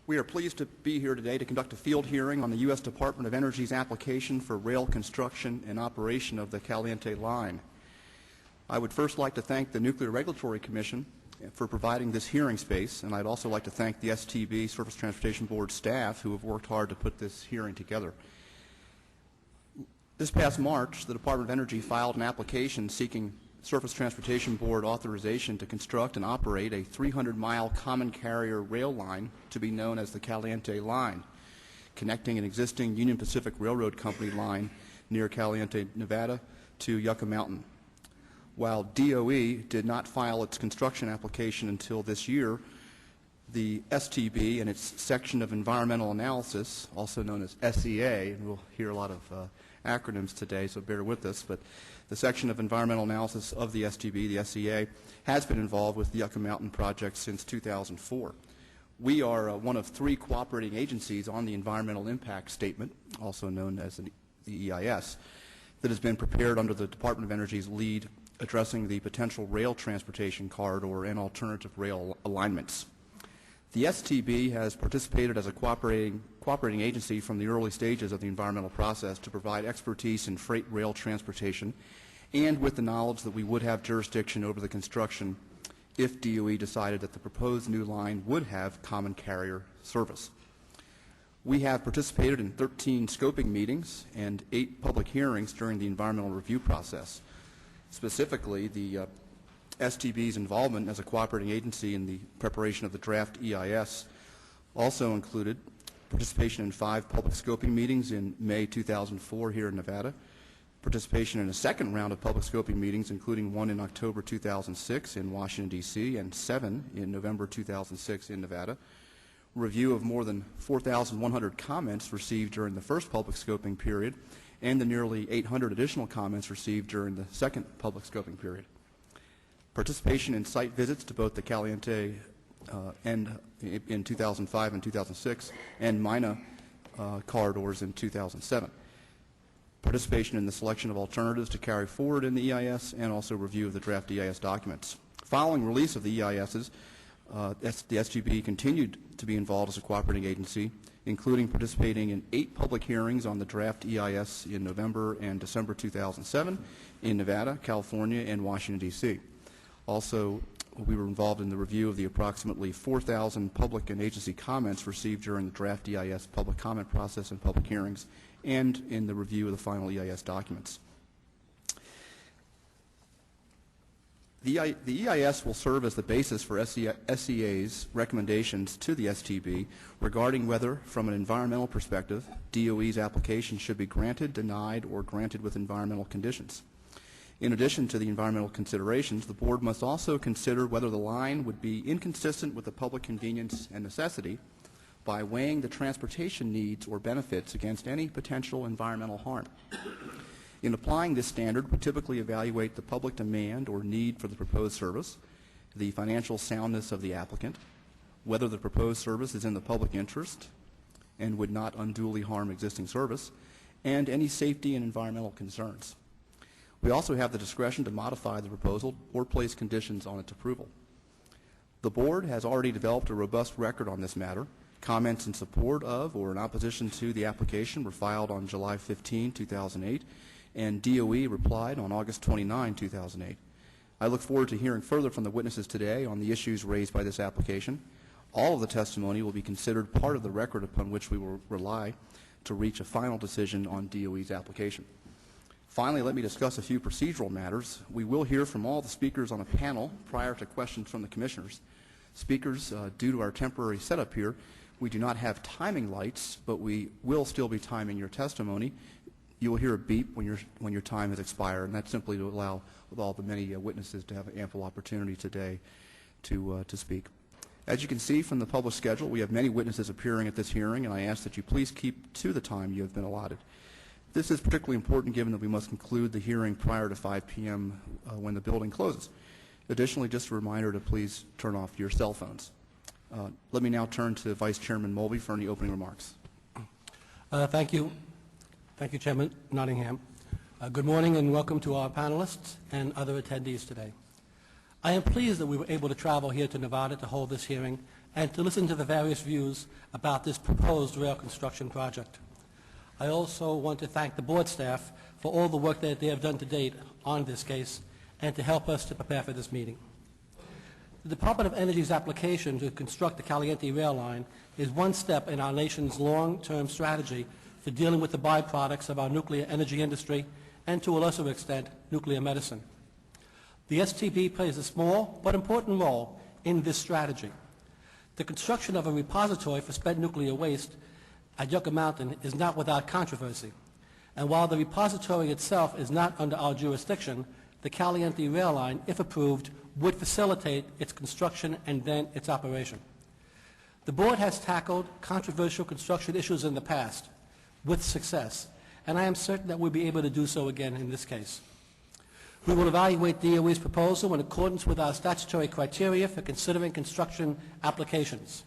We are pleased to be here today to conduct a field hearing on the U.S. Department of Energy's application for rail construction and operation of the Caliente line. I would first like to thank the Nuclear Regulatory Commission for providing this hearing space, and I'd also like to thank the STB Surface Transportation Board staff who have worked hard to put this hearing together. This past March, the Department of Energy filed an application seeking Surface Transportation Board authorization to construct and operate a 300-mile common carrier rail line to be known as the Caliente line, connecting an existing Union Pacific Railroad Company line near Caliente, Nevada to Yucca Mountain. While DOE did not file its construction application until this year, the STB and its section of environmental analysis, also known as SEA, and we'll hear a lot of acronyms today, so bear with us, but the section of environmental analysis of the STB, the SEA, has been involved with the Yucca Mountain project since 2004. We are one of three cooperating agencies on the environmental impact statement, also known as the EIS, that has been prepared under the Department of Energy's lead addressing the potential rail transportation corridor and alternative rail alignments. The STB has participated as a cooperating agency from the early stages of the environmental process to provide expertise in freight rail transportation and with the knowledge that we would have jurisdiction over the construction if DOE decided that the proposed new line would have common carrier service. We have participated in 13 scoping meetings and 8 public hearings during the environmental review process. Specifically, the STB's involvement as a cooperating agency in the preparation of the draft EIS also included participation in 5 public scoping meetings in May 2004 here in Nevada, participation in a second round of public scoping meetings, including one in October 2006 in Washington, D.C., and 7 in November 2006 in Nevada, review of more than 4,100 comments received during the first public scoping period, and the nearly 800 additional comments received during the second public scoping period. Participation in site visits to both the Caliente and in 2005 and 2006 and MINA corridors in 2007. Participation in the selection of alternatives to carry forward in the EIS and also review of the draft EIS documents. Following release of the EISs, the STB continued to be involved as a cooperating agency, including participating in 8 public hearings on the draft EIS in November and December 2007 in Nevada, California, and Washington, D.C. Also, we were involved in the review of the approximately 4,000 public and agency comments received during the draft EIS public comment process and public hearings, and in the review of the final EIS documents. The EIS will serve as the basis for SEA's recommendations to the STB regarding whether, from an environmental perspective, DOE's application should be granted, denied, or granted with environmental conditions. In addition to the environmental considerations, the Board must also consider whether the line would be inconsistent with the public convenience and necessity by weighing the transportation needs or benefits against any potential environmental harm. In applying this standard, we typically evaluate the public demand or need for the proposed service, the financial soundness of the applicant, whether the proposed service is in the public interest and would not unduly harm existing service, and any safety and environmental concerns. We also have the discretion to modify the proposal or place conditions on its approval. The Board has already developed a robust record on this matter. Comments in support of or in opposition to the application were filed on July 15, 2008, and DOE replied on August 29, 2008. I look forward to hearing further from the witnesses today on the issues raised by this application. All of the testimony will be considered part of the record upon which we will rely to reach a final decision on DOE's application. Finally, let me discuss a few procedural matters. We will hear from all the speakers on a panel prior to questions from the commissioners. Speakers, due to our temporary setup here, we do not have timing lights, but we will still be timing your testimony. You will hear a beep when your time has expired, and that's simply to allow all the many witnesses to have ample opportunity today to speak. As you can see from the published schedule, we have many witnesses appearing at this hearing, and I ask that you please keep to the time you have been allotted. This is particularly important given that we must conclude the hearing prior to 5 p.m. When the building closes. Additionally, just a reminder to please turn off your cell phones. Let me now turn to Vice Chairman Mulvey for any opening remarks. Thank you. Thank you, Chairman Nottingham. Good morning and welcome to our panelists and other attendees today. I am pleased that we were able to travel here to Nevada to hold this hearing and to listen to the various views about this proposed rail construction project. I also want to thank the board staff for all the work that they have done to date on this case and to help us to prepare for this meeting. The Department of Energy's application to construct the Caliente rail line is one step in our nation's long-term strategy for dealing with the byproducts of our nuclear energy industry and, to a lesser extent, nuclear medicine. The STB plays a small but important role in this strategy. The construction of a repository for spent nuclear waste at Yucca Mountain is not without controversy, and while the repository itself is not under our jurisdiction, the Caliente rail line, if approved, would facilitate its construction and then its operation. The board has tackled controversial construction issues in the past with success, and I am certain that we'll be able to do so again in this case. We will evaluate DOE's proposal in accordance with our statutory criteria for considering construction applications.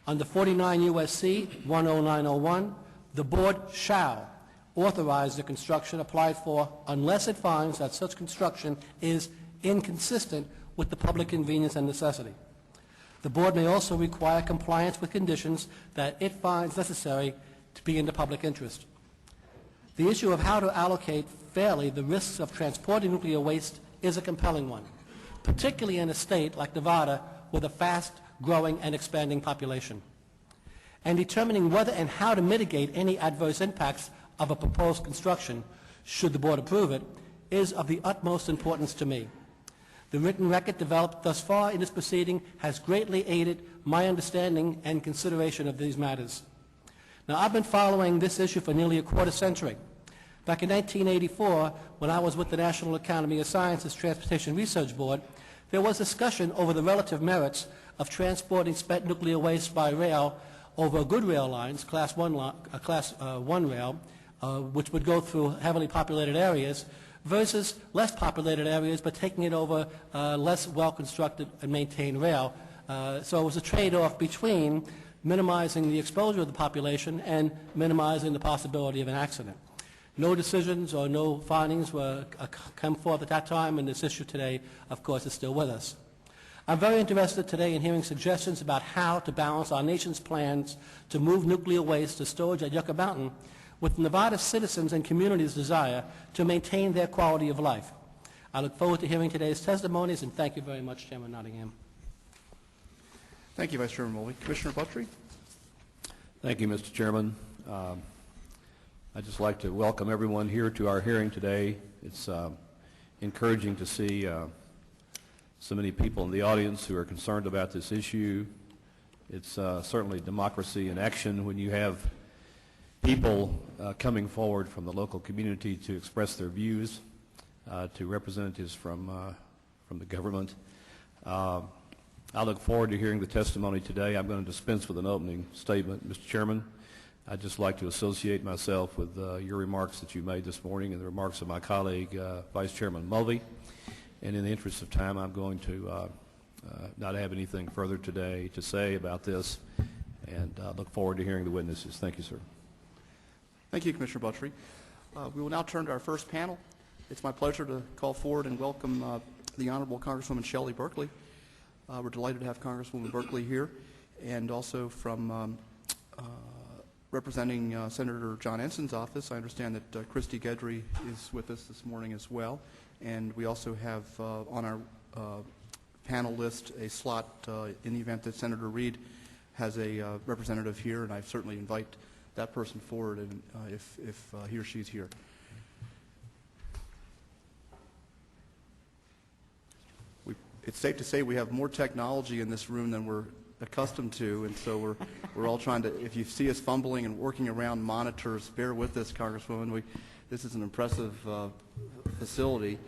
Under 49 U.S.C. 10901, the board shall authorize the construction applied for unless it finds that such construction is inconsistent with the public convenience and necessity. The board may also require compliance with conditions that it finds necessary to be in the public interest. The issue of how to allocate fairly the risks of transporting nuclear waste is a compelling one, particularly in a state like Nevada with a fast-growing and expanding population. And determining whether and how to mitigate any adverse impacts of a proposed construction, should the board approve it, is of the utmost importance to me. The written record developed thus far in this proceeding has greatly aided my understanding and consideration of these matters. Now, I've been following this issue for nearly a quarter century. Back in 1984, when I was with the National Academy of Sciences Transportation Research Board, there was discussion over the relative merits of transporting spent nuclear waste by rail over good rail lines, Class 1 rail, which would go through heavily populated areas, versus less populated areas, but taking it over less well-constructed and maintained rail. So it was a trade-off between minimizing the exposure of the population and minimizing the possibility of an accident. No decisions or no findings were come forth at that time, and this issue today, of course, is still with us. I'm very interested today in hearing suggestions about how to balance our nation's plans to move nuclear waste to storage at Yucca Mountain with Nevada's citizens and communities' desire to maintain their quality of life. I look forward to hearing today's testimonies, and thank you very much, Chairman Nottingham. Thank you, Vice Chairman Mulvey. Commissioner Buttrey? Thank you, Mr. Chairman. I'd just like to welcome everyone here to our hearing today. It's encouraging to see so many people in the audience who are concerned about this issue. It's certainly democracy in action when you have people coming forward from the local community to express their views to representatives from the government. I look forward to hearing the testimony today. I'm going to dispense with an opening statement, Mr. Chairman. I'd just like to associate myself with your remarks that you made this morning and the remarks of my colleague, Vice Chairman Mulvey. And in the interest of time, I'm going to not have anything further today to say about this, and look forward to hearing the witnesses. Thank you, sir. Thank you, Commissioner Buttrey. We will now turn to our first panel. It's my pleasure to call forward and welcome the Honorable Congresswoman Shelley Berkley. We're delighted to have Congresswoman Berkley here, and also from representing Senator John Enson's office. I understand that Christy Guedry is with us this morning as well, and we also have on our panel list a slot in the event that Senator Reed has a representative here, and I certainly invite that person forward and if he or she is here. It's safe to say we have more technology in this room than we're accustomed to, and so we're all trying to, if you see us fumbling and working around monitors, bear with us, Congresswoman. This is an impressive facility.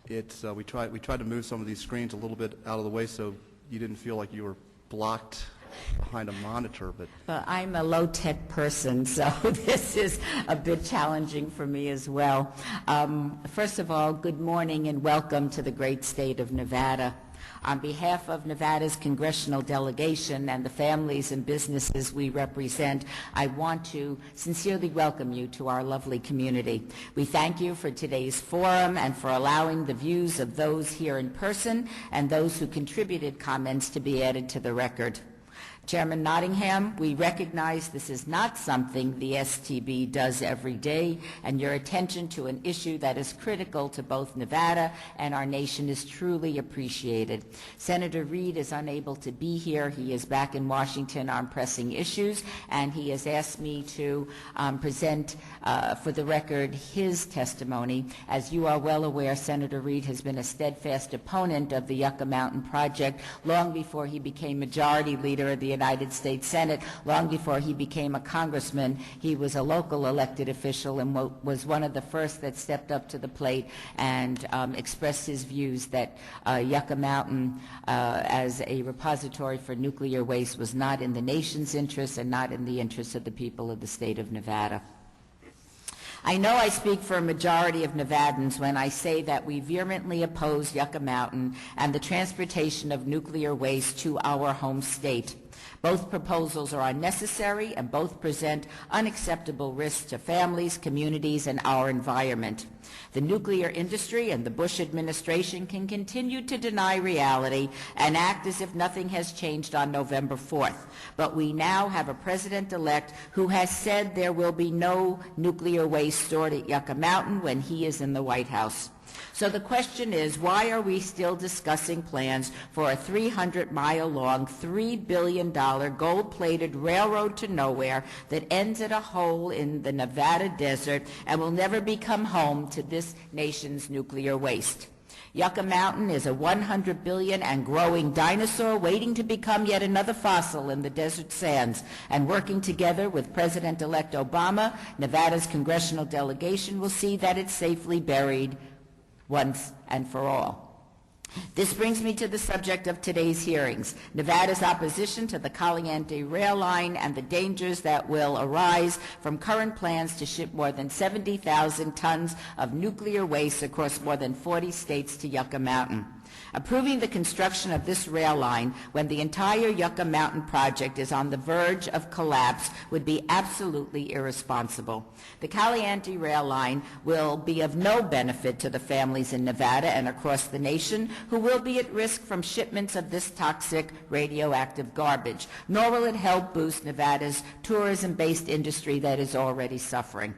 We tried to move some of these screens a little bit out of the way so you didn't feel like you were blocked behind a monitor. But well, I'm a low-tech person, so this is a bit challenging for me as well. First of all, good morning and welcome to the great state of Nevada. On behalf of Nevada's congressional delegation and the families and businesses we represent, I want to sincerely welcome you to our lovely community. We thank you for today's forum and for allowing the views of those here in person and those who contributed comments to be added to the record. Chairman Nottingham, we recognize this is not something the STB does every day, and your attention to an issue that is critical to both Nevada and our nation is truly appreciated. Senator Reid is unable to be here. He is back in Washington on pressing issues, and he has asked me to present for the record his testimony. As you are well aware, Senator Reid has been a steadfast opponent of the Yucca Mountain project long before he became Majority Leader of the United States Senate, long before he became a congressman. He was a local elected official and was one of the first that stepped up to the plate and expressed his views that Yucca Mountain as a repository for nuclear waste was not in the nation's interest and not in the interest of the people of the state of Nevada. I know I speak for a majority of Nevadans when I say that we vehemently oppose Yucca Mountain and the transportation of nuclear waste to our home state. Both proposals are unnecessary and both present unacceptable risks to families, communities, and our environment. The nuclear industry and the Bush administration can continue to deny reality and act as if nothing has changed on November 4th. But we now have a president-elect who has said there will be no nuclear waste stored at Yucca Mountain when he is in the White House. So the question is, why are we still discussing plans for a 300-mile-long, $3 billion gold-plated railroad to nowhere that ends at a hole in the Nevada desert and will never become home to this nation's nuclear waste? Yucca Mountain is a 100 billion and growing dinosaur waiting to become yet another fossil in the desert sands, and working together with President-elect Obama, Nevada's congressional delegation will see that it's safely buried once and for all. This brings me to the subject of today's hearings, Nevada's opposition to the Caliente rail line and the dangers that will arise from current plans to ship more than 70,000 tons of nuclear waste across more than 40 states to Yucca Mountain. Approving the construction of this rail line when the entire Yucca Mountain project is on the verge of collapse would be absolutely irresponsible. The Caliente rail line will be of no benefit to the families in Nevada and across the nation who will be at risk from shipments of this toxic radioactive garbage, nor will it help boost Nevada's tourism-based industry that is already suffering.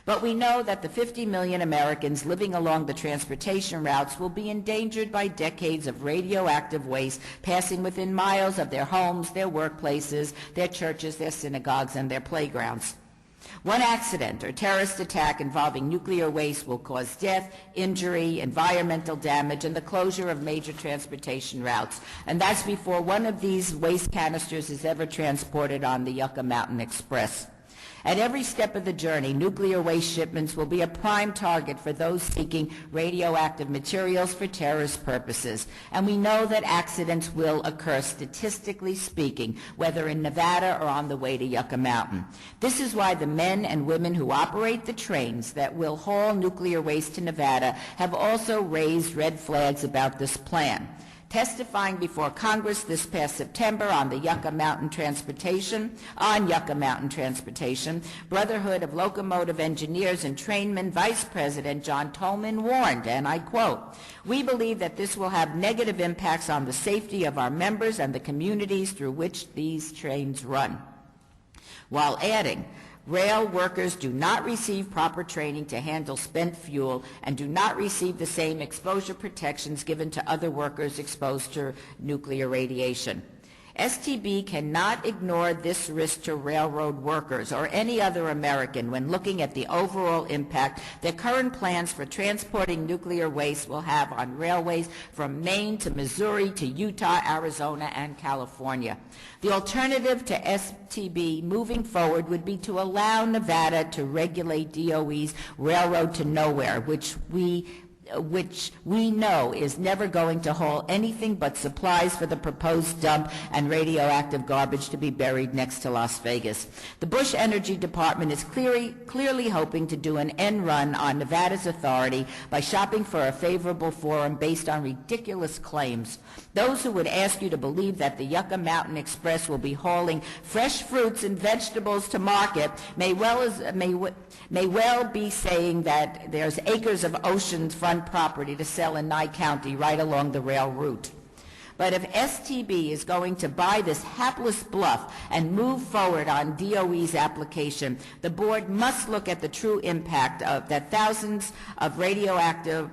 But we know that the 50 million Americans living along the transportation routes will be endangered by decades of radioactive waste passing within miles of their homes, their workplaces, their churches, their synagogues, and their playgrounds. One accident or terrorist attack involving nuclear waste will cause death, injury, environmental damage, and the closure of major transportation routes. And that's before one of these waste canisters is ever transported on the Yucca Mountain Express. At every step of the journey, nuclear waste shipments will be a prime target for those seeking radioactive materials for terrorist purposes. And we know that accidents will occur, statistically speaking, whether in Nevada or on the way to Yucca Mountain. This is why the men and women who operate the trains that will haul nuclear waste to Nevada have also raised red flags about this plan. Testifying before Congress this past September on Yucca Mountain Transportation, Brotherhood of Locomotive Engineers and Trainmen Vice President John Tolman warned, and I quote, "We believe that this will have negative impacts on the safety of our members and the communities through which these trains run," while adding, "Rail workers do not receive proper training to handle spent fuel and do not receive the same exposure protections given to other workers exposed to nuclear radiation." STB cannot ignore this risk to railroad workers or any other American when looking at the overall impact that current plans for transporting nuclear waste will have on railways from Maine to Missouri to Utah, Arizona, and California. The alternative to STB moving forward would be to allow Nevada to regulate DOE's Railroad to Nowhere, which we which we know is never going to hold anything but supplies for the proposed dump and radioactive garbage to be buried next to Las Vegas. The Bush Energy Department is clearly hoping to do an end run on Nevada's authority by shopping for a favorable forum based on ridiculous claims. Those who would ask you to believe that the Yucca Mountain Express will be hauling fresh fruits and vegetables to market may well be saying that there's acres of oceanfront property to sell in Nye County right along the rail route. But if STB is going to buy this hapless bluff and move forward on DOE's application, the board must look at the true impact that thousands of radioactive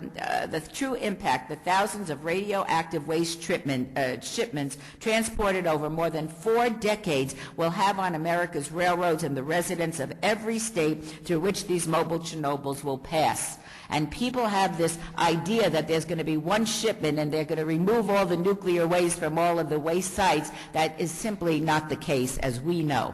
waste shipments transported over more than 4 decades will have on America's railroads and the residents of every state through which these mobile Chernobyls will pass. And people have this idea that there's going to be one shipment and they're going to remove all the nuclear waste from all of the waste sites. That is simply not the case, as we know.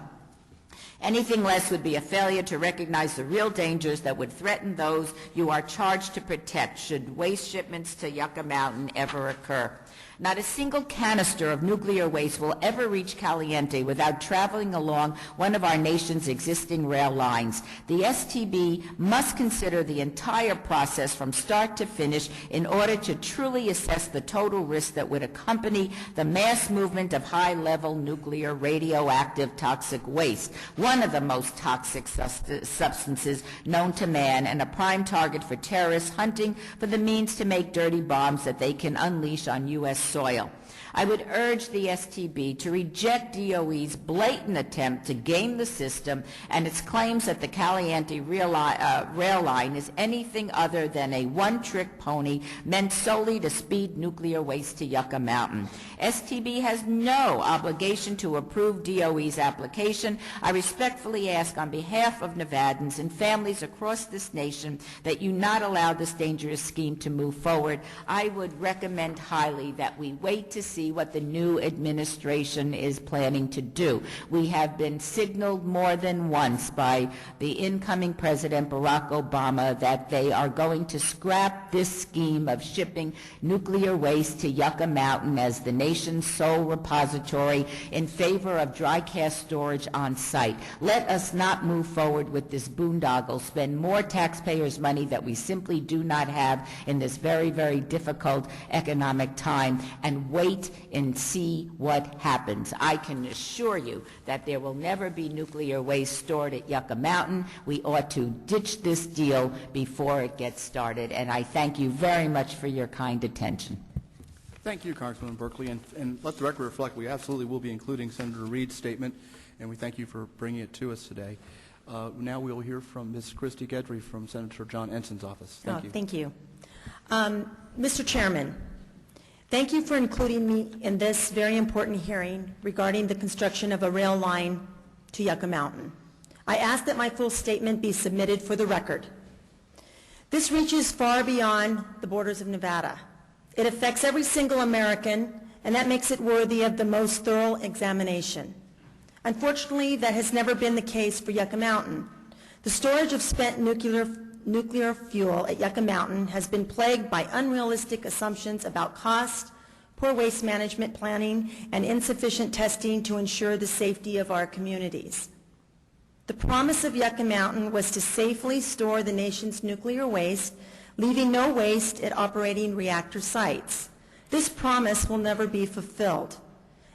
Anything less would be a failure to recognize the real dangers that would threaten those you are charged to protect should waste shipments to Yucca Mountain ever occur. Not a single canister of nuclear waste will ever reach Caliente without traveling along one of our nation's existing rail lines. The STB must consider the entire process from start to finish in order to truly assess the total risk that would accompany the mass movement of high-level nuclear radioactive toxic waste, one of the most toxic substances known to man and a prime target for terrorists hunting for the means to make dirty bombs that they can unleash on U.S. soil. I would urge the STB to reject DOE's blatant attempt to game the system and its claims that the Caliente rail line is anything other than a one-trick pony meant solely to speed nuclear waste to Yucca Mountain. STB has no obligation to approve DOE's application. I respectfully ask on behalf of Nevadans and families across this nation that you not allow this dangerous scheme to move forward. I would recommend highly that we wait to see what the new administration is planning to do. We have been signaled more than once by the incoming President Barack Obama that they are going to scrap this scheme of shipping nuclear waste to Yucca Mountain as the nation's sole repository in favor of dry cask storage on site. Let us not move forward with this boondoggle, spend more taxpayers' money that we simply do not have in this very, very difficult economic time, and wait and see what happens. I can assure you that there will never be nuclear waste stored at Yucca Mountain. We ought to ditch this deal before it gets started, and I thank you very much for your kind attention. Thank you, Congresswoman Berkeley, and let the record reflect we absolutely will be including Senator Reed's statement, and we thank you for bringing it to us today. Now we will hear from Ms. Christy Guedry from Senator John Enson's office. Thank you. Thank you. Mr. Chairman, thank you for including me in this very important hearing regarding the construction of a rail line to Yucca Mountain. I ask that my full statement be submitted for the record. This reaches far beyond the borders of Nevada. It affects every single American, and that makes it worthy of the most thorough examination. Unfortunately, that has never been the case for Yucca Mountain. The storage of spent nuclear fuel at Yucca Mountain has been plagued by unrealistic assumptions about cost, poor waste management planning, and insufficient testing to ensure the safety of our communities. The promise of Yucca Mountain was to safely store the nation's nuclear waste, leaving no waste at operating reactor sites. This promise will never be fulfilled.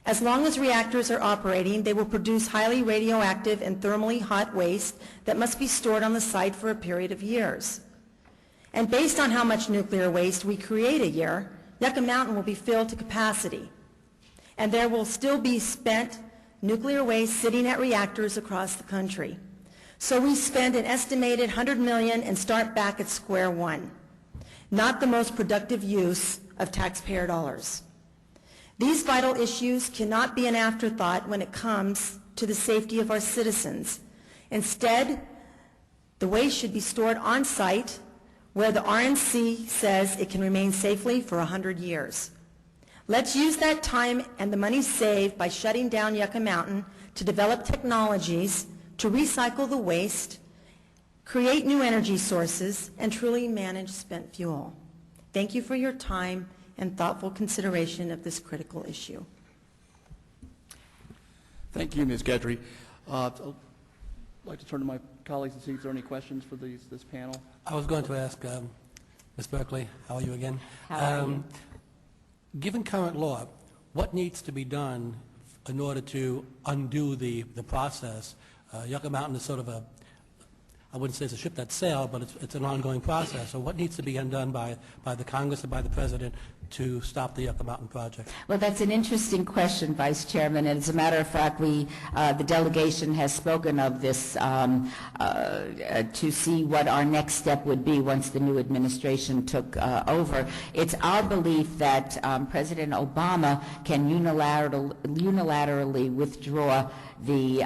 As long as reactors are operating, they will produce highly radioactive and thermally hot waste that must be stored on the site for a period of years. And based on how much nuclear waste we create a year, Yucca Mountain will be filled to capacity. And there will still be spent nuclear waste sitting at reactors across the country. So we spend an estimated $100 million and start back at square one. Not the most productive use of taxpayer dollars. These vital issues cannot be an afterthought when it comes to the safety of our citizens. Instead, the waste should be stored on site where the RNC says it can remain safely for 100 years. Let's use that time and the money saved by shutting down Yucca Mountain to develop technologies to recycle the waste, create new energy sources, and truly manage spent fuel. Thank you for your time and thoughtful consideration of this critical issue. Thank you, Ms. Guidry. I'd like to turn to my colleagues and see if there are any questions for this panel. I was going to ask Ms. Berkeley, how are you again? How are you? Given current law, what needs to be done in order to undo the process? Yucca Mountain is sort of a, I wouldn't say it's a ship that sailed, but it's an ongoing process. So what needs to be undone by the Congress and by the President to stop the Yucca Mountain project? Well, that's an interesting question, Vice Chairman. And as a matter of fact, the delegation has spoken of this to see what our next step would be once the new administration took over. It's our belief that President Obama can unilaterally withdraw the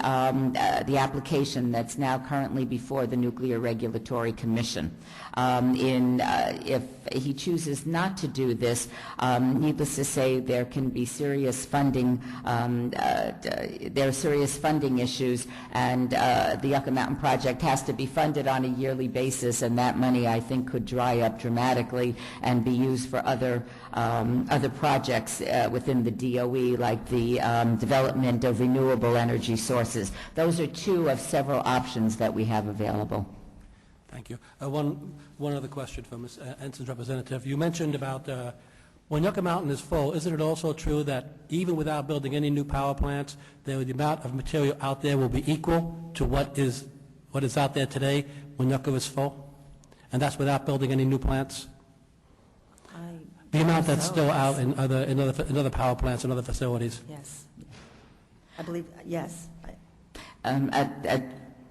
application that's now currently before the Nuclear Regulatory Commission. If he chooses not to do this, needless to say, there can be serious funding. There are serious funding issues, and the Yucca Mountain project has to be funded on a yearly basis, and that money, I think, could dry up dramatically and be used for other projects within the DOE, like the development of renewable energy sources. Those are two of several options that we have available. Thank you. One other question for Ms. Ensign's representative. You mentioned about when Yucca Mountain is full, isn't it also true that even without building any new power plants, the amount of material out there will be equal to what is out there today when Yucca is full? And that's without building any new plants? The amount that's still out in other power plants and other facilities. Yes. I believe, yes.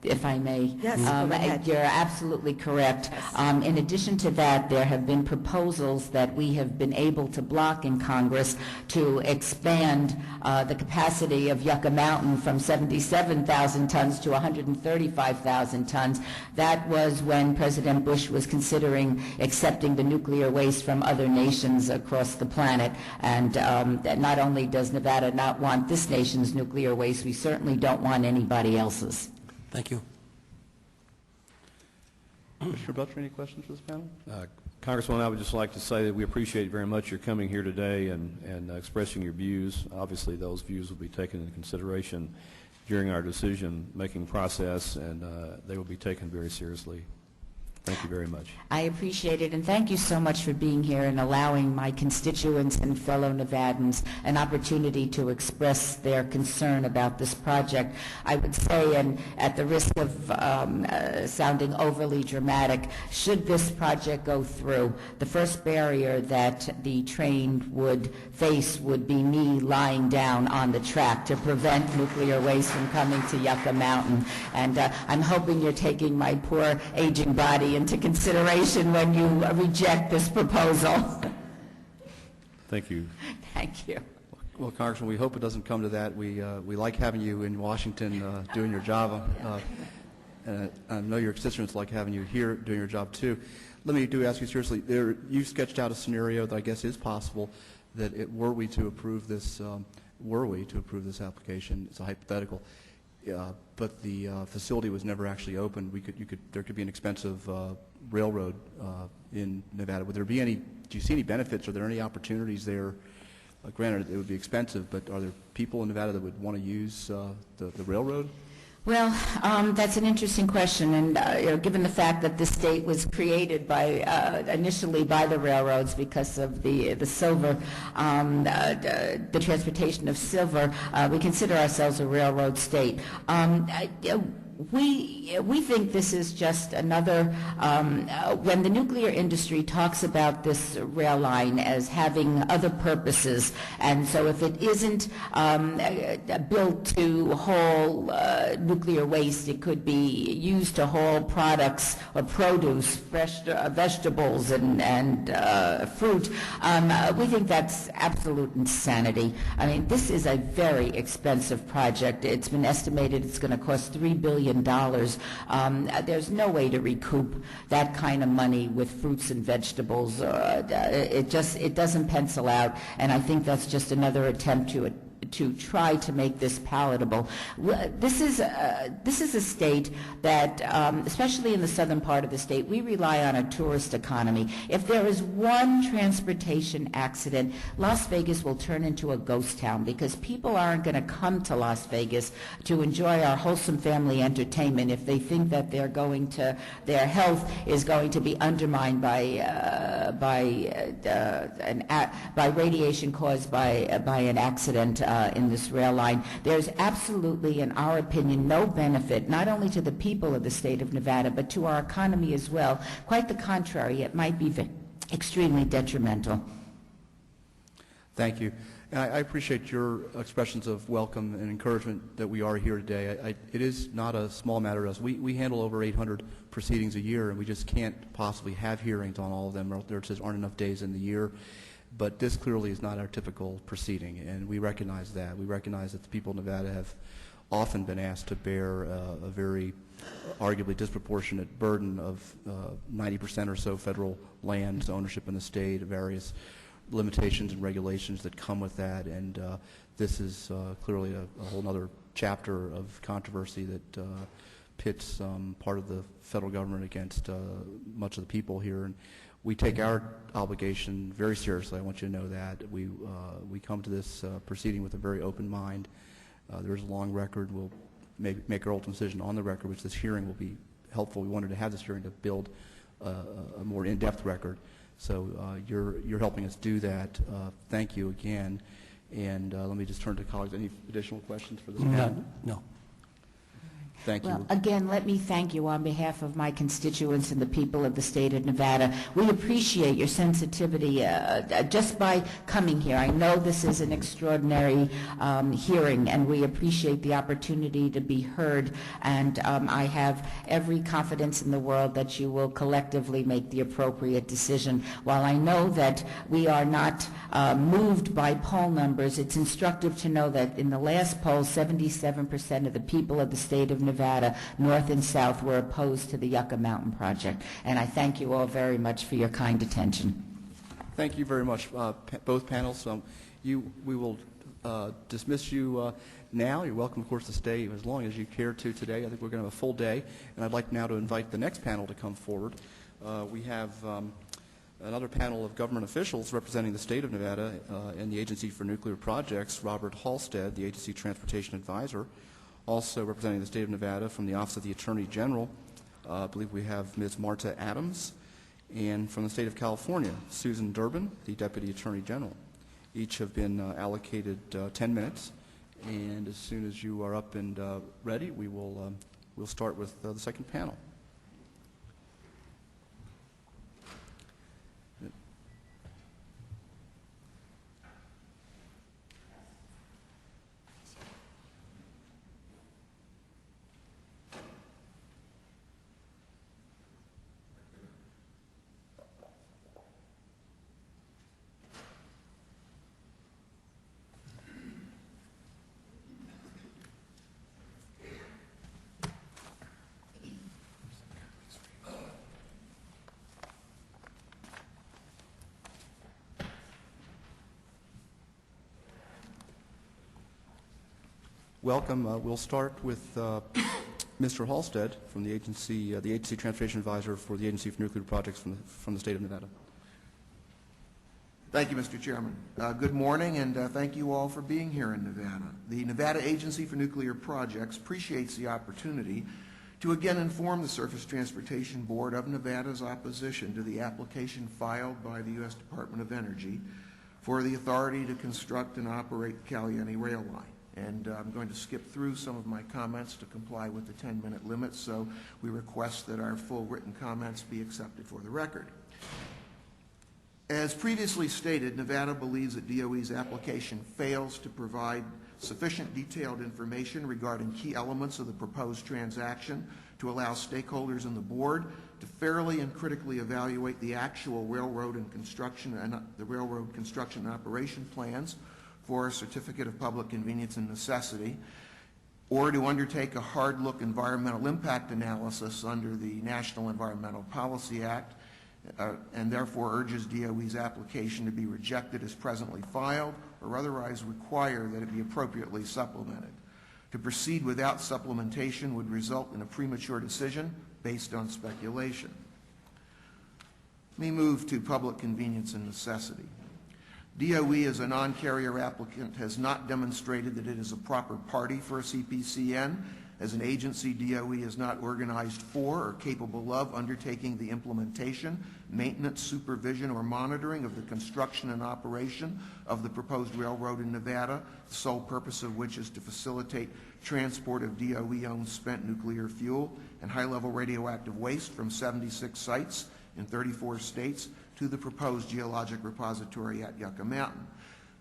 If I may. Yes, go ahead. You're absolutely correct. Yes. In addition to that, there have been proposals that we have been able to block in Congress to expand the capacity of Yucca Mountain from 77,000 tons to 135,000 tons. That was when President Bush was considering accepting the nuclear waste from other nations across the planet. And not only does Nevada not want this nation's nuclear waste, we certainly don't want anybody else's. Thank you. Commissioner Butler, any questions for this panel? Congresswoman, I would just like to say that we appreciate very much your coming here today and expressing your views. Obviously, those views will be taken into consideration during our decision-making process, and they will be taken very seriously. Thank you very much. I appreciate it, and thank you so much for being here and allowing my constituents and fellow Nevadans an opportunity to express their concern about this project. I would say, and at the risk of sounding overly dramatic, should this project go through, the first barrier that the train would face would be me lying down on the track to prevent nuclear waste from coming to Yucca Mountain. And I'm hoping you're taking my poor aging body into consideration when you reject this proposal. Thank you. Thank you. Well, Congressman, we hope it doesn't come to that. We like having you in Washington doing your job. And I know your constituents like having you here doing your job, too. Let me ask you seriously. You sketched out a scenario that I guess is possible that were we to approve this application, it's a hypothetical, but the facility was never actually opened. There could be an expensive railroad in Nevada. Would there be any? Do you see any benefits? Are there any opportunities there? Granted, it would be expensive, but are there people in Nevada that would want to use the railroad? Well, that's an interesting question, and given the fact that the state was created initially by the railroads because of the silver, the transportation of silver, we consider ourselves a railroad state. We think this is just another, when the nuclear industry talks about this rail line as having other purposes, and so if it isn't built to haul nuclear waste, it could be used to haul products or produce, fresh vegetables and fruit. We think that's absolute insanity. I mean, this is a very expensive project. It's been estimated it's going to cost $3 billion. There's no way to recoup that kind of money with fruits and vegetables. It doesn't pencil out, and I think that's just another attempt to try to make this palatable. This is a state that, especially in the southern part of the state, we rely on a tourist economy. If there is one transportation accident, Las Vegas will turn into a ghost town because people aren't going to come to Las Vegas to enjoy our wholesome family entertainment if they think that their health is going to be undermined by radiation caused by an accident in this rail line. There's absolutely, in our opinion, no benefit, not only to the people of the state of Nevada, but to our economy as well. Quite the contrary, it might be extremely detrimental. Thank you. And I appreciate your expressions of welcome and encouragement that we are here today. It is not a small matter to us. We handle over 800 proceedings a year, and we just can't possibly have hearings on all of them. There just aren't enough days in the year. But this clearly is not our typical proceeding, and we recognize that. We recognize that the people of Nevada have often been asked to bear a very arguably disproportionate burden of 90% or so federal land ownership in the state, various limitations and regulations that come with that, and this is clearly a whole other chapter of controversy that pits part of the federal government against much of the people here. And we take our obligation very seriously. I want you to know that. We come to this proceeding with a very open mind. There's a long record. We'll make our ultimate decision on the record, which this hearing will be helpful. We wanted to have this hearing to build a more in-depth record. So you're helping us do that. Thank you again. And let me just turn to colleagues. Any additional questions for this panel? No. Thank you. Well, again, let me thank you on behalf of my constituents and the people of the state of Nevada. We appreciate your sensitivity just by coming here. I know this is an extraordinary hearing, and we appreciate the opportunity to be heard. And I have every confidence in the world that you will collectively make the appropriate decision. While I know that we are not moved by poll numbers, it's instructive to know that in the last poll, 77% of the people of the state of Nevada, north and south, were opposed to the Yucca Mountain project. And I thank you all very much for your kind attention. Thank you very much, both panels. We will dismiss you now. You're welcome, of course, to stay as long as you care to today. I think we're going to have a full day. And I'd like now to invite the next panel to come forward. We have another panel of government officials representing the state of Nevada and the Agency for Nuclear Projects, Robert Halstead, the Agency Transportation Advisor. Also representing the state of Nevada from the Office of the Attorney General, I believe we have Ms. Marta Adams, and from the state of California, Susan Durbin, the Deputy Attorney General. Each have been allocated 10 minutes, and as soon as you are up and ready, we'll start with the second panel. Welcome. We'll start with Mr. Halstead from the Agency Transportation Advisor for the Agency for Nuclear Projects from the state of Nevada. Thank you, Mr. Chairman. Good morning, and thank you all for being here in Nevada. The Nevada Agency for Nuclear Projects appreciates the opportunity to again inform the Surface Transportation Board of Nevada's opposition to the application filed by the U.S. Department of Energy for the authority to construct and operate the Caliente rail line. And I'm going to skip through some of my comments to comply with the 10-minute limit, so we request that our full written comments be accepted for the record. As previously stated, Nevada believes that DOE's application fails to provide sufficient detailed information regarding key elements of the proposed transaction to allow stakeholders in the board to fairly and critically evaluate the actual railroad construction and operation plans for a Certificate of Public Convenience and Necessity, or to undertake a hard-look environmental impact analysis under the National Environmental Policy Act, and therefore urges DOE's application to be rejected as presently filed, or otherwise require that it be appropriately supplemented. To proceed without supplementation would result in a premature decision based on speculation. Let me move to public convenience and necessity. DOE, as a non-carrier applicant, has not demonstrated that it is a proper party for a CPCN. As an agency, DOE is not organized for or capable of undertaking the implementation, maintenance, supervision, or monitoring of the construction and operation of the proposed railroad in Nevada, the sole purpose of which is to facilitate transport of DOE-owned spent nuclear fuel and high-level radioactive waste from 76 sites in 34 states to the proposed geologic repository at Yucca Mountain.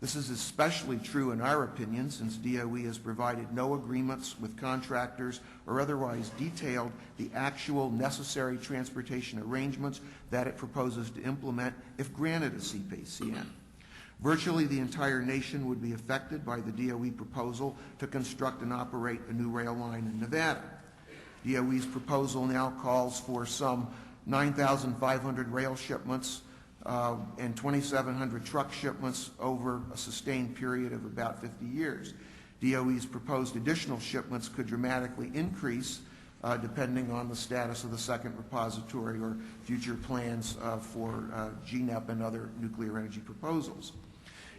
This is especially true in our opinion since DOE has provided no agreements with contractors or otherwise detailed the actual necessary transportation arrangements that it proposes to implement if granted a CPCN. Virtually the entire nation would be affected by the DOE proposal to construct and operate a new rail line in Nevada. DOE's proposal now calls for some 9,500 rail shipments and 2,700 truck shipments over a sustained period of about 50 years. DOE's proposed additional shipments could dramatically increase depending on the status of the second repository or future plans for GNEP and other nuclear energy proposals.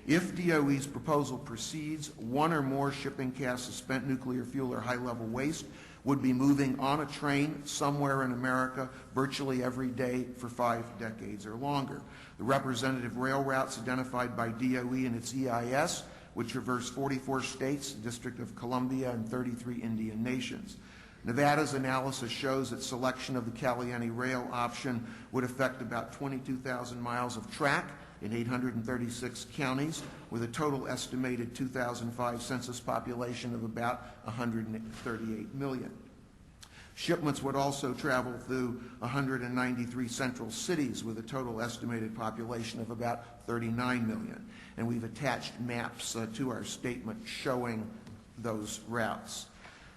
If DOE's proposal proceeds, one or more shipping casks of spent nuclear fuel or high-level waste would be moving on a train somewhere in America virtually every day for 5 decades or longer. The representative rail routes identified by DOE in its EIS would traverse 44 states, the District of Columbia, and 33 Indian nations. Nevada's analysis shows that selection of the Caliente rail option would affect about 22,000 miles of track in 836 counties, with a total estimated 2005 census population of about 138 million. Shipments would also travel through 193 central cities with a total estimated population of about 39 million. And we've attached maps to our statement showing those routes.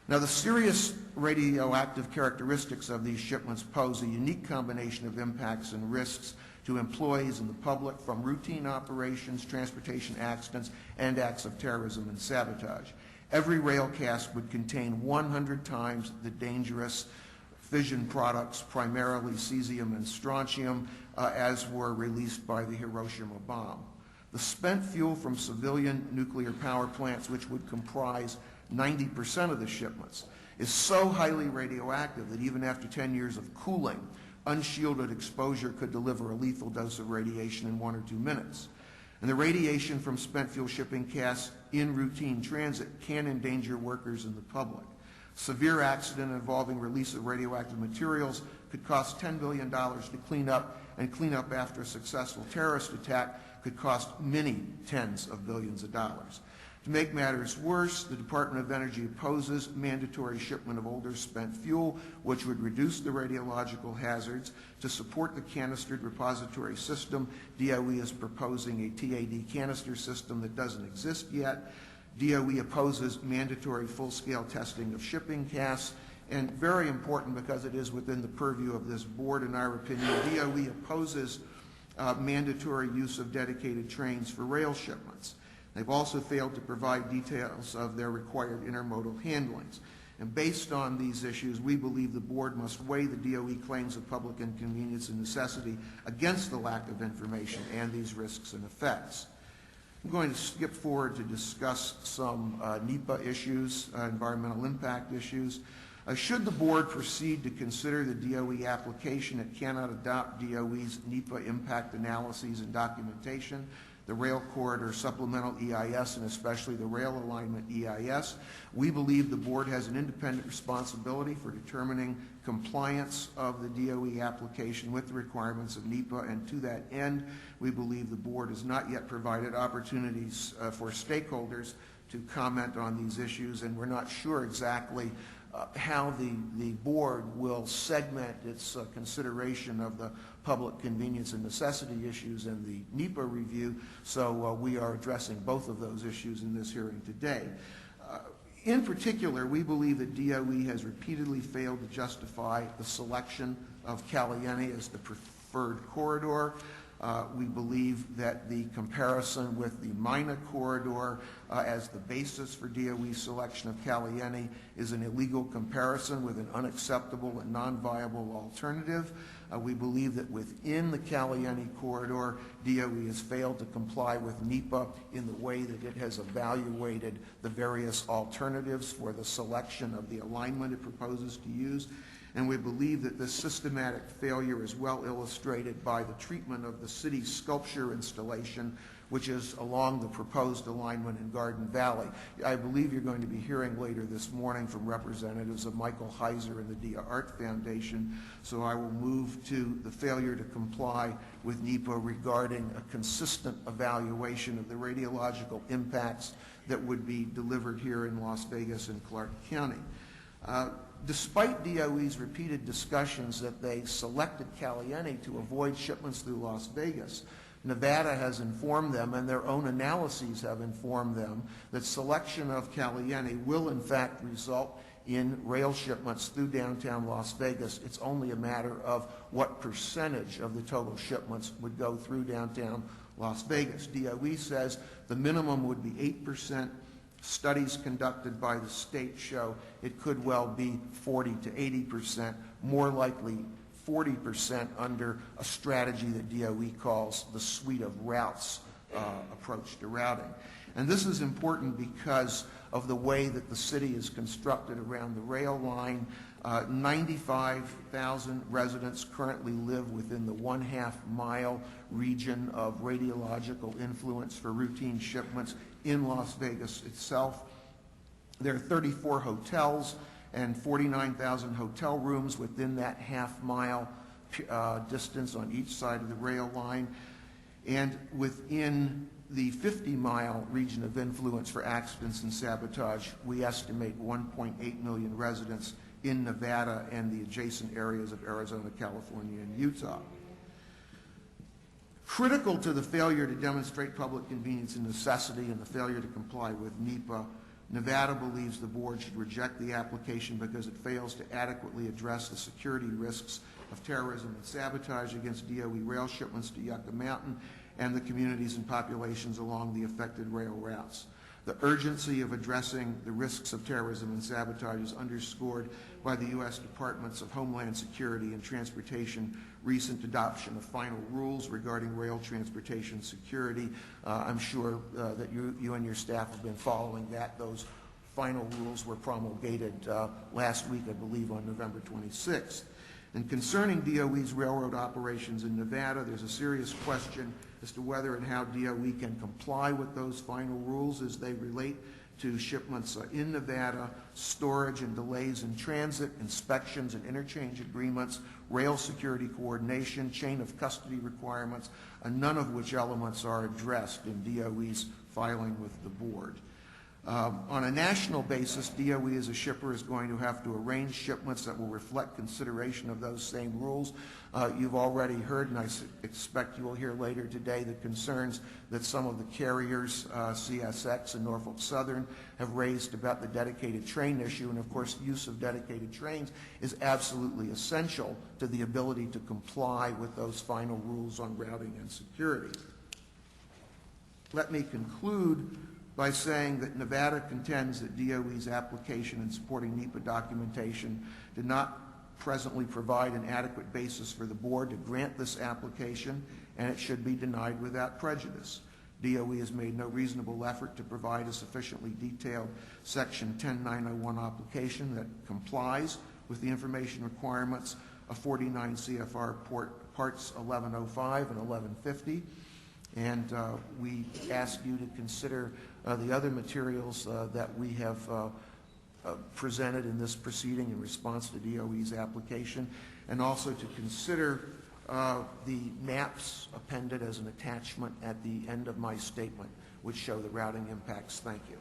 Now, the serious radioactive characteristics of these shipments pose a unique combination of impacts and risks to employees and the public, from routine operations, transportation accidents, and acts of terrorism and sabotage. Every rail cask would contain 100 times the dangerous fission products, primarily cesium and strontium, as were released by the Hiroshima bomb. The spent fuel from civilian nuclear power plants, which would comprise 90% of the shipments, is so highly radioactive that even after 10 years of cooling, unshielded exposure could deliver a lethal dose of radiation in 1 or 2 minutes. And the radiation from spent fuel shipping casks in routine transit can endanger workers and the public. Severe accident involving release of radioactive materials could cost $10 billion to clean up, and clean up after a successful terrorist attack could cost many tens of billions of dollars. To make matters worse, the Department of Energy opposes mandatory shipment of older spent fuel, which would reduce the radiological hazards. To support the canistered repository system, DOE is proposing a TAD canister system that doesn't exist yet. DOE opposes mandatory full-scale testing of shipping casks. And very important, because it is within the purview of this board, in our opinion, DOE opposes mandatory use of dedicated trains for rail shipments. They've also failed to provide details of their required intermodal handlings. And based on these issues, we believe the board must weigh the DOE claims of public inconvenience and necessity against the lack of information and these risks and effects. I'm going to skip forward to discuss some NEPA issues, environmental impact issues. Should the board proceed to consider the DOE application, it cannot adopt DOE's NEPA impact analyses and documentation, the rail corridor supplemental EIS, and especially the rail alignment EIS. We believe the board has an independent responsibility for determining compliance of the DOE application with the requirements of NEPA, and to that end, we believe the board has not yet provided opportunities for stakeholders to comment on these issues, and we're not sure exactly how the board will segment its consideration of the public convenience and necessity issues and the NEPA review, so we are addressing both of those issues in this hearing today. In particular, we believe that DOE has repeatedly failed to justify the selection of Caliente as the preferred corridor. We believe that the comparison with the Mina corridor as the basis for DOE's selection of Caliente is an illegal comparison with an unacceptable and non-viable alternative. We believe that within the Caliente corridor, DOE has failed to comply with NEPA in the way that it has evaluated the various alternatives for the selection of the alignment it proposes to use. And we believe that this systematic failure is well illustrated by the treatment of the city's sculpture installation, which is along the proposed alignment in Garden Valley. I believe you're going to be hearing later this morning from representatives of Michael Heiser and the Dia Art Foundation, so I will move to the failure to comply with NEPA regarding a consistent evaluation of the radiological impacts that would be delivered here in Las Vegas and Clark County. Despite DOE's repeated discussions that they selected Caliente to avoid shipments through Las Vegas, Nevada has informed them, and their own analyses have informed them, that selection of Caliente will in fact result in rail shipments through downtown Las Vegas. It's only a matter of what percentage of the total shipments would go through downtown Las Vegas. DOE says the minimum would be 8%. Studies conducted by the state show it could well be 40 to 80%, more likely 40% under a strategy that DOE calls the suite of routes approach to routing. And this is important because of the way that the city is constructed around the rail line. 95,000 residents currently live within the 1/2 mile region of radiological influence for routine shipments in Las Vegas itself. There are 34 hotels and 49,000 hotel rooms within that 1/2 mile distance on each side of the rail line. And within the 50-mile region of influence for accidents and sabotage, we estimate 1.8 million residents in Nevada and the adjacent areas of Arizona, California, and Utah. Critical to the failure to demonstrate public convenience and necessity and the failure to comply with NEPA, Nevada believes the board should reject the application because it fails to adequately address the security risks of terrorism and sabotage against DOE rail shipments to Yucca Mountain and the communities and populations along the affected rail routes. The urgency of addressing the risks of terrorism and sabotage is underscored by the U.S. Departments of Homeland Security and Transportation recent adoption of final rules regarding rail transportation security. I'm sure that you and your staff have been following that. Those final rules were promulgated last week, I believe, on November 26th. And concerning DOE's railroad operations in Nevada, there's a serious question as to whether and how DOE can comply with those final rules as they relate to shipments in Nevada, storage and delays in transit, inspections and interchange agreements, rail security coordination, chain of custody requirements, none of which elements are addressed in DOE's filing with the board. On a national basis, DOE as a shipper is going to have to arrange shipments that will reflect consideration of those same rules. You've already heard, and I expect you will hear later today, the concerns that some of the carriers, CSX and Norfolk Southern, have raised about the dedicated train issue. And of course, use of dedicated trains is absolutely essential to the ability to comply with those final rules on routing and security. Let me conclude by saying that Nevada contends that DOE's application and supporting NEPA documentation did not presently provide an adequate basis for the board to grant this application, and it should be denied without prejudice. DOE has made no reasonable effort to provide a sufficiently detailed Section 10901 application that complies with the information requirements of 49 CFR Parts 1105 and 1150. And we ask you to consider the other materials that we have presented in this proceeding in response to DOE's application, and also to consider the maps appended as an attachment at the end of my statement, which show the routing impacts. Thank you.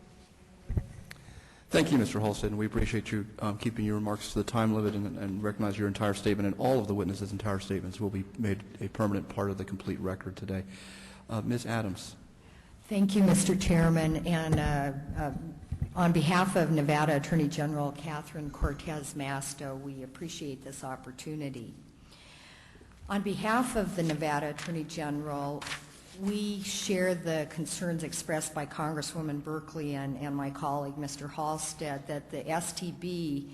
Thank you, Mr. Halstead, and we appreciate you keeping your remarks to the time limit and recognize your entire statement, and all of the witnesses' entire statements will be made a permanent part of the complete record today. Ms. Adams. Thank you, Mr. Chairman, and on behalf of Nevada Attorney General Catherine Cortez Masto, we appreciate this opportunity. On behalf of the Nevada Attorney General, we share the concerns expressed by Congresswoman Berkeley and my colleague, Mr. Halstead, that the STB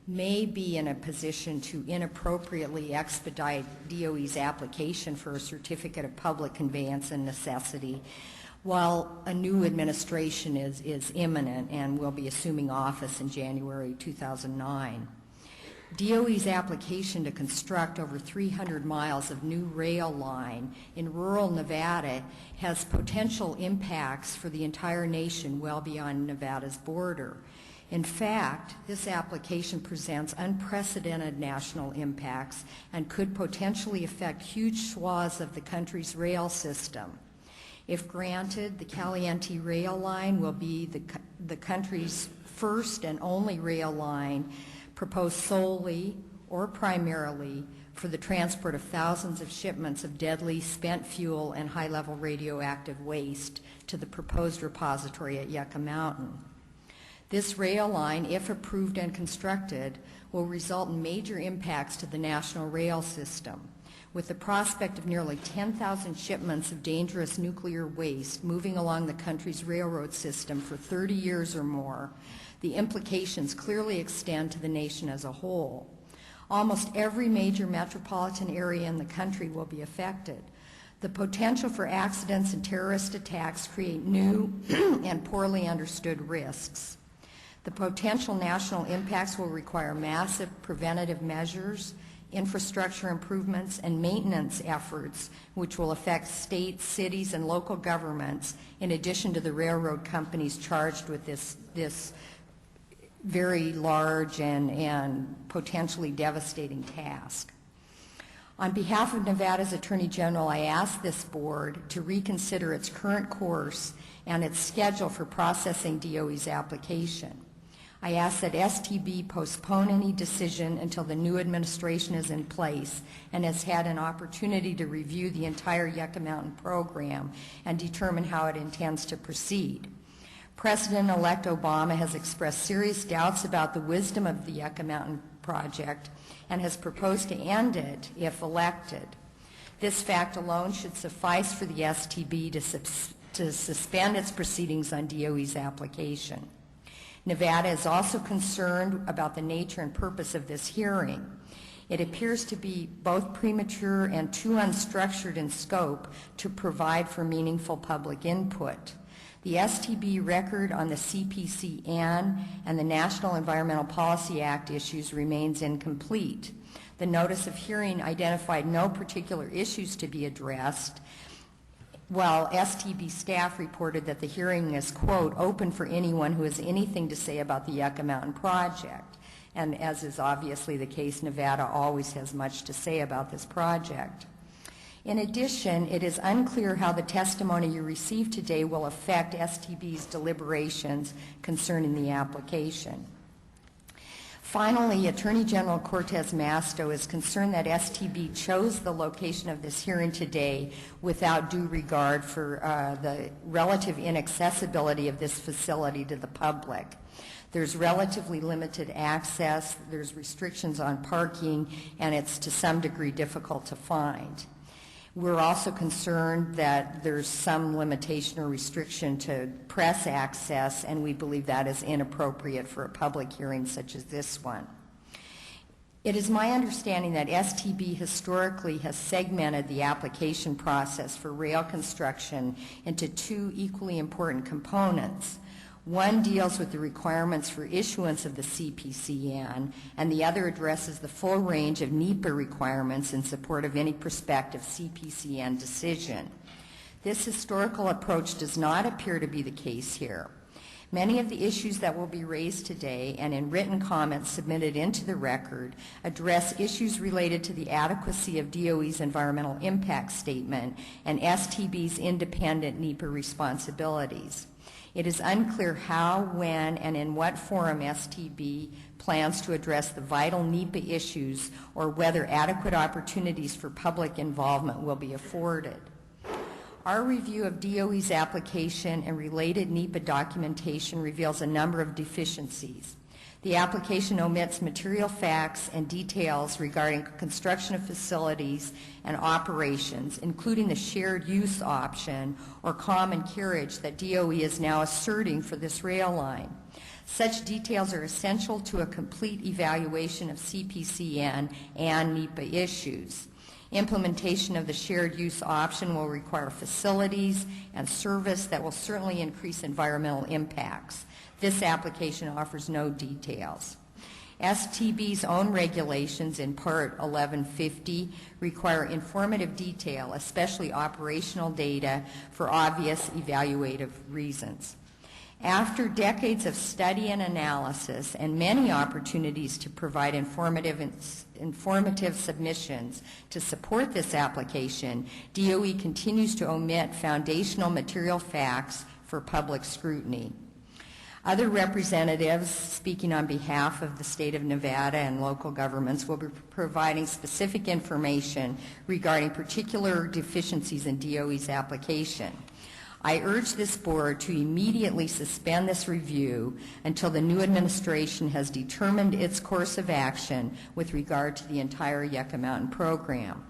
may be in a position to inappropriately expedite DOE's application for a certificate of public conveyance and necessity while a new administration is imminent and will be assuming office in January 2009. DOE's application to construct over 300 miles of new rail line in rural Nevada has potential impacts for the entire nation well beyond Nevada's border. In fact, this application presents unprecedented national impacts and could potentially affect huge swaths of the country's rail system. If granted, the Caliente rail line will be the country's first and only rail line proposed solely or primarily for the transport of thousands of shipments of deadly spent fuel and high-level radioactive waste to the proposed repository at Yucca Mountain. This rail line, if approved and constructed, will result in major impacts to the national rail system. With the prospect of nearly 10,000 shipments of dangerous nuclear waste moving along the country's railroad system for 30 years or more, the implications clearly extend to the nation as a whole. Almost every major metropolitan area in the country will be affected. The potential for accidents and terrorist attacks create new and poorly understood risks. The potential national impacts will require massive preventative measures, infrastructure improvements, and maintenance efforts, which will affect states, cities, and local governments, in addition to the railroad companies charged with this very large and potentially devastating task. On behalf of Nevada's Attorney General, I ask this board to reconsider its current course and its schedule for processing DOE's application. I ask that STB postpone any decision until the new administration is in place and has had an opportunity to review the entire Yucca Mountain program and determine how it intends to proceed. President-elect Obama has expressed serious doubts about the wisdom of the Yucca Mountain project and has proposed to end it if elected. This fact alone should suffice for the STB to suspend its proceedings on DOE's application. Nevada is also concerned about the nature and purpose of this hearing. It appears to be both premature and too unstructured in scope to provide for meaningful public input. The STB record on the CPCN and the National Environmental Policy Act issues remains incomplete. The notice of hearing identified no particular issues to be addressed, while STB staff reported that the hearing is, quote, open for anyone who has anything to say about the Yucca Mountain project. And as is obviously the case, Nevada always has much to say about this project. In addition, it is unclear how the testimony you received today will affect STB's deliberations concerning the application. Finally, Attorney General Cortez Masto is concerned that STB chose the location of this hearing today without due regard for the relative inaccessibility of this facility to the public. There's relatively limited access, there's restrictions on parking, and it's to some degree difficult to find. We're also concerned that there's some limitation or restriction to press access, and we believe that is inappropriate for a public hearing such as this one. It is my understanding that STB historically has segmented the application process for rail construction into two equally important components. One deals with the requirements for issuance of the CPCN, and the other addresses the full range of NEPA requirements in support of any prospective CPCN decision. This historical approach does not appear to be the case here. Many of the issues that will be raised today and in written comments submitted into the record address issues related to the adequacy of DOE's environmental impact statement and STB's independent NEPA responsibilities. It is unclear how, when, and in what forum STB plans to address the vital NEPA issues or whether adequate opportunities for public involvement will be afforded. Our review of DOE's application and related NEPA documentation reveals a number of deficiencies. The application omits material facts and details regarding construction of facilities and operations, including the shared use option or common carriage that DOE is now asserting for this rail line. Such details are essential to a complete evaluation of CPCN and NEPA issues. Implementation of the shared use option will require facilities and service that will certainly increase environmental impacts. This application offers no details. STB's own regulations in Part 1150 require informative detail, especially operational data, for obvious evaluative reasons. After decades of study and analysis and many opportunities to provide informative submissions to support this application, DOE continues to omit foundational material facts for public scrutiny. Other representatives speaking on behalf of the state of Nevada and local governments will be providing specific information regarding particular deficiencies in DOE's application. I urge this board to immediately suspend this review until the new administration has determined its course of action with regard to the entire Yucca Mountain program.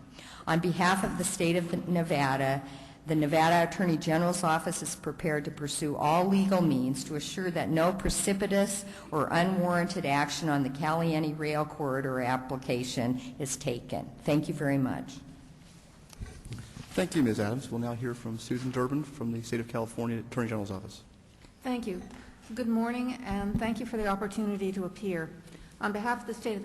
On behalf of the state of Nevada, the Nevada Attorney General's Office is prepared to pursue all legal means to assure that no precipitous or unwarranted action on the Caliente Rail Corridor application is taken. Thank you very much. Thank you, Ms. Adams. We'll now hear from Susan Durbin from the State of California Attorney General's Office. Thank you. Good morning, and thank you for the opportunity to appear. On behalf of the State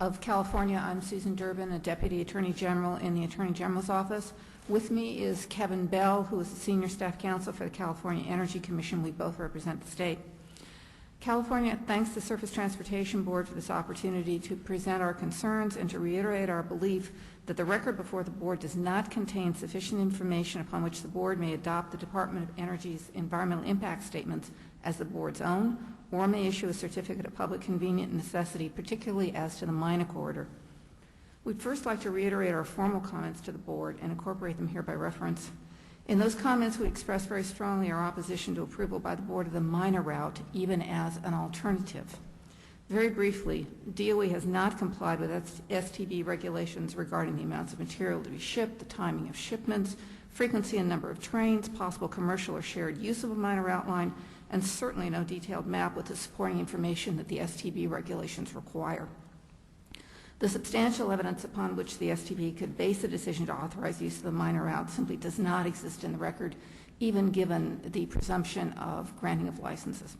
of California, I'm Susan Durbin, a Deputy Attorney General in the Attorney General's Office. With me is Kevin Bell, who is the Senior Staff Counsel for the California Energy Commission. We both represent the state. California thanks the Surface Transportation Board for this opportunity to present our concerns and to reiterate our belief that the record before the board does not contain sufficient information upon which the board may adopt the Department of Energy's environmental impact statements as the board's own, or may issue a certificate of public convenient necessity, particularly as to the Mina corridor. We'd first like to reiterate our formal comments to the board and incorporate them here by reference. In those comments, we express very strongly our opposition to approval by the board of the Mina route, even as an alternative. Very briefly, DOE has not complied with STB regulations regarding the amounts of material to be shipped, the timing of shipments, frequency and number of trains, possible commercial or shared use of a Mina route line, and certainly no detailed map with the supporting information that the STB regulations require. The substantial evidence upon which the STB could base a decision to authorize use of the Mina route simply does not exist in the record, even given the presumption of granting of licenses.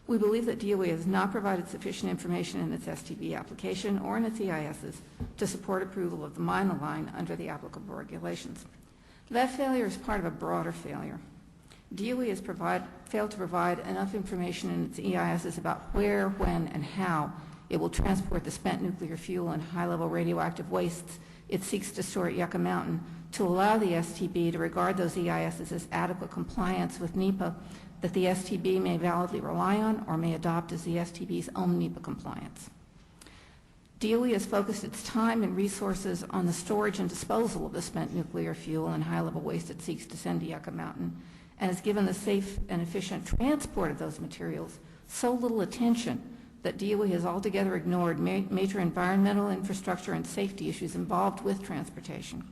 We believe that DOE has not provided sufficient information in its STB application or in its EISs to support approval of the Mina line under the applicable regulations. That failure is part of a broader failure. DOE has failed to provide enough information in its EISs about where, when, and how it will transport the spent nuclear fuel and high-level radioactive wastes it seeks to store at Yucca Mountain to allow the STB to regard those EISs as adequate compliance with NEPA that the STB may validly rely on or may adopt as the STB's own NEPA compliance. DOE has focused its time and resources on the storage and disposal of the spent nuclear fuel and high-level waste it seeks to send to Yucca Mountain, and has given the safe and efficient transport of those materials so little attention that DOE has altogether ignored major environmental, infrastructure, and safety issues involved with transportation.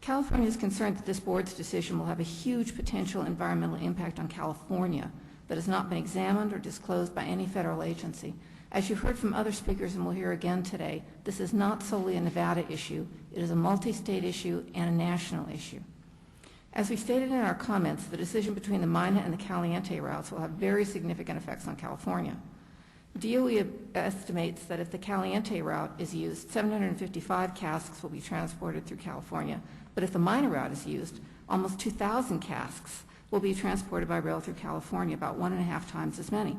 California is concerned that this board's decision will have a huge potential environmental impact on California that has not been examined or disclosed by any federal agency. As you've heard from other speakers and we'll hear again today, this is not solely a Nevada issue. It is a multi-state issue and a national issue. As we stated in our comments, the decision between the Mina and the Caliente routes will have very significant effects on California. DOE estimates that if the Caliente route is used, 755 casks will be transported through California, but if the Mina route is used, almost 2,000 casks will be transported by rail through California, about 1.5 times as many.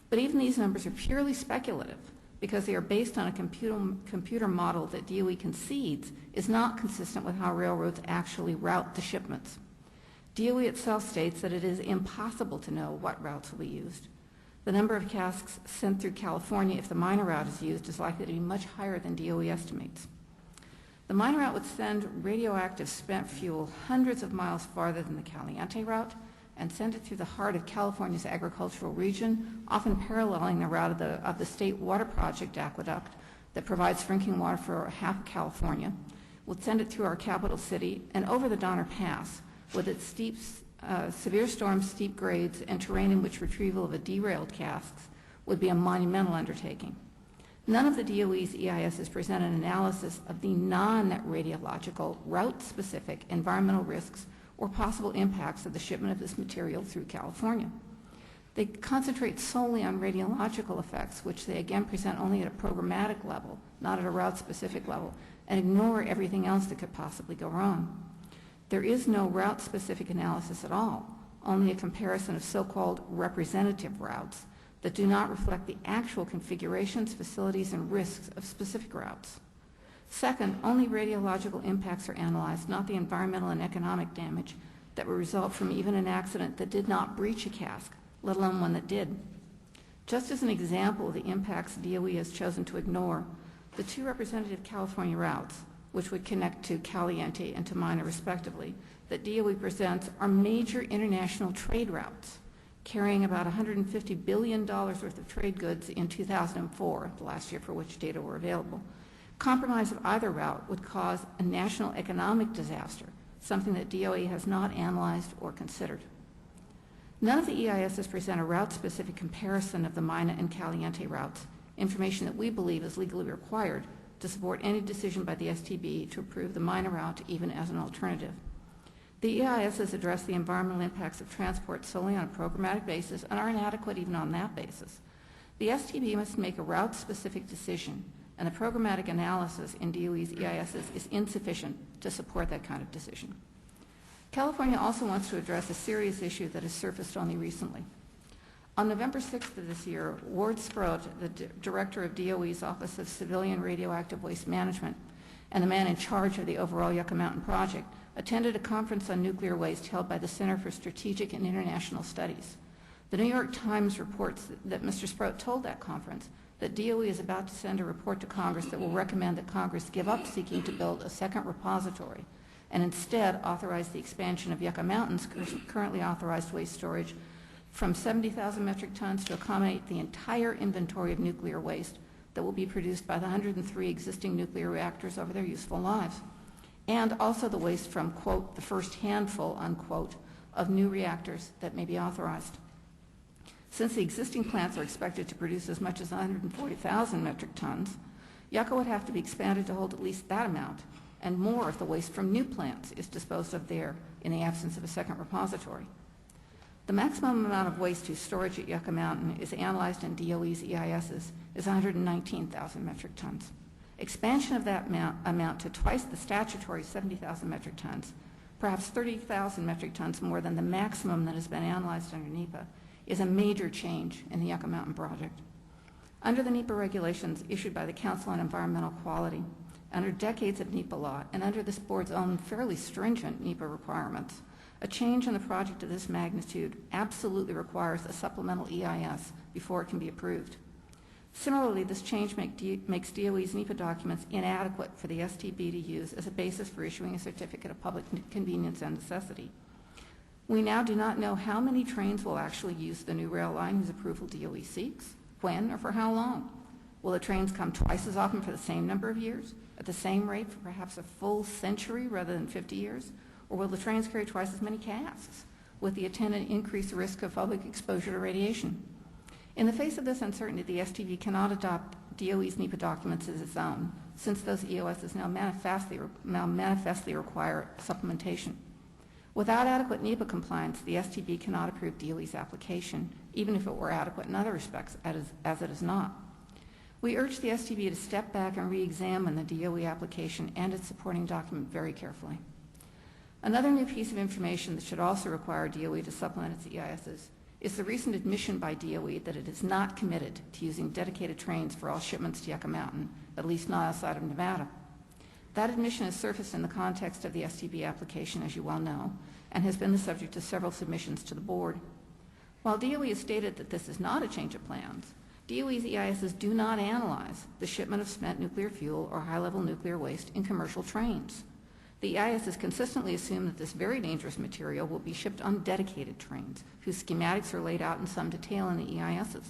But even these numbers are purely speculative because they are based on a computer model that DOE concedes is not consistent with how railroads actually route the shipments. DOE itself states that it is impossible to know what routes will be used. The number of casks sent through California if the Mina route is used is likely to be much higher than DOE estimates. The Mina route would send radioactive spent fuel hundreds of miles farther than the Caliente route, and send it through the heart of California's agricultural region, often paralleling the route of the State Water Project aqueduct that provides drinking water for half of California. We'll send it through our capital city and over the Donner Pass with its steep, severe storms, steep grades, and terrain in which retrieval of a derailed casks would be a monumental undertaking. None of the DOE's EISs present an analysis of the non-radiological, route-specific environmental risks or possible impacts of the shipment of this material through California. They concentrate solely on radiological effects, which they again present only at a programmatic level, not at a route-specific level, and ignore everything else that could possibly go wrong. There is no route-specific analysis at all, only a comparison of so-called representative routes that do not reflect the actual configurations, facilities, and risks of specific routes. Second, only radiological impacts are analyzed, not the environmental and economic damage that would result from even an accident that did not breach a cask, let alone one that did. Just as an example of the impacts DOE has chosen to ignore, the two representative California routes, which would connect to Caliente and to Mina respectively, that DOE presents are major international trade routes, carrying about $150 billion worth of trade goods in 2004, the last year for which data were available. Compromise of either route would cause a national economic disaster, something that DOE has not analyzed or considered. None of the EISs present a route-specific comparison of the Mina and Caliente routes, information that we believe is legally required to support any decision by the STB to approve the Mina route even as an alternative. The EISs address the environmental impacts of transport solely on a programmatic basis and are inadequate even on that basis. The STB must make a route-specific decision, and the programmatic analysis in DOE's EISs is insufficient to support that kind of decision. California also wants to address a serious issue that has surfaced only recently. On November 6th of this year, Ward Sproat, the director of DOE's Office of Civilian Radioactive Waste Management and the man in charge of the overall Yucca Mountain project, attended a conference on nuclear waste held by the Center for Strategic and International Studies. The New York Times reports that Mr. Sproat told that conference that DOE is about to send a report to Congress that will recommend that Congress give up seeking to build a second repository and instead authorize the expansion of Yucca Mountain's currently authorized waste storage from 70,000 metric tons to accommodate the entire inventory of nuclear waste that will be produced by the 103 existing nuclear reactors over their useful lives, and also the waste from, quote, the first handful, unquote, of new reactors that may be authorized. Since the existing plants are expected to produce as much as 140,000 metric tons, Yucca would have to be expanded to hold at least that amount, and more if the waste from new plants is disposed of there in the absence of a second repository. The maximum amount of waste whose storage at Yucca Mountain is analyzed in DOE's EISs is 119,000 metric tons. Expansion of that amount to twice the statutory 70,000 metric tons, perhaps 30,000 metric tons more than the maximum that has been analyzed under NEPA, is a major change in the Yucca Mountain project. Under the NEPA regulations issued by the Council on Environmental Quality, under decades of NEPA law, and under this board's own fairly stringent NEPA requirements, a change in the project of this magnitude absolutely requires a supplemental EIS before it can be approved. Similarly, this change makes DOE's NEPA documents inadequate for the STB to use as a basis for issuing a certificate of public convenience and necessity. We now do not know how many trains will actually use the new rail line whose approval DOE seeks, when, or for how long. Will the trains come twice as often for the same number of years, at the same rate for perhaps a full century rather than 50 years? Or will the trains carry twice as many casks, with the attendant increased risk of public exposure to radiation? In the face of this uncertainty, the STB cannot adopt DOE's NEPA documents as its own, since those EOSs now manifestly require supplementation. Without adequate NEPA compliance, the STB cannot approve DOE's application, even if it were adequate in other respects, as it is not. We urge the STB to step back and re-examine the DOE application and its supporting document very carefully. Another new piece of information that should also require DOE to supplement its EISs is the recent admission by DOE that it is not committed to using dedicated trains for all shipments to Yucca Mountain, at least not outside of Nevada. That admission has surfaced in the context of the STB application, as you well know, and has been the subject of several submissions to the board. While DOE has stated that this is not a change of plans, DOE's EISs do not analyze the shipment of spent nuclear fuel or high-level nuclear waste in commercial trains. The EIS has consistently assumed that this very dangerous material will be shipped on dedicated trains, whose schematics are laid out in some detail in the EISs.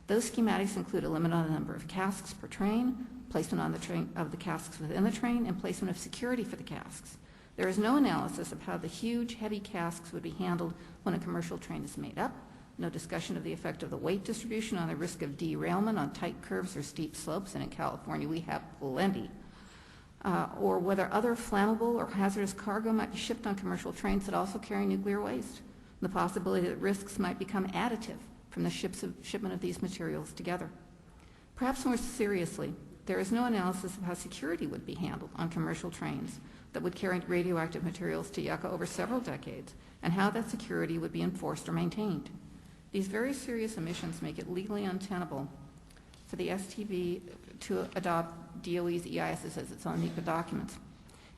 Those schematics include a limit on the number of casks per train, placement on the train of the casks within the train, and placement of security for the casks. There is no analysis of how the huge, heavy casks would be handled when a commercial train is made up, no discussion of the effect of the weight distribution on the risk of derailment on tight curves or steep slopes, and in California we have plenty, or whether other flammable or hazardous cargo might be shipped on commercial trains that also carry nuclear waste, the possibility that risks might become additive from the shipment of these materials together. Perhaps more seriously, there is no analysis of how security would be handled on commercial trains that would carry radioactive materials to Yucca over several decades, and how that security would be enforced or maintained. These very serious omissions make it legally untenable for the STB to adopt DOE's EISs as its own NEPA documents.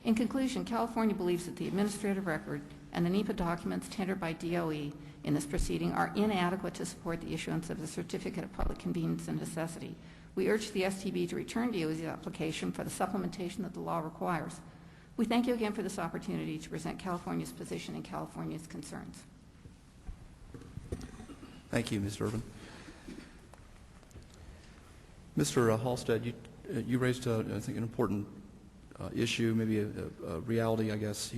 In conclusion, California believes that the administrative record and the NEPA documents tendered by DOE in this proceeding are inadequate to support the issuance of the Certificate of Public Convenience and Necessity. We urge the STB to return DOE's application for the supplementation that the law requires. We thank you again for this opportunity to present California's position and California's concerns. Thank you, Ms. Durbin. Mr. Halstead, you raised, I think, an important issue, maybe a reality, I guess.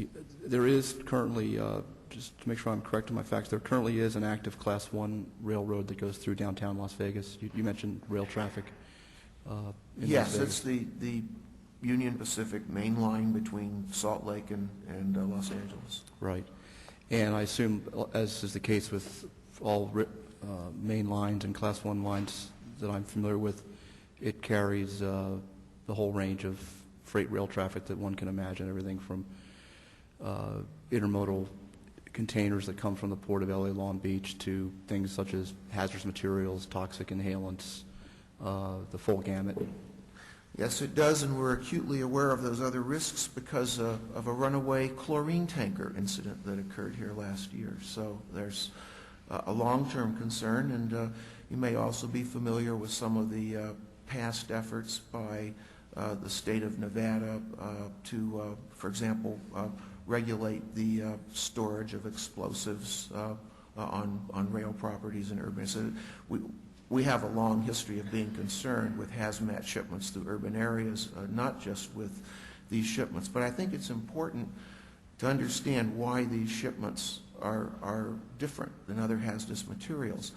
There is currently, just to make sure I'm correct in my facts, there currently is an active Class 1 railroad that goes through downtown Las Vegas. You mentioned rail traffic. Yes, it's the Union Pacific main line between Salt Lake and Los Angeles. Right. And I assume, as is the case with all main lines and Class 1 lines that I'm familiar with, it carries the whole range of freight rail traffic that one can imagine, everything from intermodal containers that come from the port of LA Long Beach to things such as hazardous materials, toxic inhalants, the full gamut. Yes, it does, and we're acutely aware of those other risks because of a runaway chlorine tanker incident that occurred here last year. So there's a long-term concern, and you may also be familiar with some of the past efforts by the state of Nevada to, for example, regulate the storage of explosives on rail properties in urban areas. So we have a long history of being concerned with hazmat shipments through urban areas, not just with these shipments. But I think it's important to understand why these shipments are different than other hazardous materials.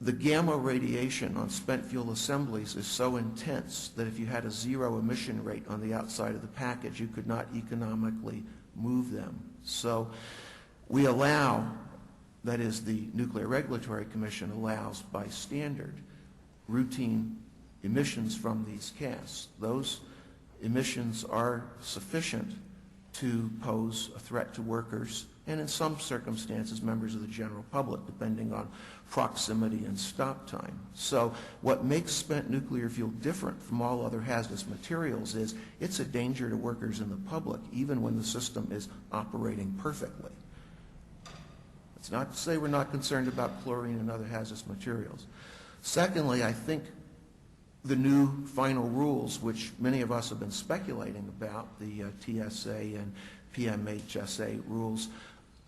The gamma radiation on spent fuel assemblies is so intense that if you had a zero emission rate on the outside of the package, you could not economically move them. So we allow, that is, the Nuclear Regulatory Commission allows by standard routine emissions from these casks. Those emissions are sufficient to pose a threat to workers and in some circumstances members of the general public, depending on proximity and stop time. So what makes spent nuclear fuel different from all other hazardous materials is it's a danger to workers in the public even when the system is operating perfectly. It's not to say we're not concerned about chlorine and other hazardous materials. Secondly, I think the new final rules, which many of us have been speculating about, the TSA and PMHSA rules,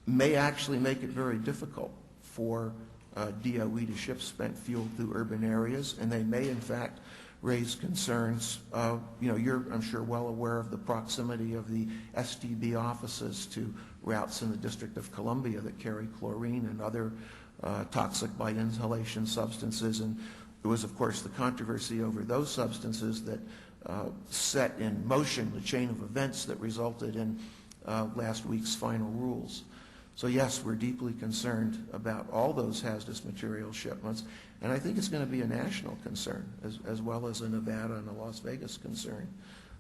may actually make it very difficult for DOE to ship spent fuel through urban areas, and they may in fact raise concerns. You're, I'm sure, well aware of the proximity of the STB offices to routes in the District of Columbia that carry chlorine and other toxic by inhalation substances, and there was, of course, the controversy over those substances that set in motion the chain of events that resulted in last week's final rules. So yes, we're deeply concerned about all those hazardous material shipments, and I think it's going to be a national concern as well as a Nevada and a Las Vegas concern,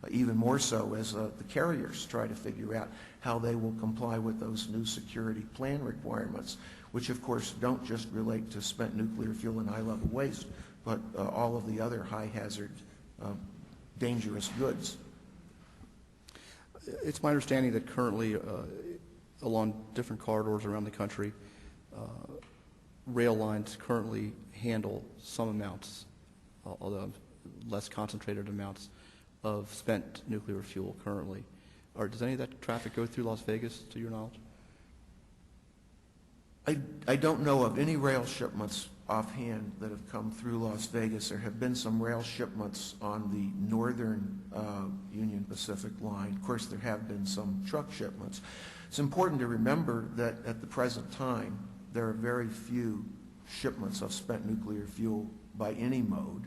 even more so as the carriers try to figure out how they will comply with those new security plan requirements, which of course don't just relate to spent nuclear fuel and high-level waste, but all of the other high-hazard, dangerous goods. It's my understanding that currently, along different corridors around the country, rail lines currently handle some amounts, although less concentrated amounts, of spent nuclear fuel currently. or does any of that traffic go through Las Vegas, to your knowledge? I don't know of any rail shipments offhand that have come through Las Vegas. There have been some rail shipments on the northern Union Pacific line. Of course, there have been some truck shipments. It's important to remember that at the present time, there are very few shipments of spent nuclear fuel by any mode.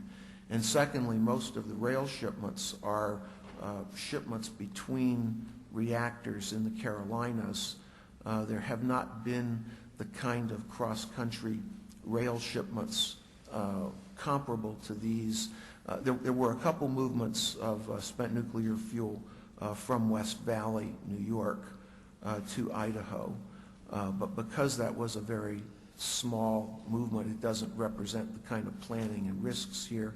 And secondly, most of the rail shipments are shipments between reactors in the Carolinas. There have not been the kind of cross-country rail shipments comparable to these. There were a couple movements of spent nuclear fuel from West Valley, New York, to Idaho. But because that was a very small movement, it doesn't represent the kind of planning and risks here.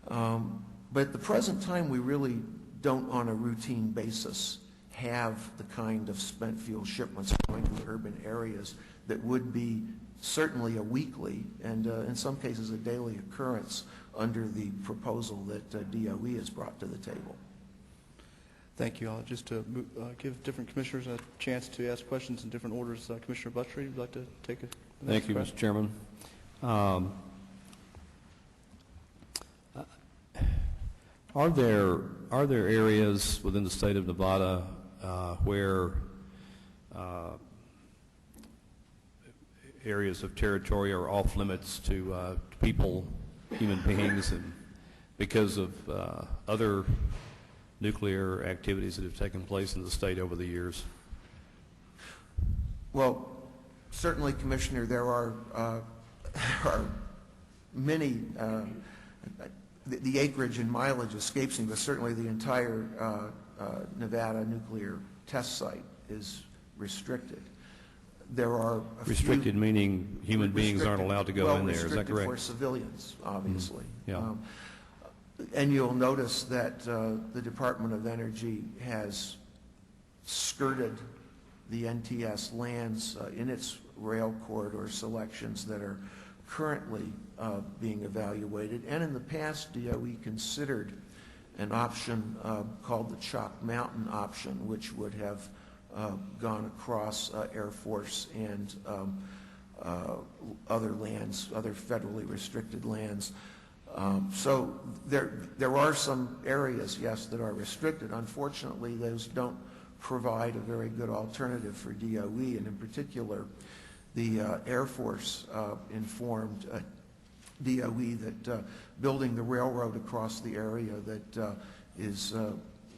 But at the present time, we really don't, on a routine basis, have the kind of spent fuel shipments going to urban areas that would be certainly a weekly and in some cases a daily occurrence under the proposal that DOE has brought to the table. Thank you. Just to give different commissioners a chance to ask questions in different orders. Commissioner Buttrey, would you like to take a Thank you, Mr. Chairman. Are there areas within the state of Nevada where areas of territory are off limits to people, human beings, and because of other nuclear activities that have taken place in the state over the years? Well, certainly, Commissioner, there are many, the acreage and mileage escapes me, but certainly the entire Nevada nuclear test site is restricted. There are restricted few, meaning human beings aren't allowed to go in there, is that correct? For civilians, obviously. Yeah. And you'll notice that the Department of Energy has skirted the NTS lands in its rail corridor selections that are currently being evaluated. And in the past, DOE considered an option called the Chalk Mountain option, which would have gone across Air Force and other lands, other federally restricted lands. So there are some areas, yes, that are restricted. Unfortunately, those don't provide a very good alternative for DOE, and in particular, the Air Force informed DOE that building the railroad across the area that is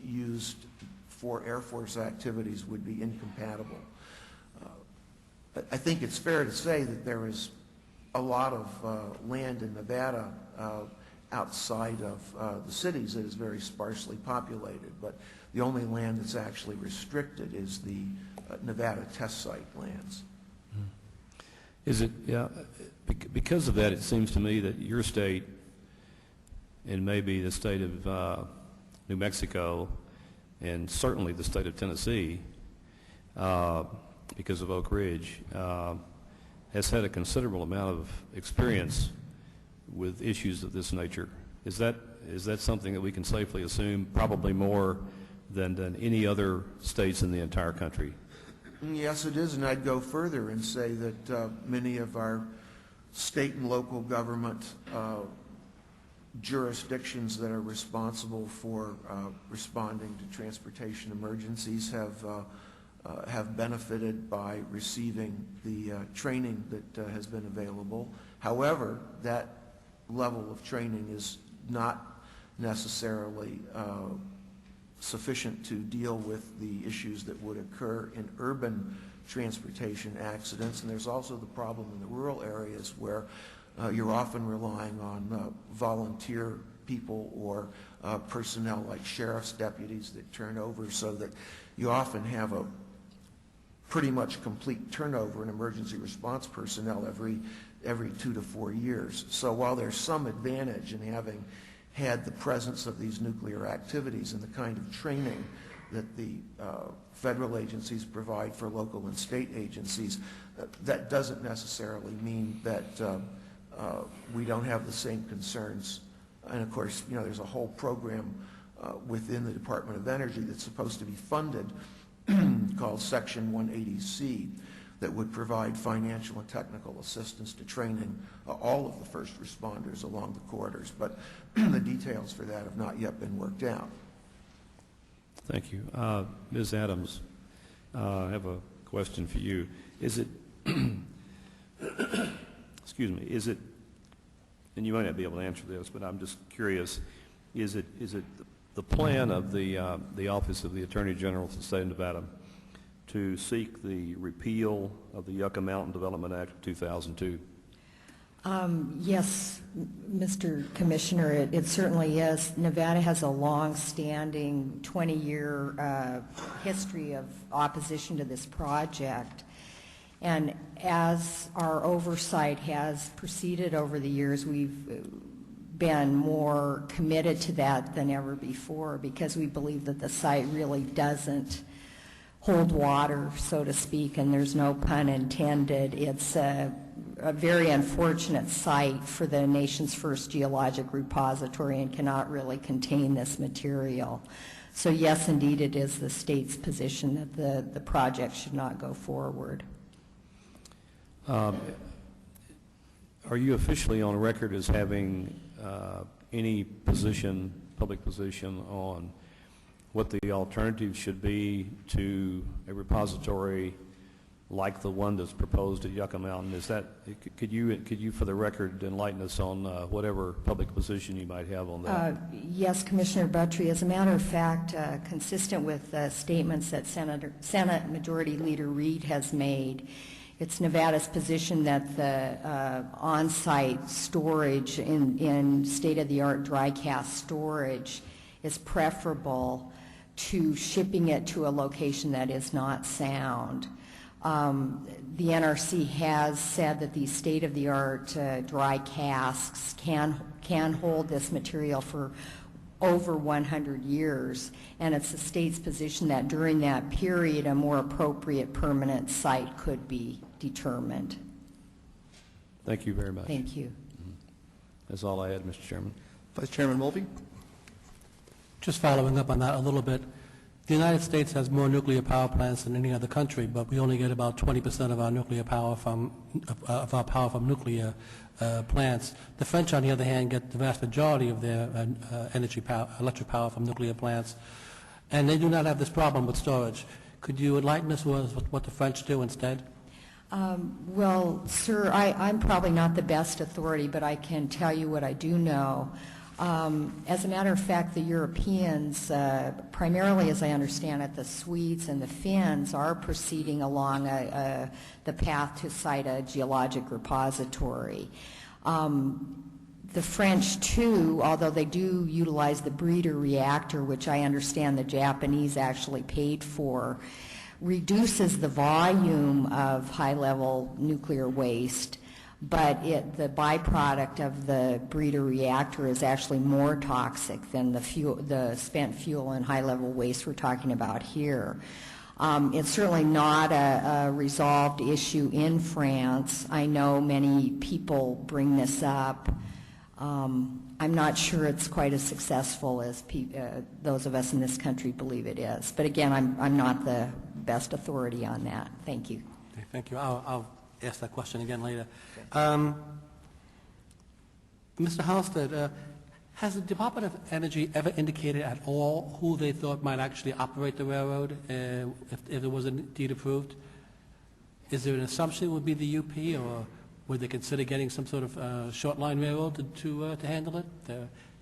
used for Air Force activities would be incompatible. I think it's fair to say that there is a lot of land in Nevada outside of the cities that is very sparsely populated, but the only land that's actually restricted is the Nevada test site lands. Is it, yeah, because of that, it seems to me that your state and maybe the state of New Mexico and certainly the state of Tennessee, because of Oak Ridge, has had a considerable amount of experience with issues of this nature. Is that something that we can safely assume, probably more than any other states in the entire country? Yes, it is, and I'd go further and say that many of our state and local government jurisdictions that are responsible for responding to transportation emergencies have benefited by receiving the training that has been available. However, that level of training is not necessarily sufficient to deal with the issues that would occur in urban transportation accidents. And there's also the problem in the rural areas where you're often relying on volunteer people or personnel like sheriff's deputies that turn over, so that you often have a pretty much complete turnover in emergency response personnel every 2 to 4 years. So while there's some advantage in having had the presence of these nuclear activities and the kind of training that the federal agencies provide for local and state agencies, that doesn't necessarily mean that we don't have the same concerns. And of course, you know, there's a whole program within the Department of Energy that's supposed to be funded called Section 180C that would provide financial and technical assistance to training all of the first responders along the corridors. But the details for that have not yet been worked out. Thank you. Ms. Adams, I have a question for you. Is it, excuse me, is it, and you might not be able to answer this, but I'm just curious, is it the plan of the Office of the Attorney General of the State of Nevada to seek the repeal of the Yucca Mountain Development Act of 2002? Yes, Mr. Commissioner, it certainly is. Nevada has a long-standing 20-year history of opposition to this project. And as our oversight has proceeded over the years, we've been more committed to that than ever before because we believe that the site really doesn't hold water, so to speak, and there's no pun intended. It's a very unfortunate site for the nation's first geologic repository and cannot really contain this material. So yes, indeed, it is the state's position that the project should not go forward. Are you officially on record as having any position, public position, on what the alternative should be to a repository like the one that's proposed at Yucca Mountain? Is that, could you for the record enlighten us on whatever public position you might have on that? Yes, Commissioner Buttry. As a matter of fact, consistent with statements that Senate Majority Leader Reed has made, it's Nevada's position that the on-site storage in state-of-the-art dry cast storage is preferable to shipping it to a location that is not sound. The NRC has said that these state-of-the-art dry casks can hold this material for over 100 years, and it's the state's position that during that period a more appropriate permanent site could be determined. Thank you very much. Thank you. That's all I had, Mr. Chairman. Vice Chairman Mulvey? Just following up on that a little bit, the United States has more nuclear power plants than any other country, but we only get about 20% of our nuclear power from nuclear plants. The French, on the other hand, get the vast majority of their electric power from nuclear plants, and they do not have this problem with storage. Could you enlighten us with what the French do instead? Well, sir, I'm probably not the best authority, but I can tell you what I do know. As a matter of fact, the Europeans, primarily as I understand it, the Swedes and the Finns are proceeding along the path to cite a geologic repository. The French, too, although they do utilize the breeder reactor, which I understand the Japanese actually paid for, reduces the volume of high-level nuclear waste, but the byproduct of the breeder reactor is actually more toxic than the spent fuel and high-level waste we're talking about here. It's certainly not a resolved issue in France. I know many people bring this up. I'm not sure it's quite as successful as those of us in this country believe it is. But again, I'm not the best authority on that. Thank you. Okay, thank you. I'll ask that question again later. Mr. Halstead, has the Department of Energy ever indicated at all who they thought might actually operate the railroad if it was indeed approved? Is there an assumption it would be the UP, or would they consider getting some sort of short line railroad to handle it?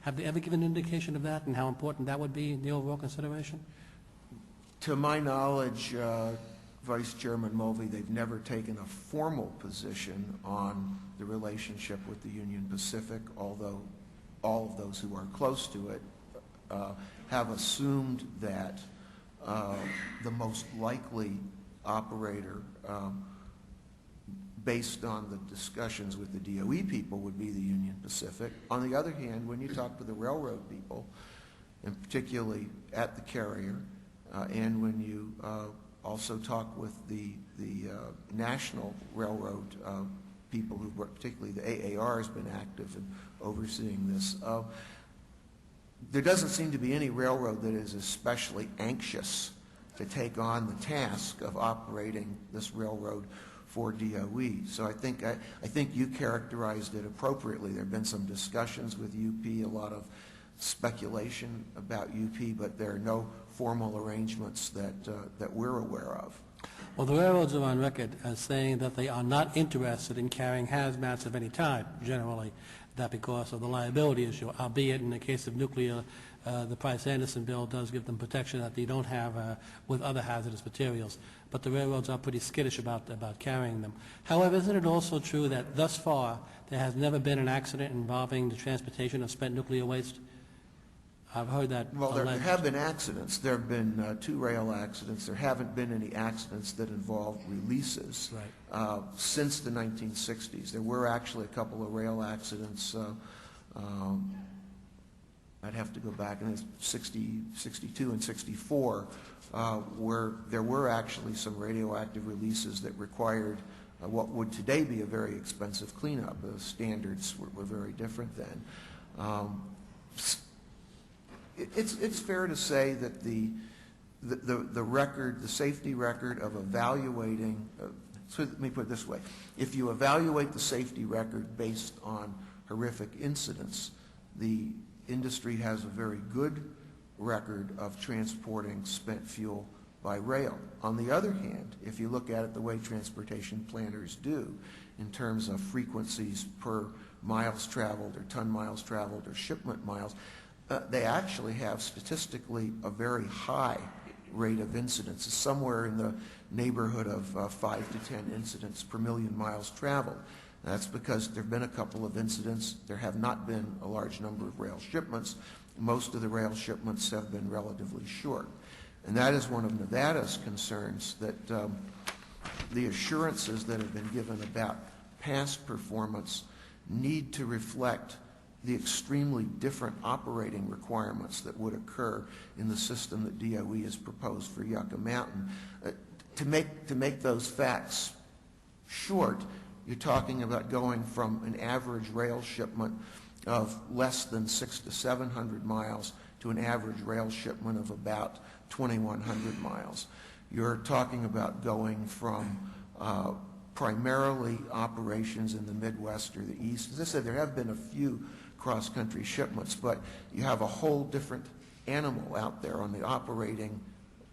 Have they ever given an indication of that and how important that would be in the overall consideration? To my knowledge, Vice Chairman Mulvey, they've never taken a formal position on the relationship with the Union Pacific, although all of those who are close to it have assumed that the most likely operator, based on the discussions with the DOE people, would be the Union Pacific. On the other hand, when you talk to the railroad people, and particularly at the carrier, and when you also talk with the national railroad people, who particularly the AAR has been active in overseeing this, there doesn't seem to be any railroad that is especially anxious to take on the task of operating this railroad for DOE. So I think you characterized it appropriately. There have been some discussions with UP, a lot of speculation about UP, but there are no formal arrangements that we're aware of. Well, the railroads are on record as saying that they are not interested in carrying hazmats of any type, generally, that because of the liability issue, albeit in the case of nuclear, the Price-Anderson bill does give them protection that they don't have with other hazardous materials. But the railroads are pretty skittish about carrying them. However, isn't it also true that thus far there has never been an accident involving the transportation of spent nuclear waste? I've heard that. Well, there have been accidents. There have been 2 rail accidents. There haven't been any accidents that involve releases since the 1960s. There were actually a couple of rail accidents. I'd have to go back in 62 and 64, where there were actually some radioactive releases that required what would today be a very expensive cleanup. The standards were very different then. It's fair to say that the record, the safety record of evaluating, so let me put it this way, if you evaluate the safety record based on horrific incidents, the industry has a very good record of transporting spent fuel by rail. On the other hand, if you look at it the way transportation planners do, in terms of frequencies per miles traveled or ton miles traveled or shipment miles, they actually have statistically a very high rate of incidents, somewhere in the neighborhood of 5 to 10 incidents per million miles traveled. That's because there have been a couple of incidents. There have not been a large number of rail shipments. Most of the rail shipments have been relatively short. And that is one of Nevada's concerns, that the assurances that have been given about past performance need to reflect the extremely different operating requirements that would occur in the system that DOE has proposed for Yucca Mountain. To make those facts short, you're talking about going from an average rail shipment of less than 600 to 700 miles to an average rail shipment of about 2,100 miles. You're talking about going from primarily operations in the Midwest or the East. As I said, there have been a few cross-country shipments, but you have a whole different animal out there on the operating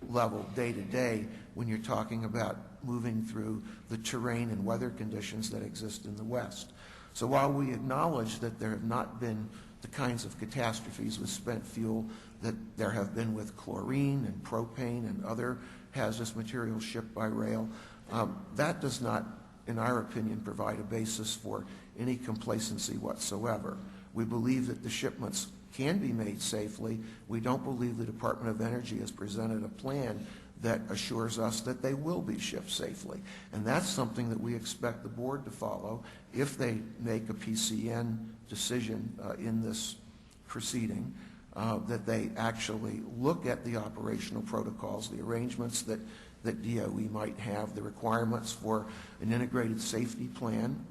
level day to day when you're talking about moving through the terrain and weather conditions that exist in the West. So while we acknowledge that there have not been the kinds of catastrophes with spent fuel that there have been with chlorine and propane and other hazardous materials shipped by rail, that does not, in our opinion, provide a basis for any complacency whatsoever. We believe that the shipments can be made safely. We don't believe the Department of Energy has presented a plan that assures us that they will be shipped safely. And that's something that we expect the board to follow if they make a PCN decision in this proceeding, that they actually look at the operational protocols, the arrangements that DOE might have, the requirements for an integrated safety plan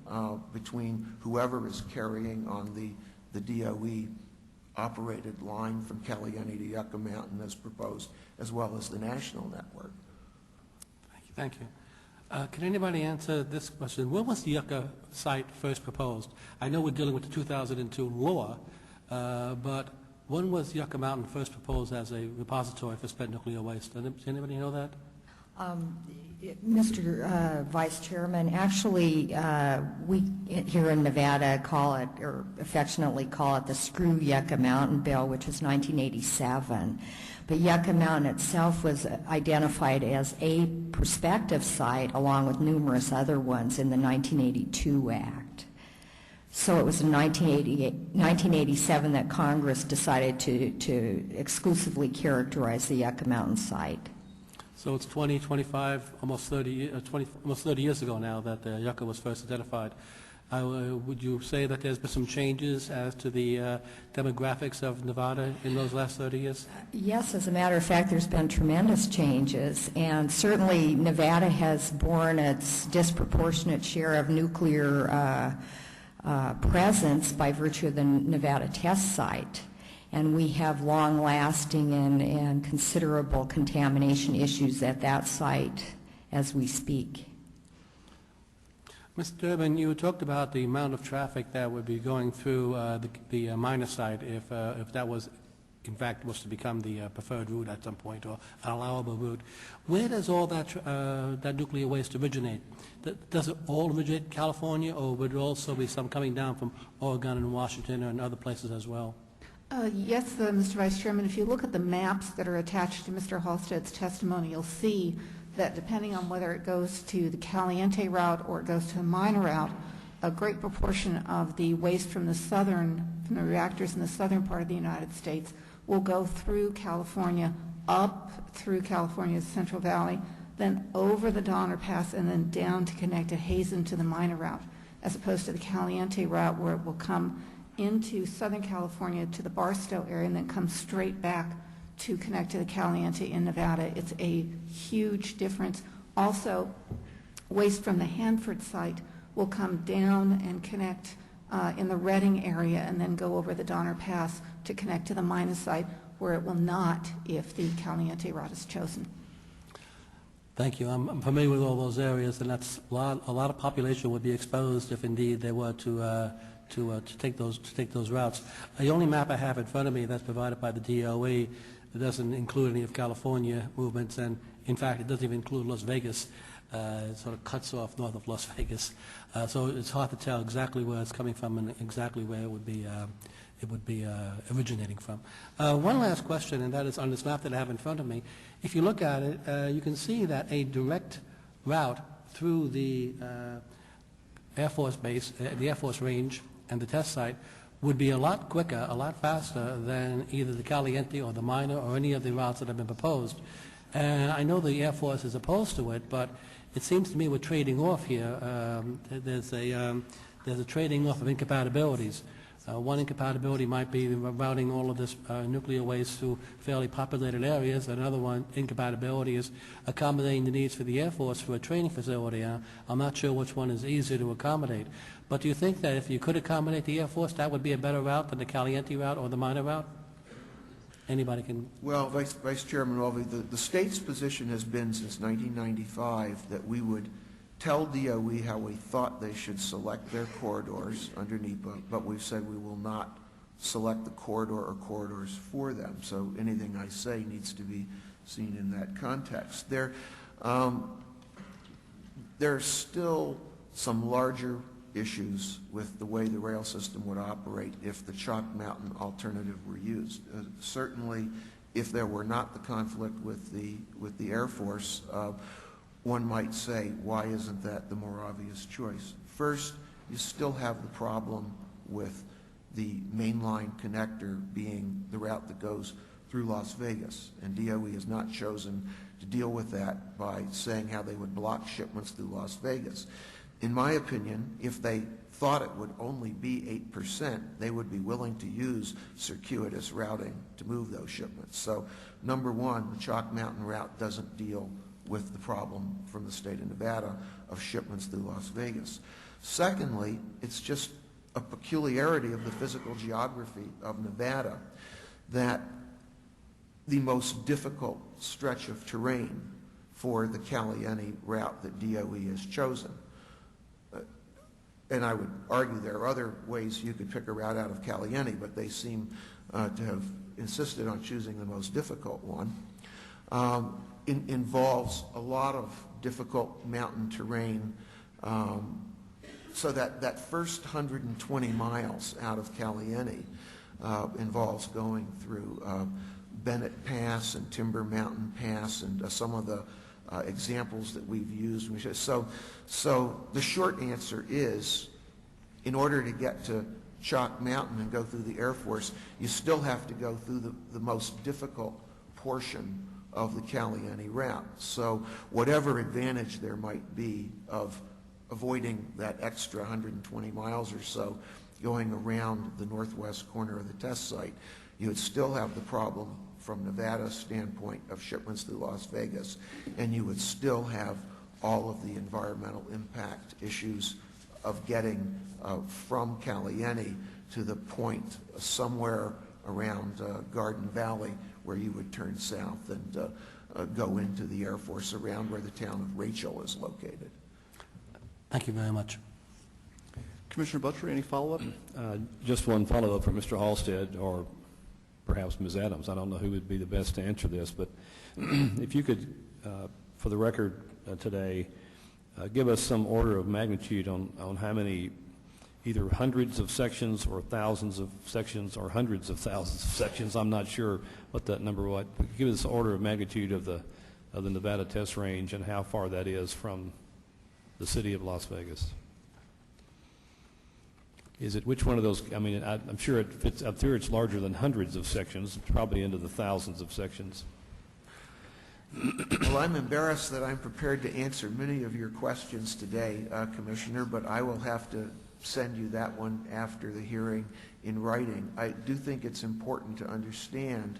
between whoever is carrying on the DOE operated line from Caliente to Yucca Mountain as proposed, as well as the national network. Thank you. Can anybody answer this question? When was the Yucca site first proposed? I know we're dealing with the 2002 law, but when was Yucca Mountain first proposed as a repository for spent nuclear waste? Does anybody know that? Mr. Vice Chairman, actually, we here in Nevada call it, or affectionately call it, the Screw Yucca Mountain Bill, which was 1987. But Yucca Mountain itself was identified as a prospective site, along with numerous other ones, in the 1982 Act. So it was in 1987 that Congress decided to exclusively characterize the Yucca Mountain site. So it's 20, 25, almost 30 years ago now that Yucca was first identified. Would you say that there's been some changes as to the demographics of Nevada in those last 30 years? Yes, as a matter of fact, there's been tremendous changes, and certainly Nevada has borne its disproportionate share of nuclear presence by virtue of the Nevada test site. and we have long-lasting and considerable contamination issues at that site as we speak. Mr. Durbin, you talked about the amount of traffic that would be going through the minor site if that was, in fact, was to become the preferred route at some point, or an allowable route. Where does all that nuclear waste originate? Does it all originate in California, or would there also be some coming down from Oregon and Washington and other places as well? Yes, Mr. Vice Chairman, if you look at the maps that are attached to Mr. Halstead's testimony, you'll see that depending on whether it goes to the Caliente route or it goes to the minor route, a great proportion of the waste from the reactors in the southern part of the United States will go through California, up through California's Central Valley, then over the Donner Pass, and then down to connect to Hazen to the minor route, as opposed to the Caliente route where it will come into Southern California to the Barstow area and then come straight back to connect to the Caliente in Nevada. It's a huge difference. Also, waste from the Hanford site will come down and connect in the Redding area and then go over the Donner Pass to connect to the Mina site, where it will not if the Caliente route is chosen. Thank you. I'm familiar with all those areas, and that's a lot of population would be exposed if indeed they were to take those routes. The only map I have in front of me that's provided by the DOE, it doesn't include any of California movements, and in fact it doesn't even include Las Vegas. It sort of cuts off north of Las Vegas, so it's hard to tell exactly where it's coming from and exactly where it would be originating from. One last question, and that is on this map that I have in front of me. If you look at it, you can see that a direct route through the Air Force base, the Air Force range, and the test site would be a lot quicker, a lot faster than either the Caliente or the Minor or any of the routes that have been proposed. And I know the Air Force is opposed to it, but it seems to me we're trading off here. There's a trading off of incompatibilities. One incompatibility might be routing all of this nuclear waste through fairly populated areas. Another one incompatibility is accommodating the needs for the Air Force for a training facility. I'm not sure which one is easier to accommodate. But do you think that if you could accommodate the Air Force, that would be a better route than the Caliente route or the Minor route? Anybody can... Well, Vice Chairman Mulvey, the state's position has been since 1995 that we would tell DOE how we thought they should select their corridors under NEPA, but we've said we will not select the corridor or corridors for them. So anything I say needs to be seen in that context. There's still some larger issues with the way the rail system would operate if the Chalk Mountain alternative were used. Certainly, if there were not the conflict with the Air Force, one might say, why isn't that the more obvious choice? First, you still have the problem with the mainline connector being the route that goes through Las Vegas, and DOE has not chosen to deal with that by saying how they would block shipments through Las Vegas. In my opinion, if they thought it would only be 8%, they would be willing to use circuitous routing to move those shipments. So, number one, the Chalk Mountain route doesn't deal with the problem from the state of Nevada of shipments through Las Vegas. Secondly, it's just a peculiarity of the physical geography of Nevada that the most difficult stretch of terrain for the Caliente route that DOE has chosen. And I would argue there are other ways you could pick a route out of Caliente, but they seem to have insisted on choosing the most difficult one. Involves a lot of difficult mountain terrain, so that first 120 miles out of Caliente involves going through Bennett Pass and Timber Mountain Pass and some of the examples that we've used. So the short answer is, in order to get to Chalk Mountain and go through the Air Force, you still have to go through the most difficult portion of the Caliente route. So whatever advantage there might be of avoiding that extra 120 miles or so going around the northwest corner of the test site, you would still have the problem from Nevada's standpoint of shipments through Las Vegas, and you would still have all of the environmental impact issues of getting from Caliente to the point somewhere around Garden Valley, where you would turn south and go into the Air Force around where the town of Rachel is located. Thank you very much. Commissioner Butcher, any follow-up? Just one follow-up from Mr. Halstead, or perhaps Ms. Adams. I don't know who would be the best to answer this, but if you could, for the record today, give us some order of magnitude on how many, either hundreds of sections or thousands of sections or hundreds of thousands of sections. I'm not sure what that number was. Give us an order of magnitude of the Nevada test range and how far that is from the city of Las Vegas. Is it which one of those? I mean, I'm sure it fits up there. It's larger than hundreds of sections, probably into the thousands of sections. Well, I'm embarrassed that I'm prepared to answer many of your questions today, Commissioner, but I will have to send you that one after the hearing in writing. I do think it's important to understand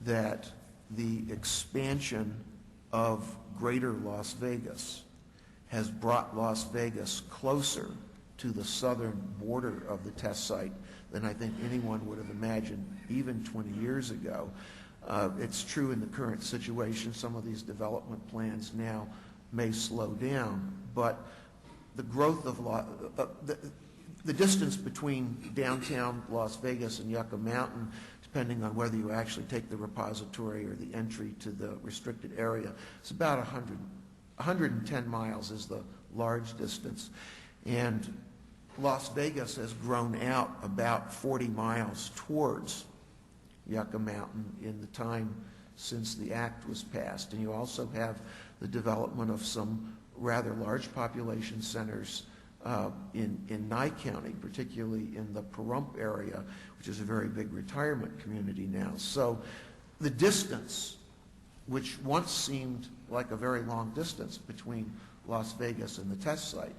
that the expansion of greater Las Vegas has brought Las Vegas closer to the southern border of the test site than I think anyone would have imagined even 20 years ago. It's true in the current situation. Some of these development plans now may slow down, but the growth of the distance between downtown Las Vegas and Yucca Mountain, depending on whether you actually take the repository or the entry to the restricted area, it's about 110 miles is the large distance. And Las Vegas has grown out about 40 miles towards Yucca Mountain in the time since the act was passed. And you also have the development of some rather large population centers in Nye County, particularly in the Pahrump area, which is a very big retirement community now. So the distance, which once seemed like a very long distance between Las Vegas and the test site,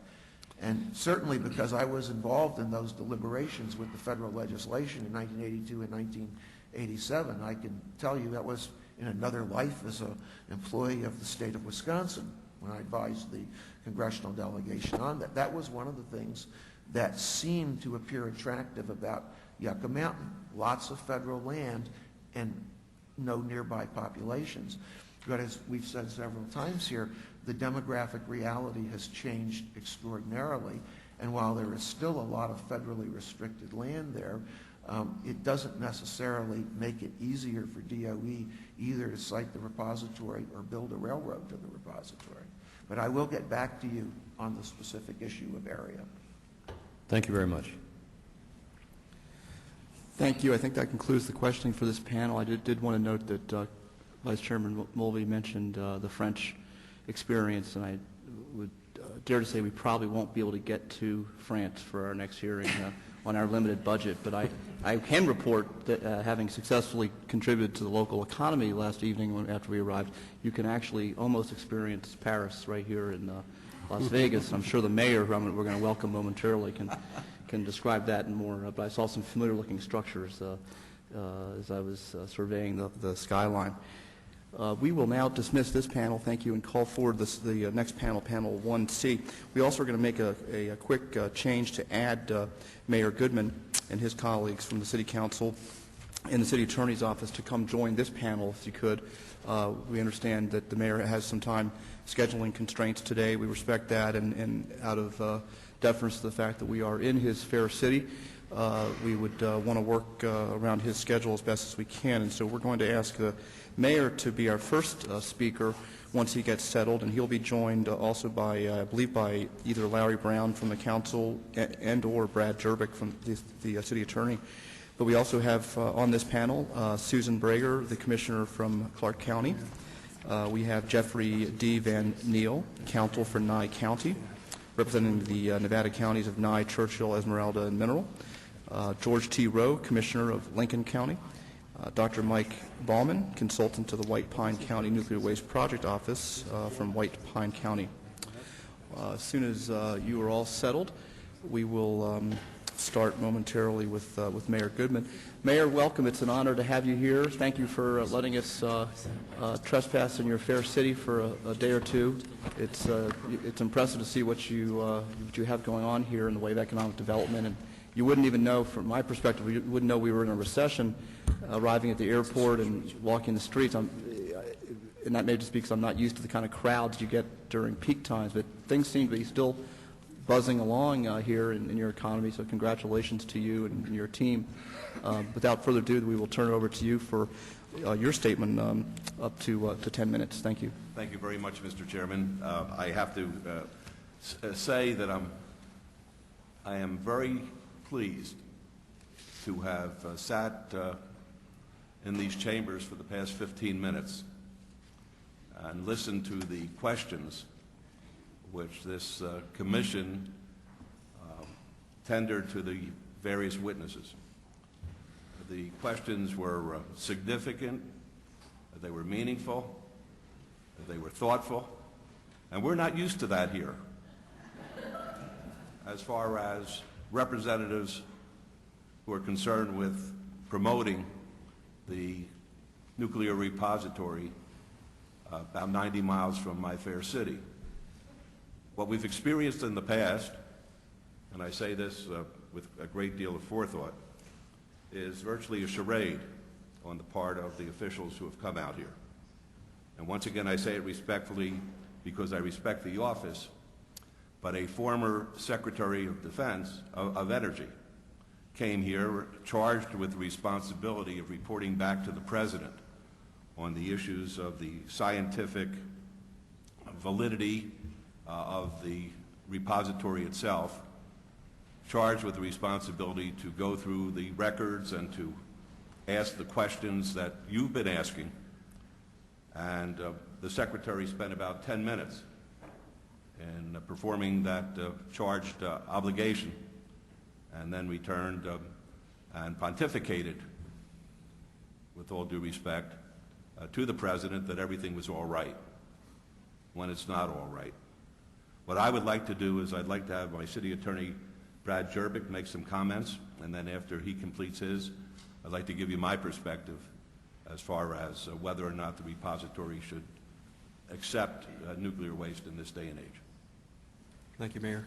and certainly because I was involved in those deliberations with the federal legislation in 1982 and 1987, I can tell you that was in another life as an employee of the state of Wisconsin when I advised the congressional delegation on that. That was one of the things that seemed to appear attractive about Yucca Mountain. Lots of federal land and no nearby populations. But as we've said several times here, the demographic reality has changed extraordinarily, and while there is still a lot of federally restricted land there, it doesn't necessarily make it easier for DOE either to site the repository or build a railroad to the repository. But I will get back to you on the specific issue of area. Thank you very much. Thank you. I think that concludes the questioning for this panel. I did want to note that Vice Chairman Mulvey mentioned the French experience, and I would dare to say we probably won't be able to get to France for our next hearing on our limited budget, but I can report that having successfully contributed to the local economy last evening after we arrived, you can actually almost experience Paris right here in Las Vegas. I'm sure the mayor, who we're going to welcome momentarily, can describe that and more, but I saw some familiar looking structures as I was surveying the skyline. We will now dismiss this panel, thank you, and call forward the next panel, Panel 1C. We also are going to make a quick change to add Mayor Goodman and his colleagues from the City Council and the City Attorney's Office to come join this panel, if you could. We understand that the Mayor has some time scheduling constraints today. We respect that, and out of deference to the fact that we are in his fair city, we would want to work around his schedule as best as we can, and so we're going to ask the Mayor to be our first speaker once he gets settled, and he'll be joined also by, I believe, by either Larry Brown from the Council and or Brad Jerbick from the City Attorney. But we also have on this panel Susan Brager, the Commissioner from Clark County. We have Jeffrey D. Van Neal, Counsel for Nye County, representing the Nevada counties of Nye, Churchill, Esmeralda, and Mineral. George T. Rowe, Commissioner of Lincoln County. Dr. Mike Ballman, consultant to the White Pine County Nuclear Waste Project Office from White Pine County. As soon as you are all settled, we will start momentarily with Mayor Goodman. Mayor, welcome. It's an honor to have you here. Thank you for letting us trespass in your fair city for a day or two. It's impressive to see what you have going on here in the way of economic development you wouldn't even know, from my perspective, you wouldn't know we were in a recession arriving at the airport and walking the streets. And that may just be because I'm not used to the kind of crowds you get during peak times, but things seem to be still buzzing along here in your economy, so congratulations to you and your team. Without further ado, we will turn it over to you for your statement up to 10 minutes. Thank you. Thank you very much, Mr. Chairman. I have to say that I am very pleased to have sat in these chambers for the past 15 minutes and listened to the questions which this commission tendered to the various witnesses. The questions were significant, they were meaningful, they were thoughtful, and we're not used to that here. As far as representatives who are concerned with promoting the nuclear repository about 90 miles from my fair city. What we've experienced in the past, and I say this with a great deal of forethought, is virtually a charade on the part of the officials who have come out here. And once again, I say it respectfully because I respect the office, but a former Secretary of Defense, of Energy, came here charged with the responsibility of reporting back to the President on the issues of the scientific validity of the repository itself, charged with the responsibility to go through the records and to ask the questions that you've been asking. And the Secretary spent about 10 minutes in performing that charged obligation, and then returned and pontificated, with all due respect, to the President that everything was all right, when it's not all right. What I would like to do is I'd like to have my City Attorney, Brad Jerbick, make some comments, and then after he completes his, I'd like to give you my perspective as far as whether or not the repository should accept nuclear waste in this day and age. Thank you, Mayor.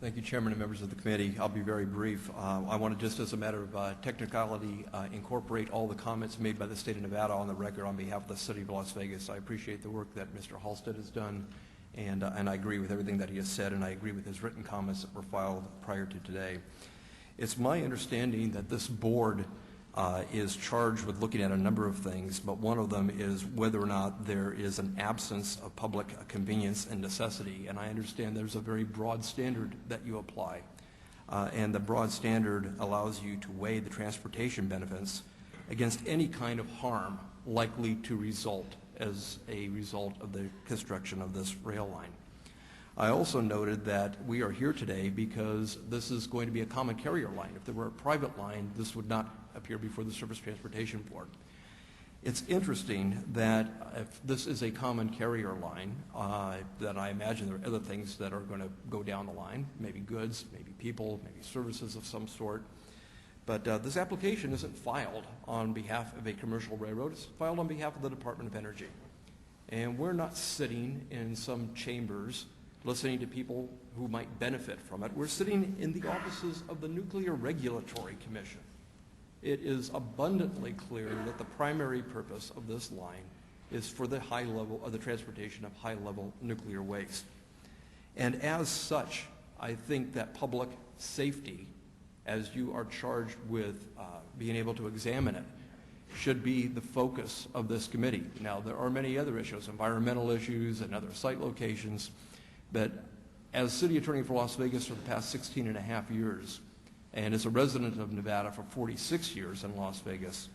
Thank you, Chairman and members of the committee. I'll be very brief. I want to just, as a matter of technicality, incorporate all the comments made by the state of Nevada on the record on behalf of the City of Las Vegas. I appreciate the work that Mr. Halstead has done, and I agree with everything that he has said, and I agree with his written comments that were filed prior to today. It's my understanding that this board is charged with looking at a number of things, but one of them is whether or not there is an absence of public convenience and necessity. And I understand there's a very broad standard that you apply. And the broad standard allows you to weigh the transportation benefits against any kind of harm likely to result as a result of the construction of this rail line. I also noted that we are here today because this is going to be a common carrier line. If there were a private line, this would not appear before the Surface Transportation Board. It's interesting that if this is a common carrier line, that I imagine there are other things that are going to go down the line, maybe goods, maybe people, maybe services of some sort. But this application isn't filed on behalf of a commercial railroad. It's filed on behalf of the Department of Energy. And we're not sitting in some chambers listening to people who might benefit from it. We're sitting in the offices of the Nuclear Regulatory Commission. It is abundantly clear that the primary purpose of this line is for the high level of the transportation of high-level nuclear waste. And as such, I think that public safety, as you are charged with being able to examine it, should be the focus of this committee. Now, there are many other issues, environmental issues and other site locations, but as City Attorney for Las Vegas for the past 16 and a half years, and as a resident of Nevada for 46 years in Las Vegas,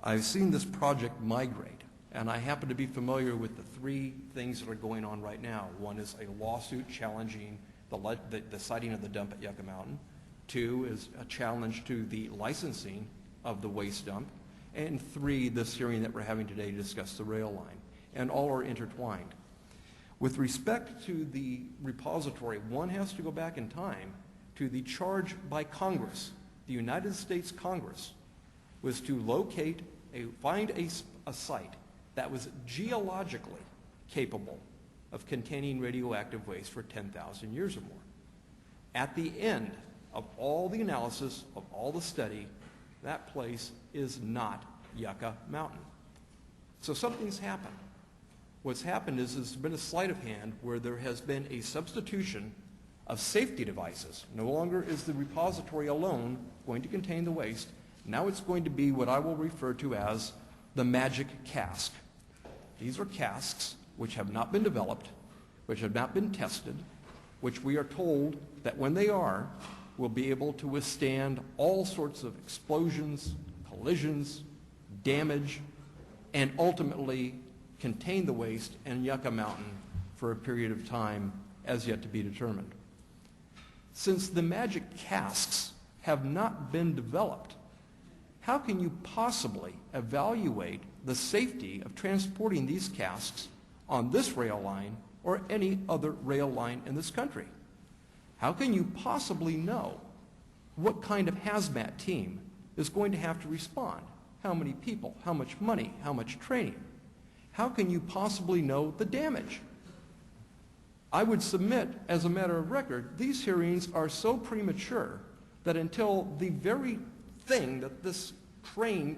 I've seen this project migrate, and I happen to be familiar with the three things that are going on right now. One is a lawsuit challenging the siting of the dump at Yucca Mountain. Two is a challenge to the licensing of the waste dump. And three, this hearing that we're having today to discuss the rail line. And all are intertwined. With respect to the repository, one has to go back in time to the charge by Congress. The United States Congress was to find a site that was geologically capable of containing radioactive waste for 10,000 years or more. At the end of all the analysis, of all the study, that place is not Yucca Mountain. So something's happened. What's happened is there's been a sleight of hand where there has been a substitution of safety devices. No longer is the repository alone going to contain the waste. Now it's going to be what I will refer to as the magic cask. These are casks which have not been developed, which have not been tested, which we are told that when they are, will be able to withstand all sorts of explosions, collisions, damage, and ultimately contain the waste in Yucca Mountain for a period of time as yet to be determined. Since the magic casks have not been developed, how can you possibly evaluate the safety of transporting these casks on this rail line or any other rail line in this country? How can you possibly know what kind of hazmat team is going to have to respond? How many people? How much money? How much training? How can you possibly know the damage? I would submit, as a matter of record, these hearings are so premature that until the very thing that this train,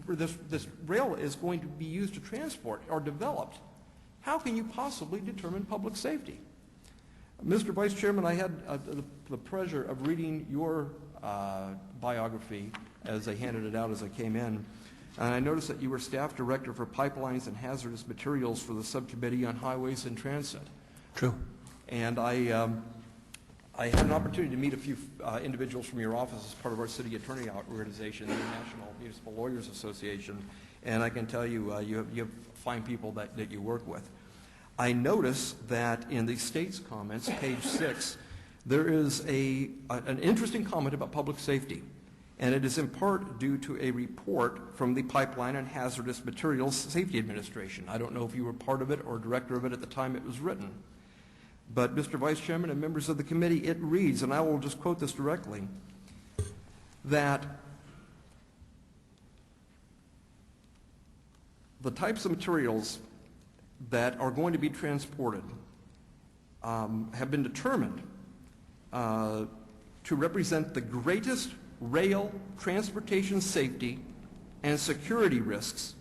this rail is going to be used to transport are developed, how can you possibly determine public safety? Mr. Vice Chairman, I had the pleasure of reading your biography as I handed it out as I came in, and I noticed that you were Staff Director for Pipelines and Hazardous Materials for the Subcommittee on Highways and Transit. True. And I had an opportunity to meet a few individuals from your office as part of our city attorney organization, the National Municipal Lawyers Association, and I can tell you, you have fine people that you work with. I notice that in the state's comments, page 6, there is an interesting comment about public safety, and it is in part due to a report from the Pipeline and Hazardous Materials Safety Administration. I don't know if you were part of it or director of it at the time it was written. But, Mr. Vice Chairman and members of the committee, it reads, and I will just quote this directly, that the types of materials that are going to be transported have been determined to represent the greatest rail transportation safety and security risks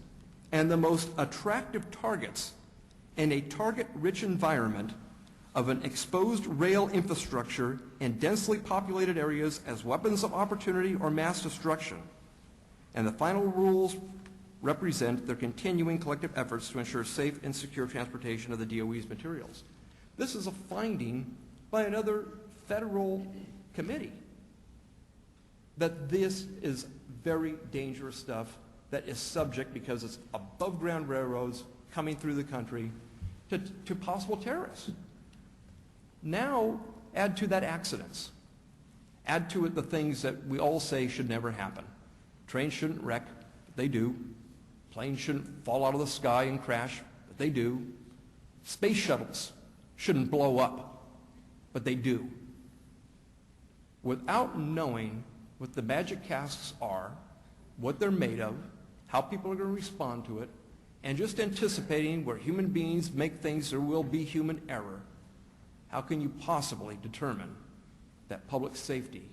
and the most attractive targets in a target-rich environment of an exposed rail infrastructure in densely populated areas as weapons of opportunity or mass destruction. And the final rules represent their continuing collective efforts to ensure safe and secure transportation of the DOE's materials. This is a finding by another federal committee that this is very dangerous stuff that is subject, because it's above-ground railroads coming through the country, to possible terrorists. Now, add to that accidents. Add to it the things that we all say should never happen. Trains shouldn't wreck, but they do. Planes shouldn't fall out of the sky and crash, but they do. Space shuttles shouldn't blow up, but they do. Without knowing what the magic casks are, what they're made of, how people are going to respond to it, and just anticipating where human beings make things there will be human error, how can you possibly determine that public safety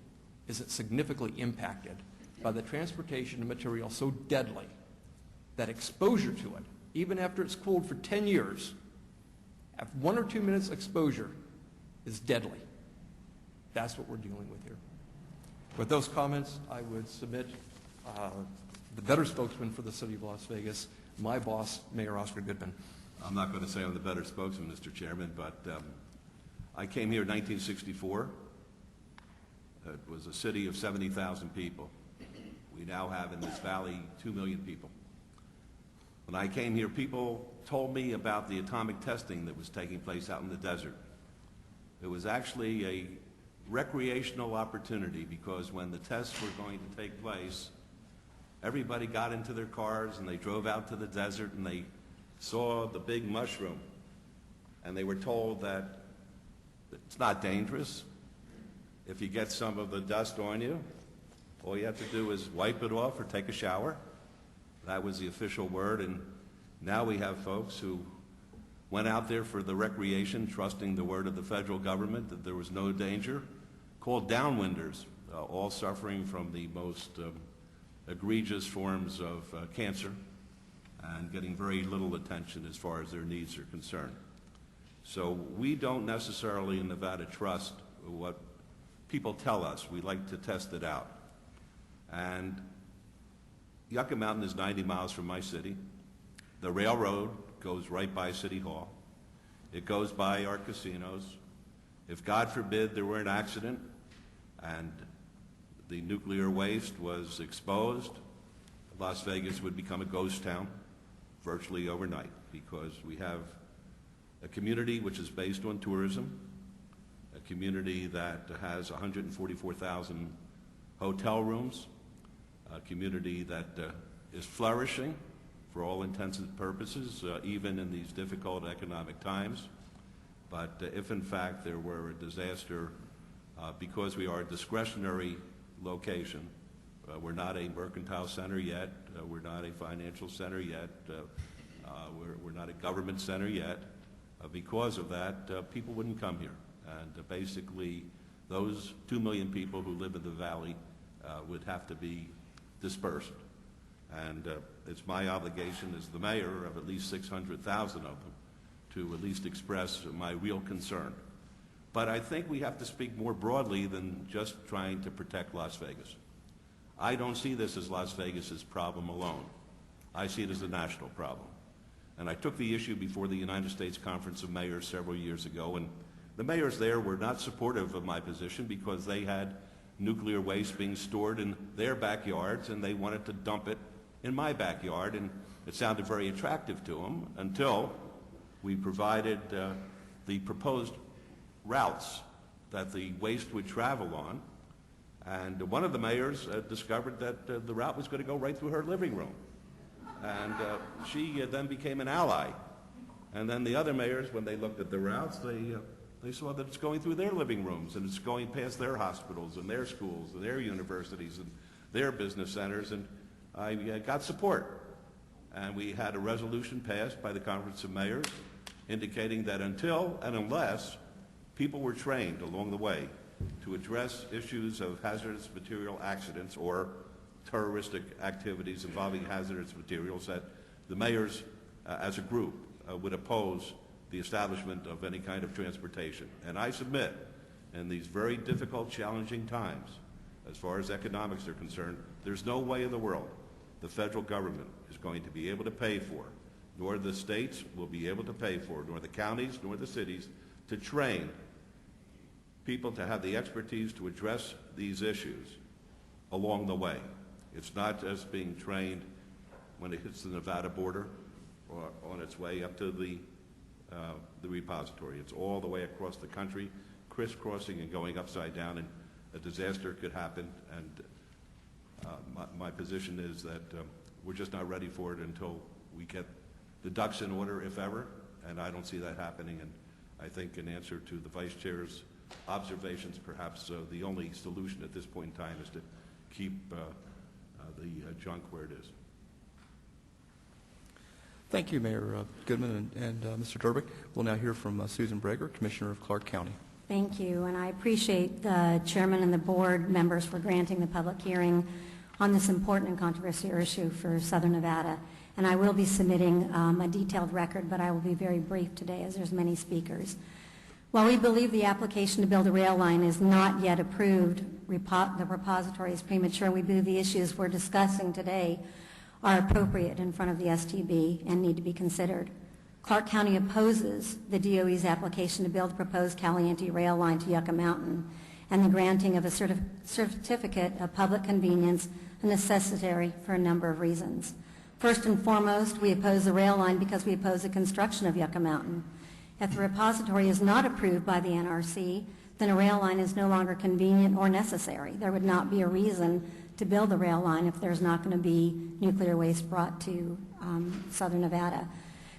isn't significantly impacted by the transportation of material so deadly that exposure to it, even after it's cooled for 10 years, after 1 or 2 minutes exposure, is deadly? That's what we're dealing with here. With those comments, I would submit the better spokesman for the city of Las Vegas, my boss, Mayor Oscar Goodman. I'm not going to say I'm the better spokesman, Mr. Chairman, but I came here in 1964. It was a city of 70,000 people. We now have in this valley 2 million people. When I came here, people told me about the atomic testing that was taking place out in the desert. It was actually a recreational opportunity, because when the tests were going to take place, everybody got into their cars and they drove out to the desert and they saw the big mushroom, and they were told that it's not dangerous. If you get some of the dust on you, all you have to do is wipe it off or take a shower. That was the official word, and now we have folks who went out there for the recreation, trusting the word of the federal government that there was no danger, called downwinders, all suffering from the most egregious forms of cancer and getting very little attention as far as their needs are concerned. So we don't necessarily in Nevada trust what people tell us. We like to test it out. And Yucca Mountain is 90 miles from my city. The railroad goes right by City Hall. It goes by our casinos. If, God forbid, there were an accident and the nuclear waste was exposed, Las Vegas would become a ghost town virtually overnight, because we have a community which is based on tourism, a community that has 144,000 hotel rooms, a community that is flourishing for all intents and purposes, even in these difficult economic times. But if in fact there were a disaster, because we are a discretionary location, we're not a mercantile center yet, we're not a financial center yet, we're not a government center yet. Because of that, people wouldn't come here. And basically, those 2 million people who live in the valley would have to be dispersed. And it's my obligation as the mayor of at least 600,000 of them to at least express my real concern. But I think we have to speak more broadly than just trying to protect Las Vegas. I don't see this as Las Vegas's problem alone. I see it as a national problem. And I took the issue before the United States Conference of Mayors several years ago, and the mayors there were not supportive of my position because they had nuclear waste being stored in their backyards, and they wanted to dump it in my backyard, and it sounded very attractive to them until we provided the proposed routes that the waste would travel on. And one of the mayors discovered that the route was going to go right through her living room. And she then became an ally. And then the other mayors, when they looked at the routes, they saw that it's going through their living rooms, and it's going past their hospitals and their schools and their universities and their business centers, and I got support. And we had a resolution passed by the Conference of Mayors indicating that until and unless people were trained along the way to address issues of hazardous material accidents or terroristic activities involving hazardous materials, that the mayors as a group would oppose the establishment of any kind of transportation. And I submit, in these very difficult, challenging times, as far as economics are concerned, there's no way in the world the federal government is going to be able to pay for, nor the states will be able to pay for, nor the counties, nor the cities, to train people to have the expertise to address these issues along the way. It's not just being trained when it hits the Nevada border or on its way up to the repository. It's all the way across the country, crisscrossing and going upside down, and a disaster could happen. And my position is that we're just not ready for it until we get the ducks in order, if ever, and I don't see that happening. And I think in answer to the Vice Chair's observations, perhaps the only solution at this point in time is to keep the junk where it is. Thank you, Mayor Goodman and Mr. Durbick. We'll now hear from Susan Brager, Commissioner of Clark County. Thank you, and I appreciate the chairman and the board members for granting the public hearing on this important and controversial issue for Southern Nevada. And I will be submitting a detailed record, but I will be very brief today as there's many speakers. While we believe the application to build a rail line is not yet approved, the repository is premature, we believe the issues we're discussing today are appropriate in front of the STB and need to be considered. Clark County opposes the DOE's application to build a proposed Caliente rail line to Yucca Mountain and the granting of a certificate of public convenience necessary for a number of reasons. First and foremost, we oppose the rail line because we oppose the construction of Yucca Mountain. If the repository is not approved by the NRC, then a rail line is no longer convenient or necessary. There would not be a reason to build a rail line if there's not going to be nuclear waste brought to Southern Nevada.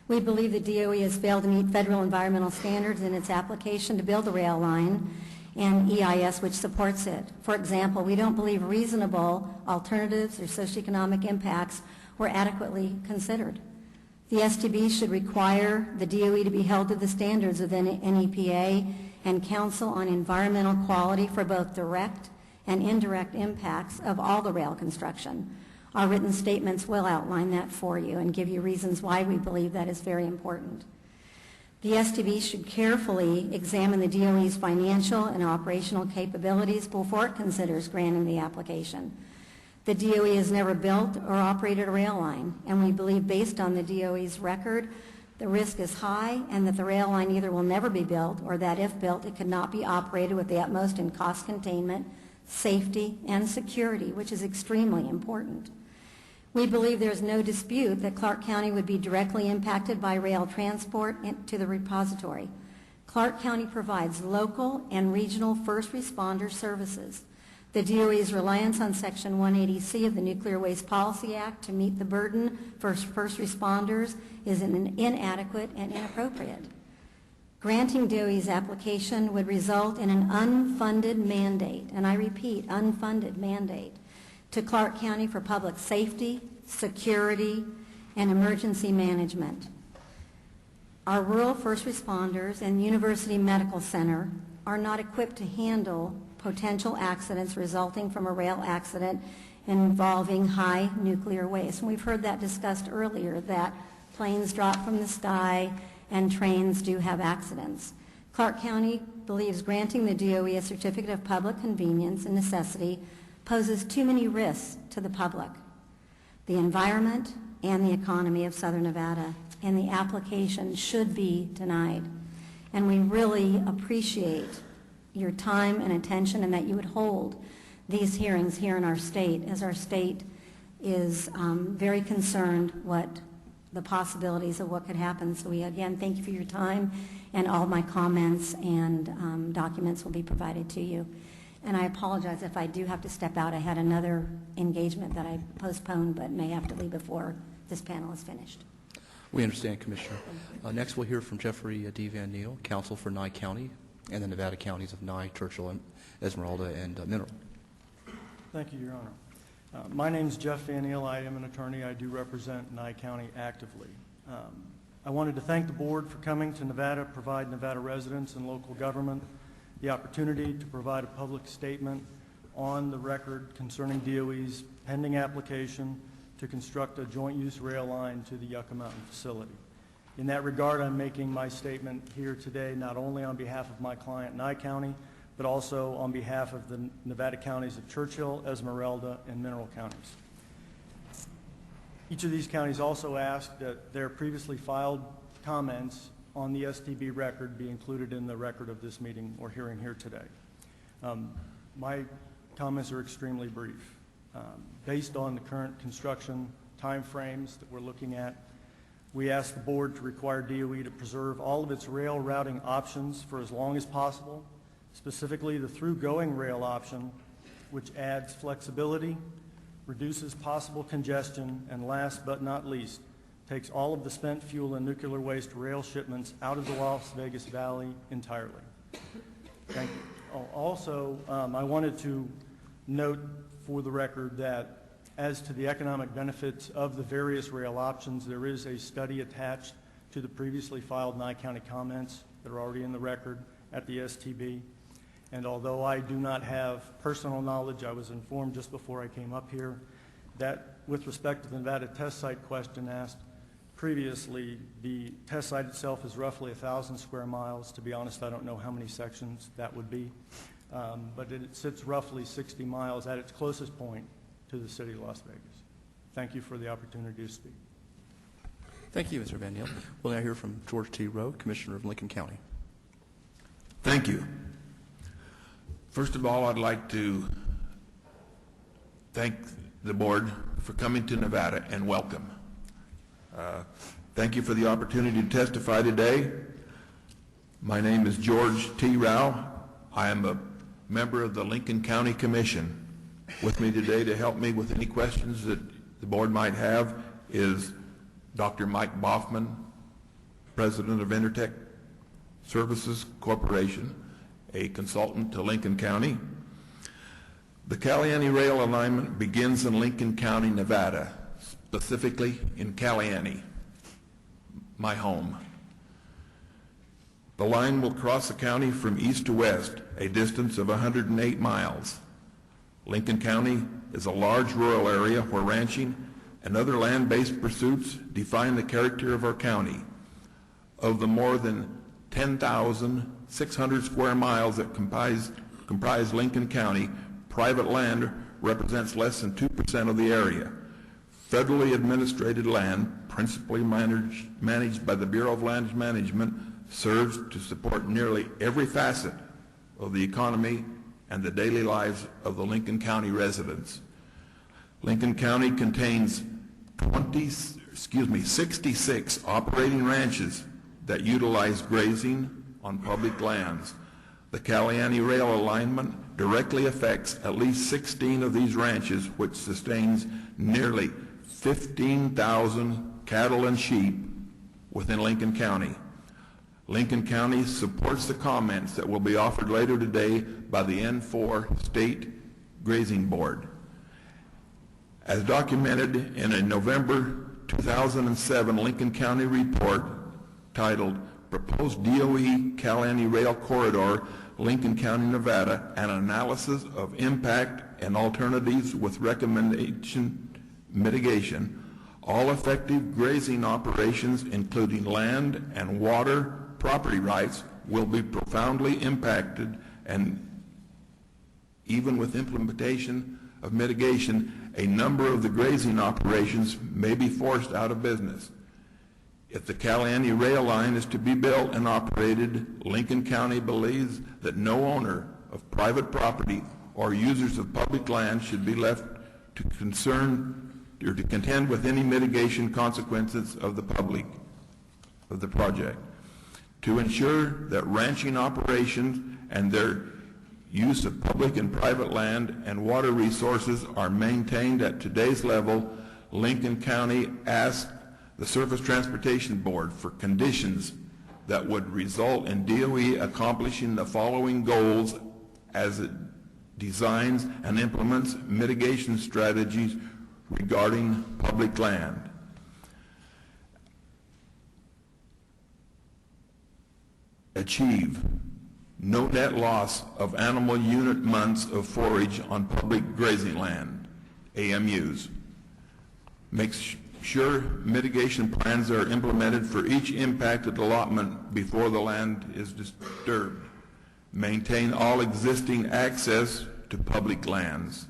We believe the DOE has failed to meet federal environmental standards in its application to build a rail line and EIS which supports it. For example, we don't believe reasonable alternatives or socioeconomic impacts were adequately considered. The STB should require the DOE to be held to the standards of NEPA and counsel on environmental quality for both direct and indirect impacts of all the rail construction. Our written statements will outline that for you and give you reasons why we believe that is very important. The STB should carefully examine the DOE's financial and operational capabilities before it considers granting the application. The DOE has never built or operated a rail line, and we believe based on the DOE's record, the risk is high and that the rail line either will never be built or that if built, it could not be operated with the utmost in cost containment, safety, and security, which is extremely important. We believe there is no dispute that Clark County would be directly impacted by rail transport to the repository. Clark County provides local and regional first responder services. The DOE's reliance on Section 180C of the Nuclear Waste Policy Act to meet the burden for first responders is inadequate and inappropriate. Granting DOE's application would result in an unfunded mandate, and I repeat, unfunded mandate, to Clark County for public safety, security, and emergency management. Our rural first responders and University Medical Center are not equipped to handle potential accidents resulting from a rail accident involving high nuclear waste. And we've heard that discussed earlier, that planes drop from the sky and trains do have accidents. Clark County believes granting the DOE a certificate of public convenience and necessity poses too many risks to the public, the environment, and the economy of Southern Nevada, and the application should be denied. And we really appreciate your time and attention and that you would hold these hearings here in our state, as our state is very concerned what the possibilities of what could happen. So we again thank you for your time, and all my comments and documents will be provided to you. And I apologize if I do have to step out. I had another engagement that I postponed but may have to leave before this panel is finished. We understand, Commissioner. Next, we'll hear from Jeffrey D. Van Neal, counsel for Nye County and the Nevada counties of Nye, Churchill, Esmeralda, and Mineral. Thank you, Your Honor. My name is Jeff Van Neal. I am an attorney. I do represent Nye County actively. I wanted to thank the board for coming to Nevada, provide Nevada residents and local government the opportunity to provide a public statement on the record concerning DOE's pending application to construct a joint-use rail line to the Yucca Mountain facility. In that regard, I'm making my statement here today not only on behalf of my client, Nye County, but also on behalf of the Nevada counties of Churchill, Esmeralda, and Mineral counties. Each of these counties also asked that their previously filed comments on the STB record be included in the record of this meeting or hearing here today. My comments are extremely brief. Based on the current construction timeframes that we're looking at, we asked the board to require DOE to preserve all of its rail routing options for as long as possible, specifically the through-going rail option, which adds flexibility, reduces possible congestion, and last but not least, takes all of the spent fuel and nuclear waste rail shipments out of the Las Vegas Valley entirely. Thank you. Also, I wanted to note for the record that as to the economic benefits of the various rail options, there is a study attached to the previously filed Nye County comments that are already in the record at the STB. And although I do not have personal knowledge, I was informed just before I came up here that with respect to the Nevada test site question asked previously, the test site itself is roughly 1,000 square miles. To be honest, I don't know how many sections that would be, but it sits roughly 60 miles at its closest point to the city of Las Vegas. Thank you for the opportunity to speak. Thank you, Mr. Van Neal. We'll now hear from George T. Rowe, Commissioner of Lincoln County. Thank you. First of all, I'd like to thank the board for coming to Nevada and welcome. Thank you for the opportunity to testify today. My name is George T. Rowe. I am a member of the Lincoln County Commission. With me today to help me with any questions that the board might have is Dr. Mike Boffman, President of Intertech Services Corporation, a consultant to Lincoln County. The Caliente rail alignment begins in Lincoln County, Nevada, specifically in Caliente, my home. The line will cross the county from east to west, a distance of 108 miles. Lincoln County is a large rural area where ranching and other land-based pursuits define the character of our county. Of the more than 10,600 square miles that comprise Lincoln County, private land represents less than 2% of the area. Federally administrated land, principally managed by the Bureau of Land Management, serves to support nearly every facet of the economy and the daily lives of the Lincoln County residents. Lincoln County contains 66 operating ranches that utilize grazing on public lands. The Caliente rail alignment directly affects at least 16 of these ranches, which sustains nearly 15,000 cattle and sheep within Lincoln County. Lincoln County supports the comments that will be offered later today by the N4 State Grazing Board. As documented in a November 2007 Lincoln County report titled Proposed DOE Caliente Rail Corridor, Lincoln County, Nevada, an analysis of impact and alternatives with recommendation mitigation, all effective grazing operations, including land and water property rights, will be profoundly impacted, and even with implementation of mitigation, a number of the grazing operations may be forced out of business. If the Caliente rail line is to be built and operated, Lincoln County believes that no owner of private property or users of public land should be left to contend with any mitigation consequences of the project. To ensure that ranching operations and their use of public and private land and water resources are maintained at today's level, Lincoln County asked the Surface Transportation Board for conditions that would result in DOE accomplishing the following goals as it designs and implements mitigation strategies regarding public land. Achieve no net loss of animal unit months of forage on public grazing land, AMUs. Make sure mitigation plans are implemented for each impacted allotment before the land is disturbed. Maintain all existing access to public lands.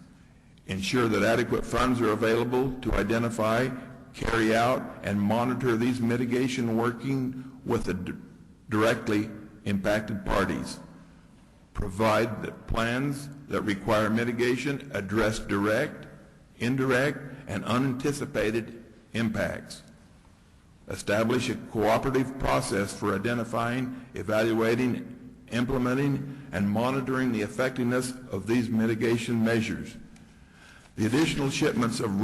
Ensure that adequate funds are available to identify, carry out, and monitor these mitigation working with the directly impacted parties. Provide that plans that require mitigation address direct, indirect, and unanticipated impacts. Establish a cooperative process for identifying, evaluating, implementing, and monitoring the effectiveness of these mitigation measures. The additional shipments of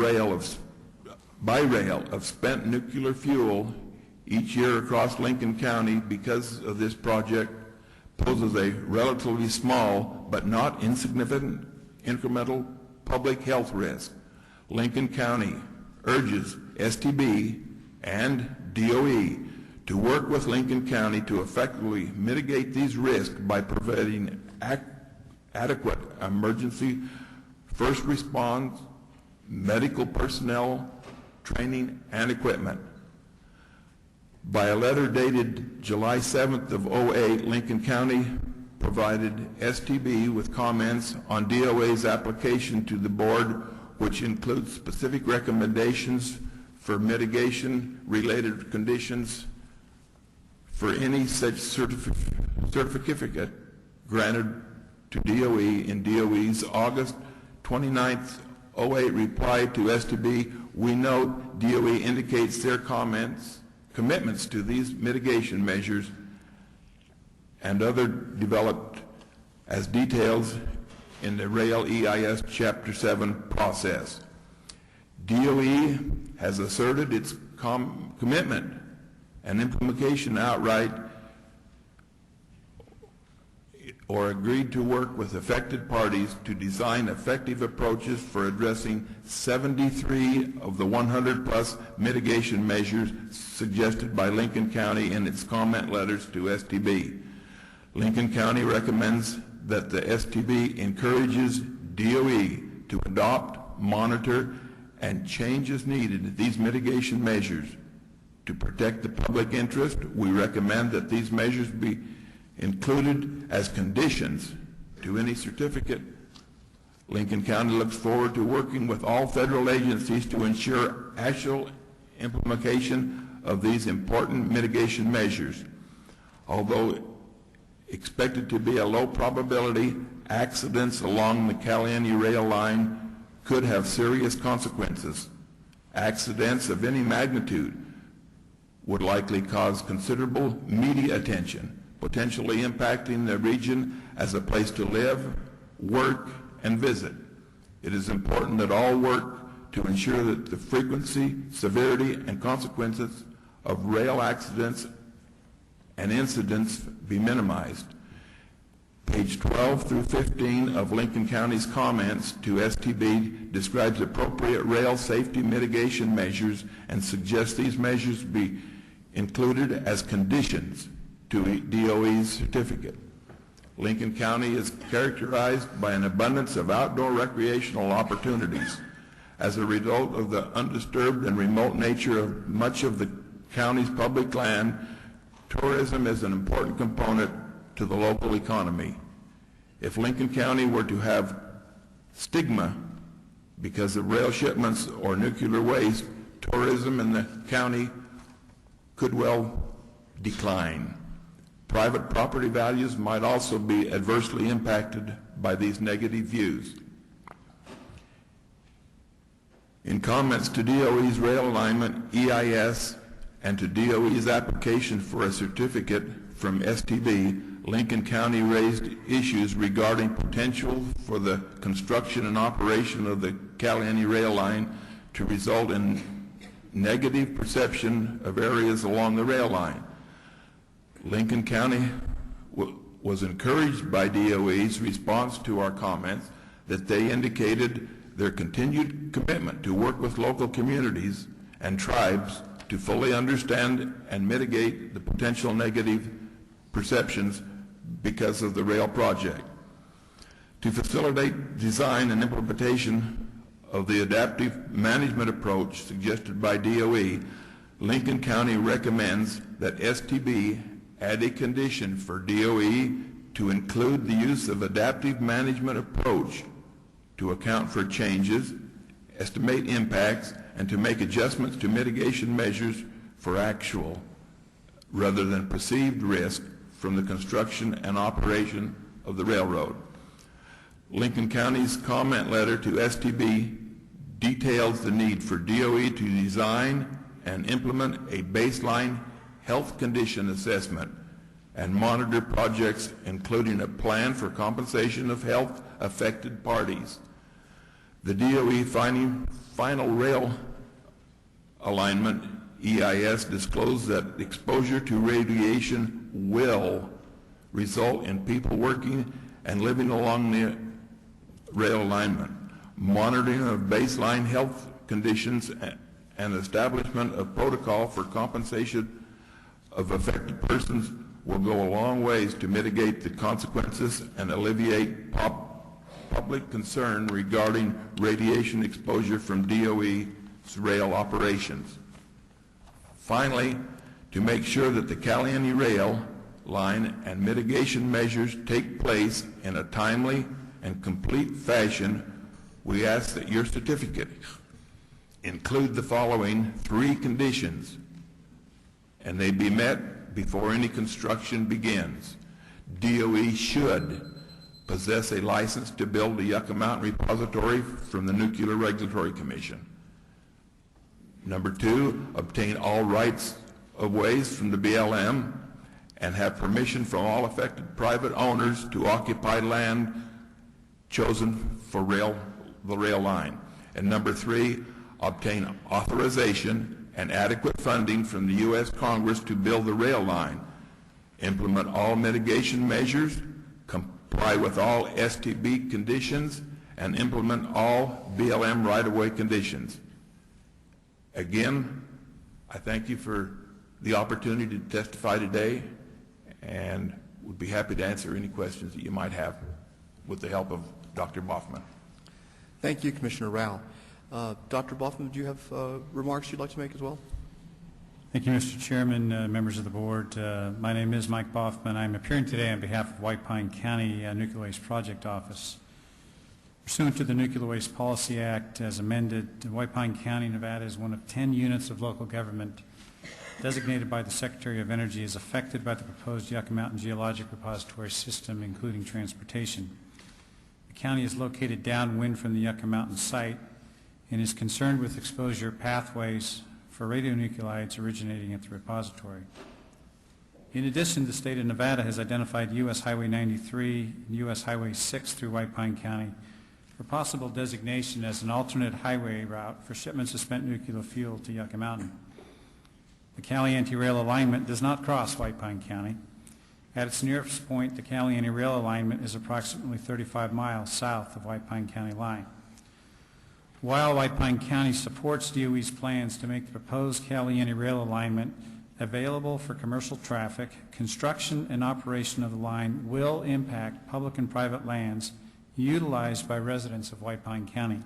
by rail of spent nuclear fuel each year across Lincoln County because of this project poses a relatively small but not insignificant incremental public health risk. Lincoln County urges STB and DOE to work with Lincoln County to effectively mitigate these risks by providing adequate emergency first response, medical personnel, training, and equipment. By a letter dated July 7th of 2008, Lincoln County provided STB with comments on DOA's application to the board, which includes specific recommendations for mitigation-related conditions for any such certificate granted to DOE in DOE's August 29th, 2008 reply to STB. We note DOE indicates their commitments to these mitigation measures and other developed as details in the Rail EIS Chapter 7 process. DOE has asserted its commitment and implementation outright or agreed to work with affected parties to design effective approaches for addressing 73 of the 100-plus mitigation measures suggested by Lincoln County in its comment letters to STB. Lincoln County recommends that the STB encourages DOE to adopt, monitor, and change as needed these mitigation measures. To protect the public interest, we recommend that these measures be included as conditions to any certificate. Lincoln County looks forward to working with all federal agencies to ensure actual implementation of these important mitigation measures. Although expected to be a low probability, accidents along the Caliente rail line could have serious consequences. Accidents of any magnitude would likely cause considerable media attention, potentially impacting the region as a place to live, work, and visit. It is important that all work to ensure that the frequency, severity, and consequences of rail accidents and incidents be minimized. Page 12 through 15 of Lincoln County's comments to STB describes appropriate rail safety mitigation measures and suggests these measures be included as conditions to DOE's certificate. Lincoln County is characterized by an abundance of outdoor recreational opportunities. As a result of the undisturbed and remote nature of much of the county's public land, tourism is an important component to the local economy. If Lincoln County were to have stigma because of rail shipments or nuclear waste, tourism in the county could well decline. Private property values might also be adversely impacted by these negative views. In comments to DOE's rail alignment, EIS, and to DOE's application for a certificate from STB, Lincoln County raised issues regarding potential for the construction and operation of the Caliente rail line to result in negative perception of areas along the rail line. Lincoln County was encouraged by DOE's response to our comments that they indicated their continued commitment to work with local communities and tribes to fully understand and mitigate the potential negative perceptions because of the rail project. To facilitate design and implementation of the adaptive management approach suggested by DOE, Lincoln County recommends that STB add a condition for DOE to include the use of adaptive management approach to account for changes, estimate impacts, and to make adjustments to mitigation measures for actual rather than perceived risk from the construction and operation of the railroad. Lincoln County's comment letter to STB details the need for DOE to design and implement a baseline health condition assessment and monitor projects, including a plan for compensation of health-affected parties. The DOE final rail alignment, EIS, disclosed that exposure to radiation will result in people working and living along the rail alignment. Monitoring of baseline health conditions and establishment of protocol for compensation of affected persons will go a long ways to mitigate the consequences and alleviate public concern regarding radiation exposure from DOE's rail operations. Finally, to make sure that the Caliente rail line and mitigation measures take place in a timely and complete fashion, we ask that your certificate include the following 3 conditions, and they be met before any construction begins. DOE should possess a license to build a Yucca Mountain repository from the Nuclear Regulatory Commission. Number 2, obtain all rights of ways from the BLM and have permission from all affected private owners to occupy land chosen for the rail line. And number 3, obtain authorization and adequate funding from the U.S. Congress to build the rail line, implement all mitigation measures, comply with all STB conditions, and implement all BLM right-of-way conditions. Again, I thank you for the opportunity to testify today, and would be happy to answer any questions that you might have with the help of Dr. Boffman. Thank you, Commissioner Rao. Dr. Boffman, do you have remarks you'd like to make as well? Thank you, Mr. Chairman, members of the board. My name is Mike Boffman. I'm appearing today on behalf of White Pine County Nuclear Waste Project Office. Pursuant to the Nuclear Waste Policy Act as amended, White Pine County, Nevada is one of 10 units of local government designated by the Secretary of Energy as affected by the proposed Yucca Mountain Geologic Repository System, including transportation. The county is located downwind from the Yucca Mountain site and is concerned with exposure pathways for radionuclides originating at the repository. In addition, the state of Nevada has identified U.S. Highway 93 and U.S. Highway 6 through White Pine County for possible designation as an alternate highway route for shipments of spent nuclear fuel to Yucca Mountain. The Caliente rail alignment does not cross White Pine County. At its nearest point, the Caliente rail alignment is approximately 35 miles south of White Pine County line. While White Pine County supports DOE's plans to make the proposed Caliente rail alignment available for commercial traffic, construction and operation of the line will impact public and private lands utilized by residents of White Pine County.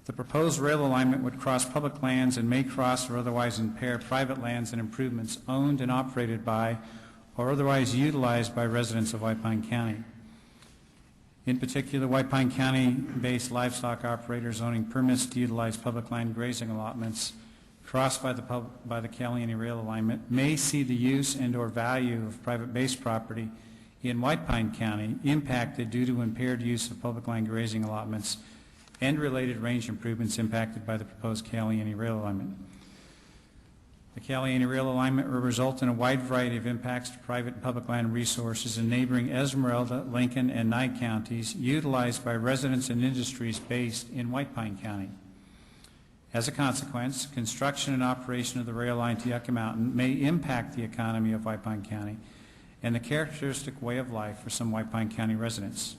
The proposed rail alignment would cross public lands and may cross or otherwise impair private lands and improvements owned and operated by or otherwise utilized by residents of White Pine County. In particular, White Pine County-based livestock operators owning permits to utilize public land grazing allotments crossed by the Caliente rail alignment may see the use and or value of private base property in White Pine County impacted due to impaired use of public land grazing allotments and related range improvements impacted by the proposed Caliente rail alignment. The Caliente rail alignment will result in a wide variety of impacts to private and public land resources in neighboring Esmeralda, Lincoln, and Nye counties utilized by residents and industries based in White Pine County. As a consequence, construction and operation of the rail line to Yucca Mountain may impact the economy of White Pine County and the characteristic way of life for some White Pine County residents.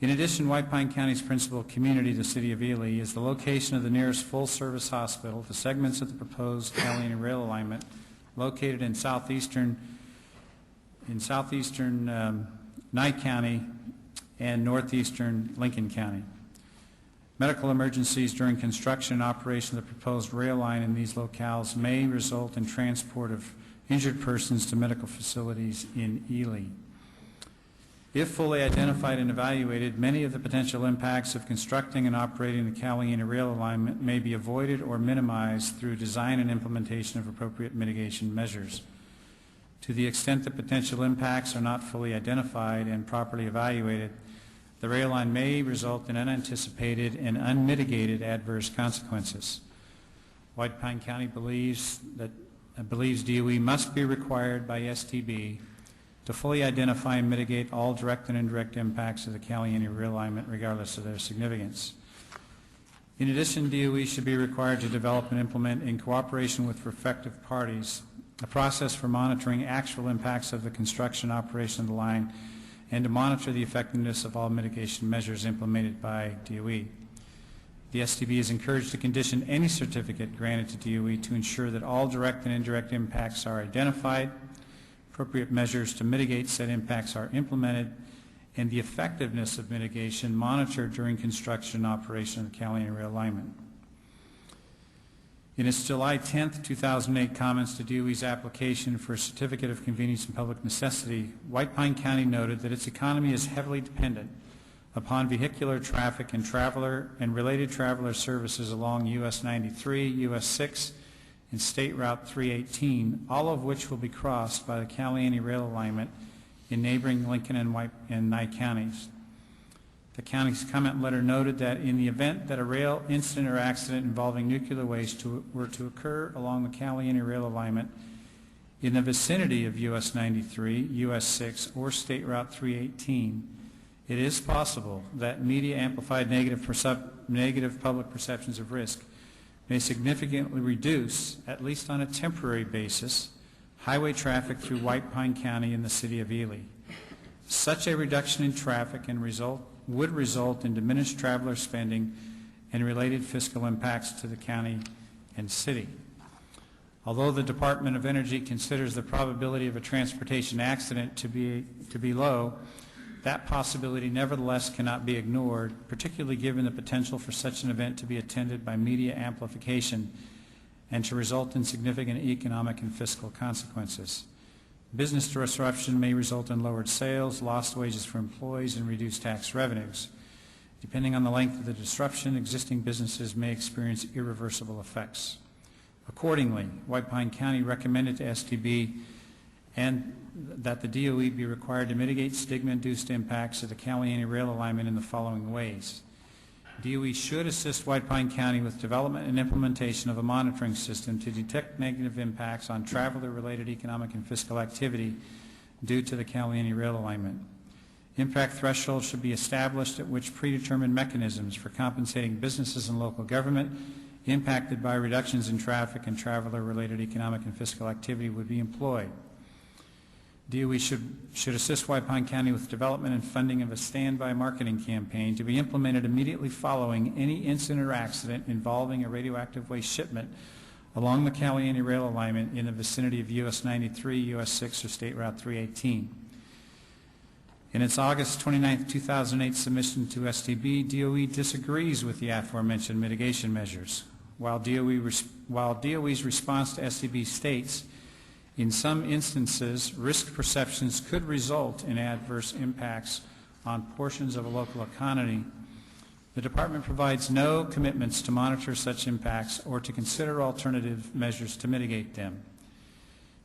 In addition, White Pine County's principal community, the city of Ely, is the location of the nearest full-service hospital, the segments of the proposed Caliente rail alignment located in southeastern Nye County and northeastern Lincoln County. Medical emergencies during construction and operation of the proposed rail line in these locales may result in transport of injured persons to medical facilities in Ely. If fully identified and evaluated, many of the potential impacts of constructing and operating the Caliente rail alignment may be avoided or minimized through design and implementation of appropriate mitigation measures. To the extent that potential impacts are not fully identified and properly evaluated, the rail line may result in unanticipated and unmitigated adverse consequences. White Pine County believes DOE must be required by STB to fully identify and mitigate all direct and indirect impacts of the Caliente rail alignment regardless of their significance. In addition, DOE should be required to develop and implement in cooperation with respective parties a process for monitoring actual impacts of the construction and operation of the line and to monitor the effectiveness of all mitigation measures implemented by DOE. The STB is encouraged to condition any certificate granted to DOE to ensure that all direct and indirect impacts are identified, appropriate measures to mitigate said impacts are implemented, and the effectiveness of mitigation monitored during construction and operation of the Caliente rail alignment. In its July 10, 2008 comments to DOE's application for a Certificate of Convenience and Public Necessity, White Pine County noted that its economy is heavily dependent upon vehicular traffic and related traveler services along US 93, US 6, and State Route 318, all of which will be crossed by the Caliente rail alignment in neighboring Lincoln and Nye counties. The county's comment letter noted that in the event that a rail incident or accident involving nuclear waste were to occur along the Caliente rail alignment in the vicinity of US 93, US 6, or State Route 318, it is possible that media-amplified negative public perceptions of risk may significantly reduce, at least on a temporary basis, highway traffic through White Pine County and the city of Ely. Such a reduction in traffic would result in diminished traveler spending and related fiscal impacts to the county and city. Although the Department of Energy considers the probability of a transportation accident to be low, that possibility nevertheless cannot be ignored, particularly given the potential for such an event to be attended by media amplification and to result in significant economic and fiscal consequences. Business disruption may result in lowered sales, lost wages for employees, and reduced tax revenues. Depending on the length of the disruption, existing businesses may experience irreversible effects. Accordingly, White Pine County recommended to STB and that the DOE be required to mitigate stigma-induced impacts of the Caliente rail alignment in the following ways. DOE should assist White Pine County with development and implementation of a monitoring system to detect negative impacts on traveler-related economic and fiscal activity due to the Caliente rail alignment. Impact thresholds should be established at which predetermined mechanisms for compensating businesses and local government impacted by reductions in traffic and traveler-related economic and fiscal activity would be employed. DOE should assist White Pine County with development and funding of a standby marketing campaign to be implemented immediately following any incident or accident involving a radioactive waste shipment along the Caliente rail alignment in the vicinity of US 93, US 6, or State Route 318. In its August 29, 2008 submission to STB, DOE disagrees with the aforementioned mitigation measures. While DOE's response to STB states, in some instances, risk perceptions could result in adverse impacts on portions of a local economy, the Department provides no commitments to monitor such impacts or to consider alternative measures to mitigate them.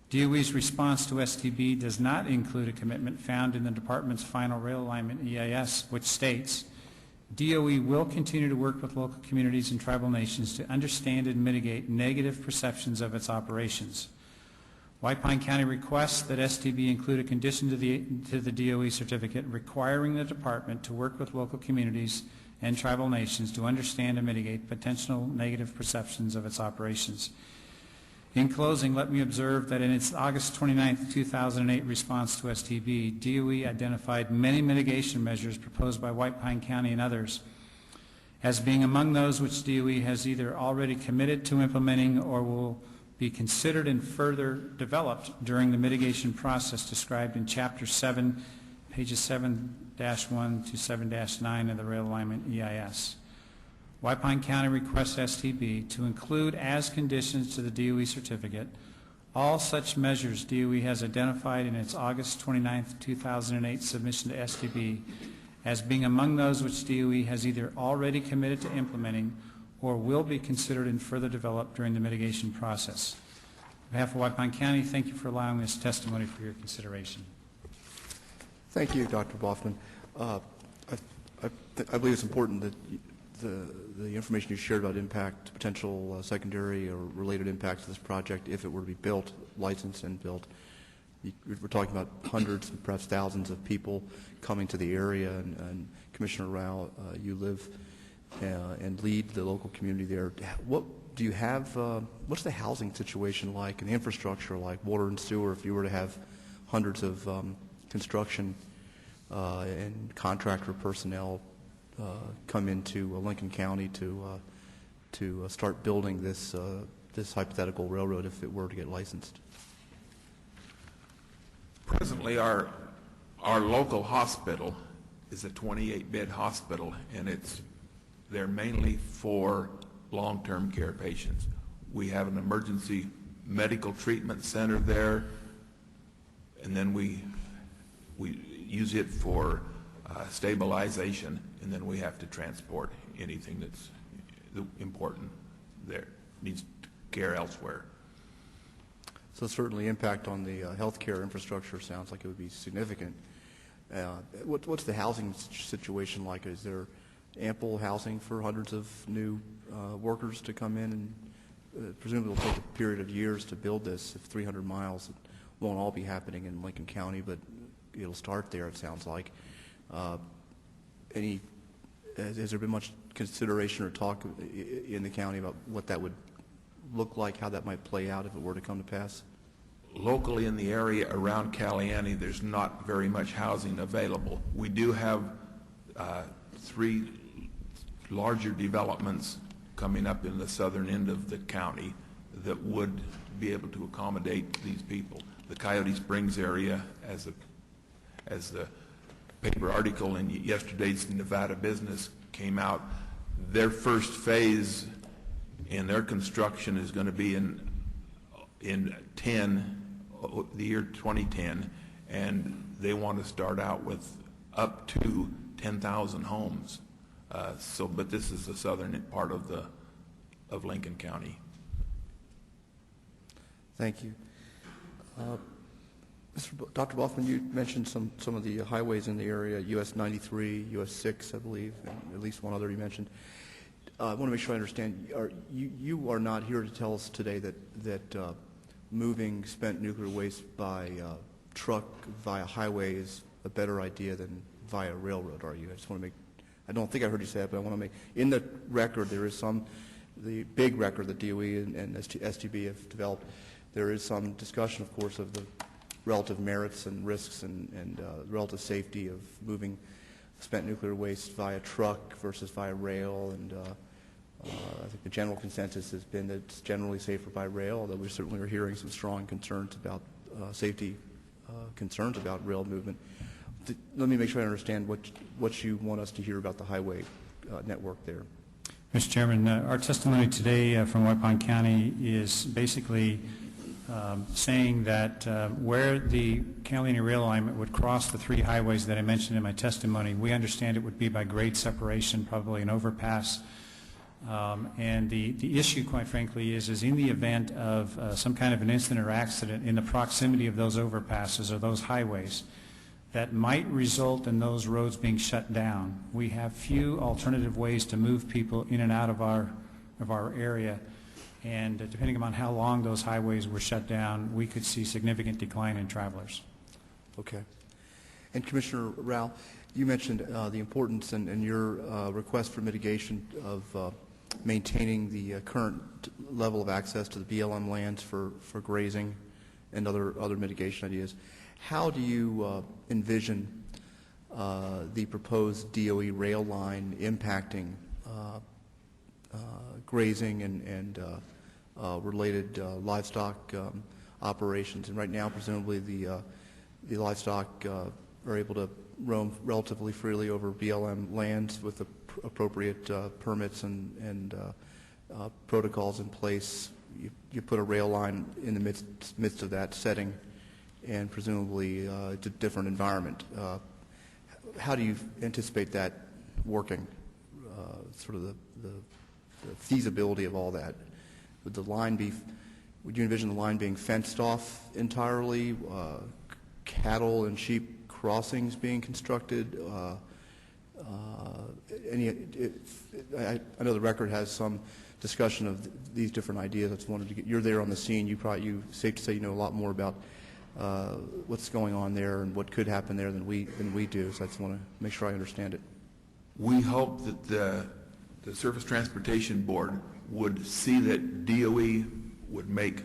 DOE's response to STB does not include a commitment found in the Department's final rail alignment EIS, which states, DOE will continue to work with local communities and tribal nations to understand and mitigate negative perceptions of its operations. White Pine County requests that STB include a condition to the DOE certificate requiring the Department to work with local communities and tribal nations to understand and mitigate potential negative perceptions of its operations. In closing, let me observe that in its August 29, 2008 response to STB, DOE identified many mitigation measures proposed by White Pine County and others as being among those which DOE has either already committed to implementing or will be considered and further developed during the mitigation process described in Chapter 7, pages 7-1 to 7-9 of the Rail Alignment EIS. White Pine County requests STB to include as conditions to the DOE certificate all such measures DOE has identified in its August 29, 2008 submission to STB as being among those which DOE has either already committed to implementing or will be considered and further developed during the mitigation process. On behalf of White Pine County, thank you for allowing this testimony for your consideration. Thank you, Dr. Boffman. I believe it's important that the information you shared about impact, potential secondary or related impacts of this project, if it were to be built, licensed and built, we're talking about hundreds and perhaps thousands of people coming to the area, and Commissioner Rao, you live and lead the local community there. What do you have? What's the housing situation like and the infrastructure like, water and sewer, if you were to have hundreds of construction and contractor personnel come into Lincoln County to start building this hypothetical railroad if it were to get licensed? Presently, our local hospital is a 28-bed hospital, and they're mainly for long-term care patients. We have an emergency medical treatment center there, and then we use it for stabilization, and then we have to transport anything that's important there, needs care elsewhere. So certainly impact on the healthcare infrastructure sounds like it would be significant. What's the housing situation like? Is there ample housing for hundreds of new workers to come in? And presumably it will take a period of years to build this. If 300 miles, it won't all be happening in Lincoln County, but it'll start there, it sounds like. Has there been much consideration or talk in the county about what that would look like, how that might play out if it were to come to pass? locally in the area around Caliente, there's not very much housing available. We do have 3 larger developments coming up in the southern end of the county that would be able to accommodate these people. The Coyote Springs area, as the paper article in yesterday's Nevada Business came out, their first phase in their construction is going to be in the year 2010, and they want to start out with up to 10,000 homes. But this is the southern part of Lincoln County. Thank you. Dr. Boffman, you mentioned some of the highways in the area, US 93, US 6, I believe, and at least one other you mentioned. I want to make sure I understand. You are not here to tell us today that moving spent nuclear waste by truck via highway is a better idea than via railroad, are you? I just want to make, I don't think I heard you say that, but I want to make, in the record there is the big record that DOE and STB have developed, there is some discussion, of course, of the relative merits and risks and relative safety of moving spent nuclear waste via truck versus via rail, and I think the general consensus has been that it's generally safer by rail, although we certainly are hearing some strong concerns about safety concerns about rail movement. Let me make sure I understand what you want us to hear about the highway network there. Mr. Chairman, our testimony today from White Pine County is basically saying that where the Caliente rail alignment would cross the 3 highways that I mentioned in my testimony, we understand it would be by grade separation, probably an overpass. And the issue, quite frankly, is in the event of some kind of an incident or accident in the proximity of those overpasses or those highways that might result in those roads being shut down. We have few alternative ways to move people in and out of our area, and depending upon how long those highways were shut down, we could see significant decline in travelers. Okay. And Commissioner Rao, you mentioned the importance in your request for mitigation of maintaining the current level of access to the BLM lands for grazing and other mitigation ideas. How do you envision the proposed DOE rail line impacting grazing and related livestock operations? And right now, presumably, the livestock are able to roam relatively freely over BLM lands with the appropriate permits and protocols in place. You put a rail line in the midst of that setting, and presumably it's a different environment. How do you anticipate that working? Sort of the feasibility of all that. Would you envision the line being fenced off entirely? Cattle and sheep crossings being constructed? I know the record has some discussion of these different ideas. I just wanted to get, you're there on the scene. You safe to say you know a lot more about what's going on there and what could happen there than we do. So I just want to make sure I understand it. We hope that the Surface Transportation Board would see that DOE would make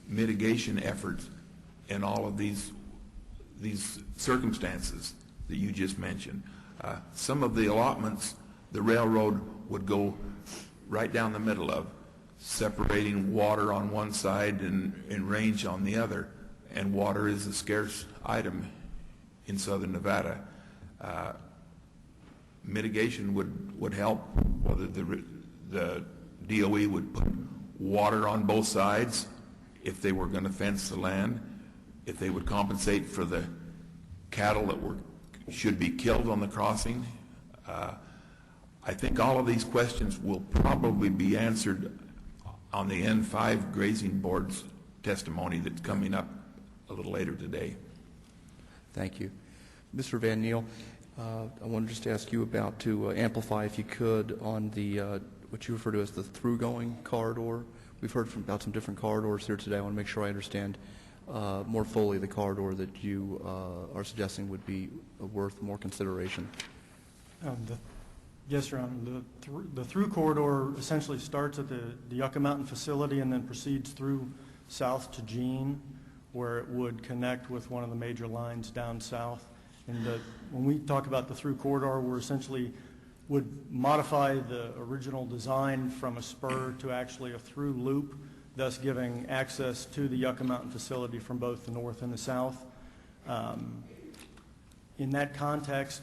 mitigation efforts in all of these circumstances that you just mentioned. Some of the allotments, the railroad would go right down the middle of, separating water on one side and range on the other. And water is a scarce item in southern Nevada. Mitigation would help, whether the DOE would put water on both sides if they were going to fence the land, if they would compensate for the cattle that should be killed on the crossing. I think all of these questions will probably be answered on the N5 Grazing Board's testimony that's coming up a little later today. Thank you. Mr. Van Neel, I wanted just to ask you to amplify, if you could, on the what you refer to as the through-going corridor. We've heard about some different corridors here today. I want to make sure I understand more fully the corridor that you are suggesting would be worth more consideration. Yes, Your Honor. The through corridor essentially starts at the Yucca Mountain facility and then proceeds through south to Jean, where it would connect with one of the major lines down south. And when we talk about the through corridor, we're essentially would modify the original design from a spur to actually a through loop, thus giving access to the Yucca Mountain facility from both the north and the south. In that context,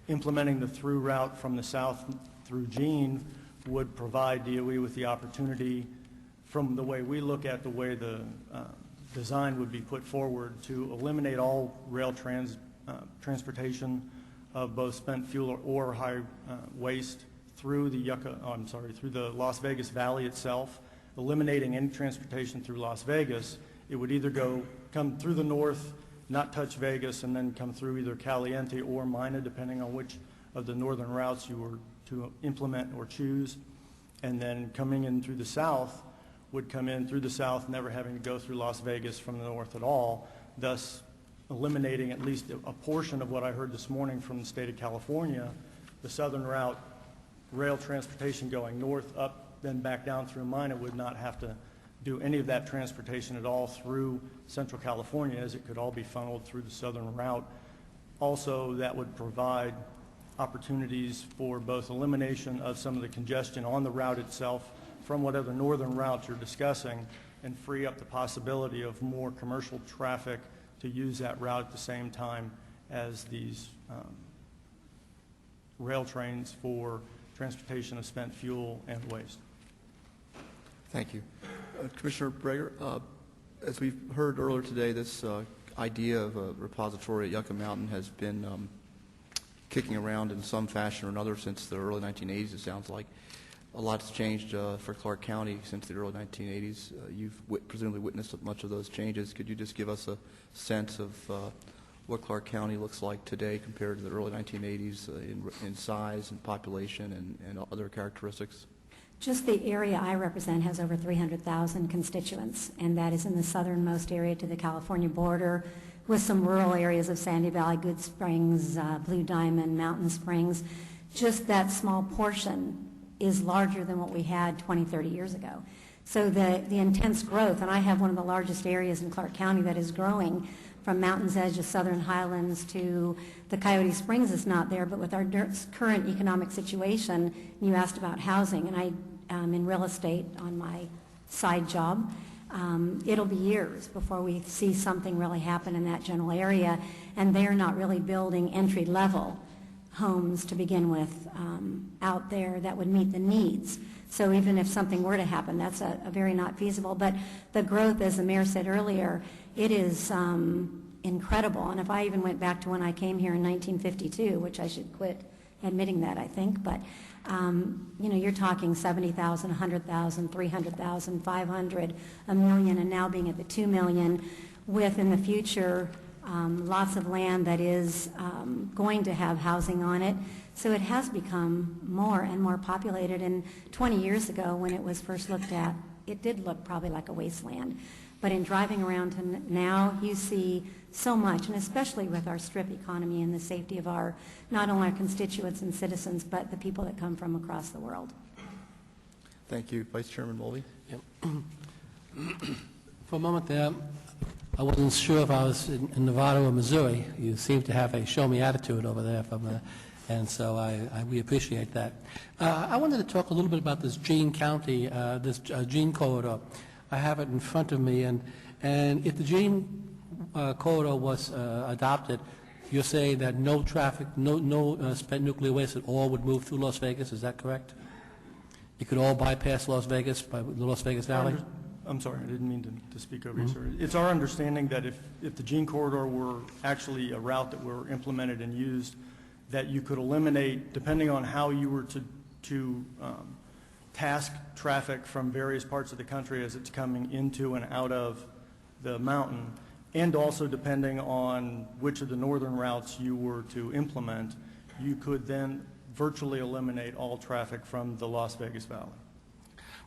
implementing the through route from the south through Jean would provide DOE with the opportunity, from the way we look at the way the design would be put forward, to eliminate all rail transportation of both spent fuel or high waste through the through the Las Vegas Valley itself, eliminating any transportation through Las Vegas. It would either come through the north, not touch Vegas, and then come through either Caliente or Mina, depending on which of the northern routes you were to implement or choose. And then coming in through the south would come in through the south, never having to go through Las Vegas from the north at all, thus eliminating at least a portion of what I heard this morning from the state of California, the southern route, rail transportation going north, up, then back down through Mina would not have to do any of that transportation at all through Central California, as it could all be funneled through the southern route. Also, that would provide opportunities for both elimination of some of the congestion on the route itself from whatever northern routes you're discussing, and free up the possibility of more commercial traffic to use that route at the same time as these rail trains for transportation of spent fuel and waste. Thank you. Commissioner Brager, as we've heard earlier today, this idea of a repository at Yucca Mountain has been kicking around in some fashion or another since the early 1980s, it sounds like. A lot's changed for Clark County since the early 1980s. You've presumably witnessed much of those changes. Could you just give us a sense of what Clark County looks like today compared to the early 1980s in size and population and other characteristics? Just the area I represent has over 300,000 constituents, and that is in the southernmost area to the California border, with some rural areas of Sandy Valley, Good Springs, Blue Diamond, Mountain Springs. Just that small portion is larger than what we had 20, 30 years ago. So the intense growth, and I have one of the largest areas in Clark County that is growing, from Mountain's Edge to Southern Highlands to the Coyote Springs is not there, but with our current economic situation, you asked about housing, and I in real estate on my side job, it'll be years before we see something really happen in that general area, and they're not really building entry-level homes to begin with out there that would meet the needs. So even if something were to happen, that's a very not feasible. But the growth, as the mayor said earlier, it is incredible. And if I even went back to when I came here in 1952, which I should quit admitting that, I think, but you know, you're talking 70,000, 100,000, 300,000, 500, a million, and now being at the 2 million, with in the future lots of land that is going to have housing on it. So it has become more and more populated. And 20 years ago, when it was first looked at, it did look probably like a wasteland. But in driving around to now, you see so much, and especially with our strip economy and the safety of our, not only our constituents and citizens, but the people that come from across the world. Thank you. Vice Chairman Mulvey. Yep. For a moment there, I wasn't sure if I was in Nevada or Missouri. You seem to have a show-me attitude over there, and so we appreciate that. I wanted to talk a little bit about this Jean County, this Jean corridor. I have it in front of me, and if the Jean corridor was adopted, you're saying that no traffic, no spent nuclear waste at all would move through Las Vegas. Is that correct? It could all bypass Las Vegas by the Las Vegas Valley? I'm sorry, I didn't mean to speak over you, sir. It's our understanding that if the Jean corridor were actually a route that were implemented and used, that you could eliminate, depending on how you were to task traffic from various parts of the country as it's coming into and out of the mountain, and also depending on which of the northern routes you were to implement, you could then virtually eliminate all traffic from the Las Vegas Valley.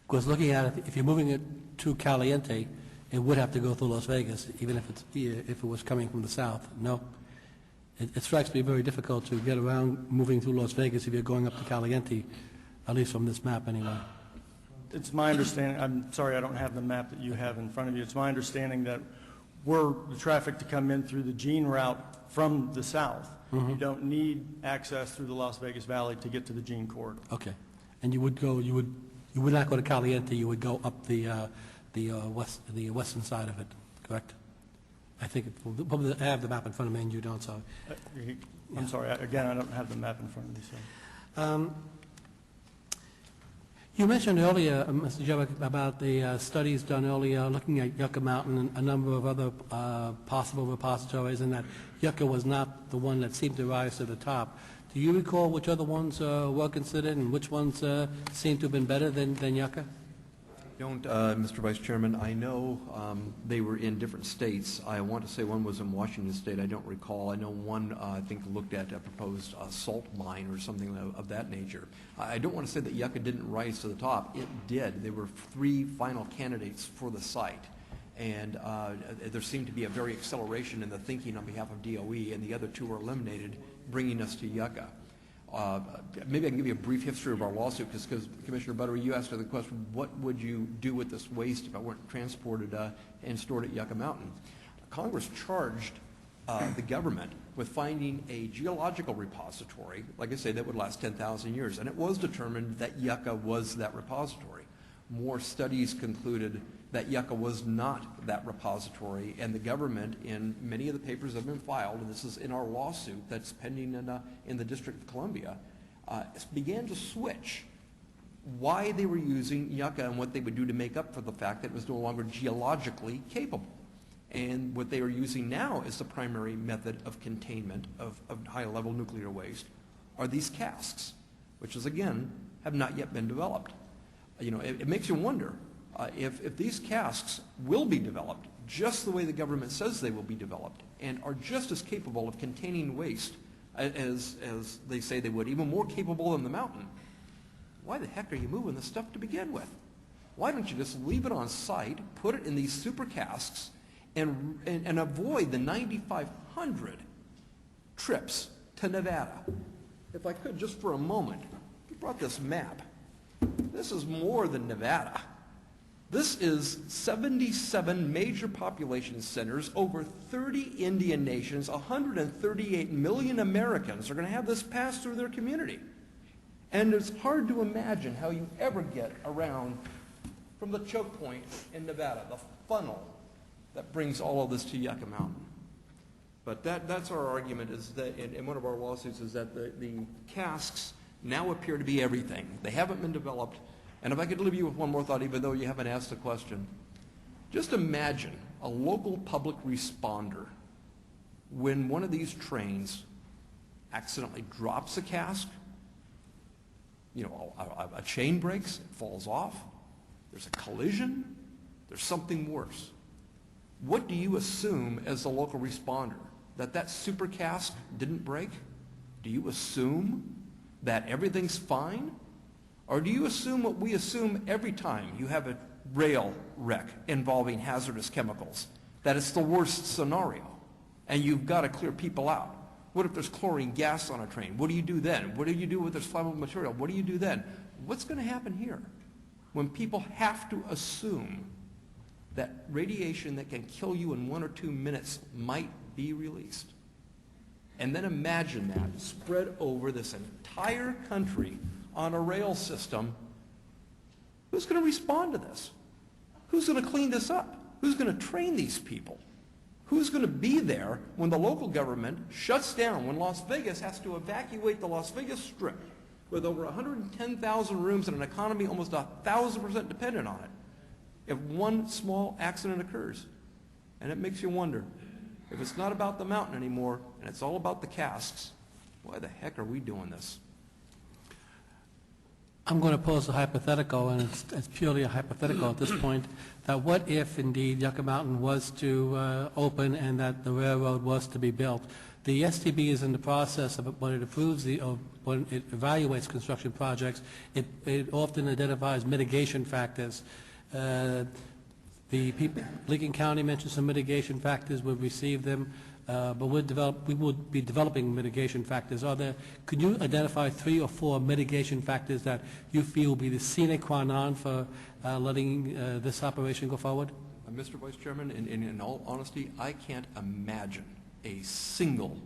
Because looking at it, if you're moving it to Caliente, it would have to go through Las Vegas, even if it was coming from the south. No? It strikes me very difficult to get around moving through Las Vegas if you're going up to Caliente, at least from this map anyway. It's my understanding, I'm sorry I don't have the map that you have in front of you, it's my understanding that were the traffic to come in through the Jean route from the south. You don't need access through the Las Vegas Valley to get to the Jean corridor. Okay. And you would not go to Caliente, you would go up the western side of it, correct? I think, probably I have the map in front of me and you don't, so. I'm sorry, again, I don't have the map in front of me, so. You mentioned earlier, Mr. Jerrick, about the studies done earlier looking at Yucca Mountain and a number of other possible repositories, and that Yucca was not the one that seemed to rise to the top. Do you recall which other ones were considered and which ones seemed to have been better than Yucca? Don't, Mr. Vice Chairman. I know they were in different states. I want to say one was in Washington State. I don't recall. I know one, I think, looked at a proposed salt mine or something of that nature. I don't want to say that Yucca didn't rise to the top. It did. There were 3 final candidates for the site. And there seemed to be a very acceleration in the thinking on behalf of DOE, and the other 2 were eliminated, bringing us to Yucca. Maybe I can give you a brief history of our lawsuit, because Commissioner Buttery, you asked the question, what would you do with this waste if it weren't transported and stored at Yucca Mountain? Congress charged the government with finding a geological repository, like I say, that would last 10,000 years, and it was determined that Yucca was that repository. More studies concluded that Yucca was not that repository, and the government, in many of the papers that have been filed, and this is in our lawsuit that's pending in the District of Columbia, began to switch why they were using Yucca and what they would do to make up for the fact that it was no longer geologically capable. And what they are using now as the primary method of containment of high-level nuclear waste are these casks, which is, again, have not yet been developed. You know, it makes you wonder, if these casks will be developed just the way the government says they will be developed and are just as capable of containing waste as they say they would, even more capable than the mountain, why the heck are you moving this stuff to begin with? Why don't you just leave it on site, put it in these super casks, and avoid the 9,500 trips to Nevada? If I could, just for a moment, I brought this map. This is more than Nevada. This is 77 major population centers, over 30 Indian nations, 138 million Americans are going to have this pass through their community. And it's hard to imagine how you ever get around from the choke point in Nevada, the funnel that brings all of this to Yucca Mountain. But that's our argument, is that in one of our lawsuits, is that the casks now appear to be everything. They haven't been developed. And if I could leave you with one more thought, even though you haven't asked the question, just imagine a local public responder when one of these trains accidentally drops a cask, you know, a chain breaks, it falls off, there's a collision, there's something worse. What do you assume as the local responder? That super cask didn't break? Do you assume that everything's fine? Or do you assume what we assume every time you have a rail wreck involving hazardous chemicals, that it's the worst scenario and you've got to clear people out? What if there's chlorine gas on a train? What do you do then? What do you do if there's flammable material? What do you do then? What's going to happen here when people have to assume that radiation that can kill you in 1 or 2 minutes might be released? And then imagine that spread over this entire country on a rail system. Who's going to respond to this? Who's going to clean this up? Who's going to train these people? Who's going to be there when the local government shuts down, when Las Vegas has to evacuate the Las Vegas Strip with over 110,000 rooms and an economy almost 1,000% dependent on it, if one small accident occurs? And it makes you wonder, if it's not about the mountain anymore and it's all about the casks, why the heck are we doing this? I'm going to pose a hypothetical, and it's purely a hypothetical at this point, that what if indeed Yucca Mountain was to open and that the railroad was to be built? The STB is in the process of, when it approves when it evaluates construction projects, it often identifies mitigation factors. The people, Lincoln County mentioned some mitigation factors. We've received them, but we would be developing mitigation factors. Could you identify 3 or 4 mitigation factors that you feel will be the sine qua non for letting this operation go forward? Mr. Vice Chairman, in all honesty, I can't imagine a single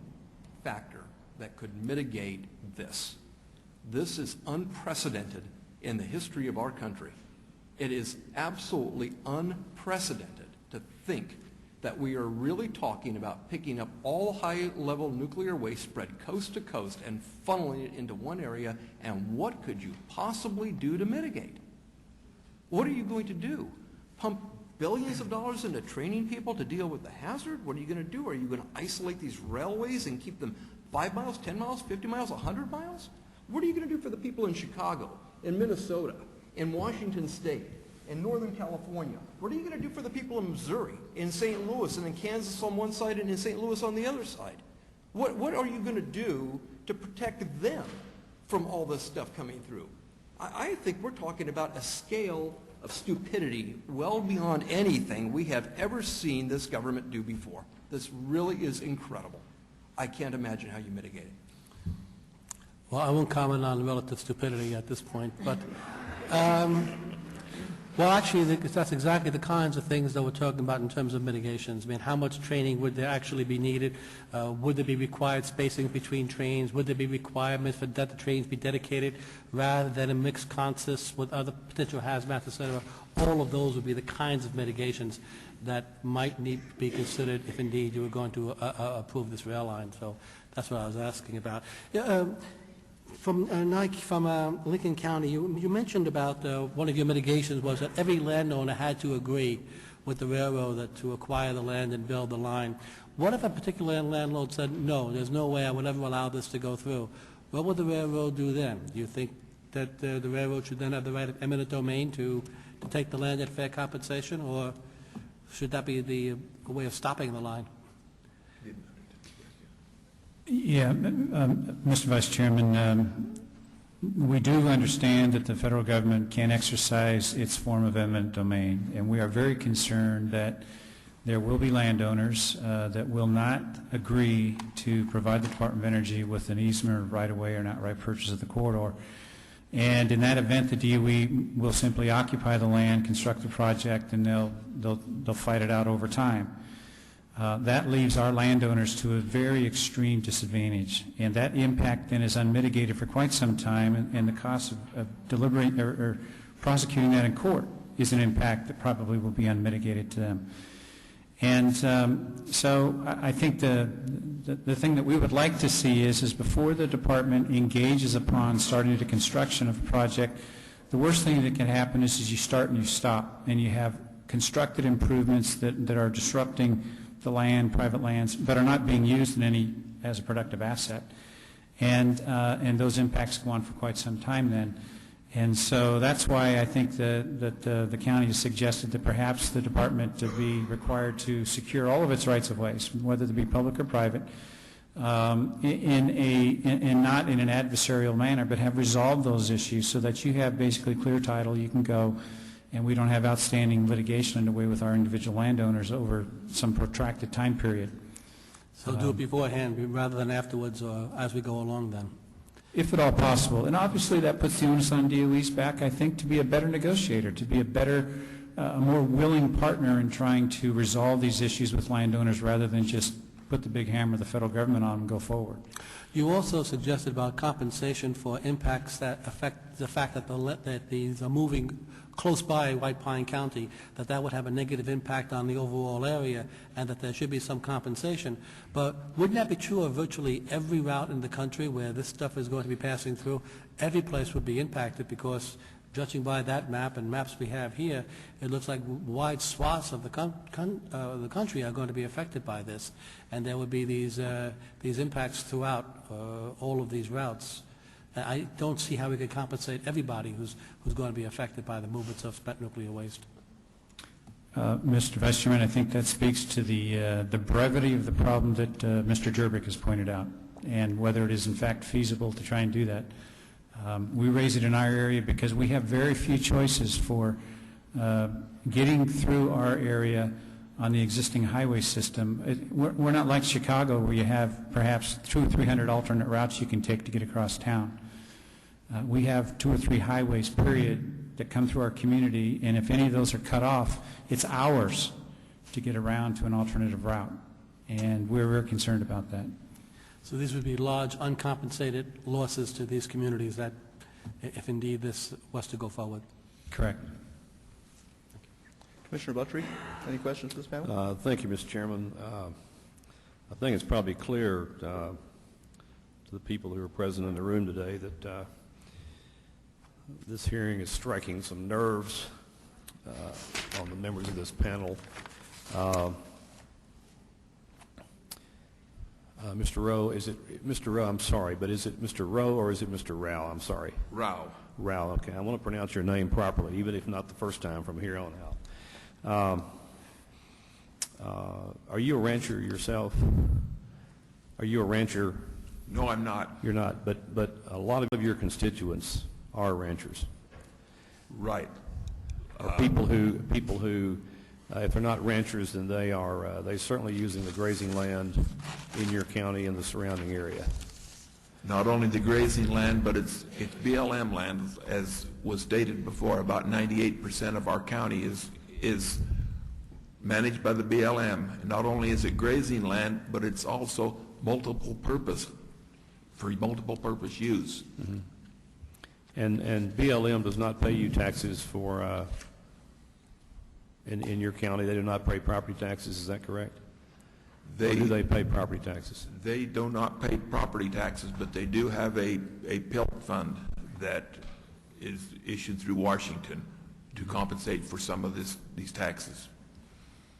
factor that could mitigate this. This is unprecedented in the history of our country. It is absolutely unprecedented to think that we are really talking about picking up all high-level nuclear waste spread coast to coast and funneling it into one area, and what could you possibly do to mitigate? What are you going to do? Pump billions of dollars into training people to deal with the hazard? What are you going to do? Are you going to isolate these railways and keep them 5 miles, 10 miles, 50 miles, 100 miles? What are you going to do for the people in Chicago, in Minnesota, in Washington State, in Northern California? What are you going to do for the people in Missouri, in St. Louis, and in Kansas on one side and in St. Louis on the other side? What are you going to do to protect them from all this stuff coming through? I think we're talking about a scale of stupidity well beyond anything we have ever seen this government do before. This really is incredible. I can't imagine how you mitigate it. Well, I won't comment on relative stupidity at this point, but well, actually, that's exactly the kinds of things that we're talking about in terms of mitigations. I mean, how much training would there actually be needed? Would there be required spacing between trains? Would there be requirements for that the trains be dedicated rather than a mixed consist with other potential hazmats, et cetera? All of those would be the kinds of mitigations that might need to be considered if indeed you were going to approve this rail line. So that's what I was asking about. Yeah, from Nike, from Lincoln County, you mentioned about one of your mitigations was that every landowner had to agree with the railroad to acquire the land and build the line. What if a particular landlord said, no, there's no way I would ever allow this to go through? What would the railroad do then? Do you think that the railroad should then have the right of eminent domain to take the land at fair compensation, or should that be the way of stopping the line? Yeah, Mr. Vice Chairman, we do understand that the federal government can exercise its form of eminent domain, and we are very concerned that there will be landowners that will not agree to provide the Department of Energy with an easement or right-of-way or outright purchase of the corridor. And in that event, the DOE will simply occupy the land, construct the project, and they'll fight it out over time. That leaves our landowners to a very extreme disadvantage, and that impact then is unmitigated for quite some time, and the cost of deliberating or prosecuting that in court is an impact that probably will be unmitigated to them. And so I think the thing that we would like to see is before the department engages upon starting the construction of a project, the worst thing that can happen is you start and you stop, and you have constructed improvements that are disrupting the land, private lands, but are not being used in any as a productive asset, and those impacts go on for quite some time then. And so that's why I think that the county has suggested that perhaps the department to be required to secure all of its rights of ways, whether they be public or private, and not in an adversarial manner, but have resolved those issues so that you have basically clear title, you can go, and we don't have outstanding litigation underway with our individual landowners over some protracted time period. So do it beforehand rather than afterwards or as we go along then? If at all possible. And obviously that puts the onus on DOE's back, I think, to be a better negotiator, to be a better, a more willing partner in trying to resolve these issues with landowners rather than just put the big hammer of the federal government on and go forward. You also suggested about compensation for impacts that affect the fact that these are moving close by White Pine County, that would have a negative impact on the overall area and that there should be some compensation. But wouldn't that be true of virtually every route in the country where this stuff is going to be passing through? Every place would be impacted because, judging by that map and maps we have here, it looks like wide swaths of the country are going to be affected by this, and there would be these impacts throughout all of these routes. I don't see how we could compensate everybody who's going to be affected by the movements of spent nuclear waste. Mr. Vice Chairman, I think that speaks to the brevity of the problem that Mr. Jerbick has pointed out, and whether it is in fact feasible to try and do that. We raise it in our area because we have very few choices for getting through our area on the existing highway system. We're not like Chicago where you have perhaps 200 or 300 alternate routes you can take to get across town. We have 2 or 3 highways, period, that come through our community, and if any of those are cut off, it's hours to get around to an alternative route, and we're very concerned about that. So these would be large uncompensated losses to these communities that, if indeed this was to go forward. Correct. Commissioner Buttrey, any questions to this panel? Thank you, Mr. Chairman. I think it's probably clear to the people who are present in the room today that this hearing is striking some nerves on the members of this panel. Mr. Rowe, is it Mr. Rowe? I'm sorry, but is it Mr. Rowe or is it Mr. Rao? I'm sorry. Rao. Rao. Okay, I want to pronounce your name properly, even if not the first time from here on out. Are you a rancher yourself? Are you a rancher? No, I'm not. You're not, but a lot of your constituents are ranchers. Right. Are people who, if they're not ranchers, then they're certainly using the grazing land in your county and the surrounding area. Not only the grazing land, but it's BLM land, as was stated before. About 98% of our county is managed by the BLM. And not only is it grazing land, but it's also multiple purpose, for multiple purpose use. Mm-hmm. And BLM does not pay you taxes for, in your county, they do not pay property taxes, is that correct? Or do they pay property taxes? They do not pay property taxes, but they do have a PILT fund that is issued through Washington to compensate for some of these taxes.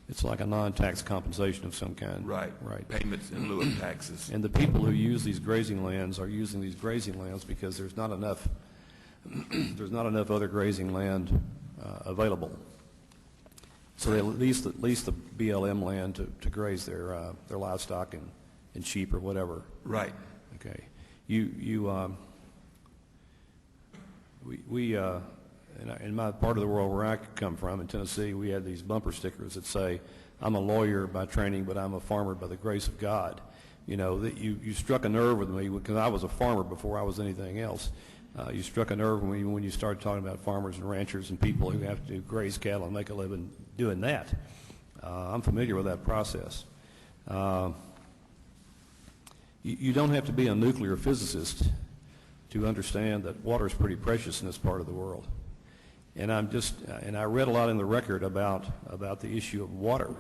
It's like a non-tax compensation of some kind. Right. Right. Payments in lieu of taxes. And the people who use these grazing lands are using these grazing lands because there's not enough other grazing land available. So they lease the BLM land to graze their livestock and sheep or whatever. Right. Okay. In my part of the world where I come from, in Tennessee, we had these bumper stickers that say, "I'm a lawyer by training, but I'm a farmer by the grace of God." You know, that you struck a nerve with me because I was a farmer before I was anything else. You struck a nerve with me when you started talking about farmers and ranchers and people who have to graze cattle and make a living doing that. I'm familiar with that process. You don't have to be a nuclear physicist to understand that water is pretty precious in this part of the world. And I read a lot in the record about the issue of water.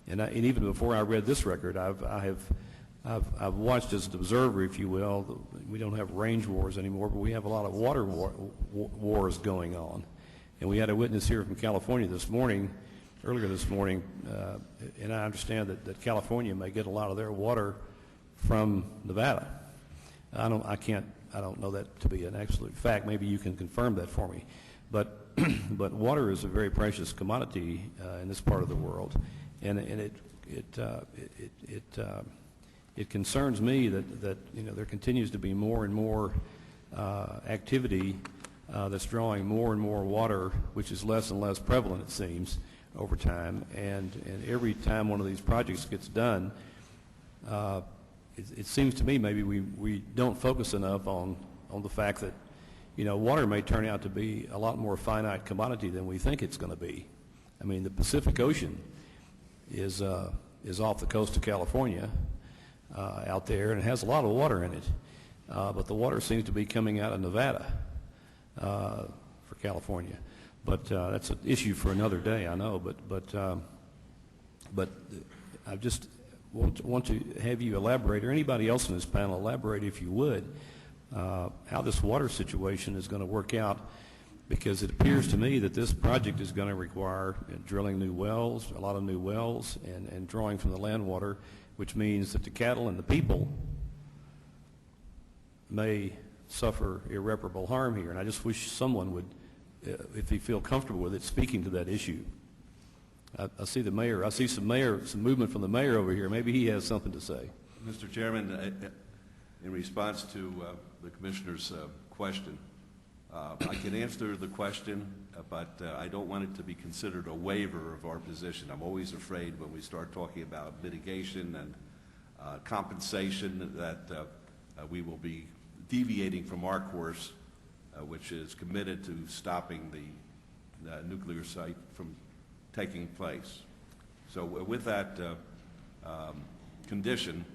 And even before I read this record, I've watched as an observer, if you will. We don't have range wars anymore, but we have a lot of water wars going on. And we had a witness here from California earlier this morning, and I understand that California may get a lot of their water from Nevada. I don't know that to be an absolute fact. Maybe you can confirm that for me. But water is a very precious commodity in this part of the world, and it concerns me that there continues to be more and more activity that's drawing more and more water, which is less and less prevalent, it seems, over time. And every time one of these projects gets done, it seems to me maybe we don't focus enough on the fact that water may turn out to be a lot more finite commodity than we think it's going to be. I mean, the Pacific Ocean is off the coast of California out there, and it has a lot of water in it. But the water seems to be coming out of Nevada for California. But that's an issue for another day, I know. But I just want to have you elaborate, or anybody else in this panel elaborate, if you would, how this water situation is going to work out, because it appears to me that this project is going to require drilling new wells, a lot of new wells, and drawing from the land water, which means that the cattle and the people may suffer irreparable harm here. And I just wish someone would, if they feel comfortable with it, speaking to that issue. I see the mayor. I see some movement from the mayor over here. Maybe he has something to say. Mr. Chairman, in response to the commissioner's question, I can answer the question, but I don't want it to be considered a waiver of our position. I'm always afraid when we start talking about mitigation and compensation that we will be deviating from our course which is committed to stopping the nuclear site from taking place. So with that condition,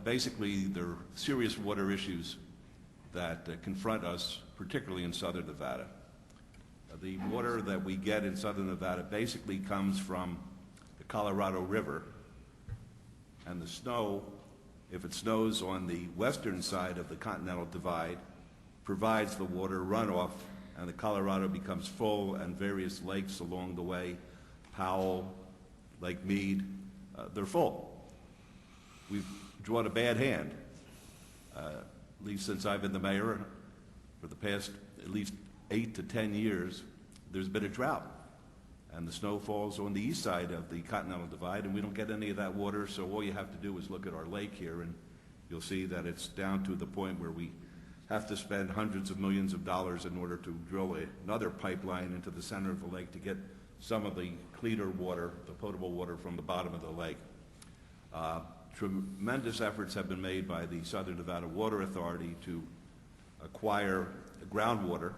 basically there are serious water issues that confront us, particularly in southern Nevada. The water that we get in southern Nevada basically comes from the Colorado River, and the snow, if it snows on the western side of the Continental Divide, provides the water runoff, and the Colorado becomes full, and various lakes along the way, Powell, Lake Mead, they're full. We've drawn a bad hand, at least since I've been the mayor. For the past at least 8 to 10 years, there's been a drought, and the snow falls on the east side of the Continental Divide, and we don't get any of that water, so all you have to do is look at our lake here, and you'll see that it's down to the point where we have to spend hundreds of millions of dollars in order to drill another pipeline into the center of the lake to get some of the cleaner water, the potable water, from the bottom of the lake. Tremendous efforts have been made by the Southern Nevada Water Authority to acquire groundwater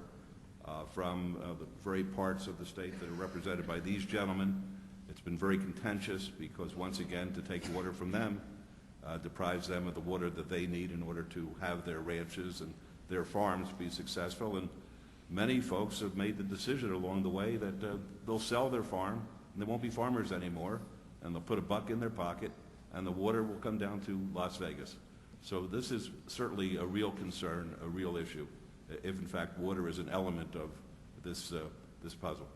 from the very parts of the state that are represented by these gentlemen. It's been very contentious because, once again, to take water from them deprives them of the water that they need in order to have their ranches and their farms be successful. And many folks have made the decision along the way that they'll sell their farm and they won't be farmers anymore, and they'll put a buck in their pocket, and the water will come down to Las Vegas. So this is certainly a real concern, a real issue, if in fact water is an element of this puzzle.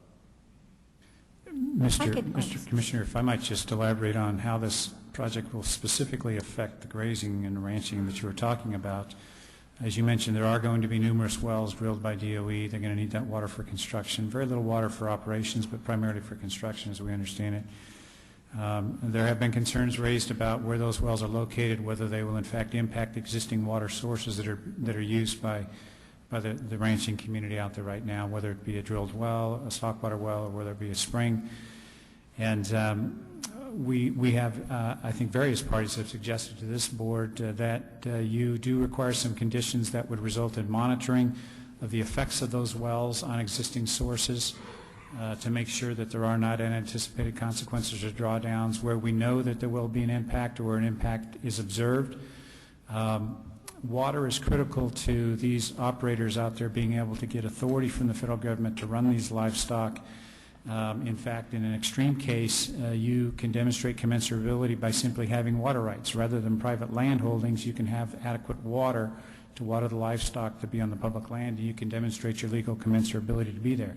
Mr. Commissioner, if I might just elaborate on how this project will specifically affect the grazing and ranching that you were talking about. As you mentioned, there are going to be numerous wells drilled by DOE. They're going to need that water for construction. Very little water for operations, but primarily for construction, as we understand it. There have been concerns raised about where those wells are located, whether they will in fact impact existing water sources that are used by the ranching community out there right now, whether it be a drilled well, a stockwater well, or whether it be a spring. And we have, I think various parties have suggested to this board that you do require some conditions that would result in monitoring of the effects of those wells on existing sources to make sure that there are not unanticipated consequences or drawdowns where we know that there will be an impact or where an impact is observed. Water is critical to these operators out there being able to get authority from the federal government to run these livestock. In fact, in an extreme case, you can demonstrate commensurability by simply having water rights. Rather than private land holdings, you can have adequate water to water the livestock to be on the public land, and you can demonstrate your legal commensurability to be there.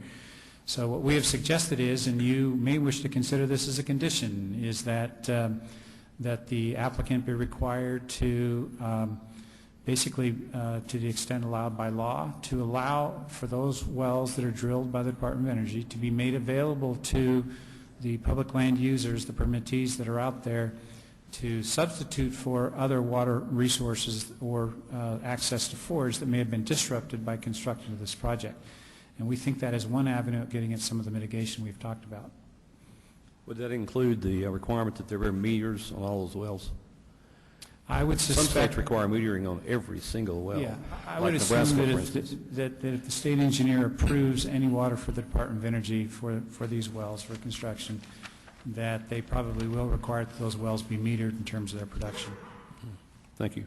So what we have suggested is, and you may wish to consider this as a condition, is that that the applicant be required to basically, to the extent allowed by law, to allow for those wells that are drilled by the Department of Energy to be made available to the public land users, the permittees that are out there, to substitute for other water resources or access to forage that may have been disrupted by construction of this project. And we think that is one avenue of getting at some of the mitigation we've talked about. Would that include the requirement that there are meters on all those wells? I would suspect... Some states require metering on every single well. Yeah, I like would assume Nebraska, that if the state engineer approves any water for the Department of Energy for these wells for construction, that they probably will require that those wells be metered in terms of their production. Thank you.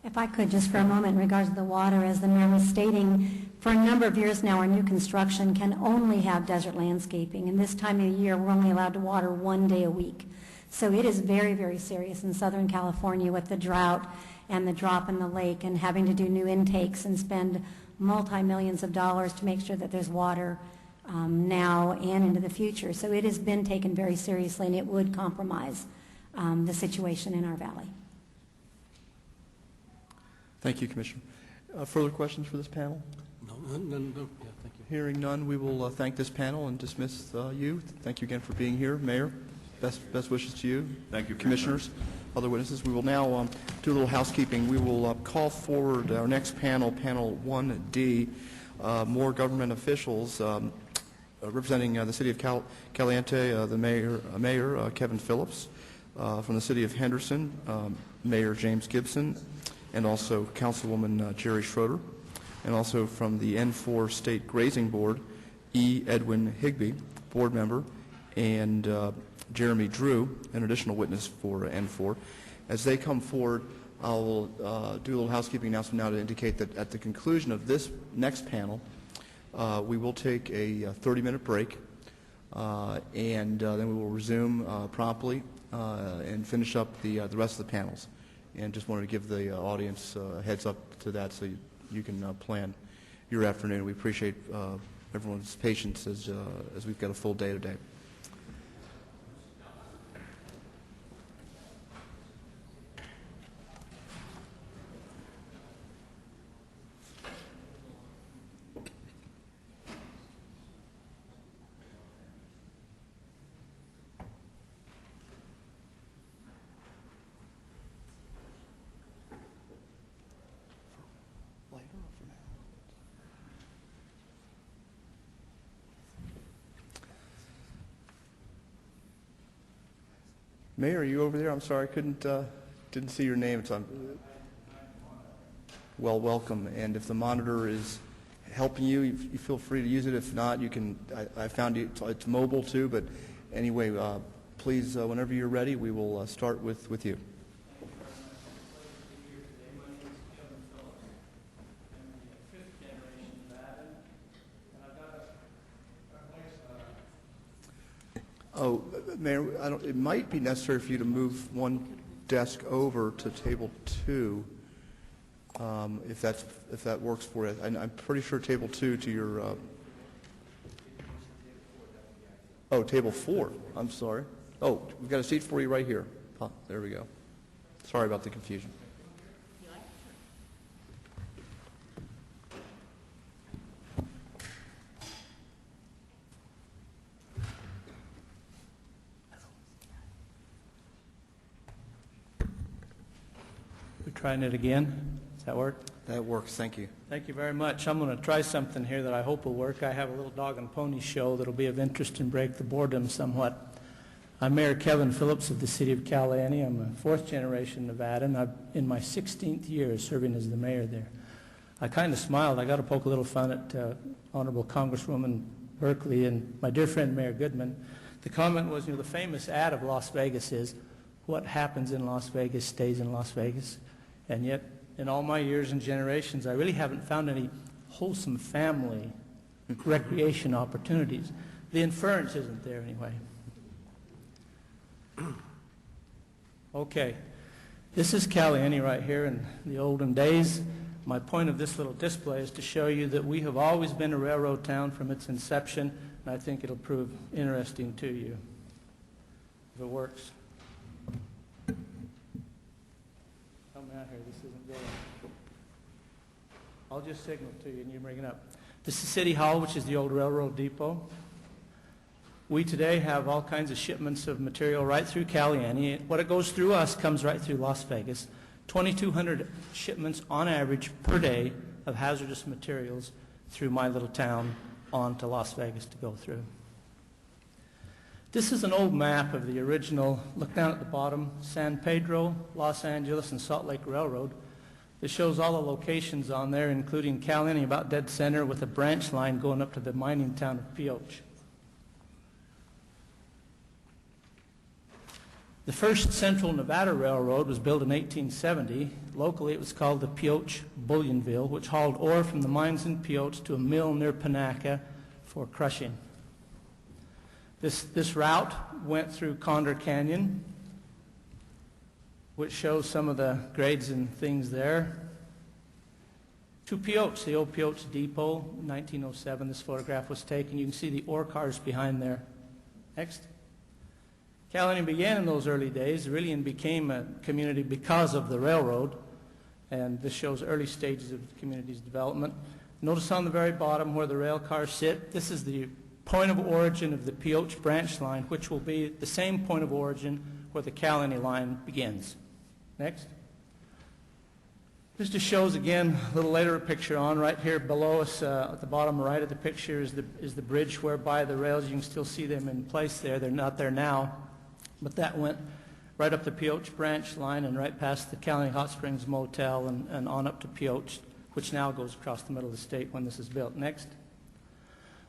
If I could, just for a moment, in regards to the water, as the mayor was stating, for a number of years now, our new construction can only have desert landscaping, and this time of the year, we're only allowed to water 1 day a week. So it is very, very serious in Southern California with the drought and the drop in the lake and having to do new intakes and spend multi-millions of dollars to make sure that there's water now and into the future. So it has been taken very seriously, and it would compromise the situation in our valley. Thank you, Commissioner. Further questions for this panel? No. Yeah, thank you. Hearing none, we will thank this panel and dismiss you. Thank you again for being here, Mayor. Best wishes to you. Thank you, Commissioners, other witnesses. We will now do a little housekeeping. We will call forward our next panel, Panel 1D, more government officials representing the City of Caliente, the Mayor Kevin Phillips, from the City of Henderson, Mayor James Gibson, and also Councilwoman Jerry Schroeder. and also from the N4 State Grazing Board, E. Edwin Higbee, board member, and Jeremy Drew, an additional witness for N4. As they come forward, I'll do a little housekeeping announcement now to indicate that at the conclusion of this next panel, we will take a 30-minute break, and then we will resume promptly and finish up the rest of the panels. And just wanted to give the audience a heads up to that so you can plan your afternoon. We appreciate everyone's patience as we've got a full day today. Mayor, are you over there? I'm sorry, I didn't see your name. It's on. Well, welcome. And if the monitor is helping you, you feel free to use it. If not, you can. I found it's mobile too. But anyway, please, whenever you're ready, we will start with you. Oh, Mayor, it might be necessary for you to move one desk over to table 2, if that works for you. I'm pretty sure table 2 to your. Oh, table 4. I'm sorry. Oh, we've got a seat for you right here. Oh, there we go. Sorry about the confusion. Trying it again. Does that work? That works. Thank you. Thank you very much. I'm going to try something here that I hope will work. I have a little dog and pony show that will be of interest and break the boredom somewhat. I'm Mayor Kevin Phillips of the city of Caliente. I'm a 4th generation Nevadan. I'm in my 16th year serving as the mayor there. I kind of smiled. I got to poke a little fun at Honorable Congresswoman Berkeley and my dear friend Mayor Goodman. The comment was, the famous ad of Las Vegas is, what happens in Las Vegas stays in Las Vegas. And yet, in all my years and generations, I really haven't found any wholesome family recreation opportunities. The inference isn't there anyway. Okay, this is Caliente right here in the olden days. My point of this little display is to show you that we have always been a railroad town from its inception, and I think it'll prove interesting to you if it works. Out here, this isn't going. I'll just signal to you and you bring it up. This is City Hall, which is the old railroad depot. We today have all kinds of shipments of material right through Caliente. What it goes through us comes right through Las Vegas. 2,200 shipments on average per day of hazardous materials through my little town on to Las Vegas to go through. This is an old map of the original, look down at the bottom, San Pedro, Los Angeles, and Salt Lake Railroad. This shows all the locations on there, including Caliente, about dead center, with a branch line going up to the mining town of Pioche. The first Central Nevada Railroad was built in 1870. Locally, it was called the Pioche Bullionville, which hauled ore from the mines in Pioche to a mill near Panaca for crushing. This route went through Condor Canyon, which shows some of the grades and things there, to Pioche, the old Pioche Depot. 1907, this photograph was taken. You can see the ore cars behind there. Next. Caliente began in those early days, really, and became a community because of the railroad, and this shows early stages of the community's development. Notice on the very bottom where the rail cars sit, this is the point of origin of the Pioche branch line, which will be the same point of origin where the Caliente line begins. Next. This just shows, again, a little later a picture on. Right here below us, at the bottom right of the picture, is the bridge whereby the rails, you can still see them in place there. They're not there now, but that went right up the Pioche branch line and right past the Caliente Hot Springs Motel and on up to Pioche which now goes across the middle of the state when this is built. Next.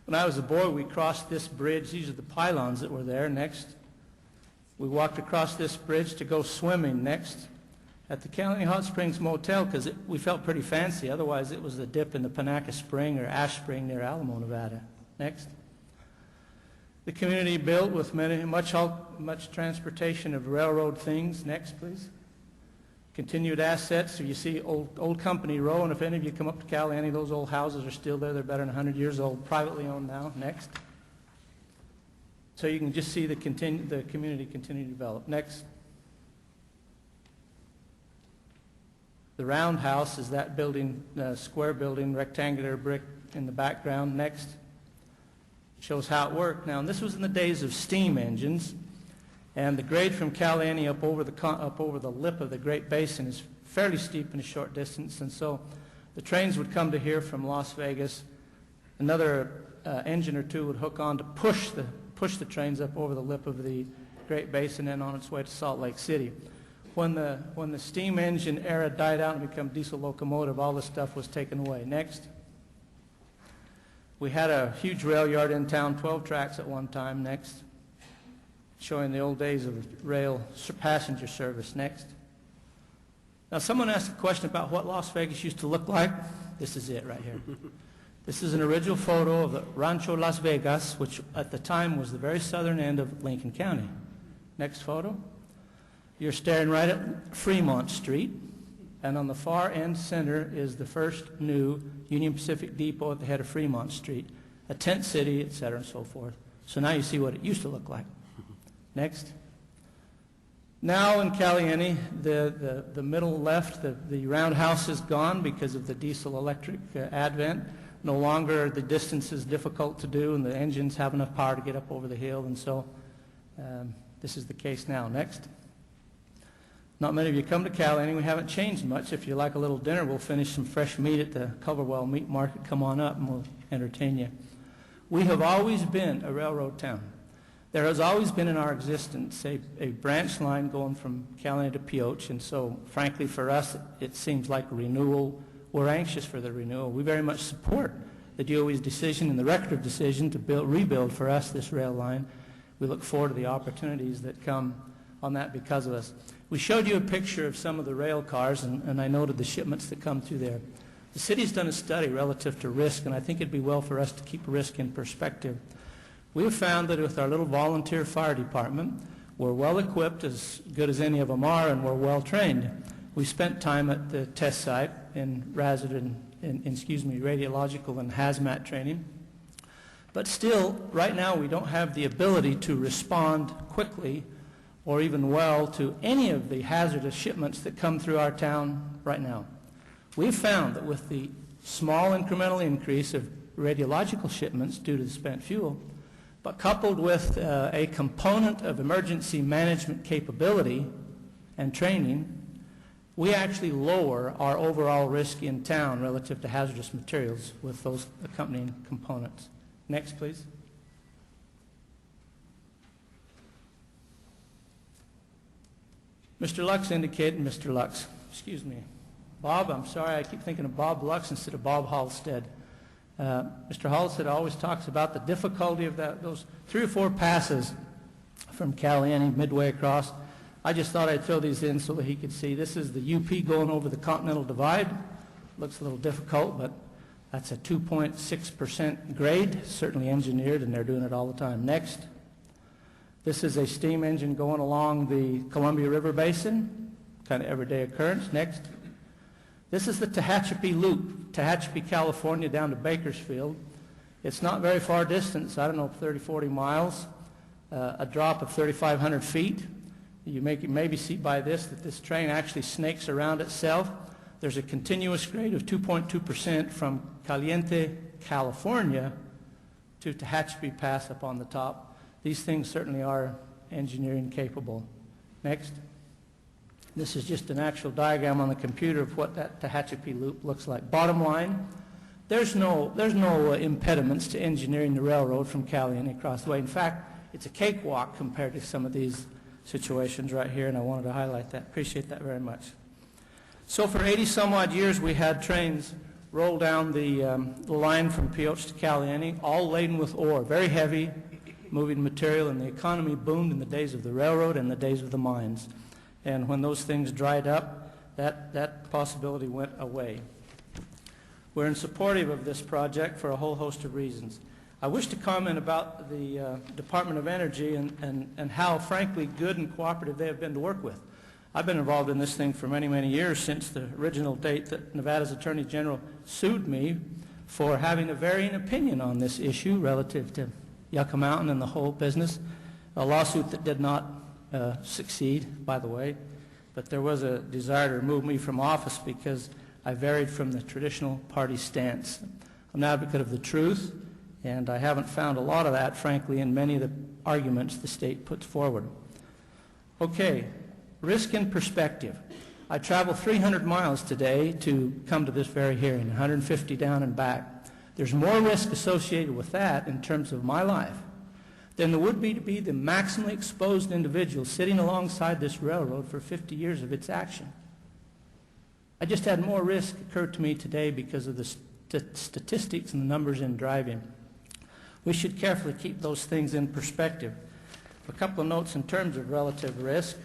When I was a boy, we crossed this bridge. These are the pylons that were there. Next. We walked across this bridge to go swimming. Next. At the Caliente Hot Springs Motel, because we felt pretty fancy. Otherwise, it was the dip in the Panaca Spring or Ash Spring near Alamo, Nevada. Next. The community built with much transportation of railroad things. Next, please. Continued assets. So you see old Company Row, and if any of you come up to Caliente, those old houses are still there. They're better than 100 years old, privately owned now. Next. So you can just see the community continue to develop. Next. The roundhouse is that building, square building, rectangular brick in the background. Next. Shows how it worked. Now, and this was in the days of steam engines, and the grade from Caliente up over the lip of the Great Basin is fairly steep in a short distance, and so the trains would come to here from Las Vegas. Another engine or two would hook on to push the trains up over the lip of the Great Basin and on its way to Salt Lake City. When the steam engine era died out and became diesel locomotive, all this stuff was taken away. Next. We had a huge rail yard in town, 12 tracks at one time. Next. Showing the old days of rail passenger service. Next. Now, someone asked a question about what Las Vegas used to look like. This is it right here. This is an original photo of the Rancho Las Vegas, which at the time was the very southern end of Lincoln County. Next photo. You're staring right at Fremont Street, and on the far end center is the first new Union Pacific Depot at the head of Fremont Street, a tent city, et cetera, and so forth. So now you see what it used to look like. Next. Now in Caliente, the middle left, the roundhouse is gone because of the diesel-electric advent. No longer the distance is difficult to do, and the engines have enough power to get up over the hill, and so this is the case now. Next. Not many of you come to Caliente. We haven't changed much. If you like a little dinner, we'll finish some fresh meat at the Coverwell Meat Market. Come on up and we'll entertain you. We have always been a railroad town. There has always been in our existence a branch line going from Caliente to Pioche, and so frankly for us it seems like a renewal. We're anxious for the renewal. We very much support the DOE's decision and the record of decision to rebuild for us this rail line. We look forward to the opportunities that come on that because of us. We showed you a picture of some of the rail cars, and I noted the shipments that come through there. The city's done a study relative to risk, and I think it'd be well for us to keep risk in perspective. We have found that with our little volunteer fire department, we're well equipped, as good as any of them are, and we're well trained. We spent time at the test site in radiological and hazmat training. But still, right now, we don't have the ability to respond quickly or even well to any of the hazardous shipments that come through our town right now. We've found that with the small incremental increase of radiological shipments due to the spent fuel, but coupled with a component of emergency management capability and training, we actually lower our overall risk in town relative to hazardous materials with those accompanying components. Next, please. Mr. Lux indicated, excuse me, Bob, I'm sorry, I keep thinking of Bob Lux instead of Bob Halstead. Mr. Halstead always talks about the difficulty of those 3 or 4 passes from Caliente midway across. I just thought I'd throw these in so that he could see. This is the UP going over the Continental Divide. Looks a little difficult, but that's a 2.6% grade, certainly engineered, and they're doing it all the time. Next. This is a steam engine going along the Columbia River Basin, kind of everyday occurrence. Next. This is the Tehachapi Loop, Tehachapi, California, down to Bakersfield. It's not very far distance, I don't know, 30, 40 miles, a drop of 3,500 feet. You maybe see by this that this train actually snakes around itself. There's a continuous grade of 2.2% from Caliente, California, to Tehachapi Pass up on the top. These things certainly are engineering capable. Next. This is just an actual diagram on the computer of what that Tehachapi Loop looks like. Bottom line, there's no impediments to engineering the railroad from Caliente across the way. In fact, it's a cakewalk compared to some of these situations right here, and I wanted to highlight that. Appreciate that very much. So for 80 some odd years, we had trains roll down the line from Pioche to Caliente, all laden with ore, very heavy moving material, and the economy boomed in the days of the railroad and the days of the mines. And when those things dried up, that possibility went away. We're in supportive of this project for a whole host of reasons. I wish to comment about the Department of Energy and how, frankly, good and cooperative they have been to work with. I've been involved in this thing for many, many years, since the original date that Nevada's Attorney General sued me for having a varying opinion on this issue relative to Yucca Mountain and the whole business. A lawsuit that did not succeed, by the way, but there was a desire to remove me from office because I varied from the traditional party stance. I'm an advocate of the truth, and I haven't found a lot of that, frankly, in many of the arguments the state puts forward. Okay, risk and perspective. I traveled 300 miles today to come to this very hearing, 150 down and back. There's more risk associated with that in terms of my life than there would be to be the maximally exposed individual sitting alongside this railroad for 50 years of its action. I just had more risk occur to me today because of the statistics and the numbers in driving. We should carefully keep those things in perspective. A couple of notes in terms of relative risk.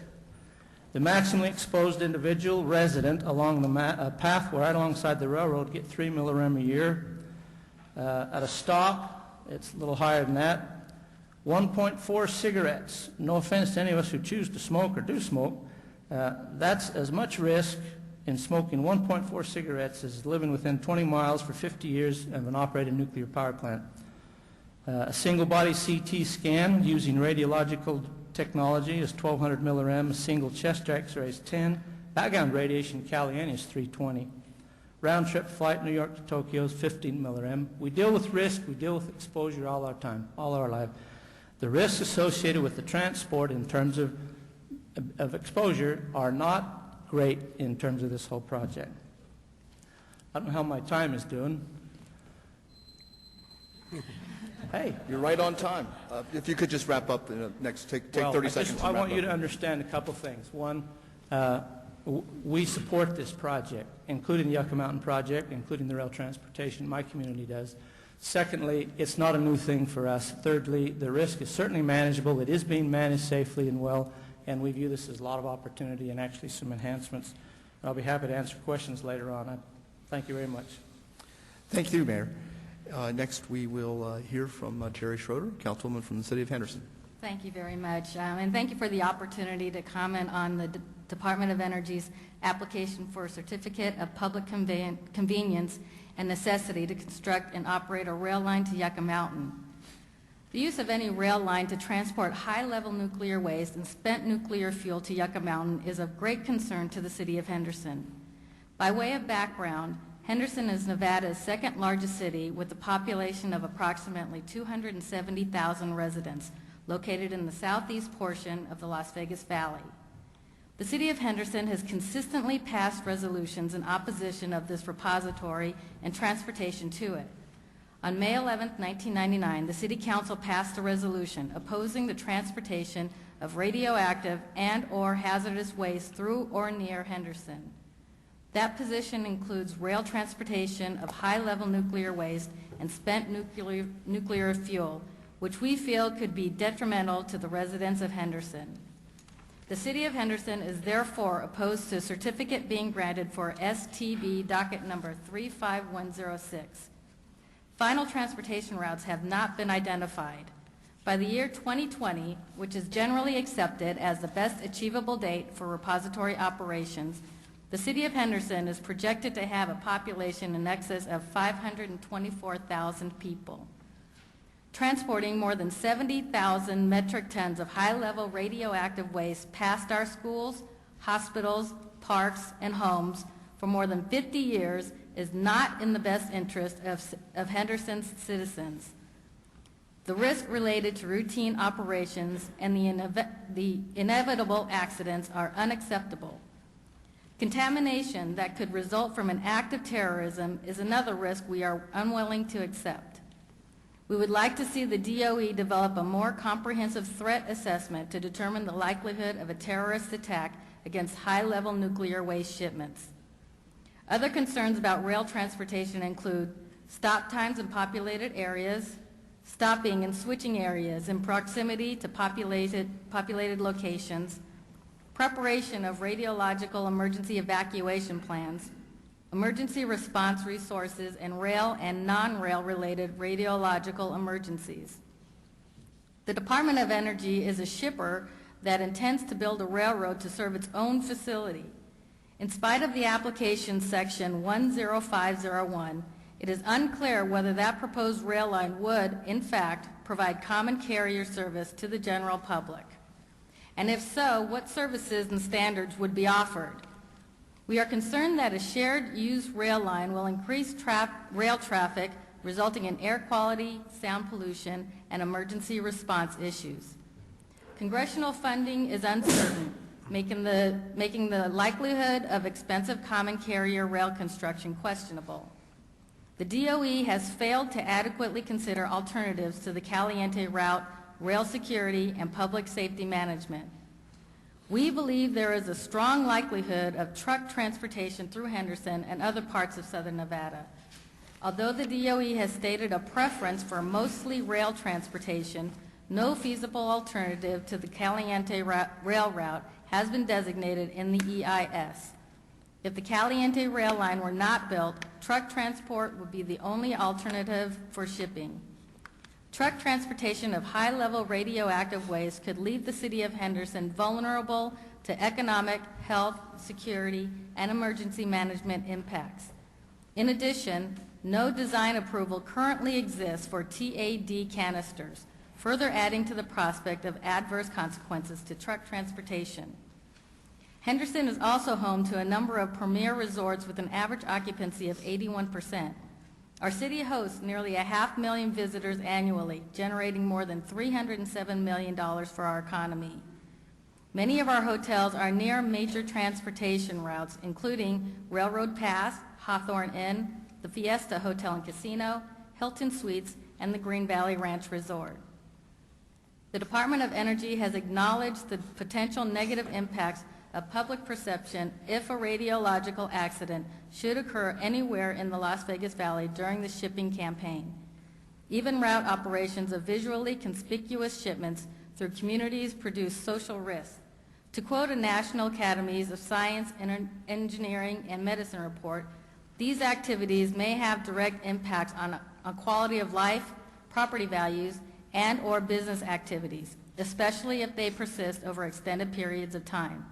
The maximally exposed individual resident along the path right alongside the railroad get 3 millirem a year. At a stop, it's a little higher than that. 1.4 cigarettes. No offense to any of us who choose to smoke or do smoke. That's as much risk in smoking 1.4 cigarettes as living within 20 miles for 50 years of an operating nuclear power plant. A single-body CT scan using radiological technology is 1,200 millirem. A single chest X-ray is 10. Background radiation in Caliente is 320. Round-trip flight New York to Tokyo is 15 millirem. We deal with risk, we deal with exposure all our time, all our life. The risks associated with the transport in terms of exposure are not great in terms of this whole project. I don't know how my time is doing. Hey. You're right on time. If you could just wrap up in the next, take 30 seconds. I want you to understand a couple things. One, we support this project, including the Yucca Mountain project, including the rail transportation. My community does. Secondly, it's not a new thing for us. Thirdly, the risk is certainly manageable. It is being managed safely and well, and we view this as a lot of opportunity and actually some enhancements. I'll be happy to answer questions later on. Thank you very much. Thank you, Mayor. Next, we will hear from Terry Schroeder, Councilwoman from the City of Henderson. Thank you very much, and thank you for the opportunity to comment on the Department of Energy's application for a Certificate of Public Convenience and Necessity to construct and operate a rail line to Yucca Mountain. The use of any rail line to transport high-level nuclear waste and spent nuclear fuel to Yucca Mountain is of great concern to the City of Henderson. By way of background, Henderson is Nevada's second largest city with a population of approximately 270,000 residents located in the southeast portion of the Las Vegas Valley. The City of Henderson has consistently passed resolutions in opposition of this repository and transportation to it. On May 11, 1999, the City Council passed a resolution opposing the transportation of radioactive and/or hazardous waste through or near Henderson. That position includes rail transportation of high-level nuclear waste and spent nuclear fuel, which we feel could be detrimental to the residents of Henderson. The City of Henderson is therefore opposed to a certificate being granted for STB Docket number 35106. Final transportation routes have not been identified. By the year 2020, which is generally accepted as the best achievable date for repository operations, the City of Henderson is projected to have a population in excess of 524,000 people. Transporting more than 70,000 metric tons of high-level radioactive waste past our schools, hospitals, parks, and homes for more than 50 years is not in the best interest of Henderson's citizens. The risk related to routine operations and the inevitable accidents are unacceptable. Contamination that could result from an act of terrorism is another risk we are unwilling to accept. We would like to see the DOE develop a more comprehensive threat assessment to determine the likelihood of a terrorist attack against high-level nuclear waste shipments. Other concerns about rail transportation include stop times in populated areas, stopping and switching areas in proximity to populated locations, preparation of radiological emergency evacuation plans, emergency response resources, and rail and non-rail related radiological emergencies. The Department of Energy is a shipper that intends to build a railroad to serve its own facility. In spite of the application section 10501, it is unclear whether that proposed rail line would, in fact, provide common carrier service to the general public. And if so, what services and standards would be offered? We are concerned that a shared-use rail line will increase rail traffic, resulting in air quality, sound pollution, and emergency response issues. Congressional funding is uncertain, making the likelihood of expensive common carrier rail construction questionable. The DOE has failed to adequately consider alternatives to the Caliente route, rail security, and public safety management. We believe there is a strong likelihood of truck transportation through Henderson and other parts of southern Nevada. Although the DOE has stated a preference for mostly rail transportation, no feasible alternative to the Caliente rail route has been designated in the EIS. If the Caliente rail line were not built, truck transport would be the only alternative for shipping. Truck transportation of high-level radioactive waste could leave the city of Henderson vulnerable to economic, health, security, and emergency management impacts. In addition, no design approval currently exists for TAD canisters, further adding to the prospect of adverse consequences to truck transportation. Henderson is also home to a number of premier resorts with an average occupancy of 81%. Our city hosts nearly 500,000 visitors annually, generating more than $307 million for our economy. Many of our hotels are near major transportation routes, including Railroad Pass, Hawthorne Inn, the Fiesta Hotel and Casino, Hilton Suites, and the Green Valley Ranch Resort. The Department of Energy has acknowledged the potential negative impacts of public perception if a radiological accident should occur anywhere in the Las Vegas Valley during the shipping campaign. Even route operations of visually conspicuous shipments through communities produce social risk. To quote a National Academies of Science, Engineering, and Medicine report, these activities may have direct impacts on quality of life, property values, and or business activities, especially if they persist over extended periods of time.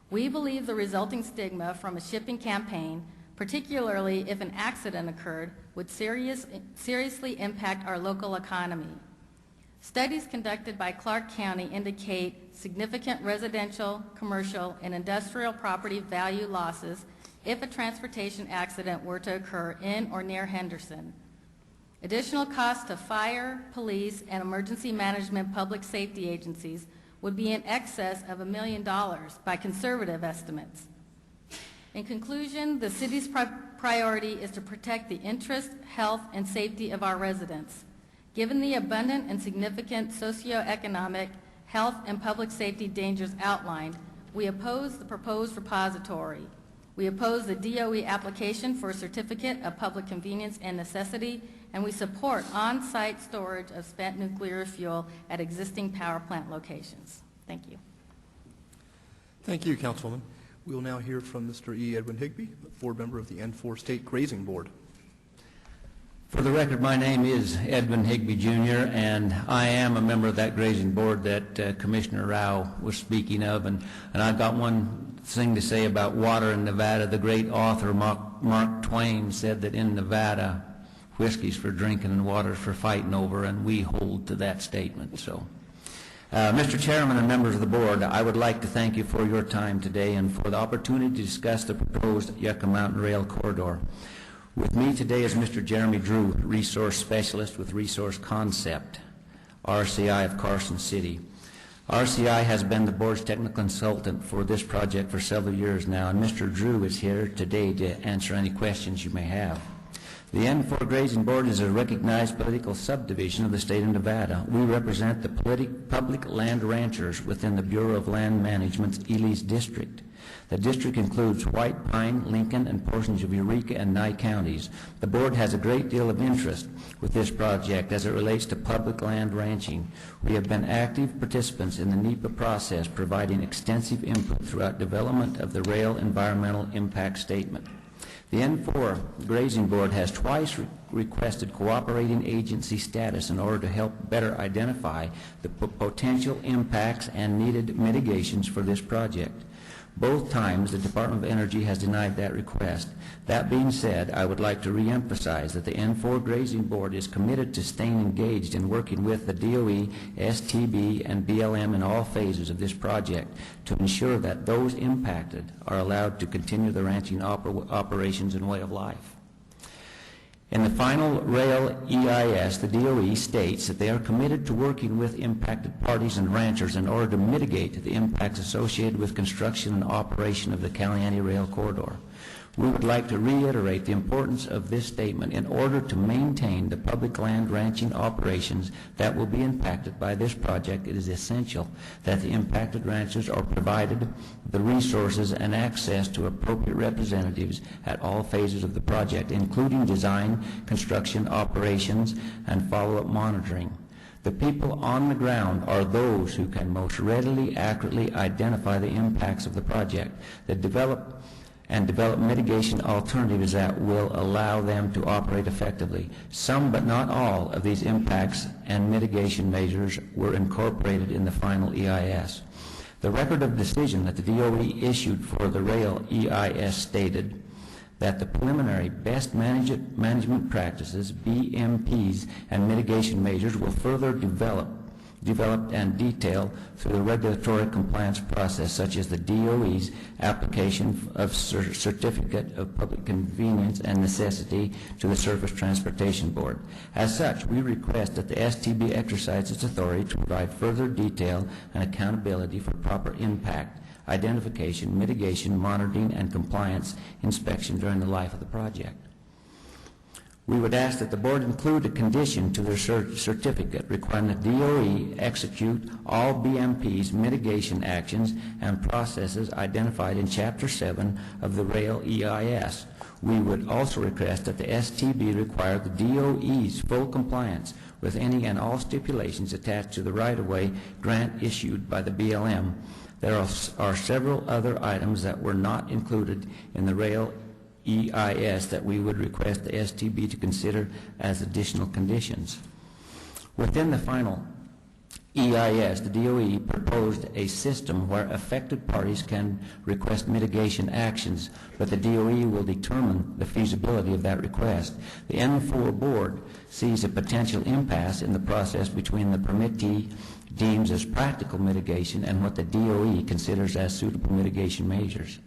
We believe the resulting stigma from a shipping campaign, particularly if an accident occurred, would seriously impact our local economy. Studies conducted by Clark County indicate significant residential, commercial, and industrial property value losses if a transportation accident were to occur in or near Henderson. Additional costs to fire, police, and emergency management public safety agencies would be in excess of $1 million by conservative estimates. In conclusion, the city's priority is to protect the interest, health, and safety of our residents. Given the abundant and significant socioeconomic, health, and public safety dangers outlined, we oppose the proposed repository. We oppose the DOE application for a certificate of public convenience and necessity, and we support on-site storage of spent nuclear fuel at existing power plant locations. Thank you. Thank you, Councilwoman. We will now hear from Mr. E. Edwin Higbee, board member of the N4 State Grazing Board. For the record, my name is Edwin Higbee, Jr., and I am a member of that grazing board that Commissioner Rao was speaking of, and I've got one thing to say about water in Nevada. The great author Mark Twain said that in Nevada, whiskey's for drinking and water's for fighting over, and we hold to that statement. So, Mr. Chairman and members of the board, I would like to thank you for your time today and for the opportunity to discuss the proposed Yucca Mountain Rail Corridor. With me today is Mr. Jeremy Drew, Resource Specialist with Resource Concept, RCI of Carson City. RCI has been the board's technical consultant for this project for several years now, and Mr. Drew is here today to answer any questions you may have. The N4 Grazing Board is a recognized political subdivision of the state of Nevada. We represent the public land ranchers within the Bureau of Land Management's Ely's District. The district includes White Pine, Lincoln, and portions of Eureka and Nye counties. The board has a great deal of interest with this project as it relates to public land ranching. We have been active participants in the NEPA process, providing extensive input throughout development of the Rail Environmental Impact Statement. The N4 Grazing Board has twice requested cooperating agency status in order to help better identify the potential impacts and needed mitigations for this project. Both times, the Department of Energy has denied that request. That being said, I would like to reemphasize that the N4 Grazing Board is committed to staying engaged in working with the DOE, STB, and BLM in all phases of this project to ensure that those impacted are allowed to continue the ranching operations and way of life. In the final rail EIS, the DOE states that they are committed to working with impacted parties and ranchers in order to mitigate the impacts associated with construction and operation of the Caliente Rail Corridor. We would like to reiterate the importance of this statement. In order to maintain the public land ranching operations that will be impacted by this project, it is essential that the impacted ranchers are provided the resources and access to appropriate representatives at all phases of the project, including design, construction, operations, and follow-up monitoring. The people on the ground are those who can most readily, accurately identify the impacts of the project, develop mitigation alternatives that will allow them to operate effectively. Some, but not all, of these impacts and mitigation measures were incorporated in the final EIS. The record of decision that the DOE issued for the rail EIS stated that the preliminary best management practices, BMPs, and mitigation measures will further developed and detailed through the regulatory compliance process, such as the DOE's application of Certificate of Public Convenience and Necessity to the Surface Transportation Board. As such, we request that the STB exercise its authority to provide further detail and accountability for proper impact, identification, mitigation, monitoring, and compliance inspection during the life of the project. We would ask that the board include a condition to their certificate requiring that DOE execute all BMP's mitigation actions and processes identified in Chapter 7 of the Rail EIS. We would also request that the STB require the DOE's full compliance with any and all stipulations attached to the right-of-way grant issued by the BLM. There are several other items that were not included in the Rail EIS that we would request the STB to consider as additional conditions. Within the final EIS, the DOE proposed a system where affected parties can request mitigation actions, but the DOE will determine the feasibility of that request. The N4 board sees a potential impasse in the process between the permittee deems as practical mitigation and what the DOE considers as suitable mitigation measures.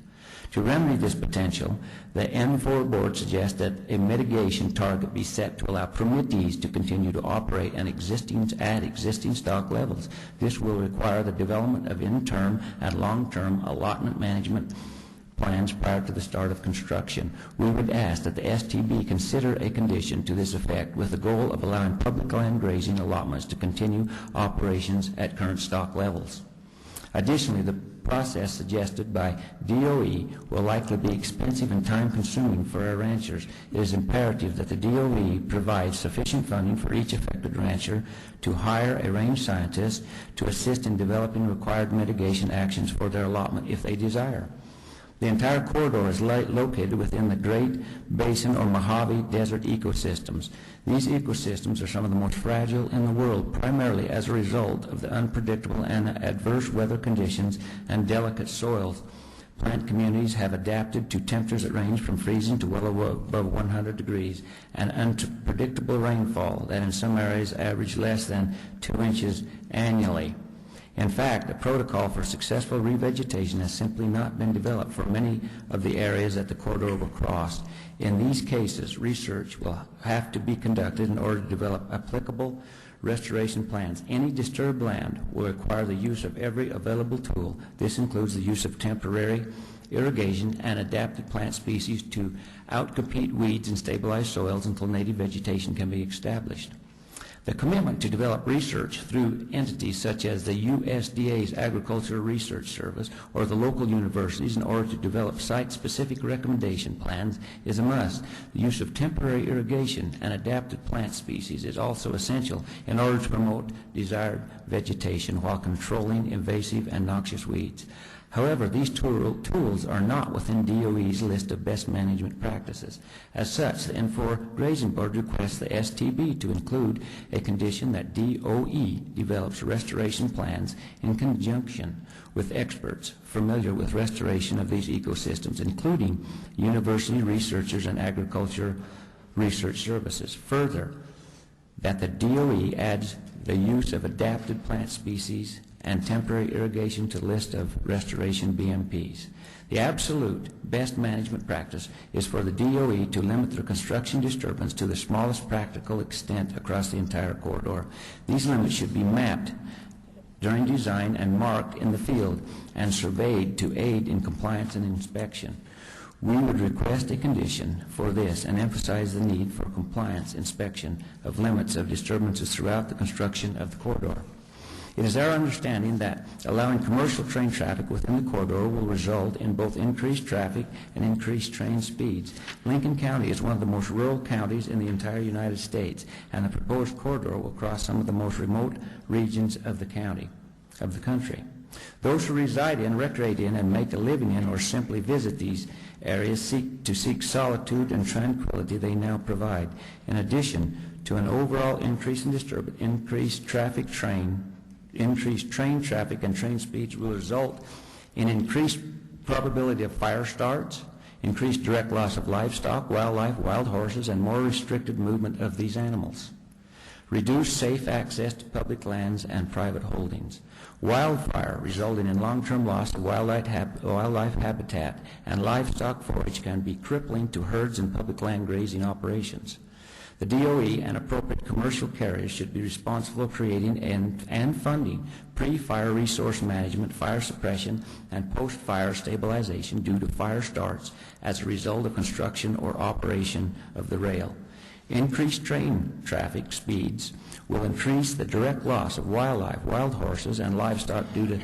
To remedy this potential, the N4 board suggests that a mitigation target be set to allow permittees to continue to operate at existing stock levels. This will require the development of interim and long-term allotment management plans prior to the start of construction. We would ask that the STB consider a condition to this effect with the goal of allowing public land grazing allotments to continue operations at current stock levels. Additionally, the process suggested by DOE will likely be expensive and time-consuming for our ranchers. It is imperative that the DOE provides sufficient funding for each affected rancher to hire a range scientist to assist in developing required mitigation actions for their allotment if they desire. The entire corridor is located within the Great Basin or Mojave Desert ecosystems. These ecosystems are some of the most fragile in the world, primarily as a result of the unpredictable and adverse weather conditions and delicate soils. Plant communities have adapted to temperatures that range from freezing to well above 100 degrees and unpredictable rainfall that in some areas average less than 2 inches annually. In fact, a protocol for successful revegetation has simply not been developed for many of the areas that the corridor will cross. In these cases, research will have to be conducted in order to develop applicable restoration plans. Any disturbed land will require the use of every available tool. This includes the use of temporary irrigation and adapted plant species to outcompete weeds and stabilize soils until native vegetation can be established. The commitment to develop research through entities such as the USDA's Agricultural Research Service or the local universities in order to develop site-specific recommendation plans is a must. The use of temporary irrigation and adapted plant species is also essential in order to promote desired vegetation while controlling invasive and noxious weeds. However, these tools are not within DOE's list of best management practices. As such, the N4 Grazing Board requests the STB to include a condition that DOE develops restoration plans in conjunction with experts familiar with restoration of these ecosystems, including university researchers and agriculture research services. Further, that the DOE adds the use of adapted plant species and temporary irrigation to the list of restoration BMPs. The absolute best management practice is for the DOE to limit their construction disturbance to the smallest practical extent across the entire corridor. These limits should be mapped during design and marked in the field and surveyed to aid in compliance and inspection. We would request a condition for this and emphasize the need for compliance inspection of limits of disturbances throughout the construction of the corridor. It is our understanding that allowing commercial train traffic within the corridor will result in both increased traffic and increased train speeds. Lincoln County is one of the most rural counties in the entire United States, and the proposed corridor will cross some of the most remote regions of the country. Those who reside in, recreate in, and make a living in or simply visit these areas seek solitude and tranquility they now provide. In addition to an overall increase in disturbance, increased train traffic and train speeds will result in increased probability of fire starts, increased direct loss of livestock, wildlife, wild horses, and more restricted movement of these animals. Reduced safe access to public lands and private holdings. Wildfire resulting in long-term loss of wildlife habitat and livestock forage can be crippling to herds and public land grazing operations. The DOE and appropriate commercial carriers should be responsible for creating and funding pre-fire resource management, fire suppression, and post-fire stabilization due to fire starts as a result of construction or operation of the rail. Increased train traffic speeds will increase the direct loss of wildlife, wild horses, and livestock due to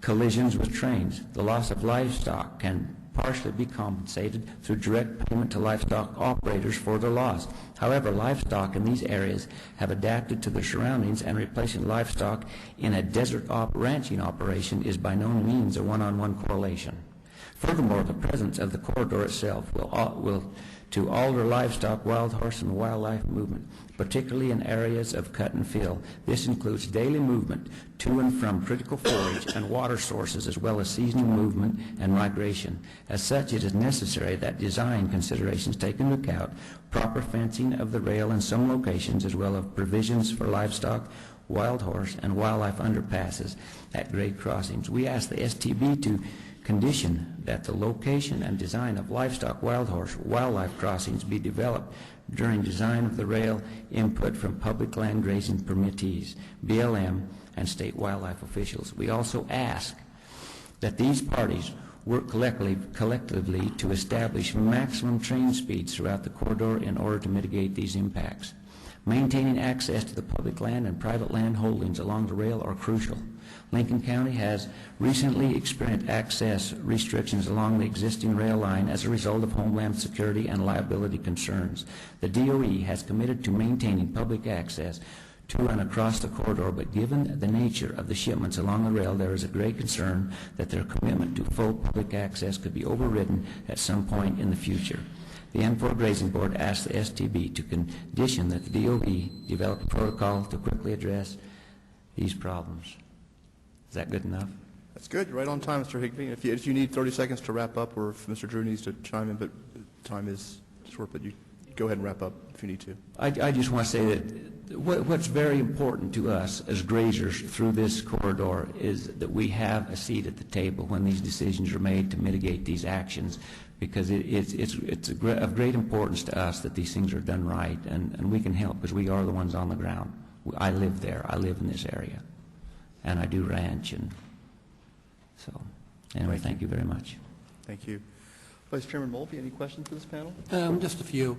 collisions with trains. The loss of livestock can partially be compensated through direct payment to livestock operators for their loss. However, livestock in these areas have adapted to their surroundings, and replacing livestock in a desert ranching operation is by no means a one-on-one correlation. Furthermore, the presence of the corridor itself will to alter livestock, wild horse, and wildlife movement, particularly in areas of cut and fill. This includes daily movement to and from critical forage and water sources, as well as seasonal movement and migration. As such, it is necessary that design considerations take into account proper fencing of the rail in some locations, as well as provisions for livestock, wild horse, and wildlife underpasses at grade crossings. We ask the STB to condition that the location and design of livestock, wild horse, wildlife crossings be developed during design of the rail input from public land grazing permittees, BLM, and state wildlife officials. We also ask that these parties work collectively to establish maximum train speeds throughout the corridor in order to mitigate these impacts. Maintaining access to the public land and private land holdings along the rail are crucial. Lincoln County has recently experienced access restrictions along the existing rail line as a result of homeland security and liability concerns. The DOE has committed to maintaining public access to and across the corridor, but given the nature of the shipments along the rail, there is a great concern that their commitment to full public access could be overridden at some point in the future. The N4 Grazing Board asks the STB to condition that the DOE develop a protocol to quickly address these problems. Is that good enough? That's good. You're right on time, Mr. Higbee. If you need 30 seconds to wrap up, or if Mr. Drew needs to chime in, but time is short, but you go ahead and wrap up if you need to. I just want to say that what's very important to us as grazers through this corridor is that we have a seat at the table when these decisions are made to mitigate these actions, because it's of great importance to us that these things are done right, and we can help because we are the ones on the ground. I live there. I live in this area, and I do ranch, and so anyway, thank you very much. Thank you. Vice Chairman Mulvey, any questions for this panel? Just a few.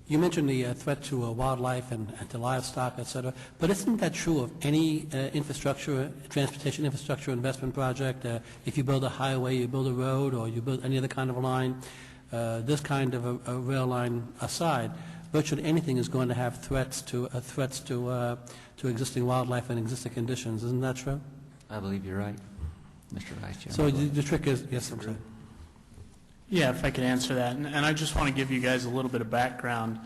You mentioned the threat to wildlife and to livestock, et cetera, but isn't that true of any infrastructure, transportation infrastructure investment project? If you build a highway, you build a road, or you build any other kind of a line, this kind of a rail line aside, virtually anything is going to have threats to existing wildlife and existing conditions. Isn't that true? I believe you're right, Mr. Vice Chairman. So the trick is, yes, I'm sorry. Yeah, if I could answer that. And I just want to give you guys a little bit of background.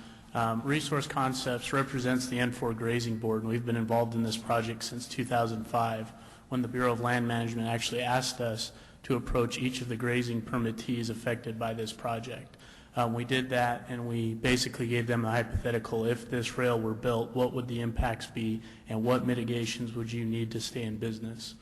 Resource Concepts represents the N4 Grazing Board, and we've been involved in this project since 2005, when the Bureau of Land Management actually asked us to approach each of the grazing permittees affected by this project. We did that, and we basically gave them a hypothetical. If this rail were built, what would the impacts be, and what mitigations would you need to stay in business?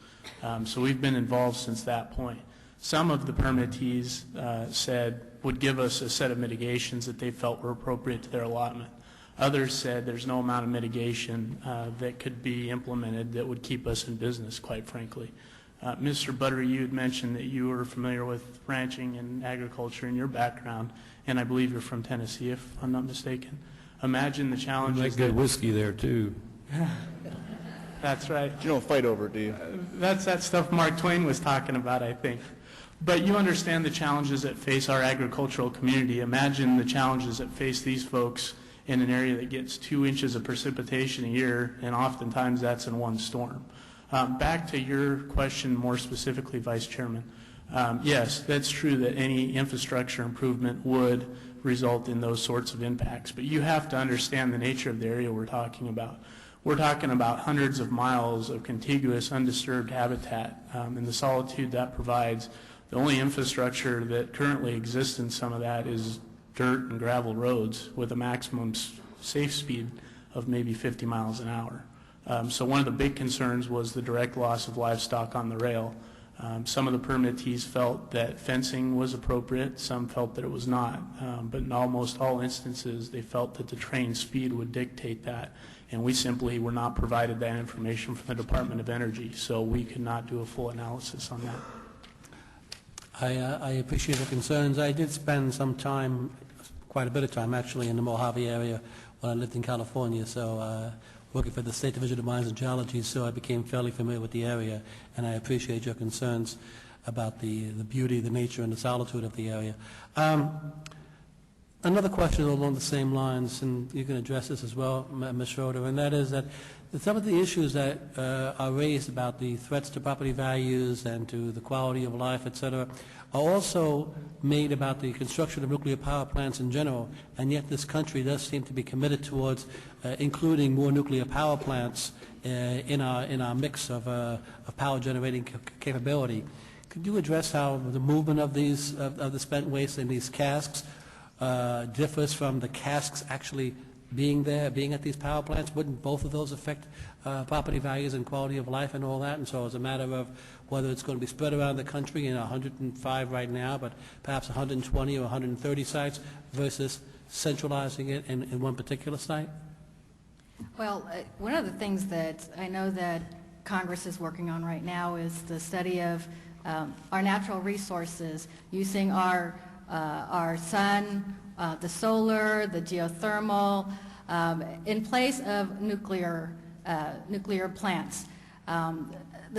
So we've been involved since that point. Some of the permittees said would give us a set of mitigations that they felt were appropriate to their allotment. Others said there's no amount of mitigation that could be implemented that would keep us in business, quite frankly. Mr. Butter, you had mentioned that you were familiar with ranching and agriculture in your background, and I believe you're from Tennessee, if I'm not mistaken. Imagine the challenges. You make good whiskey there, too. That's right. You don't fight over it, do you? That's that stuff Mark Twain was talking about, I think. But you understand the challenges that face our agricultural community. Imagine the challenges that face these folks in an area that gets 2 inches of precipitation a year, and oftentimes that's in one storm. Back to your question more specifically, Vice Chairman. Yes, that's true that any infrastructure improvement would result in those sorts of impacts. But you have to understand the nature of the area we're talking about. We're talking about hundreds of miles of contiguous, undisturbed habitat, and the solitude that provides. The only infrastructure that currently exists in some of that is dirt and gravel roads with a maximum safe speed of maybe 50 miles an hour. So one of the big concerns was the direct loss of livestock on the rail. Some of the permittees felt that fencing was appropriate, some felt that it was not, but in almost all instances they felt that the train speed would dictate that, and we simply were not provided that information from the Department of Energy, so we could not do a full analysis on that. I appreciate the concerns. I did spend some time, quite a bit of time actually, in the Mojave area when I lived in California, so working for the State Division of Mines and Geology, so I became fairly familiar with the area, and I appreciate your concerns about the beauty, the nature, and the solitude of the area. Another question along the same lines, and you can address this as well, Ms. Schroeder, and that is that some of the issues that are raised about the threats to property values and to the quality of life, et cetera, are also made about the construction of nuclear power plants in general, and yet this country does seem to be committed towards including more nuclear power plants in our mix of power generating capability. Could you address how the movement of these of the spent waste in these casks differs from the casks actually being there, being at these power plants? Wouldn't both of those affect property values and quality of life and all that? And so it's a matter of whether it's going to be spread around the country in 105 right now, but perhaps 120 or 130 sites versus centralizing it in one particular site? Well, one of the things that I know that Congress is working on right now is the study of our natural resources, using our sun, the solar, the geothermal, in place of nuclear plants.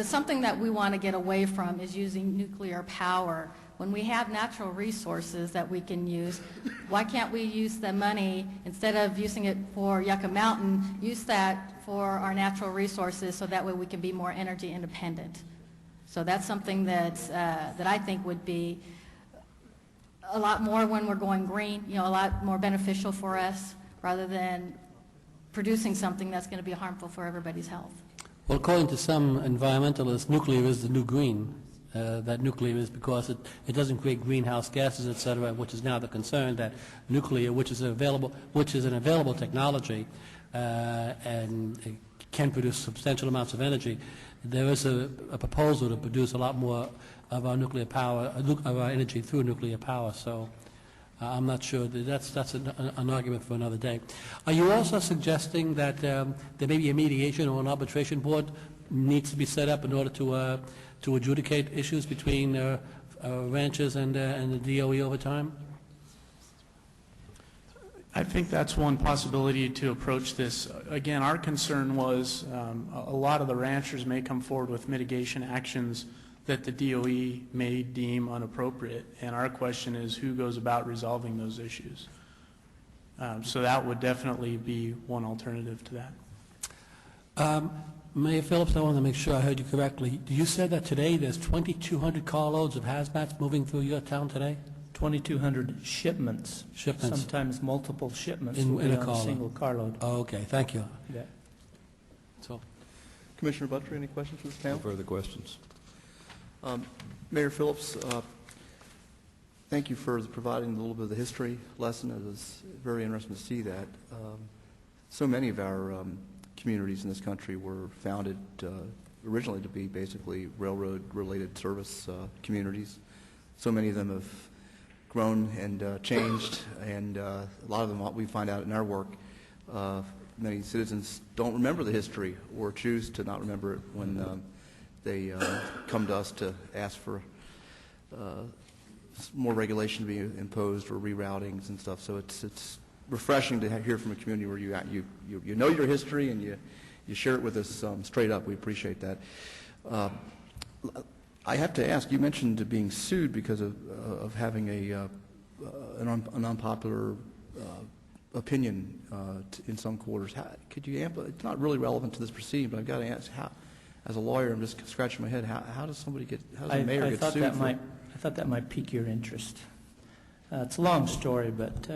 Something that we want to get away from is using nuclear power. When we have natural resources that we can use, why can't we use the money, instead of using it for Yucca Mountain, use that for our natural resources so that way we can be more energy independent? So that's something that I think would be a lot more when we're going green, a lot more beneficial for us rather than producing something that's going to be harmful for everybody's health. Well, according to some environmentalists, nuclear is the new green. That nuclear is because it doesn't create greenhouse gases, et cetera, which is now the concern that nuclear, which is an available technology and it can produce substantial amounts of energy. There is a proposal to produce a lot more of our nuclear power, of our energy through nuclear power. So I'm not sure. That's an argument for another day. Are you also suggesting that there may be a mediation or an arbitration board needs to be set up in order to adjudicate issues between ranchers and the DOE over time? I think that's one possibility to approach this. Again, our concern was a lot of the ranchers may come forward with mitigation actions that the DOE may deem inappropriate, and our question is who goes about resolving those issues. So that would definitely be one alternative to that. Mayor Phillips, I want to make sure I heard you correctly. You said that today there's 2,200 carloads of hazmats moving through your town today? 2,200 shipments. Shipments. Sometimes multiple shipments In a on a single carload. Oh, okay, thank you. Yeah. So, Commissioner Butler, any questions for this panel? No further questions. Mayor Phillips, thank you for providing a little bit of the history lesson. It was very interesting to see that. So many of our communities in this country were founded originally to be basically railroad-related service communities. So many of them have grown and changed, and a lot of them, what we find out in our work, many citizens don't remember the history or choose to not remember it when they come to us to ask for more regulation to be imposed or reroutings and stuff. So it's refreshing to hear from a community where you know your history and you share it with us straight up. We appreciate that. I have to ask, you mentioned being sued because of having an unpopular opinion in some quarters. Could you it's not really relevant to this proceeding, but I've got to ask, how, as a lawyer, I'm just scratching my head, how does a mayor get sued? I thought that might pique your interest. It's a long story, but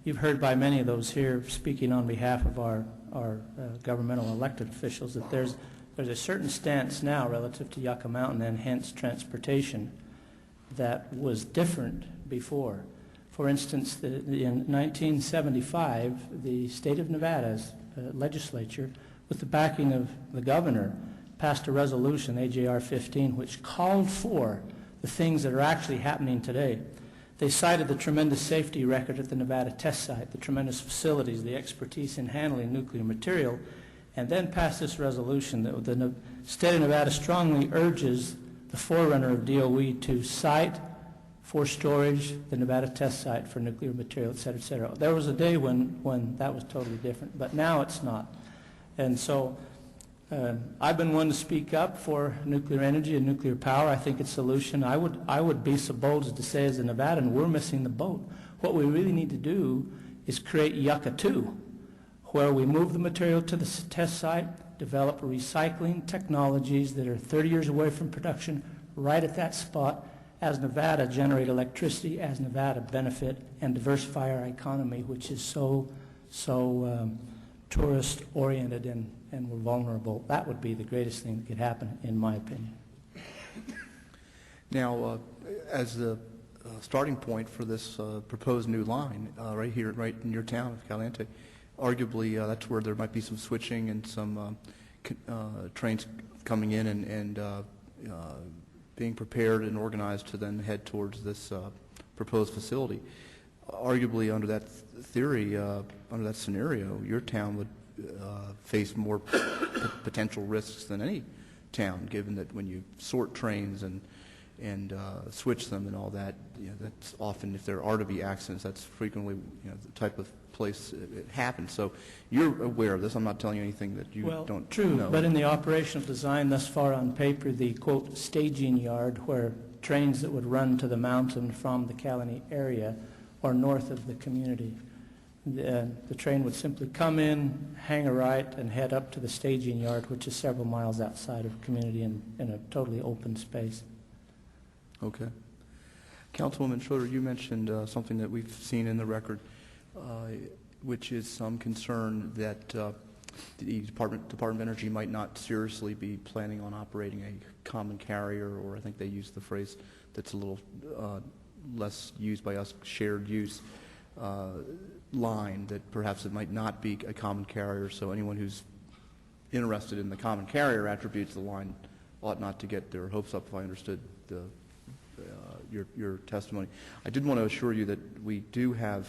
you've heard by many of those here speaking on behalf of our governmental elected officials that there's a certain stance now relative to Yucca Mountain and hence transportation that was different before. For instance, in 1975, the state of Nevada's legislature, with the backing of the governor, passed a resolution, AJR 15, which called for the things that are actually happening today. They cited the tremendous safety record at the Nevada test site, the tremendous facilities, the expertise in handling nuclear material, and then passed this resolution that the state of Nevada strongly urges the forerunner of DOE to cite for storage the Nevada test site for nuclear material, et cetera, et cetera. There was a day when that was totally different, but now it's not. And so I've been one to speak up for nuclear energy and nuclear power. I think it's a solution. I would be so bold as to say, as a Nevadan, we're missing the boat. What we really need to do is create Yucca 2, where we move the material to the test site, develop recycling technologies that are 30 years away from production, right at that spot, as Nevada generate electricity, as Nevada benefit and diversify our economy, which is so tourist-oriented and we're vulnerable. That would be the greatest thing that could happen, in my opinion. Now, as the starting point for this proposed new line, right here, right in your town of Caliente, arguably that's where there might be some switching and some trains coming in and being prepared and organized to then head towards this proposed facility. Arguably, under that theory, under that scenario, your town would face more potential risks than any town, given that when you sort trains and switch them and all that, that's often, if there are to be accidents, that's frequently the type of place it happens. So you're aware of this. I'm not telling you anything that you don't true, know. But in the operational design thus far on paper, the, quote, staging yard where trains that would run to the mountain from the Caliente area or north of the community, the train would simply come in, hang a right, and head up to the staging yard, which is several miles outside of the community in a totally open space. Okay. Councilwoman Schroeder, you mentioned something that we've seen in the record, which is some concern that the Department of Energy might not seriously be planning on operating a common carrier, or I think they use the phrase that's a little less used by us, shared use line, that perhaps it might not be a common carrier, so anyone who's interested in the common carrier attributes of the line ought not to get their hopes up, if I understood your testimony. I did want to assure you that we do have,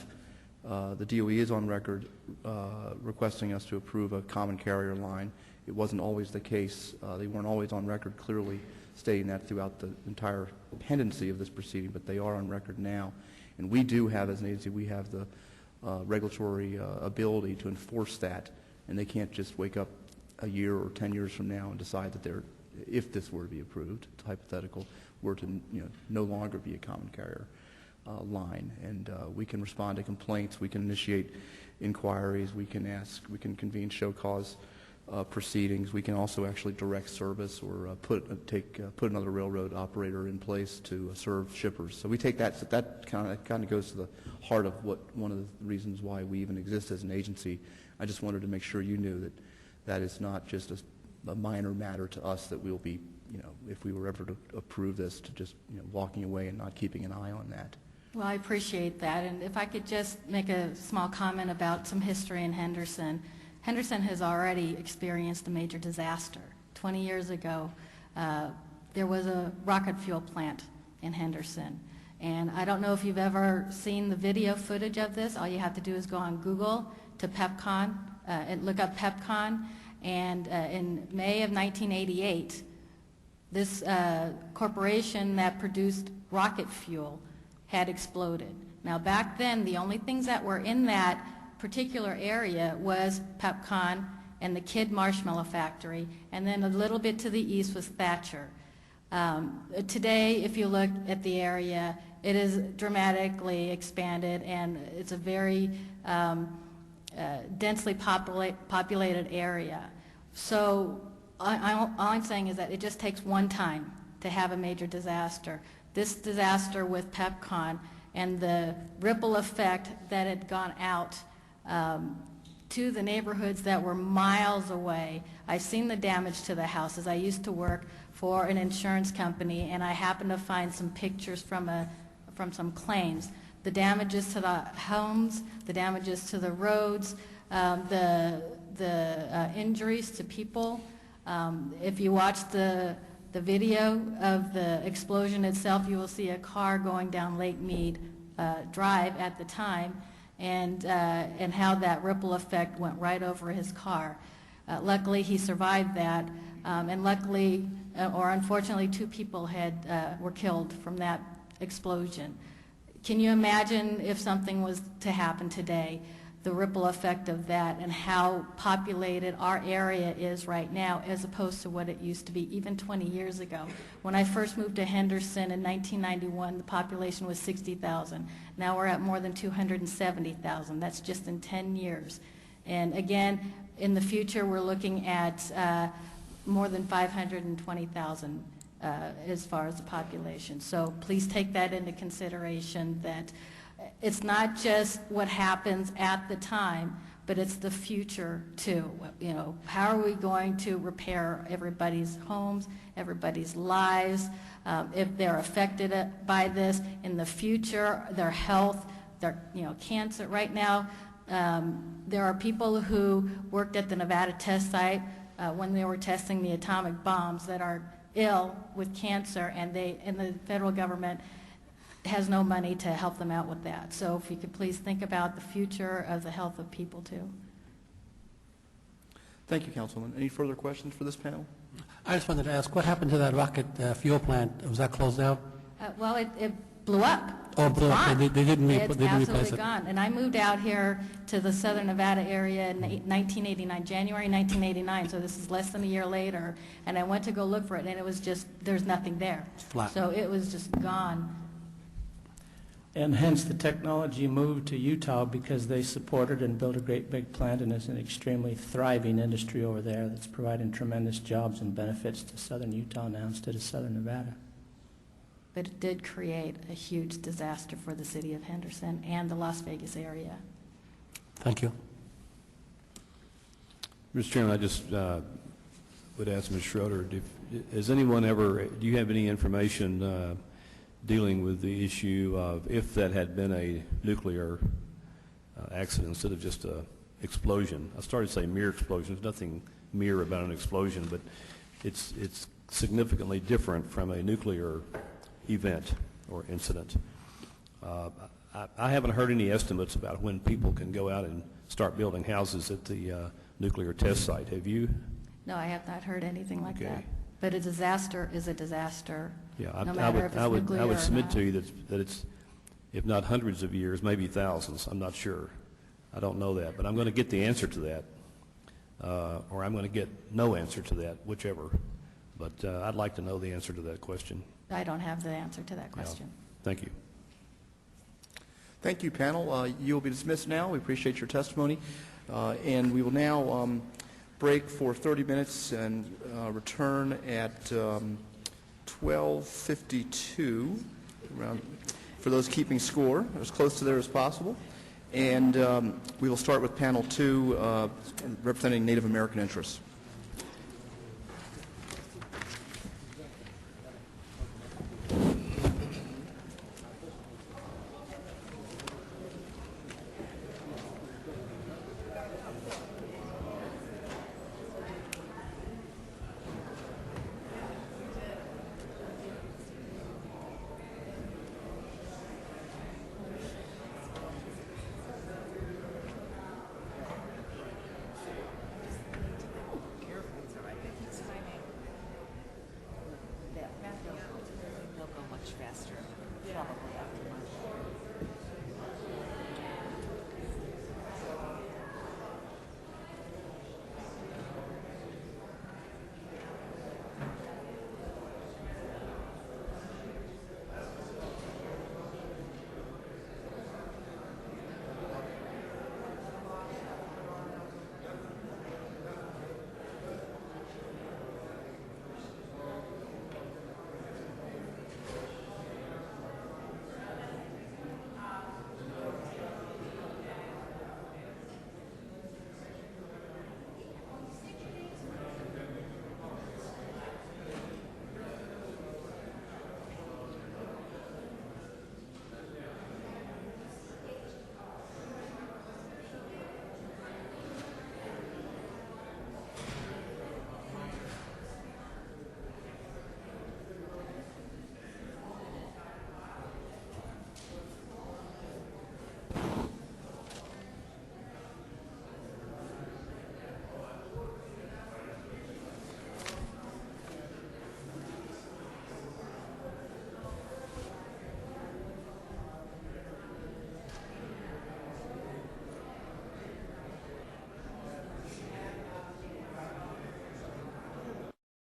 the DOE is on record requesting us to approve a common carrier line. It wasn't always the case. They weren't always on record clearly stating that throughout the entire pendency of this proceeding, but they are on record now. And we do have, as an agency, we have the regulatory ability to enforce that, and they can't just wake up a year or 10 years from now and decide that they're, if this were to be approved, hypothetical, were to no longer be a common carrier line. And we can respond to complaints, we can initiate inquiries, we can ask, we can convene show cause proceedings. We can also actually direct service or put another railroad operator in place to serve shippers. So we take that. So that kind of goes to the heart of what one of the reasons why we even exist as an agency. I just wanted to make sure you knew that that is not just a minor matter to us, that we'll be, if we were ever to approve this, to just walking away and not keeping an eye on that. Well, I appreciate that. And if I could just make a small comment about some history in Henderson. Henderson has already experienced a major disaster. 20 years ago, there was a rocket fuel plant in Henderson. And I don't know if you've ever seen the video footage of this. All you have to do is go on Google to PepCon and look up PepCon. And in May of 1988, this corporation that produced rocket fuel had exploded. Now, back then, the only things that were in that particular area was PepCon and the Kidd Marshmallow Factory, and then a little bit to the east was Thatcher. Today, if you look at the area, it is dramatically expanded, and it's a very densely populated area. So all I'm saying is that it just takes one time to have a major disaster. This disaster with PepCon and the ripple effect that had gone out to the neighborhoods that were miles away. I've seen the damage to the houses. I used to work for an insurance company, and I happened to find some pictures from some claims. The damages to the homes, the damages to the roads, the injuries to people. If you watch the video of the explosion itself, you will see a car going down Lake Mead Drive at the time, and how that ripple effect went right over his car. Luckily, he survived that, and luckily, or unfortunately, 2 people were killed from that explosion. Can you imagine if something was to happen today, the ripple effect of that and how populated our area is right now as opposed to what it used to be even 20 years ago? When I first moved to Henderson in 1991, the population was 60,000. Now we're at more than 270,000. That's just in 10 years. And again, in the future, we're looking at more than 520,000 as far as the population. So please take that into consideration, that it's not just what happens at the time, but it's the future too. How are we going to repair everybody's homes, everybody's lives, if they're affected by this in the future, their health, their cancer. Right now, there are people who worked at the Nevada test site when they were testing the atomic bombs that are ill with cancer, and the federal government has no money to help them out with that. So if you could please think about the future of the health of people too. Thank you, Councilman. Any further questions for this panel? I just wanted to ask, what happened to that rocket fuel plant? Was that closed out? Well, it blew up. Oh, it blew up. They didn't It's replace absolutely it. gone. And I moved out here to the southern Nevada area in 1989, January 1989, so this is less than a year later, and I went to go look for it, and it was just, there's nothing there. It's flat. So it was just gone. And hence the technology moved to Utah because they supported and built a great big plant, and it's an extremely thriving industry over there that's providing tremendous jobs and benefits to southern Utah now instead of southern Nevada. But it did create a huge disaster for the city of Henderson and the Las Vegas area. Thank you. Mr. Chairman, I just would ask Ms. Schroeder, has anyone ever, do you have any information dealing with the issue of if that had been a nuclear accident instead of just an explosion? I started to say mere explosion. There's nothing mere about an explosion, but it's significantly different from a nuclear event. or incident. I haven't heard any estimates about when people can go out and start building houses at the nuclear test site. Have you? No, I have not heard anything like Okay. that. But a disaster is a disaster, Yeah, no matter if it's nuclear I would or submit not. to you that it's, if not hundreds of years, maybe thousands. I'm not sure. I don't know that, but I'm going to get the answer to that, or I'm going to get no answer to that, whichever. But I'd like to know the answer to that question. I don't have the answer to that question. Thank you. Thank you, panel. You will be dismissed now. We appreciate your testimony. And we will now break for 30 minutes and return at 12:52, around, for those keeping score, as close to there as possible. And we will start with panel 2, representing Native American interests.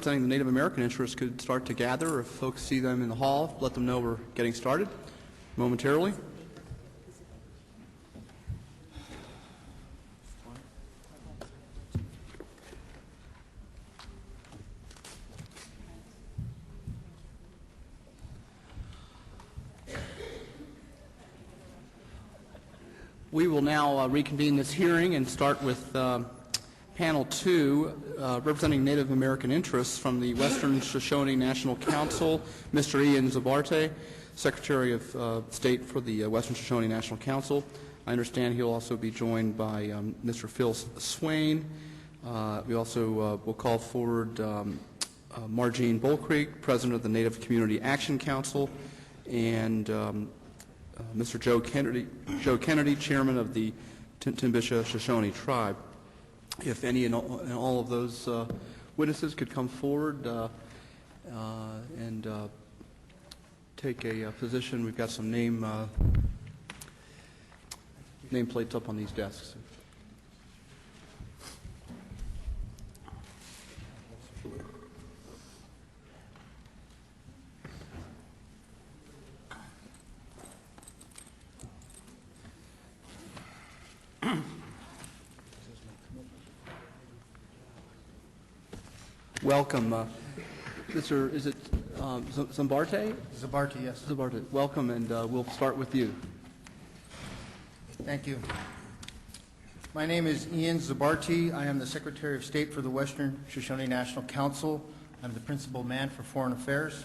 Representing the Native American interests could start to gather. If folks see them in the hall, let them know we're getting started momentarily. We will now reconvene this hearing and start with Panel 2, representing Native American interests from the Western Shoshone National Council, Mr. Ian Zabarte, Secretary of State for the Western Shoshone National Council. I understand he'll also be joined by Mr. Phil Swain. We also will call forward Margene Bullcreek, President of the Native Community Action Council, and Mr. Joe Kennedy, Chairman of the Timbisha Shoshone Tribe. If any and all of those witnesses could come forward and take a position. We've got some nameplates up on these desks. Welcome. Mr. Is it Zabarte? Zabarte, yes. Zabarte. Welcome, and we'll start with you. Thank you. My name is Ian Zabarte. I am the Secretary of State for the Western Shoshone National Council. I'm the principal man for foreign affairs.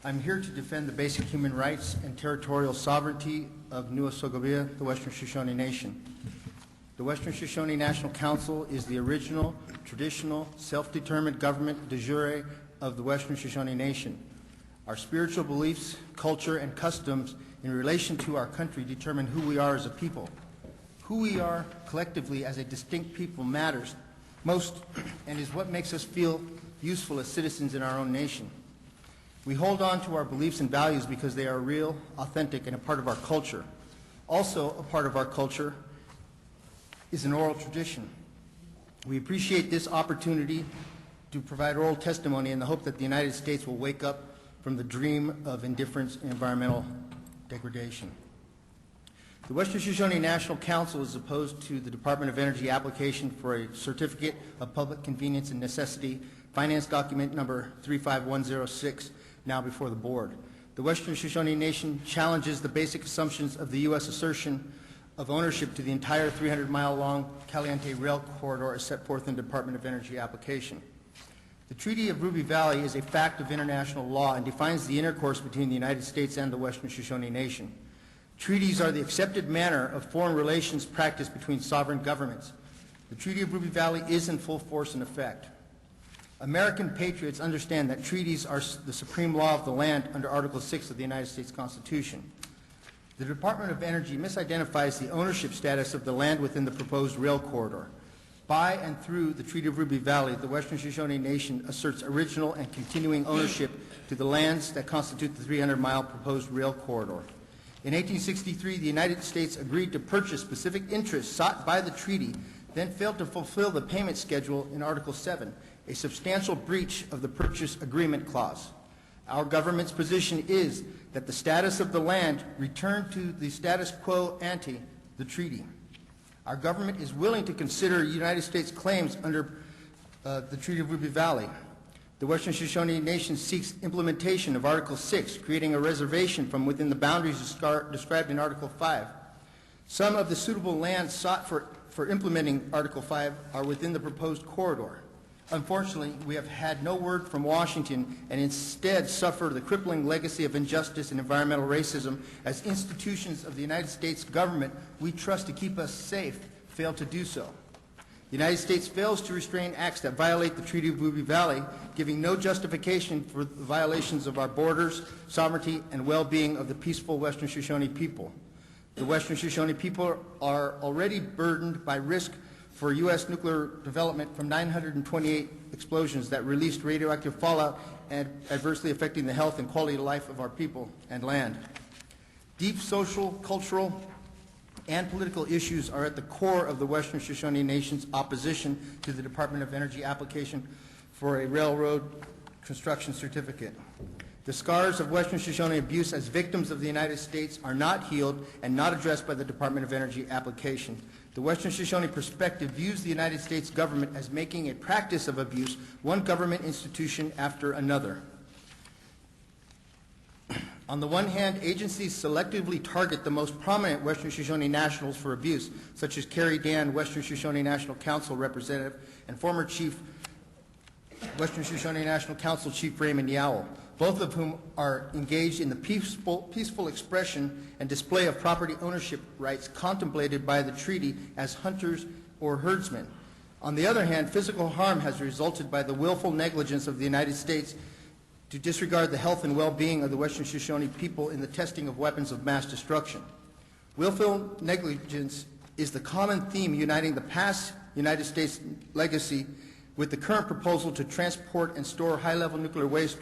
I'm here to defend the basic human rights and territorial sovereignty of Nuasogabia, the Western Shoshone Nation. The Western Shoshone National Council is the original, traditional, self-determined government de jure of the Western Shoshone Nation. Our spiritual beliefs, culture, and customs in relation to our country determine who we are as a people. Who we are collectively as a distinct people matters most and is what makes us feel useful as citizens in our own nation. We hold on to our beliefs and values because they are real, authentic, and a part of our culture. Also, a part of our culture is an oral tradition. We appreciate this opportunity to provide oral testimony in the hope that the United States will wake up from the dream of indifference and environmental degradation. The Western Shoshone National Council is opposed to the Department of Energy application for a Certificate of Public Convenience and Necessity, finance document number 35106, now before the board. The Western Shoshone Nation challenges the basic assumptions of the U.S. assertion of ownership to the entire 300-mile-long Caliente rail corridor as set forth in the Department of Energy application. The Treaty of Ruby Valley is a fact of international law and defines the intercourse between the United States and the Western Shoshone Nation. Treaties are the accepted manner of foreign relations practiced between sovereign governments. The Treaty of Ruby Valley is in full force and effect. American patriots understand that treaties are the supreme law of the land under Article 6 of the United States Constitution. The Department of Energy misidentifies the ownership status of the land within the proposed rail corridor. By and through the Treaty of Ruby Valley, the Western Shoshone Nation asserts original and continuing ownership to the lands that constitute the 300-mile proposed rail corridor. In 1863, the United States agreed to purchase specific interests sought by the treaty, then failed to fulfill the payment schedule in Article 7, a substantial breach of the purchase agreement clause. Our government's position is that the status of the land returned to the status quo ante the treaty. Our government is willing to consider United States claims under the Treaty of Ruby Valley. The Western Shoshone Nation seeks implementation of Article 6, creating a reservation from within the boundaries described in Article 5. Some of the suitable lands sought for implementing Article 5 are within the proposed corridor. Unfortunately, we have had no word from Washington and instead suffer the crippling legacy of injustice and environmental racism as institutions of the United States government we trust to keep us safe fail to do so. The United States fails to restrain acts that violate the Treaty of Ruby Valley, giving no justification for the violations of our borders, sovereignty, and well-being of the peaceful Western Shoshone people. The Western Shoshone people are already burdened by risk for U.S. nuclear development from 928 explosions that released radioactive fallout and adversely affecting the health and quality of life of our people and land. Deep social, cultural, and political issues are at the core of the Western Shoshone Nation's opposition to the Department of Energy application for a railroad construction certificate. The scars of Western Shoshone abuse as victims of the United States are not healed and not addressed by the Department of Energy application. The Western Shoshone perspective views the United States government as making a practice of abuse, one government institution after another. On the one hand, agencies selectively target the most prominent Western Shoshone nationals for abuse, such as Carrie Dan, Western Shoshone National Council representative, and former Chief Western Shoshone National Council Chief Raymond Yowell, both of whom are engaged in the peaceful expression and display of property ownership rights contemplated by the treaty as hunters or herdsmen. On the other hand, physical harm has resulted by the willful negligence of the United States to disregard the health and well-being of the Western Shoshone people in the testing of weapons of mass destruction. Willful negligence is the common theme uniting the past United States legacy with the current proposal to transport and store high-level nuclear waste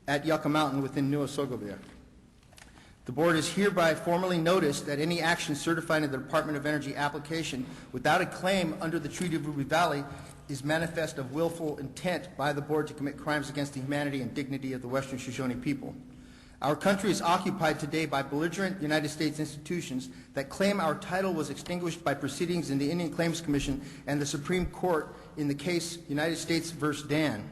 at Yucca Mountain within New Osogobia. The board is hereby formally noticed that any action certified in the Department of Energy application without a claim under the Treaty of Ruby Valley is manifest of willful intent by the board to commit crimes against the humanity and dignity of the Western Shoshone people. Our country is occupied today by belligerent United States institutions that claim our title was extinguished by proceedings in the Indian Claims Commission and the Supreme Court in the case United States v. Dan.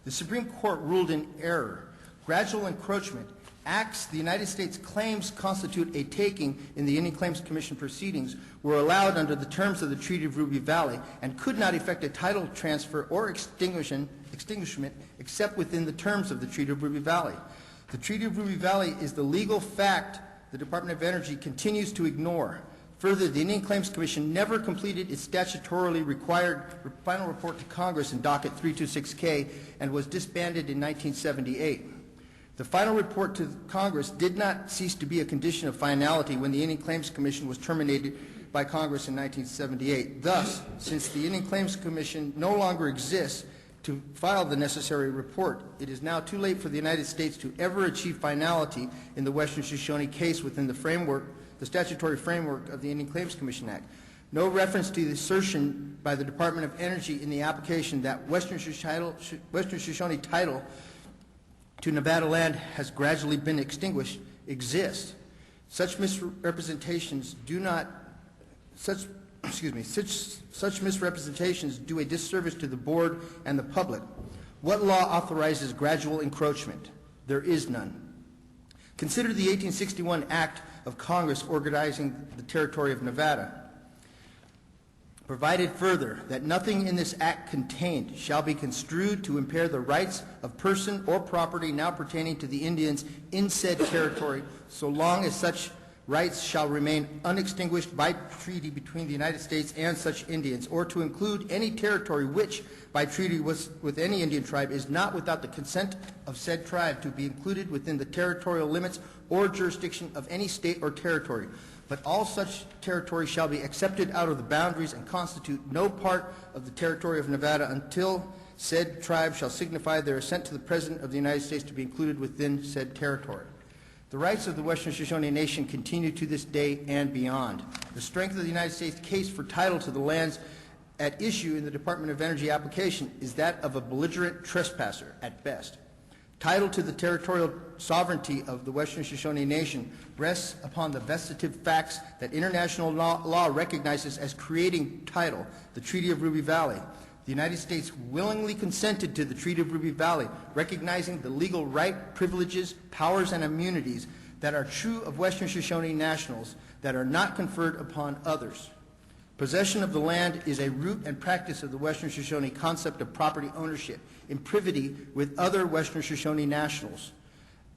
The Supreme Court ruled in error. Gradual encroachment, acts the United States claims constitute a taking in the Indian Claims Commission proceedings were allowed under the terms of the Treaty of Ruby Valley and could not effect a title transfer or extinguishment except within the terms of the Treaty of Ruby Valley. The Treaty of Ruby Valley is the legal fact the Department of Energy continues to ignore. Further, the Indian Claims Commission never completed its statutorily required final report to Congress in Docket 326K and was disbanded in 1978. The final report to Congress did not cease to be a condition of finality when the Indian Claims Commission was terminated by Congress in 1978. Thus, since the Indian Claims Commission no longer exists to file the necessary report, it is now too late for the United States to ever achieve finality in the Western Shoshone case within the statutory framework of the Indian Claims Commission Act. No reference to the assertion by the Department of Energy in the application that Western Shoshone title to Nevada land has gradually been extinguished exists. Such misrepresentations do a disservice to the board and the public. What law authorizes gradual encroachment? There is none. Consider the 1861 Act of Congress organizing the territory of Nevada. Provided further that nothing in this act contained shall be construed to impair the rights of person or property now pertaining to the Indians in said territory, so long as such rights shall remain unextinguished by treaty between the United States and such Indians, or to include any territory which, by treaty with any Indian tribe, is not without the consent of said tribe to be included within the territorial limits or jurisdiction of any state or territory. But all such territory shall be accepted out of the boundaries and constitute no part of the territory of Nevada until said tribe shall signify their assent to the President of the United States to be included within said territory. The rights of the Western Shoshone Nation continue to this day and beyond. The strength of the United States case for title to the lands at issue in the Department of Energy application is that of a belligerent trespasser at best. Title to the territorial sovereignty of the Western Shoshone Nation rests upon the vestitive facts that international law recognizes as creating title, the Treaty of Ruby Valley. The United States willingly consented to the Treaty of Ruby Valley, recognizing the legal right, privileges, powers, and immunities that are true of Western Shoshone nationals that are not conferred upon others. Possession of the land is a root and practice of the Western Shoshone concept of property ownership in privity with other Western Shoshone nationals.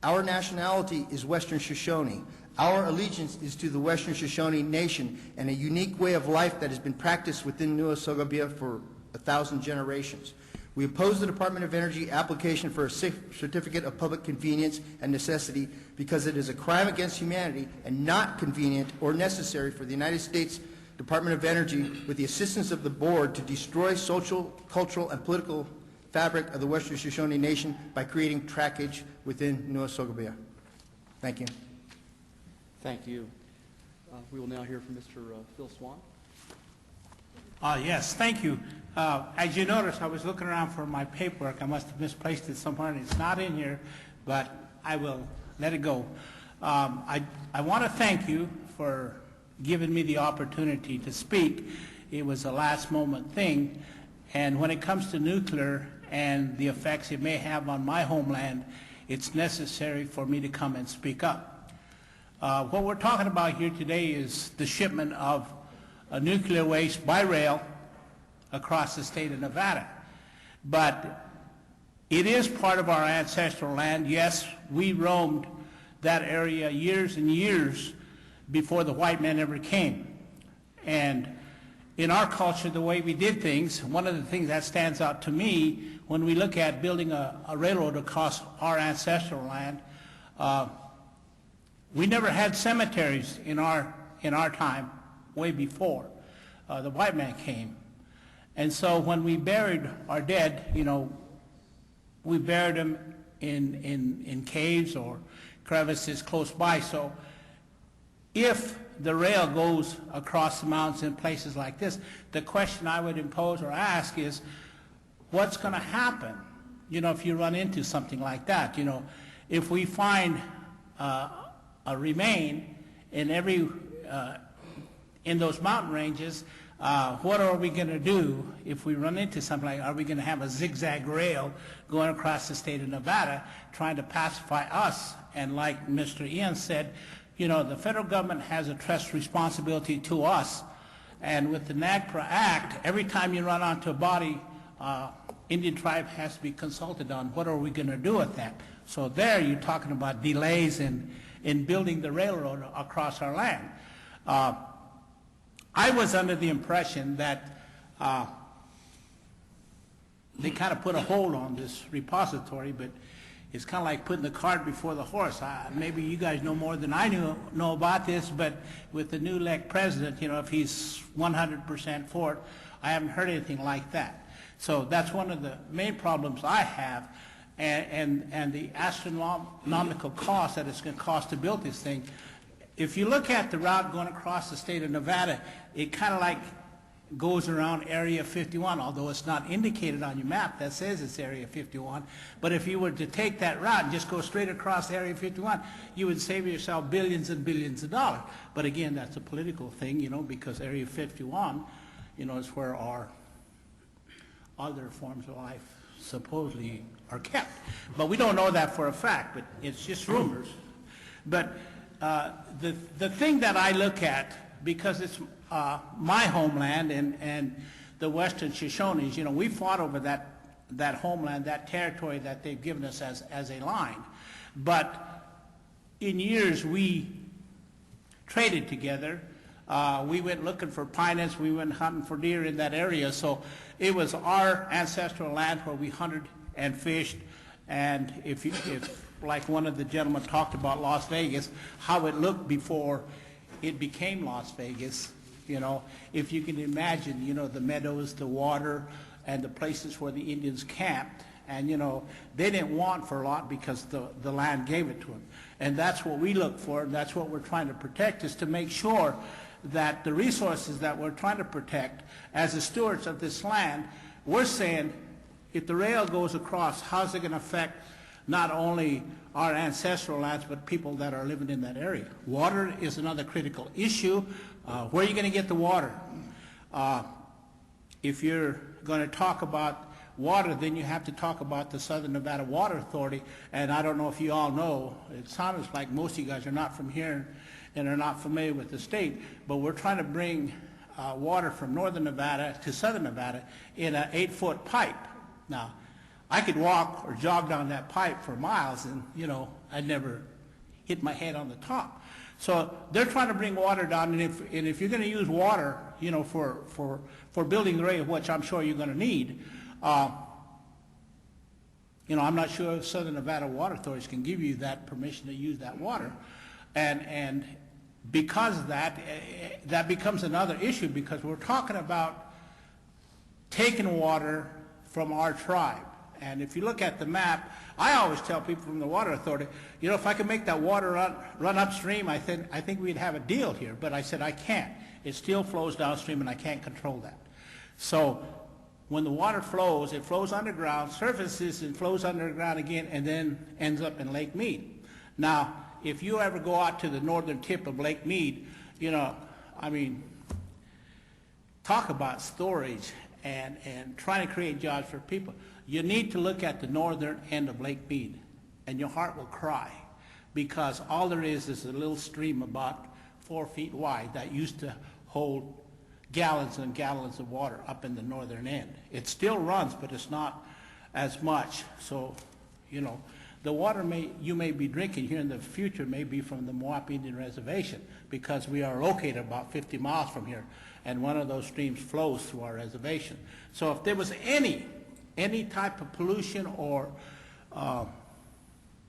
Our nationality is Western Shoshone. Our allegiance is to the Western Shoshone Nation and a unique way of life that has been practiced within Nua Sogabia for 1,000 generations. We oppose the Department of Energy application for a certificate of public convenience and necessity because it is a crime against humanity and not convenient or necessary for the United States Department of Energy, with the assistance of the board, to destroy social, cultural, and political fabric of the Western Shoshone Nation by creating trackage within Nua Sogabia. Thank you. Thank you. We will now hear from Mr. Phil Swan. Yes, thank you. As you notice, I was looking around for my paperwork. I must have misplaced it somewhere, and it's not in here, but I will let it go. I want to thank you for giving me the opportunity to speak. It was a last-moment thing, and when it comes to nuclear and the effects it may have on my homeland, it's necessary for me to come and speak up. What we're talking about here today is the shipment of nuclear waste by rail across the state of Nevada. But it is part of our ancestral land. Yes, we roamed that area years and years before the white man ever came. And in our culture, the way we did things, one of the things that stands out to me when we look at building a railroad across our ancestral land, we never had cemeteries in our time, way before the white man came. And so when we buried our dead, you know, we buried them in caves or crevices close by. So if the rail goes across the mountains in places like this, the question I would impose or ask is, what's going to happen, you know, if you run into something like that? You know, if we find a remain in in those mountain ranges, what are we going to do if we run into something like, are we going to have a zigzag rail going across the state of Nevada trying to pacify us? And like Mr. Ian said, you know, the federal government has a trust responsibility to us. And with the NAGPRA Act, every time you run onto a body, Indian tribe has to be consulted on what are we going to do with that. So there you're talking about delays in building the railroad across our land. I was under the impression that they kind of put a hold on this repository, but it's kind of like putting the cart before the horse. Maybe you guys know more than I know about this, but with the new elect president, you know, if he's 100% for it, I haven't heard anything like that. So that's one of the main problems I have, and the astronomical cost that it's going to cost to build this thing. If you look at the route going across the state of Nevada, it kind of like goes around Area 51, although it's not indicated on your map that says it's Area 51. But if you were to take that route and just go straight across Area 51, you would save yourself billions and billions of dollars. But again, that's a political thing, you know, because Area 51, you know, is where our other forms of life supposedly are kept. But we don't know that for a fact, but it's just rumors. But the thing that I look at, because it's my homeland and the Western Shoshones, you know, we fought over that homeland, that territory that they've given us as a line. But in years, we traded together. We went looking for pine-nuts, we went hunting for deer in that area. So it was our ancestral land where we hunted and fished. And if like one of the gentlemen talked about Las Vegas, how it looked before it became Las Vegas, you know, if you can imagine, you know, the meadows, the water, and the places where the Indians camped. And, you know, they didn't want for a lot because the land gave it to them. And that's what we look for, and that's what we're trying to protect, is to make sure that the resources that we're trying to protect as the stewards of this land, we're saying if the rail goes across, how's it going to affect not only our ancestral lands, but people that are living in that area. Water is another critical issue. Where are you going to get the water? If you're going to talk about water, then you have to talk about the Southern Nevada Water Authority. And I don't know if you all know, it sounds like most of you guys are not from here and are not familiar with the state, but we're trying to bring water from northern Nevada to southern Nevada in an 8-foot pipe. Now, I could walk or jog down that pipe for miles and, you know, I'd never hit my head on the top. So they're trying to bring water down, and if you're going to use water, you know, for building the rail, which I'm sure you're going to need, you know, I'm not sure if Southern Nevada Water Authorities can give you that permission to use that water. And because of that, that becomes another issue, because we're talking about taking water from our tribe. And if you look at the map, I always tell people from the Water Authority, you know, if I could make that water run upstream, I think we'd have a deal here. But I said, I can't. It still flows downstream, and I can't control that. So when the water flows, it flows underground, surfaces, and flows underground again, and then ends up in Lake Mead. Now, if you ever go out to the northern tip of Lake Mead, you know, I mean, talk about storage and trying to create jobs for people. You need to look at the northern end of Lake Mead, and your heart will cry, because all there is a little stream about 4 feet wide that used to hold gallons and gallons of water up in the northern end. It still runs, but it's not as much. So, you know, the water you may be drinking here in the future may be from the Moab Indian Reservation, because we are located about 50 miles from here, and one of those streams flows through our reservation. So if there was any type of pollution or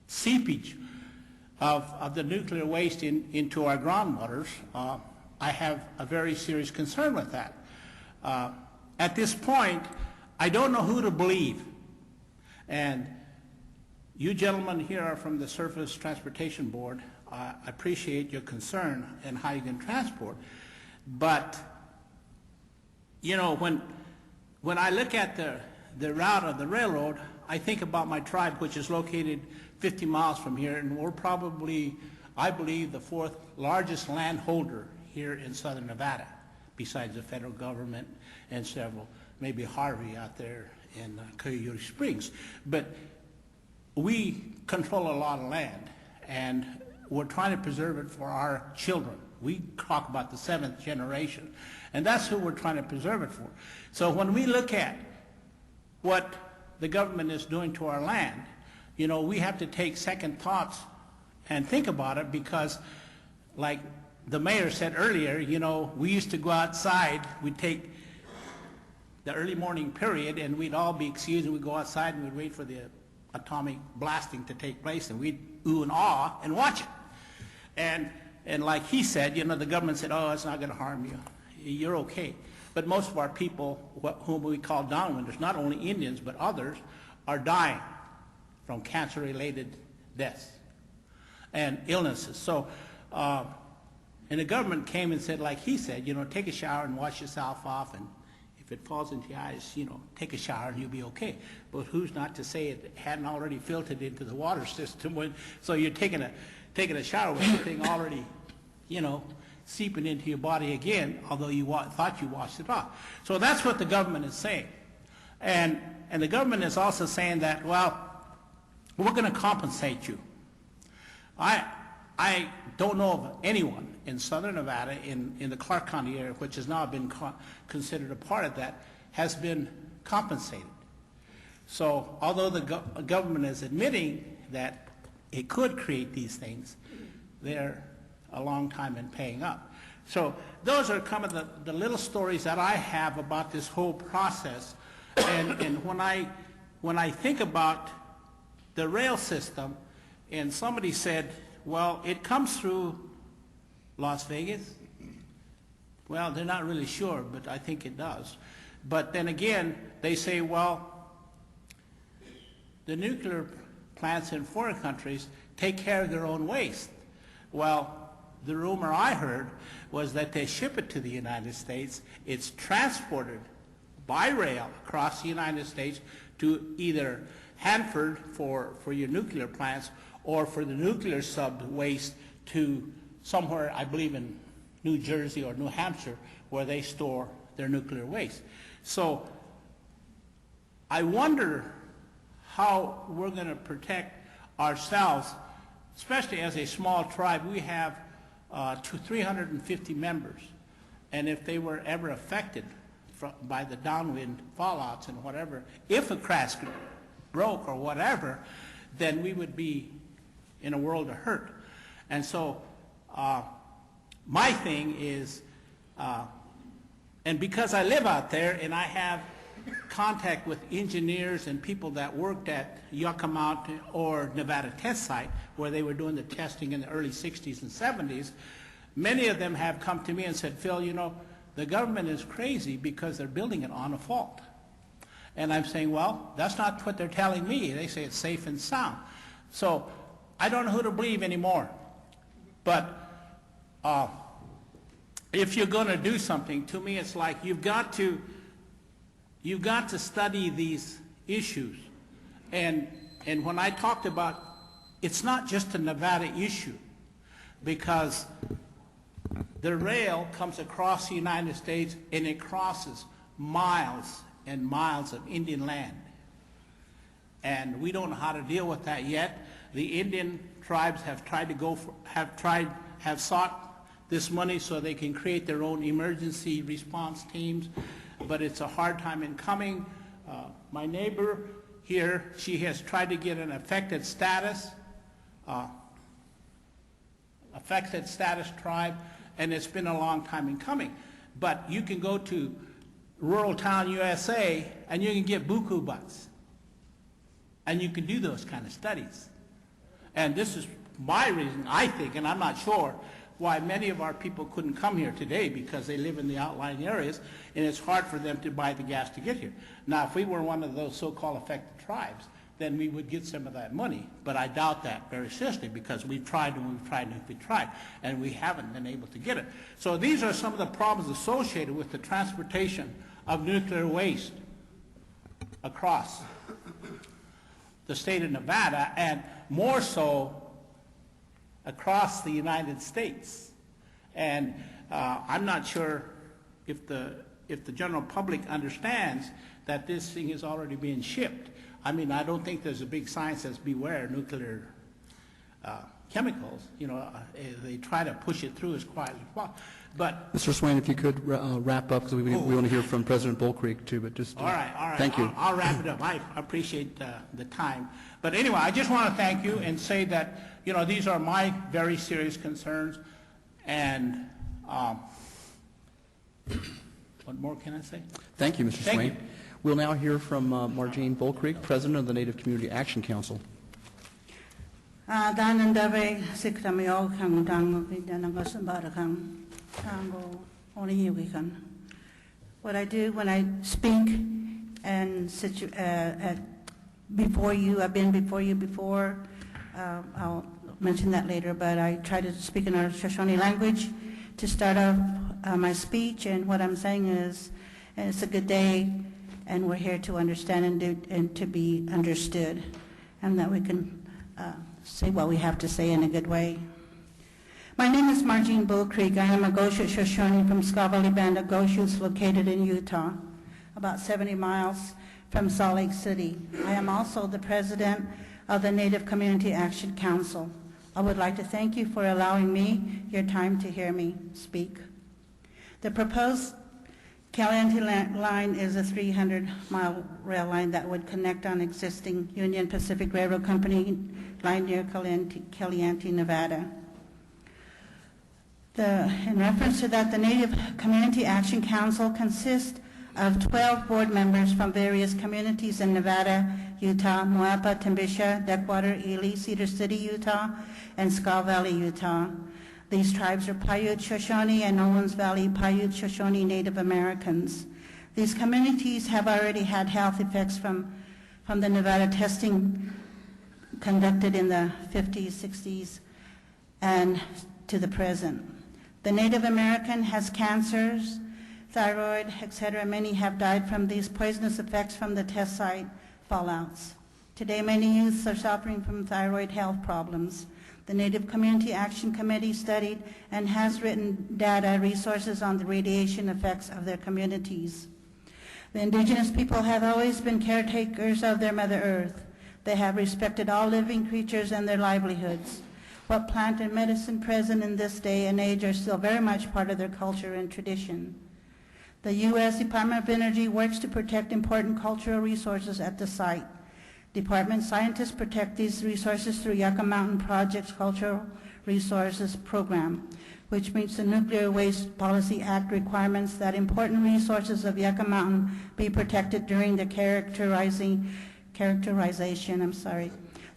seepage of the nuclear waste into our groundwaters, I have a very serious concern with that. At this point, I don't know who to believe. And you gentlemen here are from the Surface Transportation Board. I appreciate your concern and how you can transport. But, you know, when I look at the route of the railroad, I think about my tribe, which is located 50 miles from here, and we're probably, I believe, the 4th largest landholder here in southern Nevada, besides the federal government and several, maybe Harvey out there in Coyote Springs. But we control a lot of land, and we're trying to preserve it for our children. We talk about the 7th generation, and that's who we're trying to preserve it for. So when we look at what the government is doing to our land, you know, we have to take second thoughts and think about it, because like the mayor said earlier, you know, we used to go outside, we'd take the early morning period, and we'd all be excused, and we'd go outside and we'd wait for the atomic blasting to take place, and we'd ooh and ah and watch it. And like he said, you know, the government said, oh, it's not going to harm you. You're okay. But most of our people, whom we call downwinders, not only Indians but others, are dying from cancer-related deaths and illnesses. So, and the government came and said, like he said, you know, take a shower and wash yourself off, and if it falls into your eyes, you know, take a shower and you'll be okay. But who's not to say it hadn't already filtered into the water system? So you're taking a shower with everything already, you know, seeping into your body again, although you thought you washed it off. So that's what the government is saying. And the government is also saying that, well, we're going to compensate you. I don't know of anyone in southern Nevada, in the Clark County area, which has now been considered a part of that, has been compensated. So although the government is admitting that it could create these things, they're a long time in paying up. So those are some of the little stories that I have about this whole process. And when I think about the rail system, and somebody said, well, it comes through Las Vegas. Well, they're not really sure, but I think it does. But then again, they say, well, the nuclear plants in foreign countries take care of their own waste. Well, the rumor I heard was that they ship it to the United States. It's transported by rail across the United States to either Hanford for your nuclear plants, or for the nuclear sub-waste to somewhere, I believe in New Jersey or New Hampshire, where they store their nuclear waste. So I wonder how we're going to protect ourselves, especially as a small tribe. We have 350 members, and if they were ever affected by the downwind fallouts and whatever, if a crash broke or whatever, then we would be in a world of hurt. And so my thing is, and because I live out there and I have contact with engineers and people that worked at Yucca Mountain or Nevada Test Site, where they were doing the testing in the early 60s and 70s, many of them have come to me and said, Phil, you know, the government is crazy because they're building it on a fault. And I'm saying, well, that's not what they're telling me. They say it's safe and sound. So I don't know who to believe anymore. But if you're going to do something, to me it's like you've got to study these issues. And when I talked about, it's not just a Nevada issue, because the rail comes across the United States and it crosses miles and miles of Indian land. And we don't know how to deal with that yet. The Indian tribes have tried to have sought this money so they can create their own emergency response teams, but it's a hard time in coming. My neighbor here, she has tried to get an affected status tribe, and it's been a long time in coming. But you can go to rural town USA and you can get buku butts, and you can do those kind of studies. And this is my reason, I think, and I'm not sure, why many of our people couldn't come here today, because they live in the outlying areas and it's hard for them to buy the gas to get here. Now, if we were one of those so-called affected tribes, then we would get some of that money. But I doubt that very seriously, because we've tried and we've tried and we've tried, and we haven't been able to get it. So these are some of the problems associated with the transportation of nuclear waste across the state of Nevada, and more so across the United States. And I'm not sure if the general public understands that this thing is already being shipped. I mean, I don't think there's a big sign that says beware nuclear chemicals. You know, they try to push it through as quietly as possible. But Mr. Swain, if you could wrap up, because we want to hear from President Bull Creek too. But just all right. Thank you. I'll wrap it up. I appreciate the time. But anyway, I just want to thank you and say that, you know, these are my very serious concerns. And what more can I say? Thank you, Mr. Swain. We'll now hear from Margene Bullcreek, President of the Native Community Action Council. What I do when I speak and before you, I've been before you before, I'll mention that later, but I try to speak in our Shoshone language to start off my speech, and what I'm saying is, it's a good day, and we're here to understand and to be understood, and that we can say what we have to say in a good way. My name is Margene Bullcreek. I am a Goshen Shoshone from Squaw Valley Band of Goshutes located in Utah, about 70 miles from Salt Lake City. I am also the president of the Native Community Action Council. I would like to thank you for allowing me your time to hear me speak. The proposed Caliente line is a 300-mile rail line that would connect on existing Union Pacific Railroad Company line near Caliente, Nevada. In reference to that, the Native Community Action Council consists of 12 board members from various communities in Nevada, Utah, Moapa, Timbisha, Deckwater, Ely, Cedar City, Utah, and Squaw Valley, Utah. These tribes are Paiute Shoshone and Owens Valley Paiute Shoshone Native Americans. These communities have already had health effects from the Nevada testing conducted in the 50s, 60s, and to the present. The Native American has cancers, thyroid, etc. Many have died from these poisonous effects from the test site fallouts. Today, many youths are suffering from thyroid health problems. The Native Community Action Committee studied and has written data resources on the radiation effects of their communities. The indigenous people have always been caretakers of their Mother Earth. They have respected all living creatures and their livelihoods. What plant and medicine present in this day and age are still very much part of their culture and tradition. The U.S. Department of Energy works to protect important cultural resources at the site. Department scientists protect these resources through Yucca Mountain Project's Cultural Resources Program, which meets the Nuclear Waste Policy Act requirements that important resources of Yucca Mountain be protected during the characterization.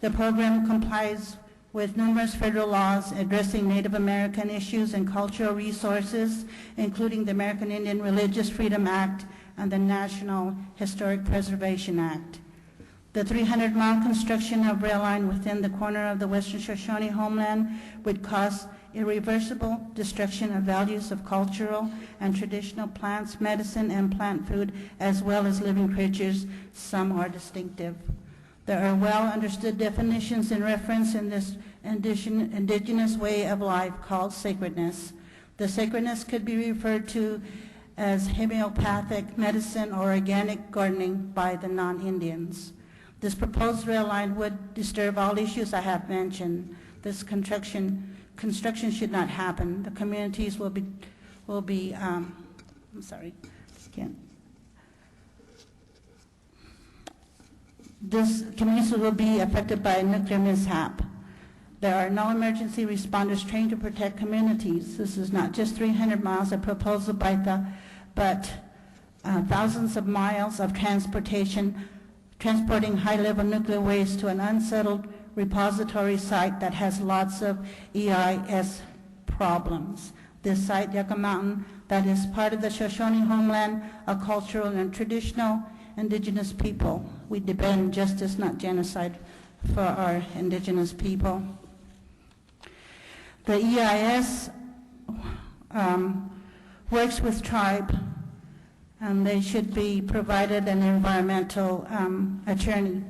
The program complies with numerous federal laws addressing Native American issues and cultural resources, including the American Indian Religious Freedom Act and the National Historic Preservation Act. The 300-mile construction of rail line within the corner of the Western Shoshone homeland would cause irreversible destruction of values of cultural and traditional plants, medicine, and plant food, as well as living creatures. Some are distinctive. There are well-understood definitions in reference in this indigenous way of life called sacredness. The sacredness could be referred to as homeopathic medicine or organic gardening by the non-Indians. This proposed rail line would disturb all issues I have mentioned. This construction should not happen. The communities will be This community will be affected by a nuclear mishap. There are no emergency responders trained to protect communities. This is not just 300 miles of proposal but thousands of miles of transporting high-level nuclear waste to an unsettled repository site that has lots of EIS problems. This site, Yucca Mountain, that is part of the Shoshone homeland, a cultural and traditional indigenous people. We demand justice, not genocide, for our indigenous people. The EIS works with tribe, and they should be provided an environmental attorney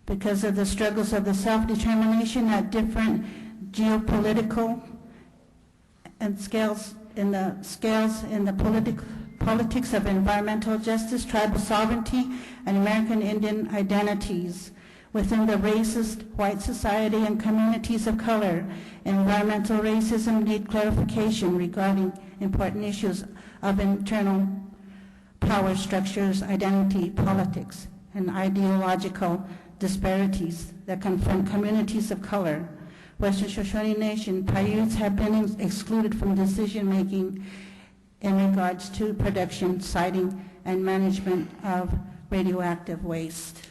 because of the struggles of the self-determination at different geopolitical and scales in the politics of environmental justice, tribal sovereignty, and American Indian identities within the racist white society and communities of color. Environmental racism need clarification regarding important issues of internal power structures, identity, politics, and ideological disparities that confront communities of color. Western Shoshone Nation Paiutes have been excluded from decision-making in regards to production, siting, and management of radioactive waste.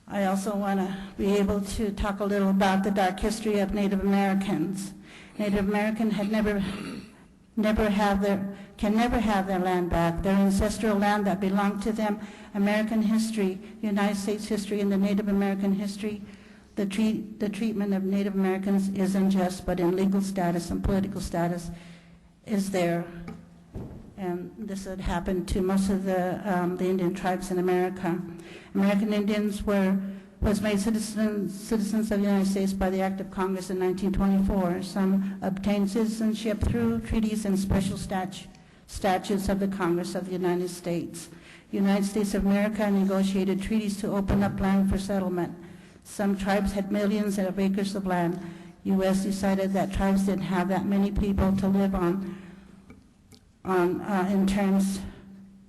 I also want to be able to talk a little about the dark history of Native Americans. Native Americans can never have their land back. Their ancestral land that belonged to them, American history, United States history, and the Native American history, the treatment of Native Americans isn't just, but in legal status and political status is there. And this had happened to most of the Indian tribes in America. American Indians was made citizens of the United States by the Act of Congress in 1924. Some obtained citizenship through treaties and special statutes of the Congress of the United States. The United States of America negotiated treaties to open up land for settlement. Some tribes had millions of acres of land. U.S. decided that tribes didn't have that many people to live on in terms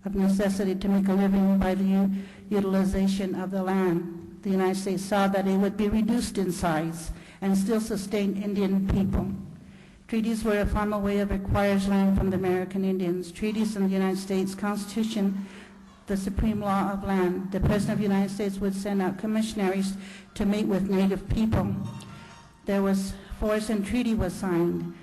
of necessity to make a living by the utilization of the land. The United States saw that it would be reduced in size and still sustain Indian people. Treaties were a formal way of requires land from the American Indians. Treaties in the United States Constitution, the supreme law of land. The President of the United States would send out commissionaries to meet with Native people. There was force and treaty was signed.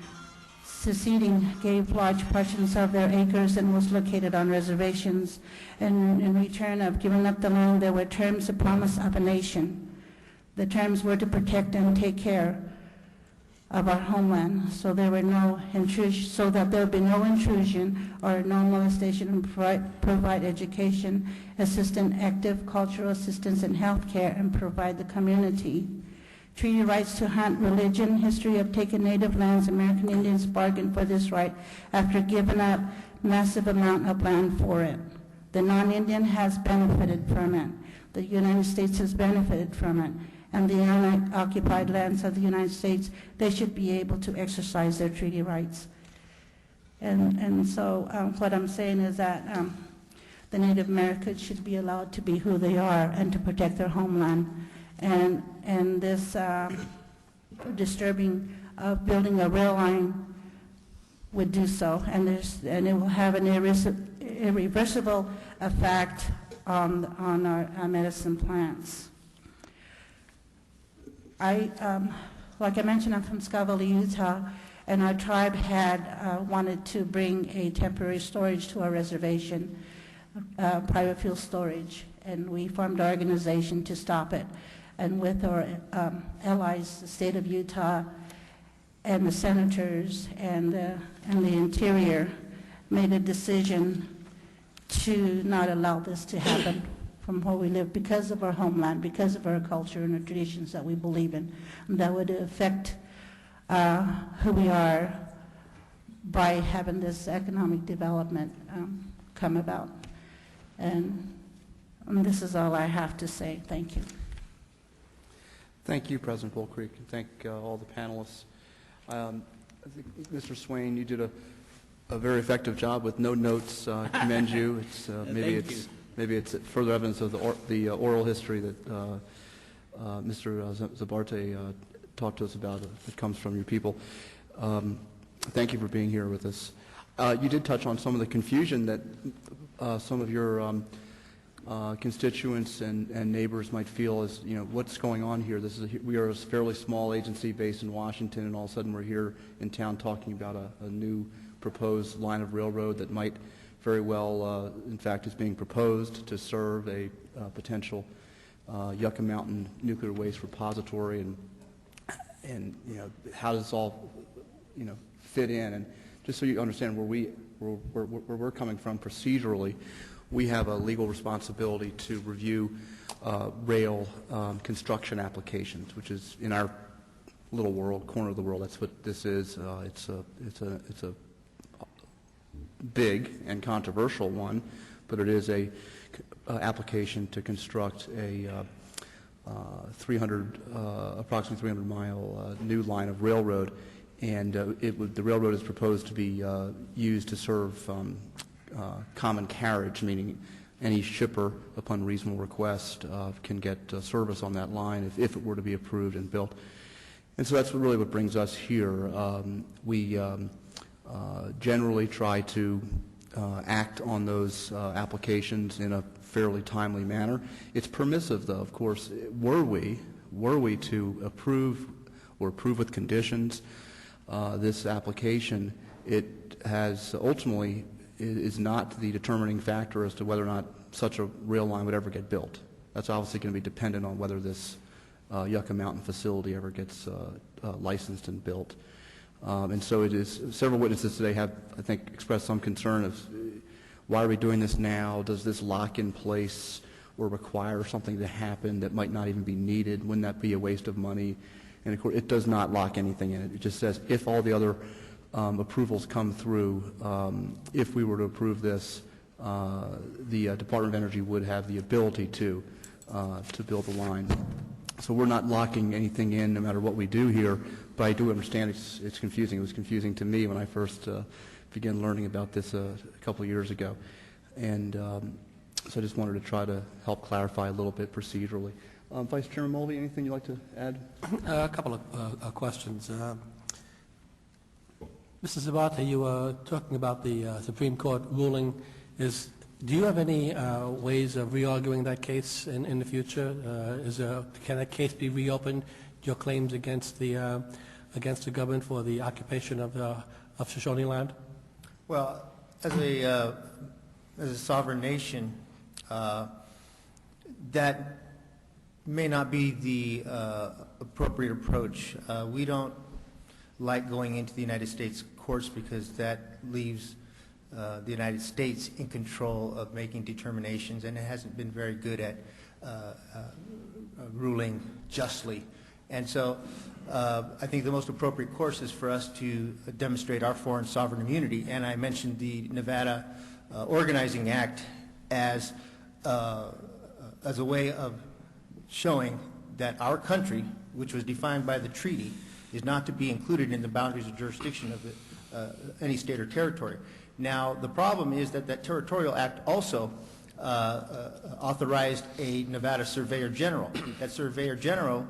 Seceding gave large portions of their acres and was located on reservations. And in return of giving up the land, there were terms of promise of a nation. The terms were to protect and take care of our homeland, so there were no intrusion, so that there would be no intrusion or no molestation, and provide education, assistance, active cultural assistance, and health care, and provide the community. Treaty rights to hunt, religion, history of taking native lands. American Indians bargained for this right after giving up massive amount of land for it. The non-Indian has benefited from it. The United States has benefited from it. And the unoccupied lands of the United States, they should be able to exercise their treaty rights. And so what I'm saying is that the Native Americans should be allowed to be who they are and to protect their homeland. And this disturbing of building a rail line would do so, and it will have an irreversible effect on our medicine plants. Like I mentioned, I'm from Scoville, Utah, and our tribe had wanted to bring a temporary storage to our reservation, private fuel storage, and we formed our organization to stop it. And with our allies, the state of Utah and the senators and the Interior made a decision to not allow this to happen from where we live because of our homeland, because of our culture and the traditions that we believe in. And that would affect who we are by having this economic development come about. And this is all I have to say. Thank you. Thank you, President Bull Creek, and thank all the panelists. I think, Mr. Swain, you did a very effective job with no notes. Commend you. Maybe it's further evidence of the oral history that Mr. Zabarte talked to us about that comes from your people. Thank you for being here with us. You did touch on some of the confusion that some of your constituents and neighbors might feel as, you know, what's going on here. We are a fairly small agency based in Washington, and all of a sudden we're here in town talking about a new proposed line of railroad that might very well, in fact, is being proposed to serve a potential Yucca Mountain nuclear waste repository, and you know, how does this all, you know, fit in? And just so you understand where we're coming from procedurally, we have a legal responsibility to review rail construction applications, which is in our little world, corner of the world. That's what this is. It's a big and controversial one, but it is a application to construct a approximately 300 mile new line of railroad, and the railroad is proposed to be used to serve common carriage, meaning any shipper, upon reasonable request, can get service on that line if it were to be approved and built. And so that's really what brings us here. We generally try to act on those applications in a fairly timely manner. It's permissive, though, of course. Were we to approve or approve with conditions this application, it has ultimately is not the determining factor as to whether or not such a rail line would ever get built. That's obviously going to be dependent on whether this Yucca Mountain facility ever gets licensed and built. And so it is, several witnesses today have, I think, expressed some concern of why are we doing this now? Does this lock in place or require something to happen that might not even be needed? Wouldn't that be a waste of money? And of course, it does not lock anything in it. It just says if all the other approvals come through, if we were to approve this, the Department of Energy would have the ability to build the line. So we're not locking anything in no matter what we do here, but I do understand it's confusing. It was confusing to me when I first began learning about this a couple of years ago. And so I just wanted to try to help clarify a little bit procedurally. Vice Chairman Mulvey, anything you'd like to add? A couple of questions. Mr. Zabate, you were talking about the Supreme Court ruling. Do you have any ways of re-arguing that case in the future? Can that case be reopened? Your claims against the government for the occupation of Shoshone land? Well, as a sovereign nation, that may not be the appropriate approach. We don't like going into the United States courts because that leaves the United States in control of making determinations, and it hasn't been very good at ruling justly. And so I think the most appropriate course is for us to demonstrate our foreign sovereign immunity. And I mentioned the Nevada Organizing Act as a way of showing that our country, which was defined by the treaty, is not to be included in the boundaries of jurisdiction of any state or territory. Now, the problem is that that territorial act also authorized a Nevada Surveyor General. That Surveyor General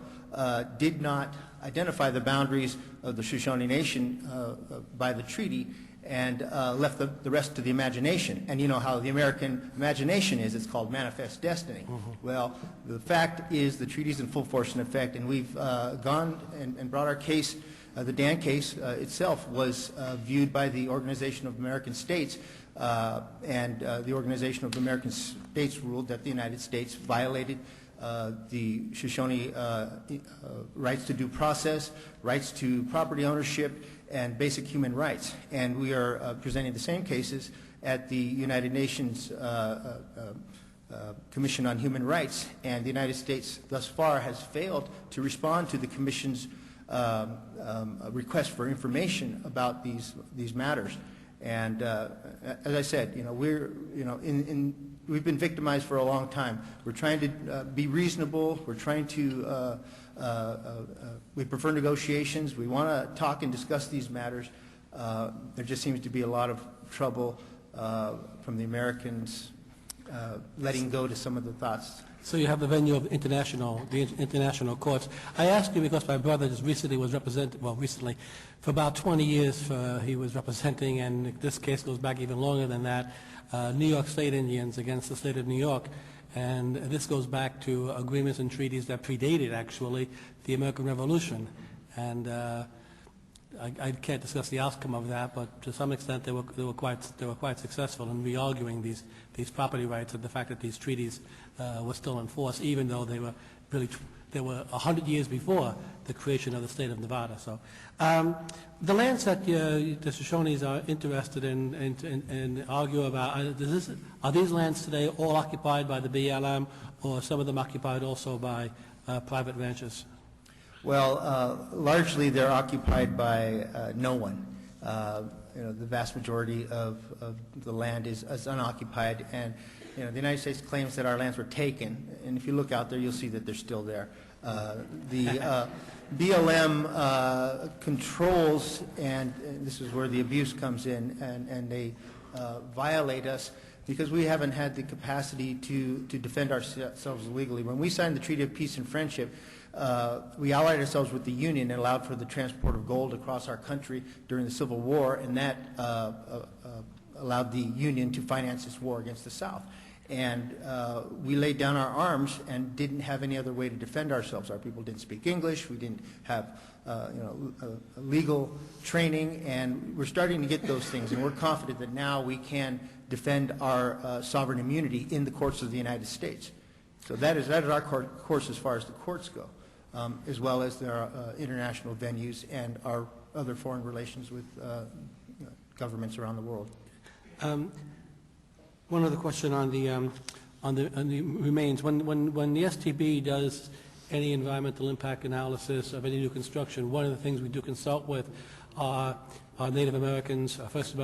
did not identify the boundaries of the Shoshone Nation by the treaty and left the rest to the imagination. And you know how the American imagination is. It's called manifest destiny. Well, the fact is the treaty's in full force and effect, and we've gone and brought our case. The Dan case itself was viewed by the Organization of American States, and the Organization of American States ruled that the United States violated the Shoshone rights to due process, rights to property ownership, and basic human rights. And we are presenting the same cases at the United Nations Commission on Human Rights, and the United States thus far has failed to respond to the Commission's request for information about these matters. And as I said, we've been victimized for a long time. We're trying to be reasonable. We're trying to we prefer negotiations. We want to talk and discuss these matters. There just seems to be a lot of trouble from the Americans letting go to some of the thoughts. So you have the venue of the international courts. I ask you because my brother just recently was represented, well, recently, for about 20 years he was representing, and this case goes back even longer than that, New York State Indians against the state of New York. And this goes back to agreements and treaties that predated, actually, the American Revolution. And I can't discuss the outcome of that, but to some extent they were quite successful in re-arguing these property rights and the fact that these treaties were still in force, even though they were 100 years before the creation of the state of Nevada. So the lands that the Shoshones are interested in argue about, are these lands today all occupied by the BLM, or some of them occupied also by private ranchers? Well, largely they're occupied by no one. The vast majority of the land is unoccupied, and the United States claims that our lands were taken, and if you look out there, you'll see that they're still there. The BLM controls, and this is where the abuse comes in, and they violate us because we haven't had the capacity to defend ourselves legally. When we signed the Treaty of Peace and Friendship, we allied ourselves with the Union and allowed for the transport of gold across our country during the Civil War, and that allowed the Union to finance its war against the South. And we laid down our arms and didn't have any other way to defend ourselves. Our people didn't speak English. We didn't have legal training, and we're starting to get those things. And we're confident that now we can defend our sovereign immunity in the courts of the United States. So that is our course as far as the courts go, as well as their international venues and our other foreign relations with governments around the world. One other question on the remains. When the STB does any environmental impact analysis of any new construction, one of the things we do consult with are Native Americans, First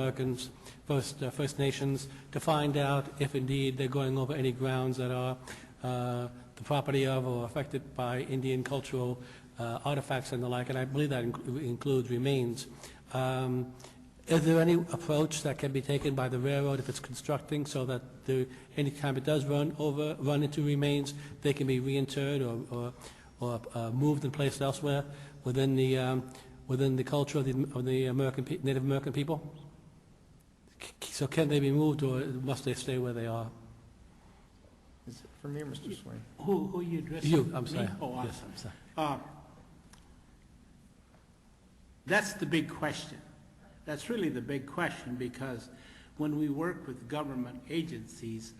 Nations, to find out if indeed they're going over any grounds that are the property of or affected by Indian cultural artifacts and the like, and I believe that includes remains. Is there any approach that can be taken by the railroad if it's constructing so that any time it does run into remains, they can be reinterred or moved and placed elsewhere within the culture of the Native American people? So can they be moved, or must they stay where they are? Is it for me or Mr. Swain? Who are you addressing? You, I'm sorry. Me? Oh, I'm yes, sorry. I'm sorry. That's the big question. That's really the big question, because when we work with government agencies,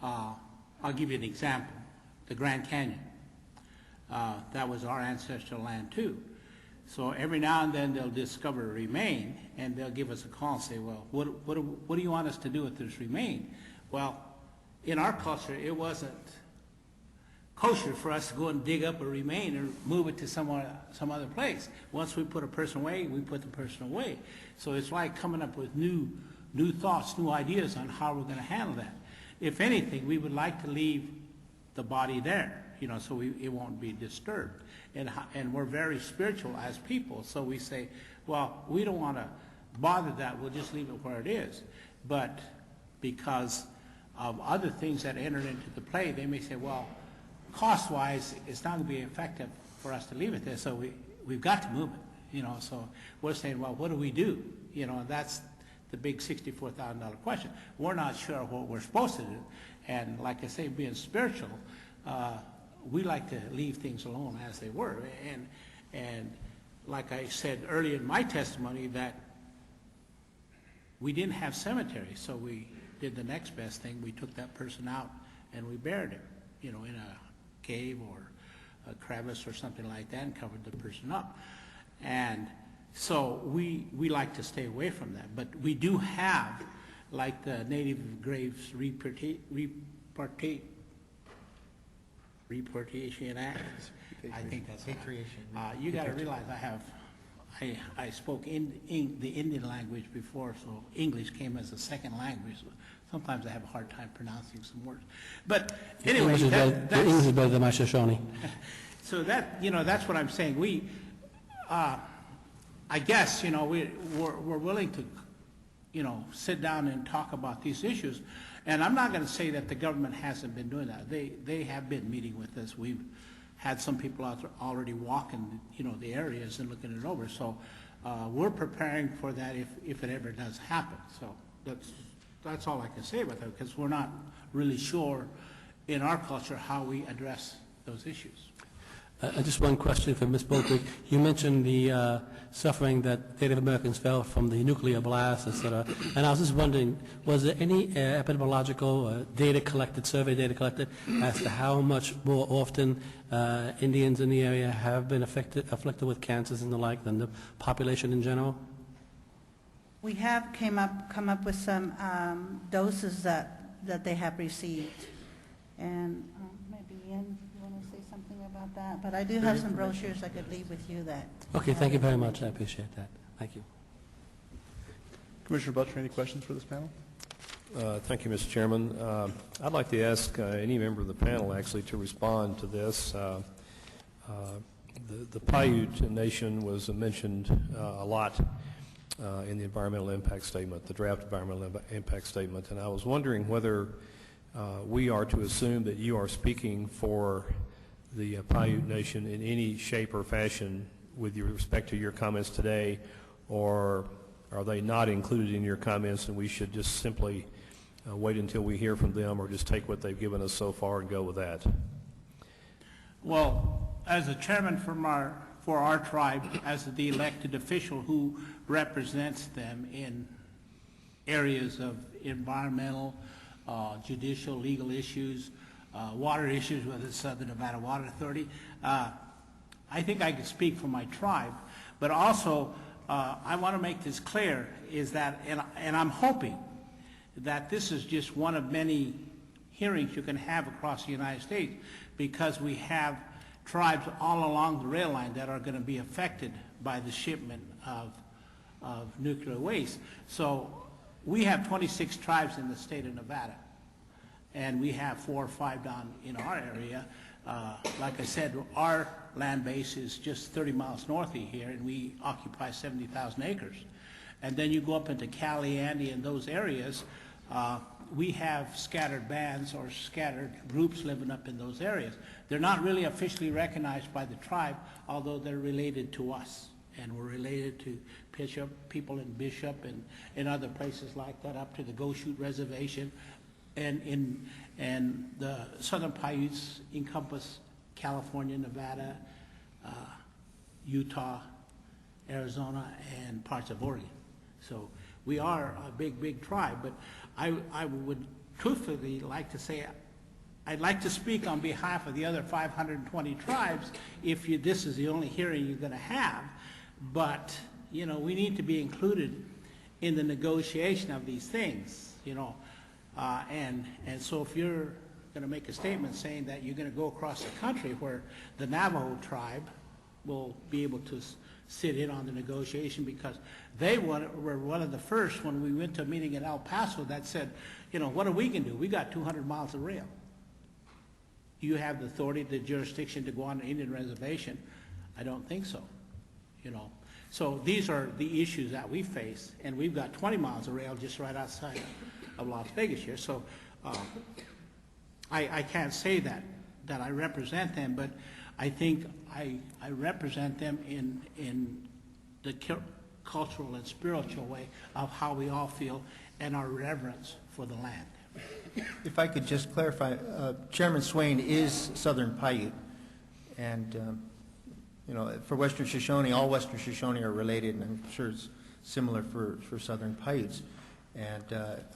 I'll give you an example, the Grand Canyon. That was our ancestral land too. So every now and then they'll discover a remain, and they'll give us a call and say, well, what do you want us to do with this remain? Well, in our culture, it wasn't kosher for us to go and dig up a remain or move it to some other place. Once we put a person away, we put the person away. So it's like coming up with new thoughts, new ideas on how we're going to handle that. If anything, we would like to leave the body there, so it won't be disturbed. And we're very spiritual as people, so we say, well, we don't want to bother that, we'll just leave it where it is. But because of other things that enter into the play, they may say, well, cost-wise, it's not going to be effective for us to leave it there, so we've got to move it, So we're saying, well, what do we do? And that's the big $64,000 question. We're not sure what we're supposed to do, and like I say, being spiritual, we like to leave things alone as they were. And like I said earlier in my testimony, that we didn't have cemeteries, so we did the next best thing. We took that person out and we buried him, in a cave or a crevice or something like that, and covered the person up. And so we like to stay away from that. But we do have, like the Native Graves Repatriation Act. I think that's it. You got to realize I spoke the Indian language before, so English came as a second language. So sometimes I have a hard time pronouncing some words. But anyway, English is better than my Shoshone. So that's what I'm saying. We, I guess, we're willing to, sit down and talk about these issues. And I'm not going to say that the government hasn't been doing that. They have been meeting with us. We've had some people out there already walking, the areas and looking it over. So we're preparing for that if it ever does happen. So that's all I can say about that, because we're not really sure in our culture how we address those issues. Just one question for Ms. Bulkley. You mentioned the suffering that Native Americans felt from the nuclear blast, et cetera. And I was just wondering, was there any epidemiological survey data collected as to how much more often Indians in the area have been afflicted with cancers and the like than the population in general? We have come up with some doses that they have received. And maybe Ian, you want to say something about that? But I do have some brochures I could leave with you that. Okay, thank you very much. I appreciate that. Thank you. Commissioner Butcher, any questions for this panel? Thank you, Mr. Chairman. I'd like to ask any member of the panel actually to respond to this. The Paiute Nation was mentioned a lot in the environmental impact statement, the draft environmental impact statement, and I was wondering whether we are to assume that you are speaking for the Paiute Nation in any shape or fashion with respect to your comments today, or are they not included in your comments, and we should just simply wait until we hear from them, or just take what they've given us so far and go with that? Well, as a chairman for our tribe, as the elected official who represents them in areas of environmental, judicial, legal issues, water issues with the Southern Nevada Water Authority, I think I can speak for my tribe. But also, I want to make this clear, is that, and I'm hoping that this is just one of many hearings you can have across the United States, because we have tribes all along the rail line that are going to be affected by the shipment of nuclear waste. So we have 26 tribes in the state of Nevada, and we have 4 or 5 down in our area. Like I said, our land base is just 30 miles north of here, and we occupy 70,000 acres. And then you go up into Caliente and those areas, we have scattered bands or scattered groups living up in those areas. They're not really officially recognized by the tribe, although they're related to us. And we're related to people in Bishop and other places like that, up to the Goshute Reservation. And the Southern Paiutes encompass California, Nevada, Utah, Arizona, and parts of Oregon. So we are a big, big tribe, but I would truthfully like to say I'd like to speak on behalf of the other 520 tribes if this is the only hearing you're going to have. But, you know, we need to be included in the negotiation of these things, you know. And so if you're going to make a statement saying that you're going to go across the country where the Navajo tribe will be able to sit in on the negotiation, because they were one of the first when we went to a meeting in El Paso that said, you know, what are we going to do? We got 200 miles of rail. Do you have the authority, the jurisdiction to go on an Indian reservation? I don't think so, you know. So these are the issues that we face, and we've got 20 miles of rail just right outside of Las Vegas here. So I can't say that I represent them, but I think I represent them in the cultural and spiritual way of how we all feel and our reverence for the land. If I could just clarify, Chairman Swain is Southern Paiute, and you know, for Western Shoshone, all Western Shoshone are related, and I'm sure it's similar for Southern Paiutes. And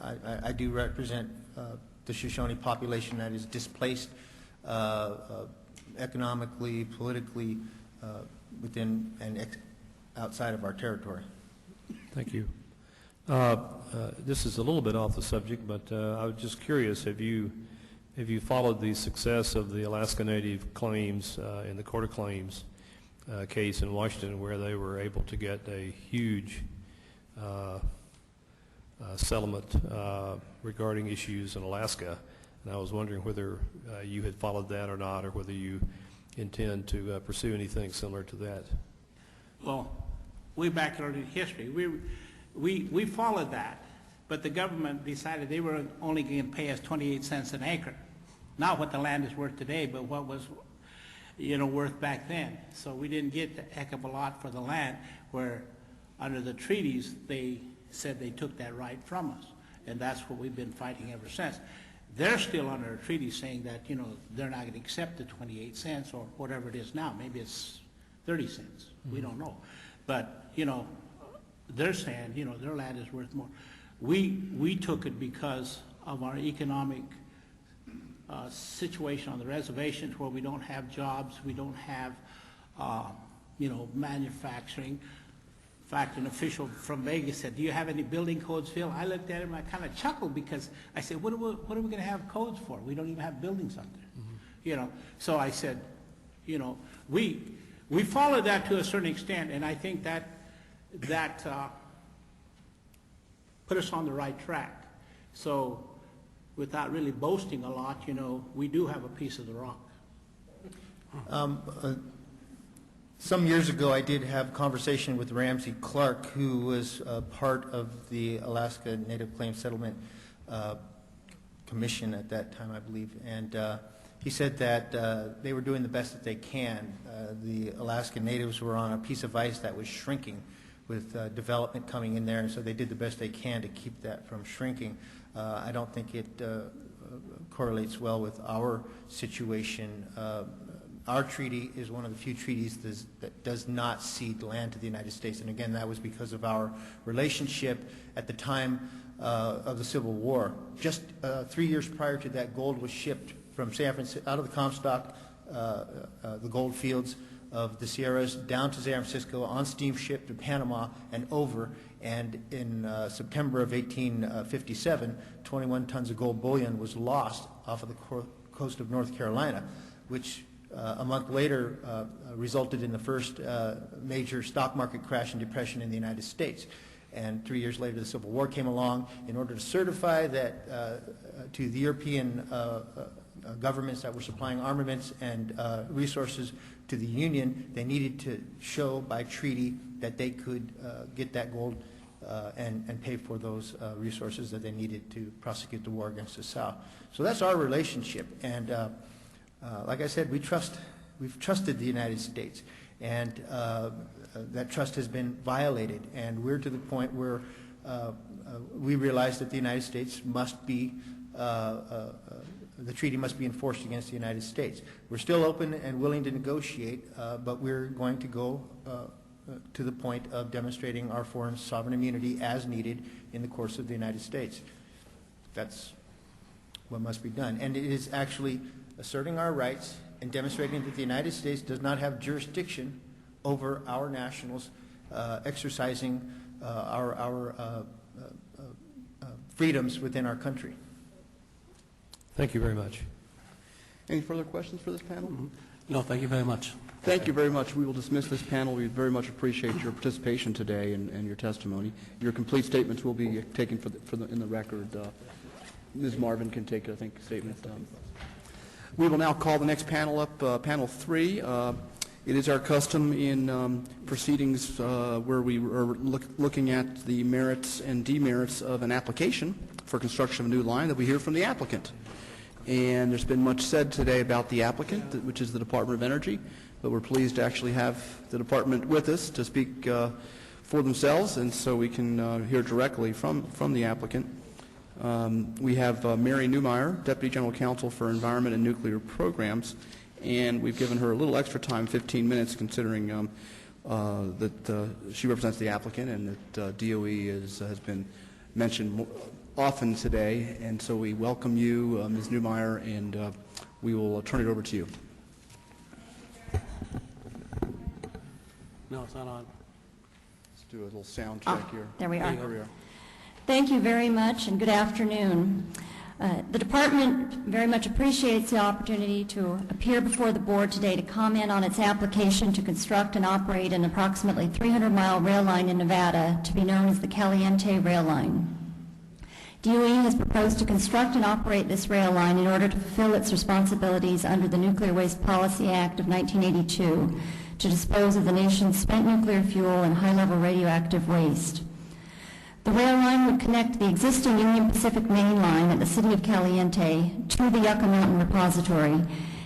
I do represent the Shoshone population that is displaced economically, politically, within and outside of our territory. Thank you. This is a little bit off the subject, but I was just curious, have you followed the success of the Alaska Native claims in the Court of Claims case in Washington, where they were able to get a huge settlement regarding issues in Alaska? And I was wondering whether you had followed that or not, or whether you intend to pursue anything similar to that. Well, way back in history, we followed that, but the government decided they were only going to pay us 28 cents an acre. Not what the land is worth today, but what was, you know, worth back then. So we didn't get a heck of a lot for the land, where under the treaties they said they took that right from us, and that's what we've been fighting ever since. They're still under a treaty saying that, you know, they're not going to accept the 28 cents or whatever it is now. Maybe it's 30 cents. We don't know. But, you know, they're saying, you know, their land is worth more. We took it because of our economic situation on the reservations, where we don't have jobs, we don't have, you know, manufacturing. In fact, an official from Vegas said, do you have any building codes, Phil? I looked at him and I kind of chuckled, because I said, what are we going to have codes for? We don't even have buildings up there. You know, so I said, you know, we followed that to a certain extent, and I think that put us on the right track. So without really boasting a lot, you know, we do have a piece of the rock. Some years ago, I did have a conversation with Ramsey Clark, who was part of the Alaska Native Claims Settlement Commission at that time, I believe. And he said that they were doing the best that they can. The Alaska Natives were on a piece of ice that was shrinking, development coming in there, and so they did the best they can to keep that from shrinking. I don't think it correlates well with our situation. Our treaty is one of the few treaties that does not cede land to the United States, and again, that was because of our relationship at the time of the Civil War. Just 3 years prior to that, gold was shipped from San Francisco, out of the Comstock, the gold fields of the Sierras, down to San Francisco, on steamship to Panama and over, and in September of 1857, 21 tons of gold bullion was lost off of the coast of North Carolina, which a month later resulted in the first major stock market crash and depression in the United States. And 3 years later, the Civil War came along. In order to certify that to the European governments that were supplying armaments and resources to the Union, they needed to show by treaty that they could get that gold and pay for those resources that they needed to prosecute the war against the South. So that's our relationship. And like I said, we've trusted the United States, and that trust has been violated, and we're to the point where we realize that the United States must be, the treaty must be enforced against the United States. We're still open and willing to negotiate, but we're going to go to the point of demonstrating our foreign sovereign immunity as needed in the course of the United States. That's what must be done. And it is actually asserting our rights and demonstrating that the United States does not have jurisdiction over our nationals exercising our freedoms within our country. Thank you very much. Any further questions for this panel? No, thank you very much. Thank you very much. We will dismiss this panel. We very much appreciate your participation today and your testimony. Your complete statements will be taken in the record. Ms. Marvin can take, I think, statement. We will now call the next panel up, panel 3. It is our custom in proceedings where we are looking at the merits and demerits of an application for construction of a new line that we hear from the applicant. And there's been much said today about the applicant, which is the Department of Energy, but we're pleased to actually have the department with us to speak for themselves, and so we can hear directly from the applicant. We have Mary Newmeyer, Deputy General Counsel for Environment and Nuclear Programs, and we've given her a little extra time, 15 minutes, considering that she represents the applicant and that DOE has been mentioned often today. And so we welcome you, Ms. Newmeyer, and we will turn it over to you. No, it's not on. Let's do a little sound check here. There we are. There we are. Thank you very much, and good afternoon. The department very much appreciates the opportunity to appear before the board today to comment on its application to construct and operate an approximately 300-mile rail line in Nevada to be known as the Caliente rail line. DOE has proposed to construct and operate this rail line in order to fulfill its responsibilities under the Nuclear Waste Policy Act of 1982 to dispose of the nation's spent nuclear fuel and high-level radioactive waste. The rail line would connect the existing Union Pacific main line at the city of Caliente to the Yucca Mountain repository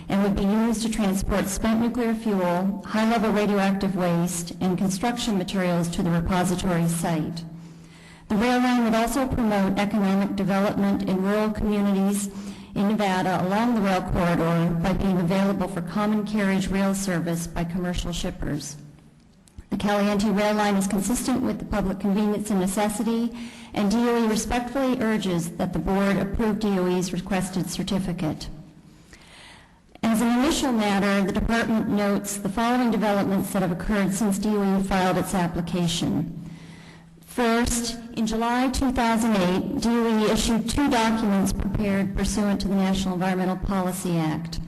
and would be used to transport spent nuclear fuel, high-level radioactive waste, and construction materials to the repository site. The rail line would also promote economic development in rural communities in Nevada along the rail corridor by being available for common carriage rail service by commercial shippers. The Caliente rail line is consistent with the public convenience and necessity, and DOE respectfully urges that the board approve DOE's requested certificate. As an initial matter, the department notes the following developments that have occurred since DOE filed its application. First, in July 2008, DOE issued 2 documents prepared pursuant to the National Environmental Policy Act.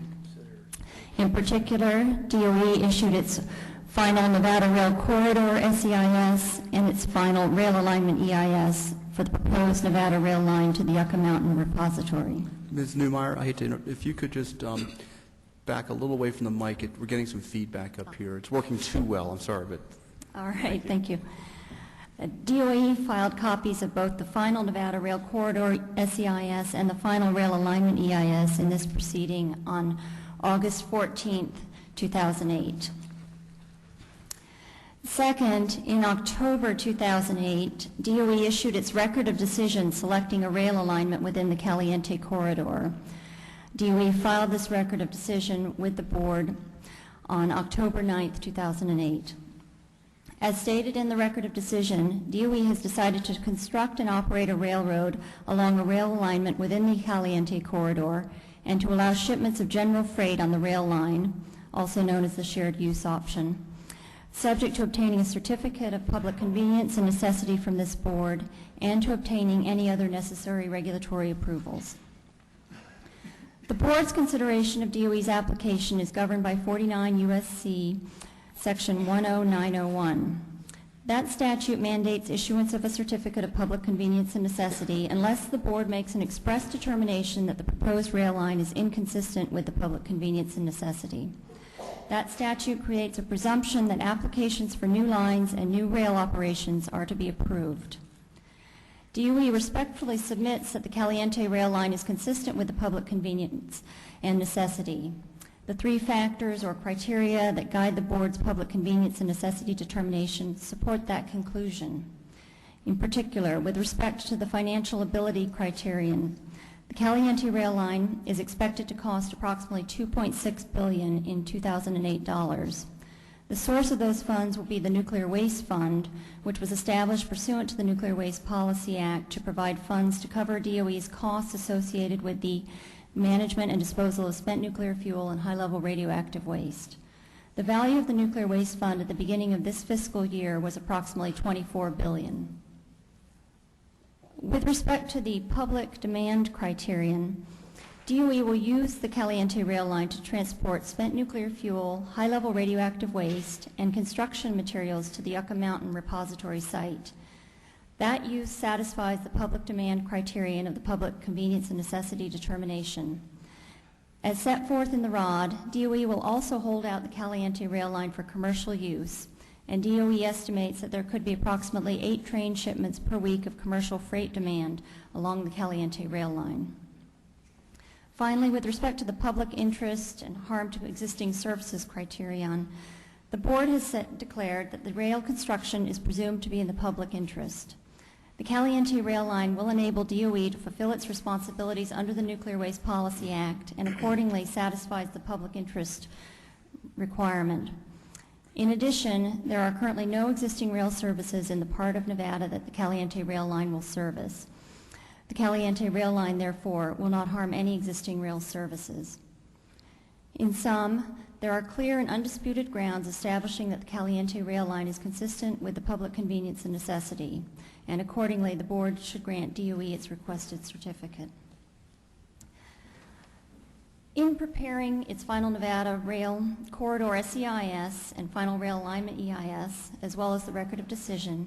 In particular, DOE issued its final Nevada Rail Corridor SEIS and its final Rail Alignment EIS for the proposed Nevada rail line to the Yucca Mountain repository. Ms. Newmeyer, I hate to interrupt. If you could just back a little away from the mic. We're getting some feedback up here. It's working too well. I'm sorry, but... All right, thank you. DOE filed copies of both the final Nevada Rail Corridor SEIS and the final Rail Alignment EIS in this proceeding on August 14th, 2008. Second, in October 2008, DOE issued its record of decision selecting a rail alignment within the Caliente corridor. DOE filed this record of decision with the board on October 9, 2008. As stated in the record of decision, DOE has decided to construct and operate a railroad along a rail alignment within the Caliente corridor and to allow shipments of general freight on the rail line, also known as the shared use option, subject to obtaining a certificate of public convenience and necessity from this board and to obtaining any other necessary regulatory approvals. The board's consideration of DOE's application is governed by 49 U.S.C. Section 10901. That statute mandates issuance of a certificate of public convenience and necessity unless the board makes an express determination that the proposed rail line is inconsistent with the public convenience and necessity. That statute creates a presumption that applications for new lines and new rail operations are to be approved. DOE respectfully submits that the Caliente rail line is consistent with the public convenience and necessity. The three factors or criteria that guide the board's public convenience and necessity determination support that conclusion. In particular, with respect to the financial ability criterion, the Caliente rail line is expected to cost approximately $2.6 billion in 2008 dollars. The source of those funds will be the Nuclear Waste Fund, which was established pursuant to the Nuclear Waste Policy Act to provide funds to cover DOE's costs associated with the management and disposal of spent nuclear fuel and high-level radioactive waste. The value of the Nuclear Waste Fund at the beginning of this fiscal year was approximately $24 billion. With respect to the public demand criterion, DOE will use the Caliente rail line to transport spent nuclear fuel, high-level radioactive waste, and construction materials to the Yucca Mountain repository site. That use satisfies the public demand criterion of the public convenience and necessity determination. As set forth in the ROD, DOE will also hold out the Caliente rail line for commercial use, and DOE estimates that there could be approximately 8 train shipments per week of commercial freight demand along the Caliente rail line. Finally, with respect to the public interest and harm to existing services criterion, the board has declared that the rail construction is presumed to be in the public interest. The Caliente rail line will enable DOE to fulfill its responsibilities under the Nuclear Waste Policy Act and accordingly satisfies the public interest requirement. In addition, there are currently no existing rail services in the part of Nevada that the Caliente rail line will service. The Caliente rail line, therefore, will not harm any existing rail services. In sum, there are clear and undisputed grounds establishing that the Caliente rail line is consistent with the public convenience and necessity, and accordingly, the board should grant DOE its requested certificate. In preparing its final Nevada Rail Corridor SEIS and final rail alignment EIS, as well as the record of decision,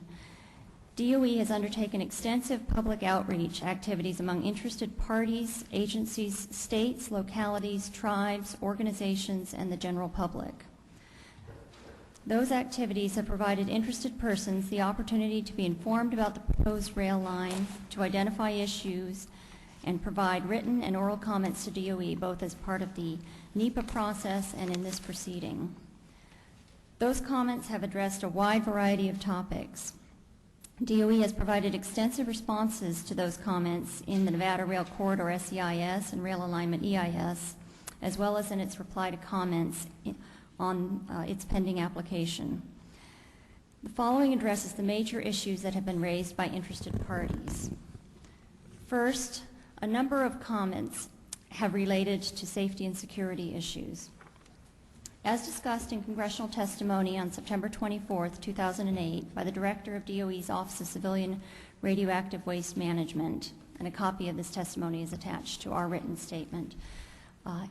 DOE has undertaken extensive public outreach activities among interested parties, agencies, states, localities, tribes, organizations, and the general public. Those activities have provided interested persons the opportunity to be informed about the proposed rail line, to identify issues, and provide written and oral comments to DOE, both as part of the NEPA process and in this proceeding. Those comments have addressed a wide variety of topics. DOE has provided extensive responses to those comments in the Nevada Rail Corridor SEIS and Rail Alignment EIS, as well as in its reply to comments on its pending application. The following addresses the major issues that have been raised by interested parties. First, a number of comments have related to safety and security issues. As discussed in congressional testimony on September 24, 2008, by the Director of DOE's Office of Civilian Radioactive Waste Management, and a copy of this testimony is attached to our written statement,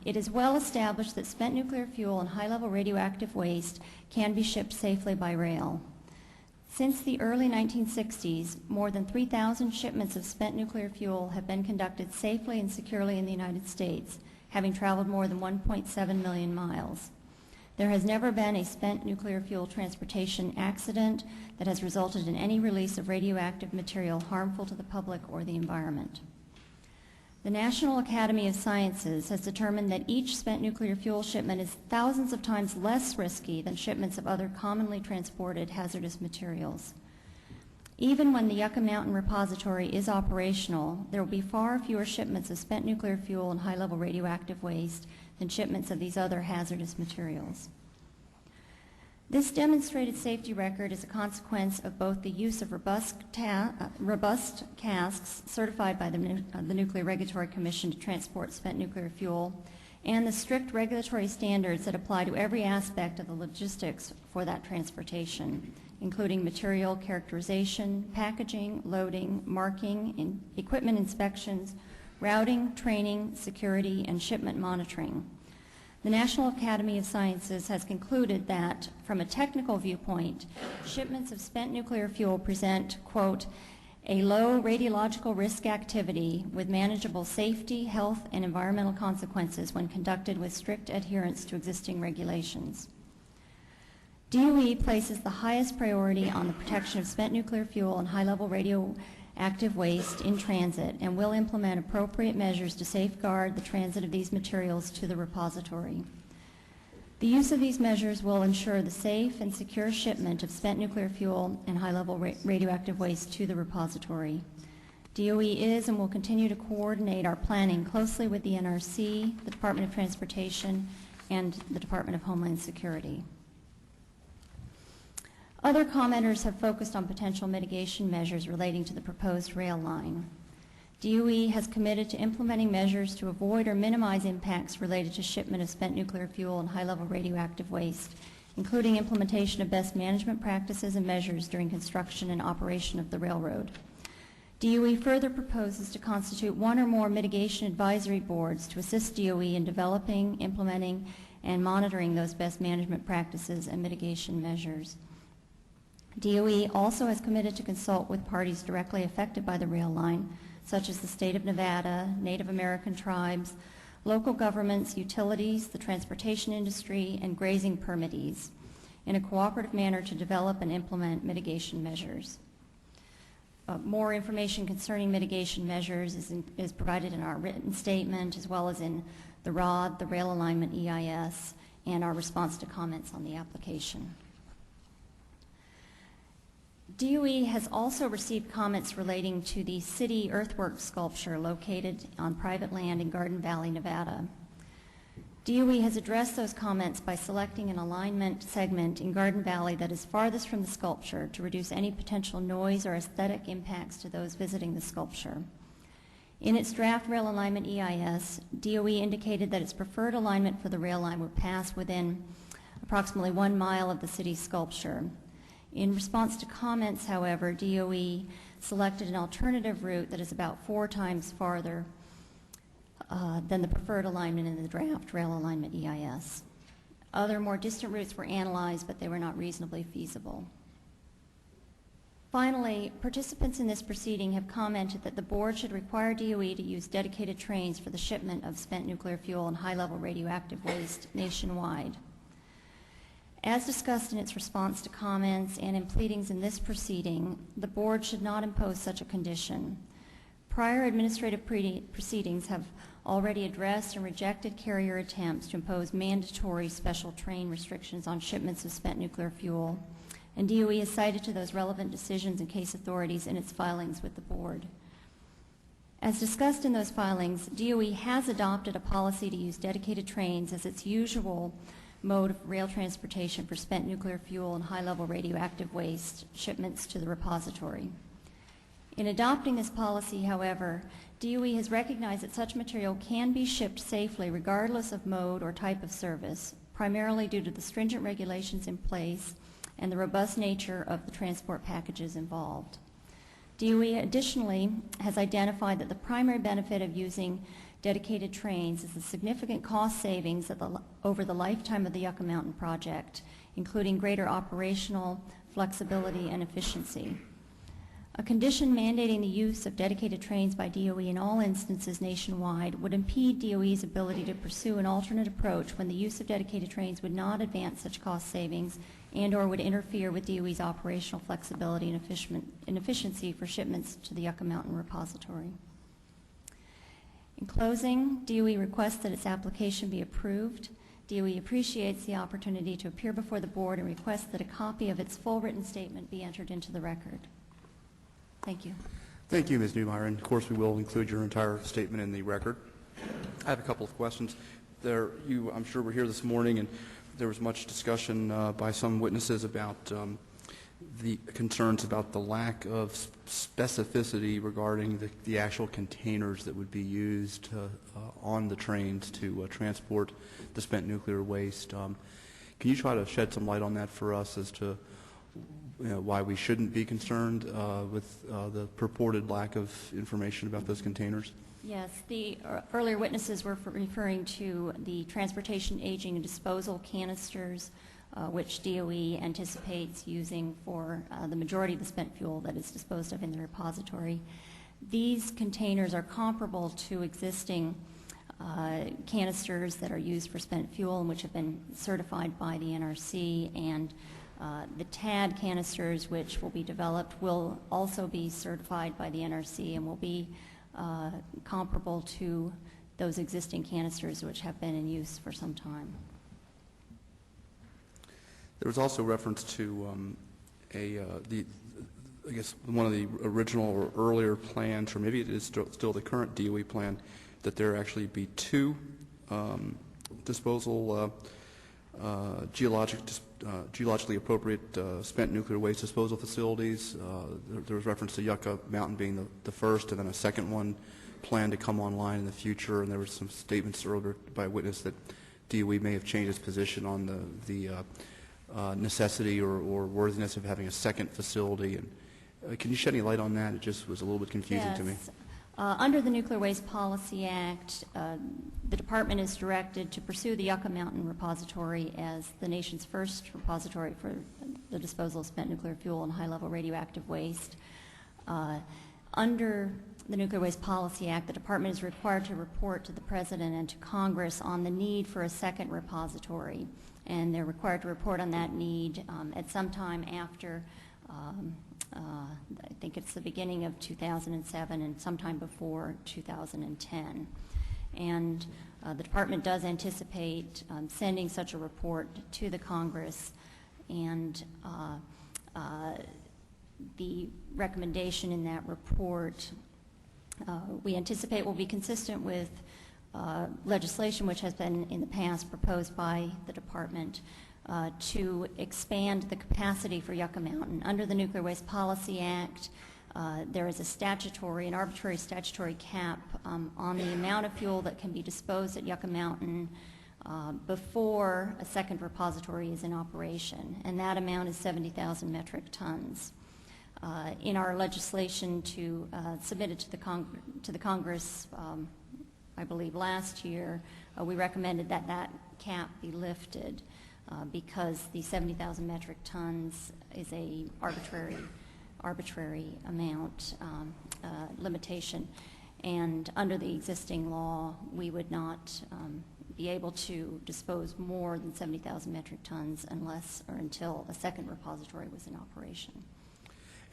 it is well established that spent nuclear fuel and high-level radioactive waste can be shipped safely by rail. Since the early 1960s, more than 3,000 shipments of spent nuclear fuel have been conducted safely and securely in the United States, having traveled more than 1.7 million miles. There has never been a spent nuclear fuel transportation accident that has resulted in any release of radioactive material harmful to the public or the environment. The National Academy of Sciences has determined that each spent nuclear fuel shipment is thousands of times less risky than shipments of other commonly transported hazardous materials. Even when the Yucca Mountain repository is operational, there will be far fewer shipments of spent nuclear fuel and high-level radioactive waste than shipments of these other hazardous materials. This demonstrated safety record is a consequence of both the use of robust casks certified by the Nuclear Regulatory Commission to transport spent nuclear fuel and the strict regulatory standards that apply to every aspect of the logistics for that transportation, including material characterization, packaging, loading, marking, equipment inspections, routing, training, security, and shipment monitoring. The National Academy of Sciences has concluded that, from a technical viewpoint, shipments of spent nuclear fuel present, quote, a low radiological risk activity with manageable safety, health, and environmental consequences when conducted with strict adherence to existing regulations. DOE places the highest priority on the protection of spent nuclear fuel and high-level radioactive waste in transit and will implement appropriate measures to safeguard the transit of these materials to the repository. The use of these measures will ensure the safe and secure shipment of spent nuclear fuel and high-level radioactive waste to the repository. DOE is and will continue to coordinate our planning closely with the NRC, the Department of Transportation, and the Department of Homeland Security. Other commenters have focused on potential mitigation measures relating to the proposed rail line. DOE has committed to implementing measures to avoid or minimize impacts related to shipment of spent nuclear fuel and high-level radioactive waste, including implementation of best management practices and measures during construction and operation of the railroad. DOE further proposes to constitute one or more mitigation advisory boards to assist DOE in developing, implementing, and monitoring those best management practices and mitigation measures. DOE also has committed to consult with parties directly affected by the rail line, such as the state of Nevada, Native American tribes, local governments, utilities, the transportation industry, and grazing permittees, in a cooperative manner to develop and implement mitigation measures. More information concerning mitigation measures is provided in our written statement, as well as in the ROD, the Rail Alignment EIS, and our response to comments on the application. DOE has also received comments relating to the city earthwork sculpture located on private land in Garden Valley, Nevada. DOE has addressed those comments by selecting an alignment segment in Garden Valley that is farthest from the sculpture to reduce any potential noise or aesthetic impacts to those visiting the sculpture. In its draft rail alignment EIS, DOE indicated that its preferred alignment for the rail line would pass within approximately 1 mile of the city's sculpture. In response to comments, however, DOE selected an alternative route that is about 4 times farther than the preferred alignment in the draft rail alignment EIS. Other more distant routes were analyzed, but they were not reasonably feasible. Finally, participants in this proceeding have commented that the board should require DOE to use dedicated trains for the shipment of spent nuclear fuel and high-level radioactive waste nationwide. As discussed in its response to comments and in pleadings in this proceeding, the board should not impose such a condition. Prior administrative proceedings have already addressed and rejected carrier attempts to impose mandatory special train restrictions on shipments of spent nuclear fuel, and DOE has cited to those relevant decisions and case authorities in its filings with the board. As discussed in those filings, DOE has adopted a policy to use dedicated trains as its usual mode of rail transportation for spent nuclear fuel and high-level radioactive waste shipments to the repository. In adopting this policy, however, DOE has recognized that such material can be shipped safely regardless of mode or type of service, primarily due to the stringent regulations in place and the robust nature of the transport packages involved. DOE additionally has identified that the primary benefit of using dedicated trains is the significant cost savings over the lifetime of the Yucca Mountain project, including greater operational flexibility and efficiency. A condition mandating the use of dedicated trains by DOE in all instances nationwide would impede DOE's ability to pursue an alternate approach when the use of dedicated trains would not advance such cost savings and/or would interfere with DOE's operational flexibility and efficiency for shipments to the Yucca Mountain repository. In closing, DOE requests that its application be approved. DOE appreciates the opportunity to appear before the board and requests that a copy of its full written statement be entered into the record. Thank you. Thank you, Ms. Neumeier, and of course we will include your entire statement in the record. I have a couple of questions. I'm sure we're here this morning, and there was much discussion by some witnesses about the concerns about the lack of specificity regarding the actual containers that would be used on the trains to transport the spent nuclear waste. Can you try to shed some light on that for us as to why we shouldn't be concerned with the purported lack of information about those containers? Yes, the earlier witnesses were referring to the transportation, aging, and disposal canisters, which DOE anticipates using for the majority of the spent fuel that is disposed of in the repository. These containers are comparable to existing canisters that are used for spent fuel and which have been certified by the NRC, and the TAD canisters, which will be developed, will also be certified by the NRC and will be comparable to those existing canisters which have been in use for some time. There was also reference to I guess one of the original or earlier plans, or maybe it is still the current DOE plan, that there actually be two disposal geologically appropriate spent nuclear waste disposal facilities. There was reference to Yucca Mountain being the first, and then a second one planned to come online in the future. And there were some statements earlier by a witness that DOE may have changed its position on the necessity or worthiness of having a second facility. And can you shed any light on that? It just was a little bit confusing to me. Under the Nuclear Waste Policy Act, the Department is directed to pursue the Yucca Mountain Repository as the nation's first repository for the disposal of spent nuclear fuel and high-level radioactive waste. Under the Nuclear Waste Policy Act, the Department is required to report to the President and to Congress on the need for a second repository, and they're required to report on that need at some time after I think it's the beginning of 2007 and sometime before 2010. And the Department does anticipate sending such a report to the Congress, and the recommendation in that report we anticipate will be consistent with legislation which has been in the past proposed by the Department to expand the capacity for Yucca Mountain. Under the Nuclear Waste Policy Act, there is an arbitrary statutory cap on the amount of fuel that can be disposed at Yucca Mountain before a second repository is in operation, and that amount is 70,000 metric tons. In our legislation submitted to the Congress, I believe last year, we recommended that that cap be lifted because the 70,000 metric tons is a arbitrary amount limitation, and under the existing law, we would not be able to dispose more than 70,000 metric tons unless or until a second repository was in operation.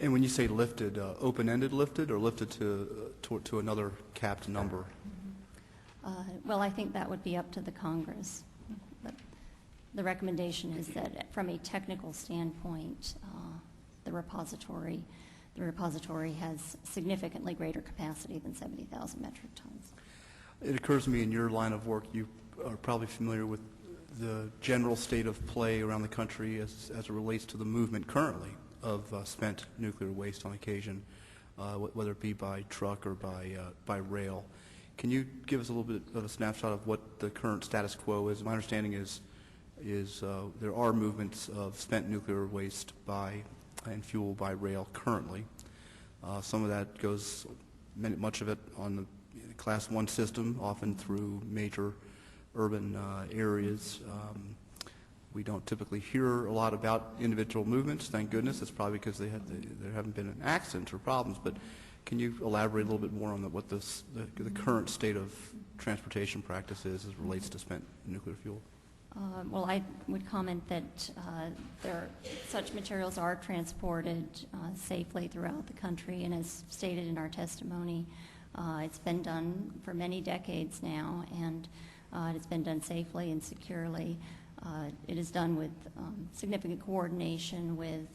And when you say lifted, open-ended lifted, or lifted to another capped number? Well, I think that would be up to the Congress. But the recommendation is that from a technical standpoint, the repository has significantly greater capacity than 70,000 metric tons. It occurs to me in your line of work, you are probably familiar with the general state of play around the country as it relates to the movement currently of spent nuclear waste on occasion, whether it be by truck or by rail. Can you give us a little bit of a snapshot of what the current status quo is? My understanding is there are movements of spent nuclear waste and fuel by rail currently. Some of that goes, much of it on the Class 1 system, often through major urban areas. We don't typically hear a lot about individual movements, thank goodness. That's probably because there haven't been accidents or problems, but can you elaborate a little bit more on what the current state of transportation practice is as it relates to spent nuclear fuel? Well, I would comment that such materials are transported safely throughout the country, and as stated in our testimony, It's been done for many decades now, and it's been done safely and securely. It is done with significant coordination with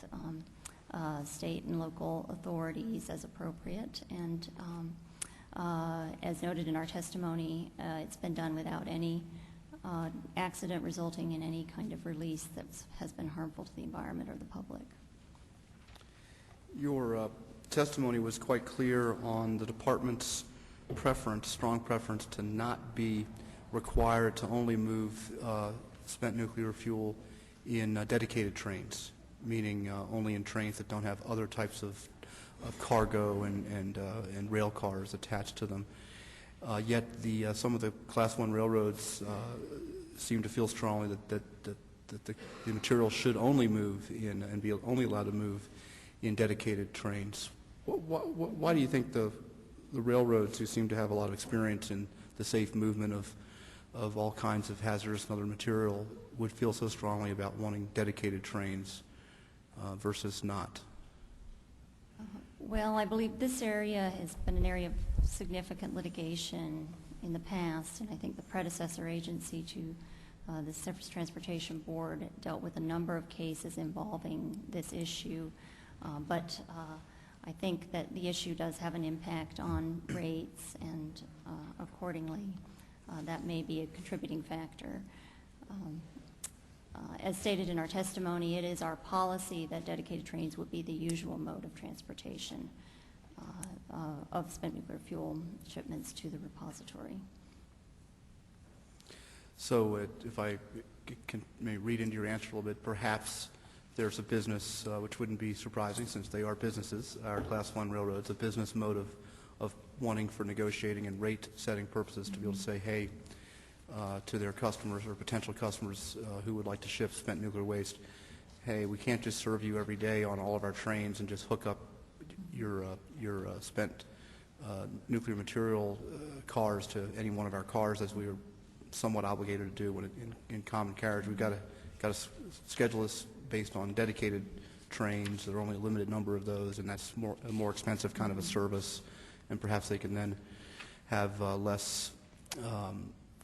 state and local authorities as appropriate, and as noted in our testimony, it's been done without any accident resulting in any kind of release that has been harmful to the environment or the public. Your testimony was quite clear on the department's preference, strong preference, to not be required to only move spent nuclear fuel in dedicated trains, meaning only in trains that don't have other types of cargo and rail cars attached to them. Yet some of the Class 1 railroads seem to feel strongly that the material should only move in and be only allowed to move in dedicated trains. Why do you think the railroads, who seem to have a lot of experience in the safe movement of all kinds of hazardous and other material, would feel so strongly about wanting dedicated trains versus not? Well, I believe this area has been an area of significant litigation in the past, and I think the predecessor agency to the Surface Transportation Board dealt with a number of cases involving this issue, but I think that the issue does have an impact on rates, and accordingly that may be a contributing factor. As stated in our testimony, it is our policy that dedicated trains would be the usual mode of transportation of spent nuclear fuel shipments to the repository. So if I may read into your answer a little bit, perhaps there's a business, which wouldn't be surprising since they are businesses, our Class 1 railroads, a business mode of wanting for negotiating and rate setting purposes to be able to say, hey, to their customers or potential customers who would like to ship spent nuclear waste, hey, we can't just serve you every day on all of our trains and just hook up your spent nuclear material cars to any one of our cars, as we are somewhat obligated to do when in common carriage. We've got to schedule this based on dedicated trains. There are only a limited number of those, and that's a more expensive kind of a service, and perhaps they can then have less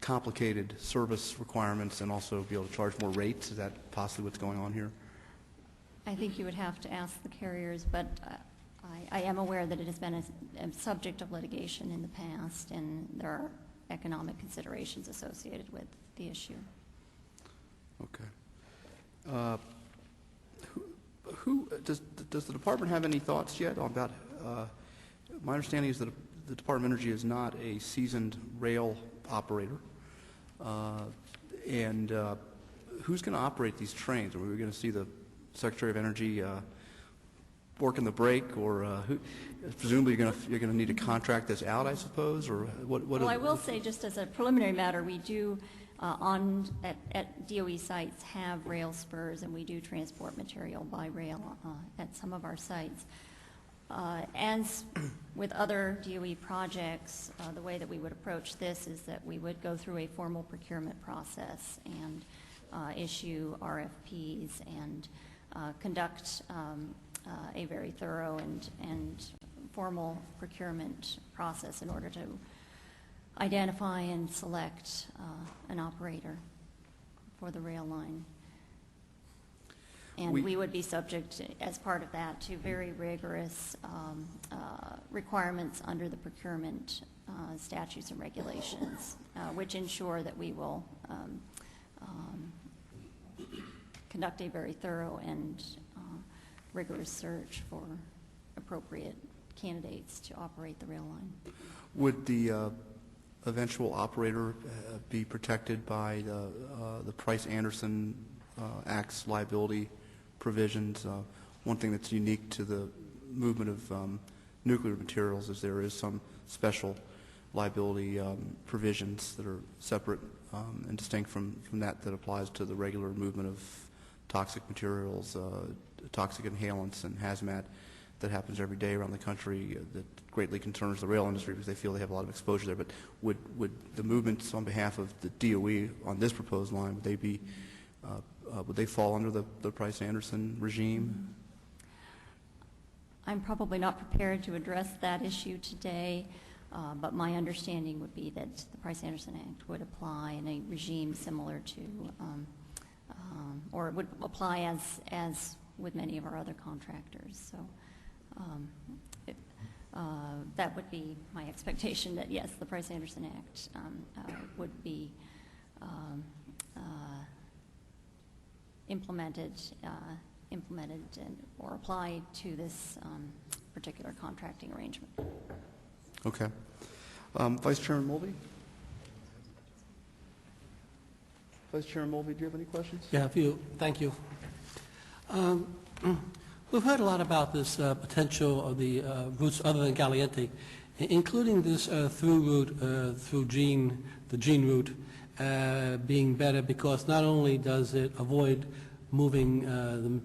complicated service requirements and also be able to charge more rates. Is that possibly what's going on here? I think you would have to ask the carriers, but I am aware that it has been a subject of litigation in the past, and there are economic considerations associated with the issue. Okay. Does the department have any thoughts yet about, my understanding is that the Department of Energy is not a seasoned rail operator, and who's going to operate these trains? Are we going to see the Secretary of Energy working the brake, or presumably you're going to need to contract this out, I suppose, or what? Well, I will say, just as a preliminary matter, we do at DOE sites have rail spurs, and we do transport material by rail at some of our sites. As with other DOE projects, the way that we would approach this is that we would go through a formal procurement process and issue RFPs and conduct a very thorough and formal procurement process in order to identify and select an operator for the rail line. And we would be subject, as part of that, to very rigorous requirements under the procurement statutes and regulations, which ensure that we will conduct a very thorough and rigorous search for appropriate candidates to operate the rail line. Would the eventual operator be protected by the Price-Anderson Act's liability provisions? One thing that's unique to the movement of nuclear materials is there is some special liability provisions that are separate and distinct from that applies to the regular movement of toxic materials, toxic inhalants and hazmat that happens every day around the country that greatly concerns the rail industry because they feel they have a lot of exposure there. But would the movements on behalf of the DOE on this proposed line, would they fall under the Price-Anderson regime? I'm probably not prepared to address that issue today. But my understanding would be that the Price-Anderson Act would apply in a regime similar to, or it would apply as with many of our other contractors. So that would be my expectation, that yes, the Price-Anderson Act would be implemented or applied to this particular contracting arrangement. Okay. Vice Chairman Mulvey? Vice Chairman Mulvey, do you have any questions? Yeah, thank you. We've heard a lot about this potential of the routes other than Caliente, including this through route through the Gene route being better, because not only does it avoid moving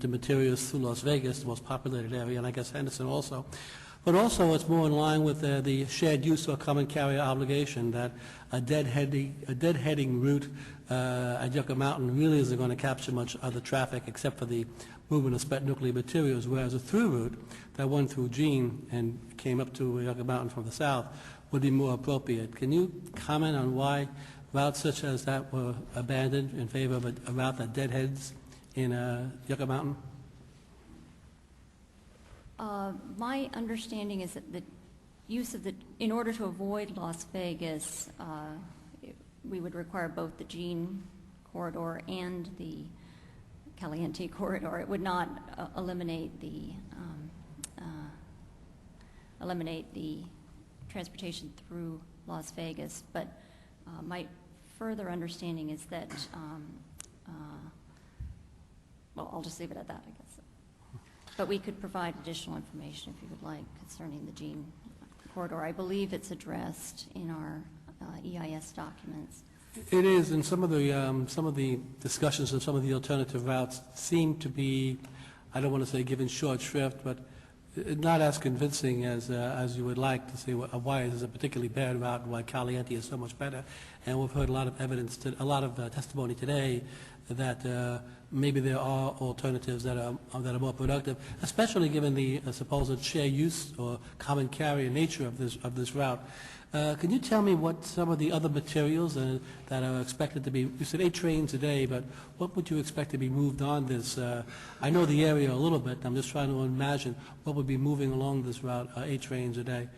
the materials through Las Vegas, the most populated area, and I guess Henderson also, but also it's more in line with the shared use or common carrier obligation, that a deadheading route at Yucca Mountain really isn't going to capture much other traffic except for the movement of spent nuclear materials, whereas a through route that went through Gene and came up to Yucca Mountain from the south would be more appropriate. Can you comment on why routes such as that were abandoned in favor of a route that deadheads in Yucca Mountain? My understanding is that the use of in order to avoid Las Vegas, we would require both the Gene corridor and the Caliente corridor. It would not eliminate the transportation through Las Vegas, but my further understanding is that, well, I'll just leave it at that, I guess. But we could provide additional information if you would like concerning the Gene corridor. I believe it's addressed in our EIS documents. It is, and some of the discussions of some of the alternative routes seem to be, I don't want to say given short shrift, but not as convincing as you would like to see why it is a particularly bad route and why Caliente is so much better. And we've heard a lot of evidence, a lot of testimony today that maybe there are alternatives that are more productive, especially given the supposed share use or common carrier nature of this route. Can you tell me what some of the other materials that are expected to be, you said 8 trains a day, but what would you expect to be moved on this? I know the area a little bit. I'm just trying to imagine what would be moving along this route, 8 trains a day.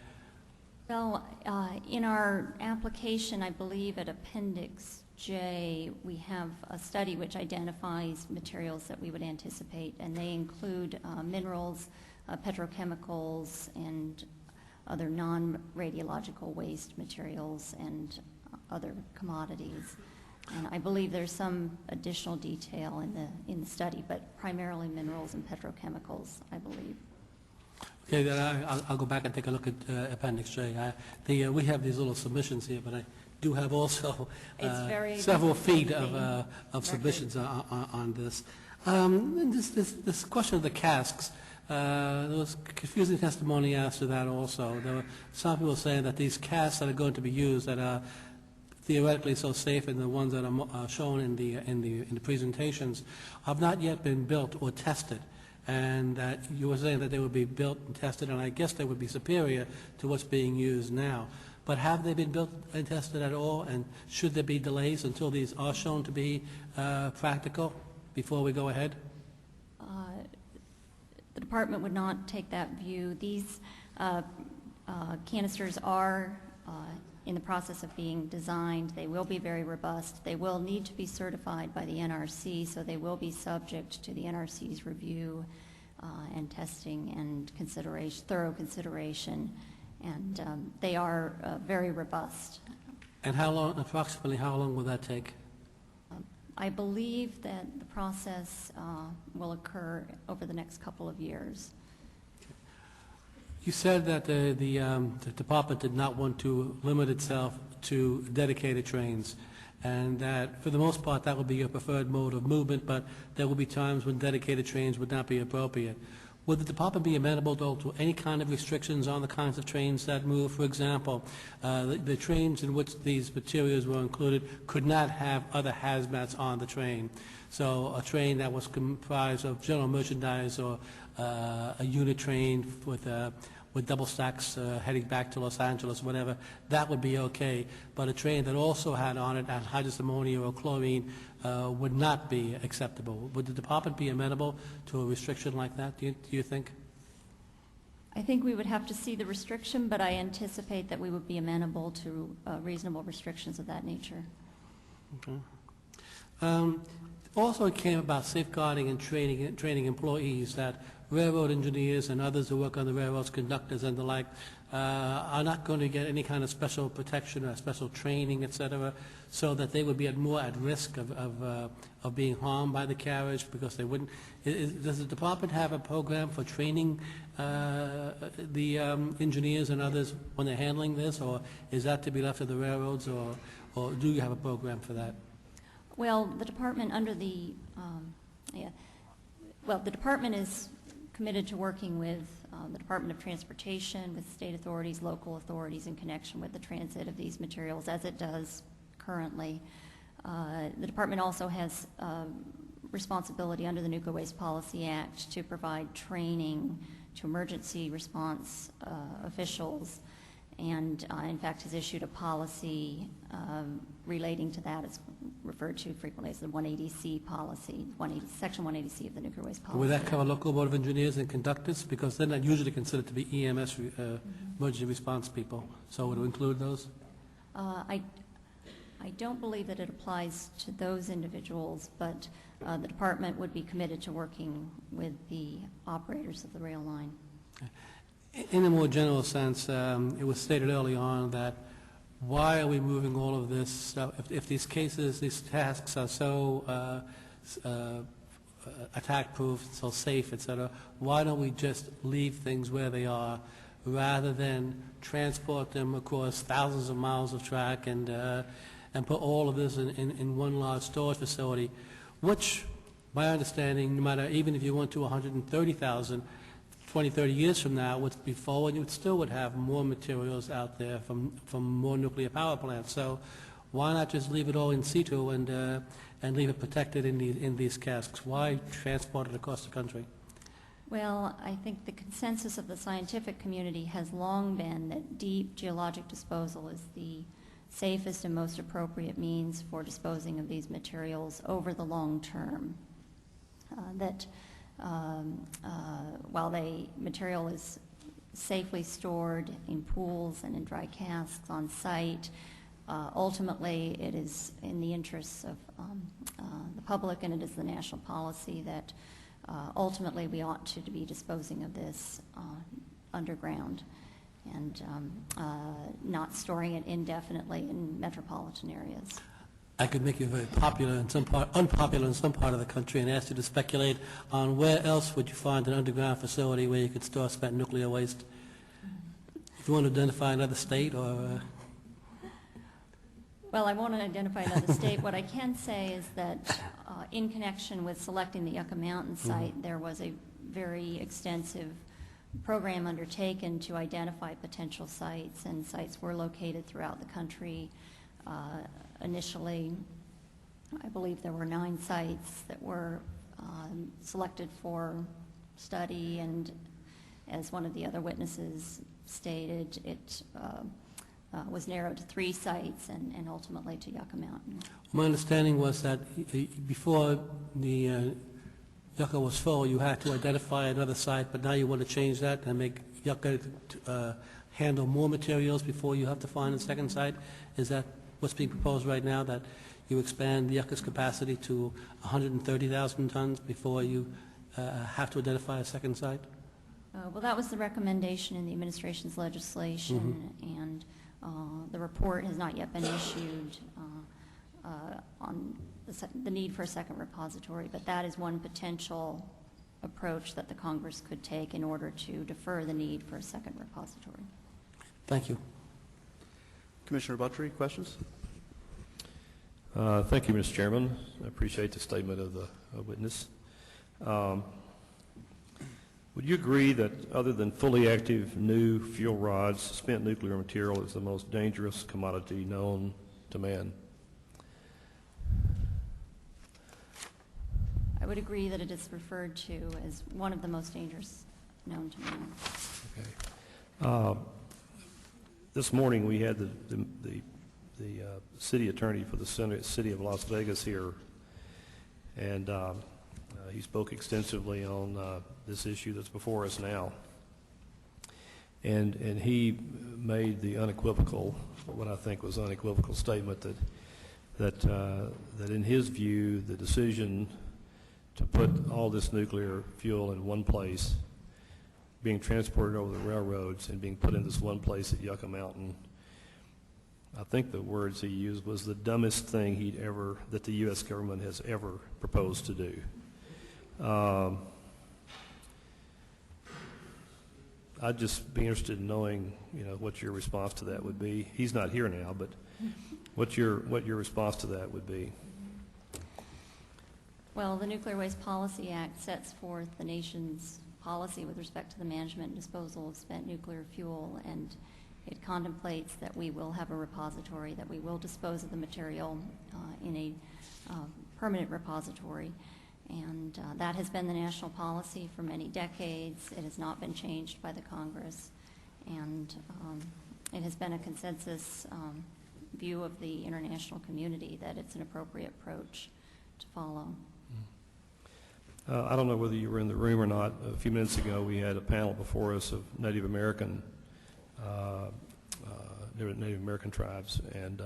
Well, in our application, I believe at Appendix J, we have a study which identifies materials that we would anticipate, and they include minerals, petrochemicals, and other non-radiological waste materials and other commodities. And I believe there's some additional detail in the study, but primarily minerals and petrochemicals, I believe. Okay, then I'll go back and take a look at Appendix J. We have these little submissions here, but I do have also several feet of submissions on this. This question of the casks, there was confusing testimony as to that also. There were some people saying that these casks that are going to be used that are theoretically so safe, and the ones that are shown in the presentations have not yet been built or tested. And that you were saying that they would be built and tested, and I guess they would be superior to what's being used now. But have they been built and tested at all, and should there be delays until these are shown to be practical before we go ahead? The department would not take that view. These canisters are in the process of being designed. They will be very robust. They will need to be certified by the NRC, so they will be subject to the NRC's review and testing and thorough consideration, and they are very robust. And approximately how long will that take? I believe that the process will occur over the next couple of years. You said that the department did not want to limit itself to dedicated trains, and that for the most part that would be your preferred mode of movement, but there will be times when dedicated trains would not be appropriate. Would the department be amenable to any kind of restrictions on the kinds of trains that move? For example, the trains in which these materials were included could not have other hazmats on the train. So a train that was comprised of general merchandise or a unit train with double stacks heading back to Los Angeles, whatever, that would be okay. But a train that also had on it anhydrous ammonia or chlorine would not be acceptable. Would the department be amenable to a restriction like that, do you think? I think we would have to see the restriction, but I anticipate that we would be amenable to reasonable restrictions of that nature. Okay. Also, it came about safeguarding and training employees that railroad engineers and others who work on the railroads, conductors and the like, are not going to get any kind of special protection or special training, et cetera, so that they would be more at risk of being harmed by the carriage because they wouldn't. Does the department have a program for training the engineers and others when they're handling this, or is that to be left to the railroads, or do you have a program for that? Well, the department under the, the department is committed to working with the Department of Transportation, with state authorities, local authorities in connection with the transit of these materials, as it does currently. The department also has responsibility under the Nuclear Waste Policy Act to provide training to emergency response officials, and in fact has issued a policy relating to that. It's referred to frequently as the 180C policy, Section 180C of the Nuclear Waste Policy. Would that cover local board of engineers and conductors? Because they're not usually considered to be EMS emergency response people. So would it include those? I don't believe that it applies to those individuals, but the department would be committed to working with the operators of the rail line. In a more general sense, it was stated early on that why are we moving all of this stuff? If these cases, these tasks are so attack-proof, so safe, et cetera, why don't we just leave things where they are rather than transport them across thousands of miles of track and put all of this in one large storage facility, which, my understanding, no matter, even if you went to 130,000, 20, 30 years from now, would be forward, you still would have more materials out there from more nuclear power plants. So why not just leave it all in situ and leave it protected in these casks? Why transport it across the country? Well, I think the consensus of the scientific community has long been that deep geologic disposal is the safest and most appropriate means for disposing of these materials over the long term. While the material is safely stored in pools and in dry casks on site, ultimately it is in the interests of the public, and it is the national policy that ultimately we ought to be disposing of this underground and not storing it indefinitely in metropolitan areas. I could make you very popular in some part, unpopular in some part of the country, and ask you to speculate on where else would you find an underground facility where you could store spent nuclear waste. If you want to identify another state or... Well, I won't identify another state. What I can say is that in connection with selecting the Yucca Mountain site, there was a very extensive program undertaken to identify potential sites, and sites were located throughout the country. Initially, I believe there were 9 sites that were selected for study, and as one of the other witnesses stated, it was narrowed to 3 sites and ultimately to Yucca Mountain. My understanding was that before the Yucca was full, you had to identify another site, but now you want to change that and make Yucca handle more materials before you have to find a second site. Is that what's being proposed right now, that you expand the Yucca's capacity to 130,000 tons before you have to identify a second site? Well, that was the recommendation in the administration's legislation, and the report has not yet been issued on the need for a second repository, but that is one potential approach that the Congress could take in order to defer the need for a second repository. Thank you. Commissioner Buttrey, questions? Thank you, Mr. Chairman. I appreciate the statement of the witness. Would you agree that other than fully active new fuel rods, spent nuclear material is the most dangerous commodity known to man? I would agree that it is referred to as one of the most dangerous known to man. Okay. This morning we had the city attorney for the city of Las Vegas here, and he spoke extensively on this issue that's before us now. And he made the unequivocal, what I think was unequivocal statement that in his view, the decision to put all this nuclear fuel in one place, being transported over the railroads and being put in this one place at Yucca Mountain, I think the words he used was the dumbest thing that the U.S. government has ever proposed to do. I'd just be interested in knowing, what your response to that would be. He's not here now, but what your response to that would be. Well, the Nuclear Waste Policy Act sets forth the nation's policy with respect to the management and disposal of spent nuclear fuel, and it contemplates that we will have a repository, that we will dispose of the material in a permanent repository. And that has been the national policy for many decades. It has not been changed by the Congress. And it has been a consensus view of the international community that it's an appropriate approach to follow. I don't know whether you were in the room or not. A few minutes ago we had a panel before us of Native American tribes, and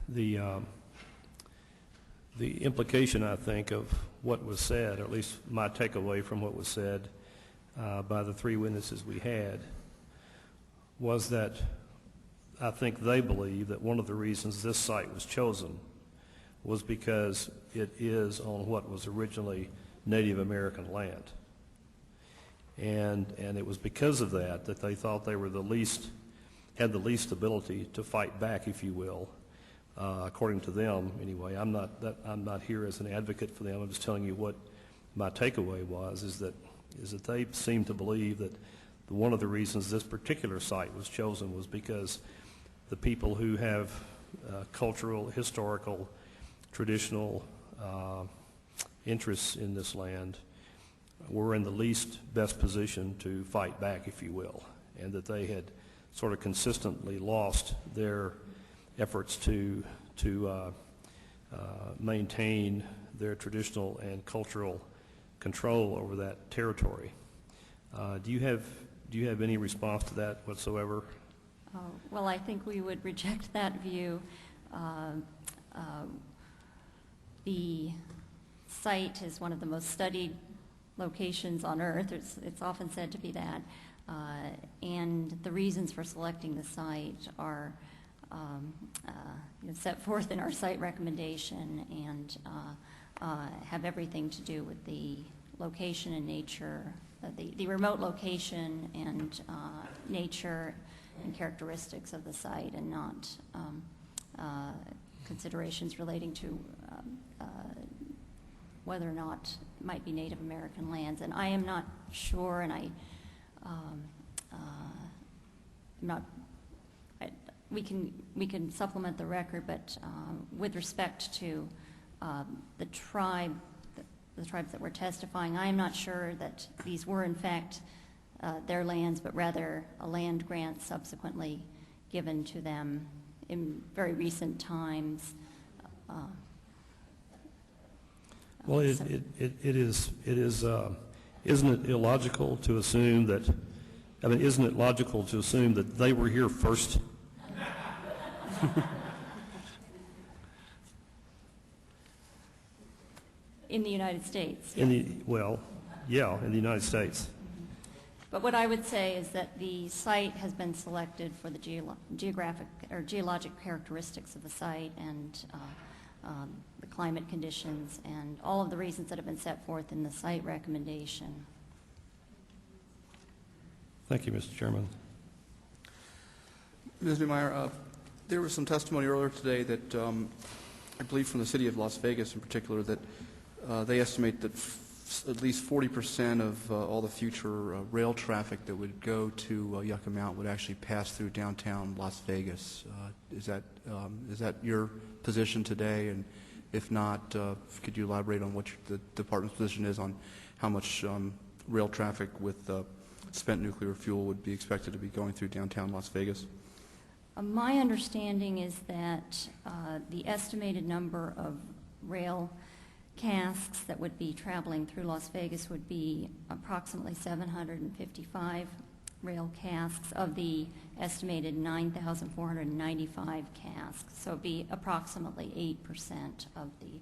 the implication, I think, of what was said, or at least my takeaway from what was said by the three witnesses we had, was that I think they believe that one of the reasons this site was chosen was because it is on what was originally Native American land. And it was because of that they thought they were had the least ability to fight back, if you will, according to them anyway. I'm not here as an advocate for them. I'm just telling you what my takeaway was, is that they seem to believe that one of the reasons this particular site was chosen was because the people who have cultural, historical, traditional interests in this land were in the least best position to fight back, if you will, and that they had sort of consistently lost their efforts to maintain their traditional and cultural control over that territory. Do you have any response to that whatsoever? Well, I think we would reject that view. The site is one of the most studied locations on Earth. It's often said to be that. And the reasons for selecting the site are set forth in our site recommendation and have everything to do with the location and nature, the remote location and nature and characteristics of the site, and not considerations relating to whether or not it might be Native American lands. And I am not sure, and we can supplement the record, but with respect to the tribes that were testifying, I am not sure that these were in fact their lands, but rather a land grant subsequently given to them in very recent times. Well, it is. Isn't it illogical to assume that? I mean, isn't it logical to assume that they were here first? In the United States. In the United States. But what I would say is that the site has been selected for the geologic characteristics of the site and the climate conditions and all of the reasons that have been set forth in the site recommendation. Thank you, Mr. Chairman. Ms. Neumeier, there was some testimony earlier today that I believe from the city of Las Vegas in particular that they estimate that at least 40% of all the future rail traffic that would go to Yucca Mountain would actually pass through downtown Las Vegas. Is that your position today? And If not, could you elaborate on what the department's position is on how much rail traffic with spent nuclear fuel would be expected to be going through downtown Las Vegas? My understanding is that the estimated number of rail casks that would be traveling through Las Vegas would be approximately 755 rail casks of the estimated 9,495 casks. So it would be approximately 8% of the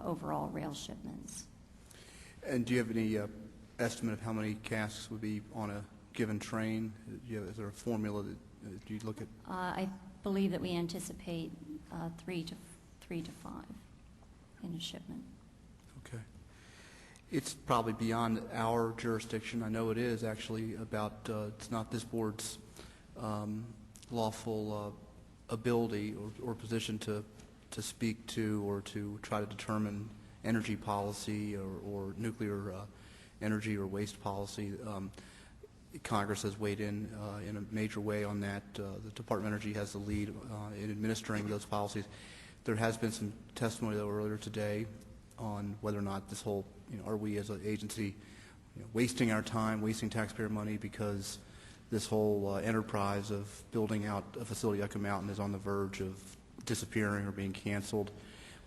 overall rail shipments. And do you have any estimate of how many casks would be on a given train? Is there a formula that do you look at? I believe that we anticipate 3 to 5 in a shipment. Okay. It's probably beyond our jurisdiction. I know it is actually about, it's not this board's lawful ability or position to speak to or to try to determine energy policy or nuclear energy or waste policy. Congress has weighed in a major way on that. The Department of Energy has the lead in administering those policies. There has been some testimony, though, earlier today on whether or not this whole, are we as an agency wasting our time, wasting taxpayer money because this whole enterprise of building out a facility at Yucca Mountain is on the verge of disappearing or being canceled.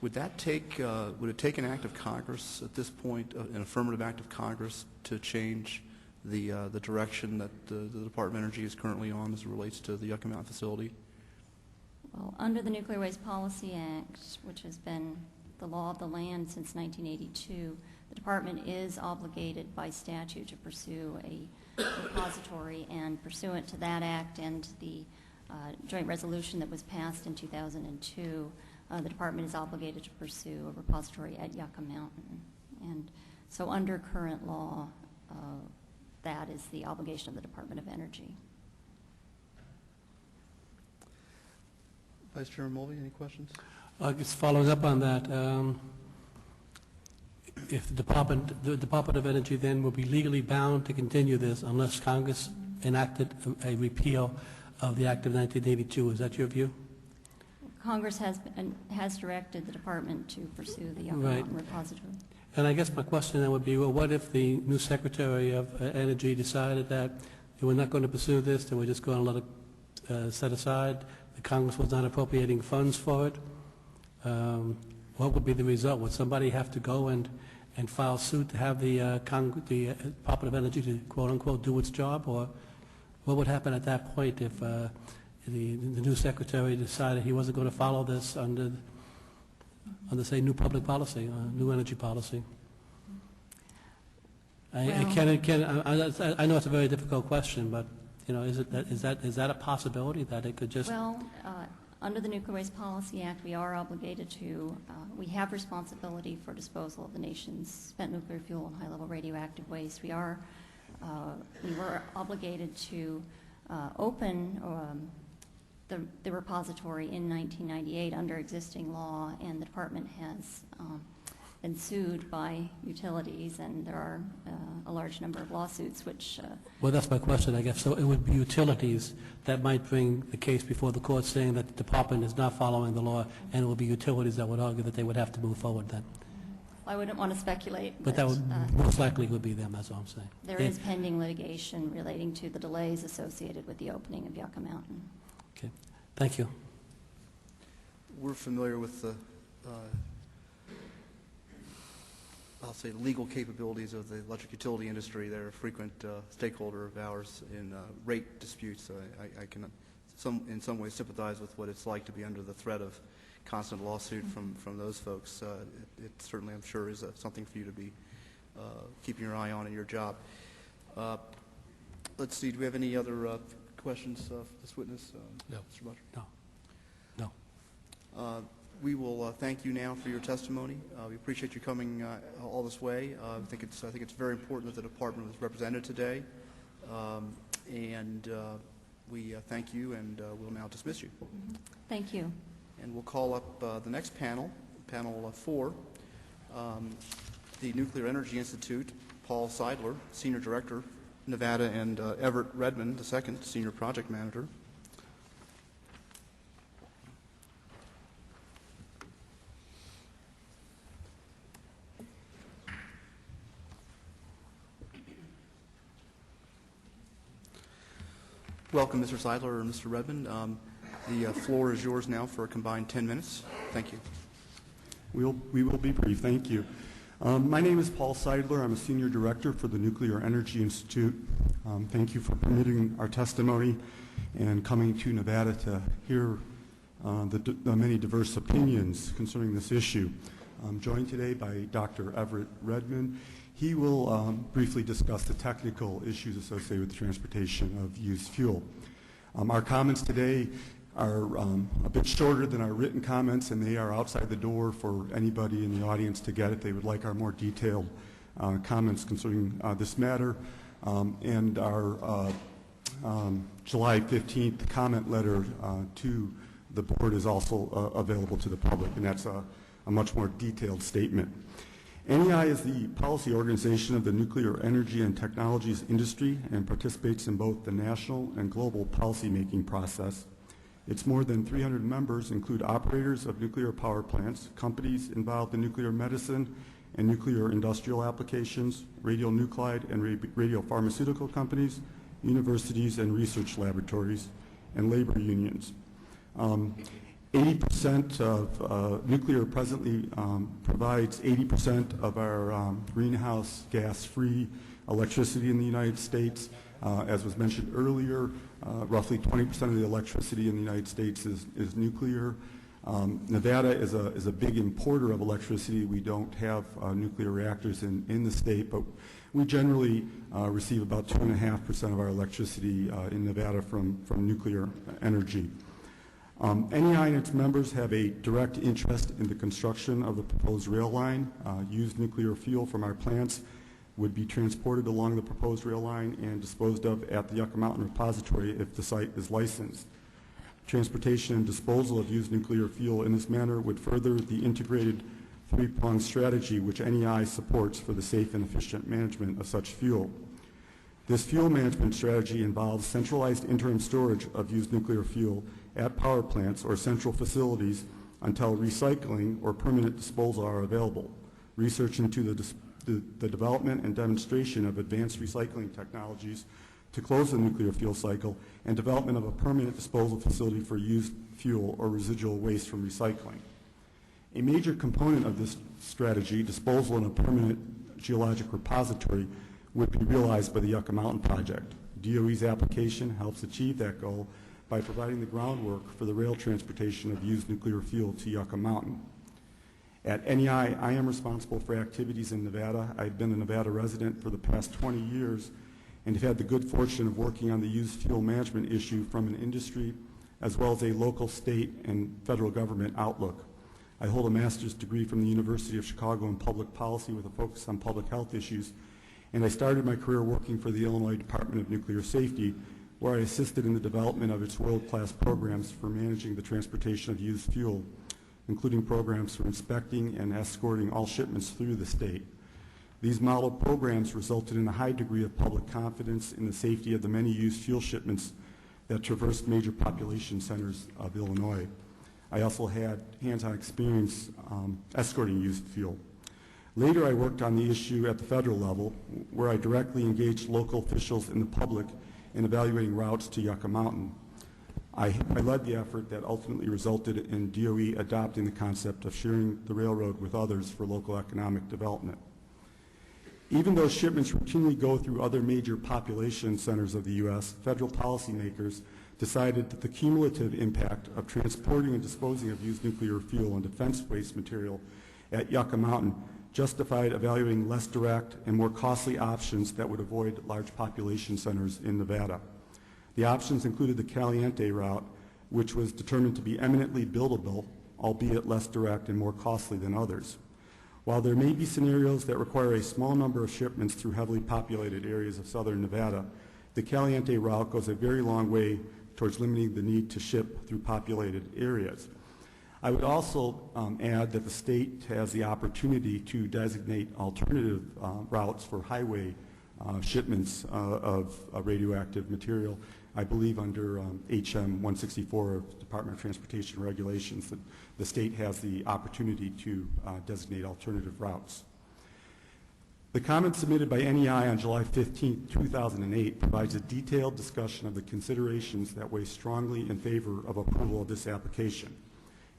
Would that take, would it take an act of Congress at this point, an affirmative act of Congress to change the direction that the Department of Energy is currently on as it relates to the Yucca Mountain facility? Well, under the Nuclear Waste Policy Act, which has been the law of the land since 1982, the department is obligated by statute to pursue a repository, and pursuant to that act and the joint resolution that was passed in 2002, the department is obligated to pursue a repository at Yucca Mountain. And so under current law, that is the obligation of the Department of Energy. Vice Chairman Mulvey, any questions? Just following up on that, if the Department of Energy then will be legally bound to continue this unless Congress enacted a repeal of the Act of 1982. Is that your view? Congress has directed the department to pursue the Yucca Mountain repository. And I guess my question then would be, well, what if the new Secretary of Energy decided that we're not going to pursue this, that we're just going to let it set aside, the Congress was not appropriating funds for it? What would be the result? Would somebody have to go and file suit to have the Department of Energy to, quote-unquote, do its job? Or what would happen at that point if the new Secretary decided he wasn't going to follow this under say, new public policy, new energy policy? I know it's a very difficult question, but is that a possibility that it could just? Well, under the Nuclear Waste Policy Act, we are obligated to. We have responsibility for disposal of the nation's spent nuclear fuel and high-level radioactive waste. We were obligated to open the repository in 1998 under existing law, and the department has been sued by utilities, and there are a large number of lawsuits which... Well, that's my question, I guess. So it would be utilities that might bring the case before the court saying that the department is not following the law, and it would be utilities that would argue that they would have to move forward then. I wouldn't want to speculate. But that would most likely would be them, that's all I'm saying. There is pending litigation relating to the delays associated with the opening of Yucca Mountain. Okay. Thank you. We're familiar with the, I'll say, legal capabilities of the electric utility industry. They're a frequent stakeholder of ours in rate disputes. I can, in some ways, sympathize with what it's like to be under the threat of constant lawsuit from those folks. It certainly, I'm sure, is something for you to be keeping your eye on in your job. Let's see. Do we have any other questions for this witness? No. Mr. Butcher? No. We will thank you now for your testimony. We appreciate you coming all this way. I think it's very important that the department was represented today, and we thank you, and we'll now dismiss you. Thank you. And we'll call up the next panel, panel 4, the Nuclear Energy Institute, Paul Seidler, Senior Director, Nevada, and Everett Redmond, the second Senior Project Manager. Welcome, Mr. Seidler or Mr. Redmond. The floor is yours now for a combined 10 minutes. Thank you. We will be brief. Thank you. My name is Paul Seidler. I'm a senior director for the Nuclear Energy Institute. Thank you for permitting our testimony and coming to Nevada to hear the many diverse opinions concerning this issue. I'm joined today by Dr. Everett Redmond. He will briefly discuss the technical issues associated with the transportation of used fuel. Our comments today are a bit shorter than our written comments, and they are outside the door for anybody in the audience to get if they would like our more detailed comments concerning this matter. And our July 15th comment letter to the board is also available to the public, and that's a much more detailed statement. NEI is the policy organization of the nuclear energy and technologies industry and participates in both the national and global policymaking process. Its more than 300 members include operators of nuclear power plants, companies involved in nuclear medicine and nuclear industrial applications, radionuclide and radiopharmaceutical companies, universities and research laboratories, and labor unions. 80% of nuclear presently provides 80% of our greenhouse gas-free electricity in the United States. As was mentioned earlier, roughly 20% of the electricity in the United States is nuclear. Nevada is a big importer of electricity. We don't have nuclear reactors in the state, but we generally receive about 2.5% of our electricity in Nevada from nuclear energy. NEI and its members have a direct interest in the construction of the proposed rail line. Used nuclear fuel from our plants would be transported along the proposed rail line and disposed of at the Yucca Mountain Repository if the site is licensed. Transportation and disposal of used nuclear fuel in this manner would further the integrated three-pronged strategy which NEI supports for the safe and efficient management of such fuel. This fuel management strategy involves centralized interim storage of used nuclear fuel at power plants or central facilities until recycling or permanent disposal are available. Research into the development and demonstration of advanced recycling technologies to close the nuclear fuel cycle and development of a permanent disposal facility for used fuel or residual waste from recycling. A major component of this strategy, disposal in a permanent geologic repository, would be realized by the Yucca Mountain project. DOE's application helps achieve that goal by providing the groundwork for the rail transportation of used nuclear fuel to Yucca Mountain. At NEI, I am responsible for activities in Nevada. I've been a Nevada resident for the past 20 years and have had the good fortune of working on the used fuel management issue from an industry as well as a local, state, and federal government outlook. I hold a master's degree from the University of Chicago in public policy with a focus on public health issues, and I started my career working for the Illinois Department of Nuclear Safety, where I assisted in the development of its world-class programs for managing the transportation of used fuel, including programs for inspecting and escorting all shipments through the state. These model programs resulted in a high degree of public confidence in the safety of the many used fuel shipments that traversed major population centers of Illinois. I also had hands-on experience escorting used fuel. Later, I worked on the issue at the federal level, where I directly engaged local officials and the public in evaluating routes to Yucca Mountain. I led the effort that ultimately resulted in DOE adopting the concept of sharing the railroad with others for local economic development. Even though shipments routinely go through other major population centers of the U.S., federal policymakers decided that the cumulative impact of transporting and disposing of used nuclear fuel and defense waste material at Yucca Mountain justified evaluating less direct and more costly options that would avoid large population centers in Nevada. The options included the Caliente route, which was determined to be eminently buildable, albeit less direct and more costly than others. While there may be scenarios that require a small number of shipments through heavily populated areas of southern Nevada, the Caliente route goes a very long way towards limiting the need to ship through populated areas. I would also add that the state has the opportunity to designate alternative routes for highway shipments of radioactive material. I believe under HM 164 of Department of Transportation regulations that the state has the opportunity to designate alternative routes. The comment submitted by NEI on July 15, 2008 provides a detailed discussion of the considerations that weigh strongly in favor of approval of this application.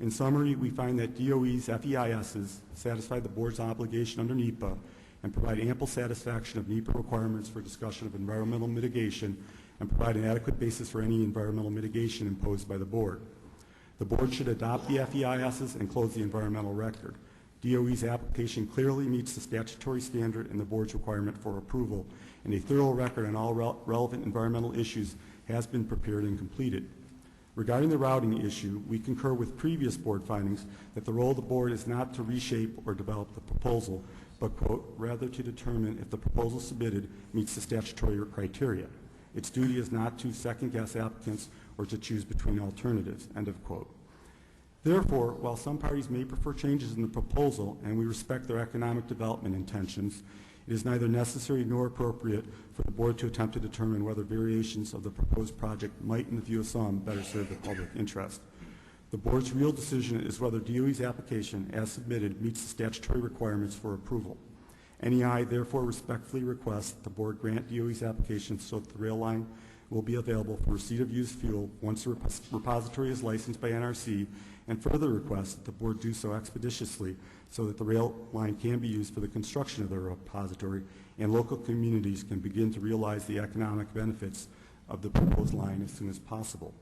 In summary, we find that DOE's FEISs satisfy the board's obligation under NEPA and provide ample satisfaction of NEPA requirements for discussion of environmental mitigation and provide an adequate basis for any environmental mitigation imposed by the board. The board should adopt the FEISs and close the environmental record. DOE's application clearly meets the statutory standard and the board's requirement for approval, and a thorough record on all relevant environmental issues has been prepared and completed. Regarding the routing issue, we concur with previous board findings that the role of the board is not to reshape or develop the proposal, but, quote, rather to determine if the proposal submitted meets the statutory criteria. Its duty is not to second-guess applicants or to choose between alternatives, end of quote. Therefore, while some parties may prefer changes in the proposal and we respect their economic development intentions, it is neither necessary nor appropriate for the board to attempt to determine whether variations of the proposed project might, in the view of some, better serve the public interest. The board's real decision is whether DOE's application, as submitted, meets the statutory requirements for approval. NEI therefore respectfully requests that the board grant DOE's application so that the rail line will be available for receipt of used fuel once the repository is licensed by NRC, and further requests that the board do so expeditiously so that the rail line can be used for the construction of the repository and local communities can begin to realize the economic benefits of the proposed line as soon as possible.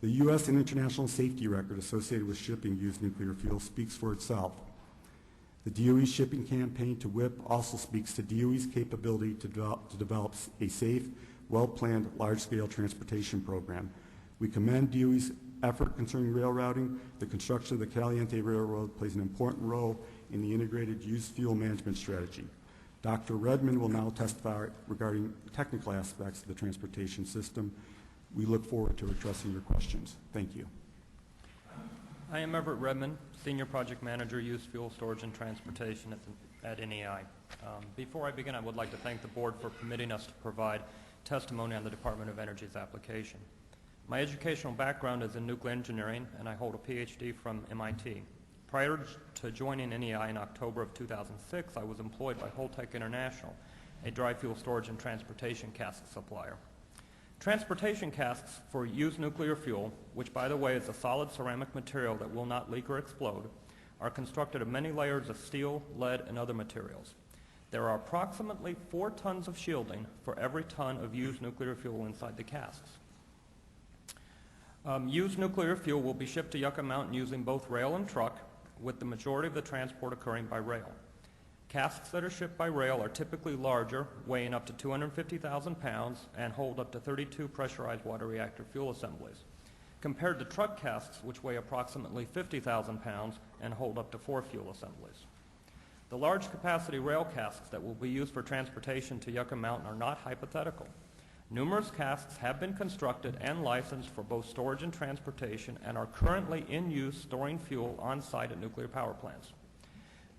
The U.S. and international safety record associated with shipping used nuclear fuel speaks for itself. The DOE shipping campaign to WIP also speaks to DOE's capability to develop a safe, well-planned, large-scale transportation program. We commend DOE's effort concerning rail routing. The construction of the Caliente Railroad plays an important role in the integrated used fuel management strategy. Dr. Redmond will now testify regarding technical aspects of the transportation system. We look forward to addressing your questions. Thank you. I am Everett Redmond, Senior Project Manager, Used Fuel Storage and Transportation at NEI. Before I begin, I would like to thank the board for permitting us to provide testimony on the Department of Energy's application. My educational background is in nuclear engineering, and I hold a PhD from MIT. Prior to joining NEI in October of 2006, I was employed by Holtec International, a dry fuel storage and transportation cask supplier. Transportation casks for used nuclear fuel, which by the way is a solid ceramic material that will not leak or explode, are constructed of many layers of steel, lead, and other materials. There are approximately 4 tons of shielding for every ton of used nuclear fuel inside the casks. Used nuclear fuel will be shipped to Yucca Mountain using both rail and truck, with the majority of the transport occurring by rail. Casks that are shipped by rail are typically larger, weighing up to 250,000 pounds, and hold up to 32 pressurized water reactor fuel assemblies, compared to truck casks, which weigh approximately 50,000 pounds and hold up to 4 fuel assemblies. The large capacity rail casks that will be used for transportation to Yucca Mountain are not hypothetical. Numerous casks have been constructed and licensed for both storage and transportation and are currently in use storing fuel on site at nuclear power plants.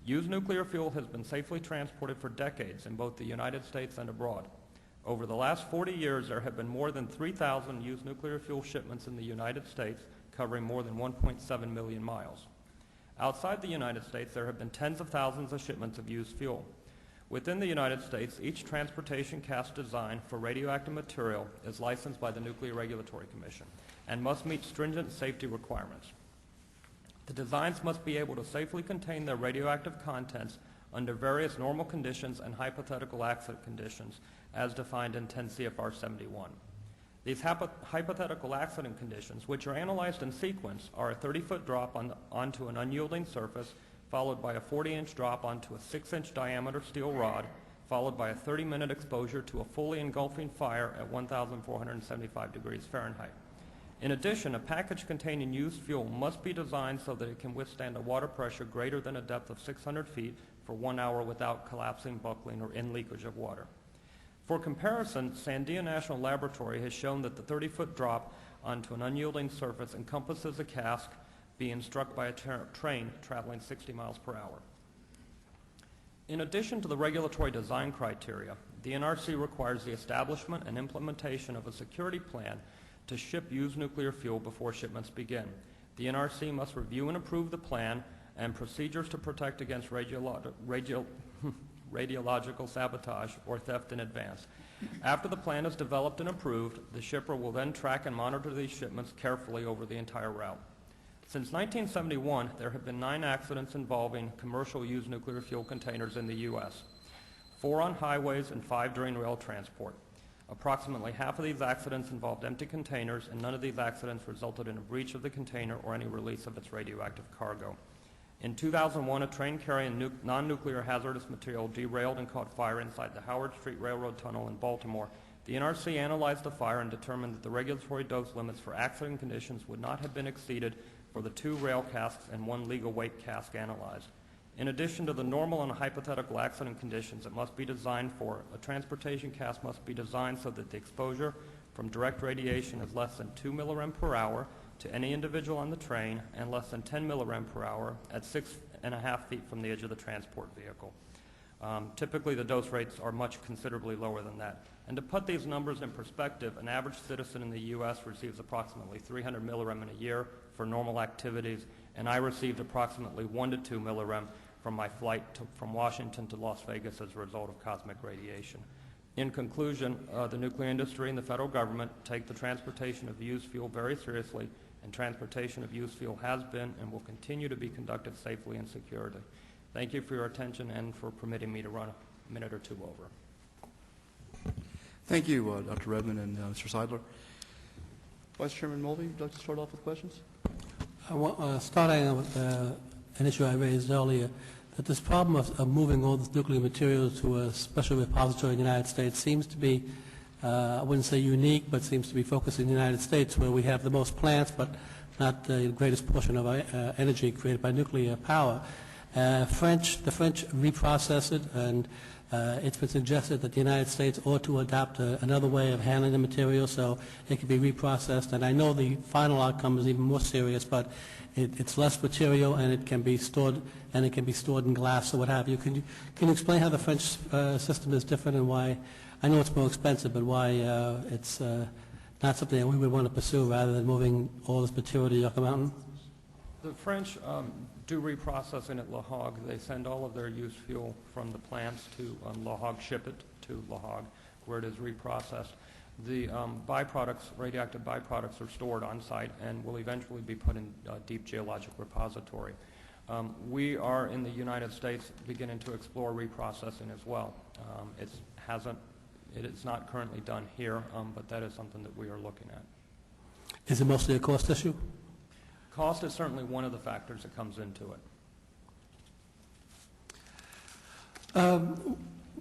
Used nuclear fuel has been safely transported for decades in both the United States and abroad. Over the last 40 years, there have been more than 3,000 used nuclear fuel shipments in the United States, covering more than 1.7 million miles. Outside the United States, there have been tens of thousands of shipments of used fuel. Within the United States, each transportation cask designed for radioactive material is licensed by the Nuclear Regulatory Commission and must meet stringent safety requirements. The designs must be able to safely contain their radioactive contents under various normal conditions and hypothetical accident conditions as defined in 10 CFR 71. These hypothetical accident conditions, which are analyzed in sequence, are a 30-foot drop onto an unyielding surface, followed by a 40-inch drop onto a 6-inch diameter steel rod, followed by a 30-minute exposure to a fully engulfing fire at 1,475 degrees Fahrenheit. In addition, a package containing used fuel must be designed so that it can withstand a water pressure greater than a depth of 600 feet for 1 hour without collapsing, buckling, or in-leakage of water. For comparison, Sandia National Laboratory has shown that the 30-foot drop onto an unyielding surface encompasses a cask being struck by a train traveling 60 miles per hour. In addition to the regulatory design criteria, the NRC requires the establishment and implementation of a security plan to ship used nuclear fuel before shipments begin. The NRC must review and approve the plan and procedures to protect against radiological sabotage, or theft in advance. After the plan is developed and approved, the shipper will then track and monitor these shipments carefully over the entire route. Since 1971, there have been 9 accidents involving commercial used nuclear fuel containers in the U.S., 4 on highways and 5 during rail transport. Approximately half of these accidents involved empty containers, and none of these accidents resulted in a breach of the container or any release of its radioactive cargo. In 2001, a train carrying non-nuclear hazardous material derailed and caught fire inside the Howard Street Railroad Tunnel in Baltimore. The NRC analyzed the fire and determined that the regulatory dose limits for accident conditions would not have been exceeded for the 2 rail casks and 1 legal weight cask analyzed. In addition to the normal and hypothetical accident conditions it must be designed for, a transportation cask must be designed so that the exposure from direct radiation is less than 2 millirem per hour to any individual on the train and less than 10 millirem per hour at 6.5 feet from the edge of the transport vehicle. Typically the dose rates are much considerably lower than that. And to put these numbers in perspective, an average citizen in the U.S. receives approximately 300 millirem in a year for normal activities, and I received approximately 1 to 2 millirem from my flight from Washington to Las Vegas as a result of cosmic radiation. In conclusion, the nuclear industry and the federal government take the transportation of used fuel very seriously, and transportation of used fuel has been and will continue to be conducted safely and securely. Thank you for your attention and for permitting me to run a minute or 2 over. Thank you, Dr. Redmond and Mr. Seidler. Vice Chairman Mulvey, would you like to start off with questions? Starting with an issue I raised earlier, that this problem of moving all this nuclear material to a special repository in the United States seems to be, I wouldn't say unique, but seems to be focused in the United States, where we have the most plants, but not the greatest portion of our energy created by nuclear power. The French reprocess it, and it's been suggested that the United States ought to adopt another way of handling the material so it can be reprocessed. And I know the final outcome is even more serious, but it's less material and it can be stored, and it can be stored in glass or what have you. Can you explain how the French system is different and why? I know it's more expensive, but why it's not something that we would want to pursue rather than moving all this material to Yucca Mountain? The French do reprocessing at La Hague. They send all of their used fuel from the plants to La Hague, ship it to La Hague, where it is reprocessed. The byproducts, radioactive byproducts, are stored on site and will eventually be put in a deep geologic repository. We are in the United States beginning to explore reprocessing as well. It is not currently done here, but that is something that we are looking at. Is it mostly a cost issue? Cost is certainly one of the factors that comes into it.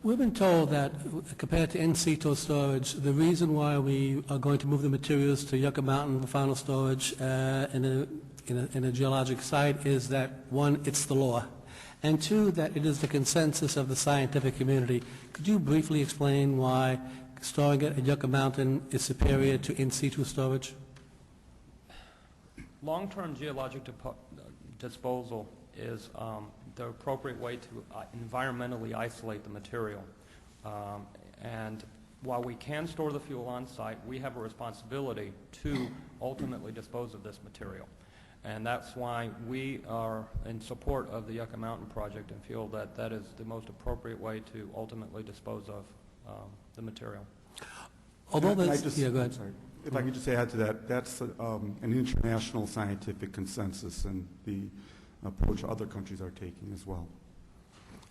We've been told that compared to in situ storage, the reason why we are going to move the materials to Yucca Mountain for final storage in a geologic site is that, 1, it's the law, and 2, that it is the consensus of the scientific community. Could you briefly explain why storing it at Yucca Mountain is superior to in situ storage? Long-term geologic disposal is the appropriate way to environmentally isolate the material. And while we can store the fuel on site, we have a responsibility to ultimately dispose of this material. And that's why we are in support of the Yucca Mountain project and feel that that is the most appropriate way to ultimately dispose of the material. Although go ahead. If I could just add to that, that's an international scientific consensus and the approach other countries are taking as well.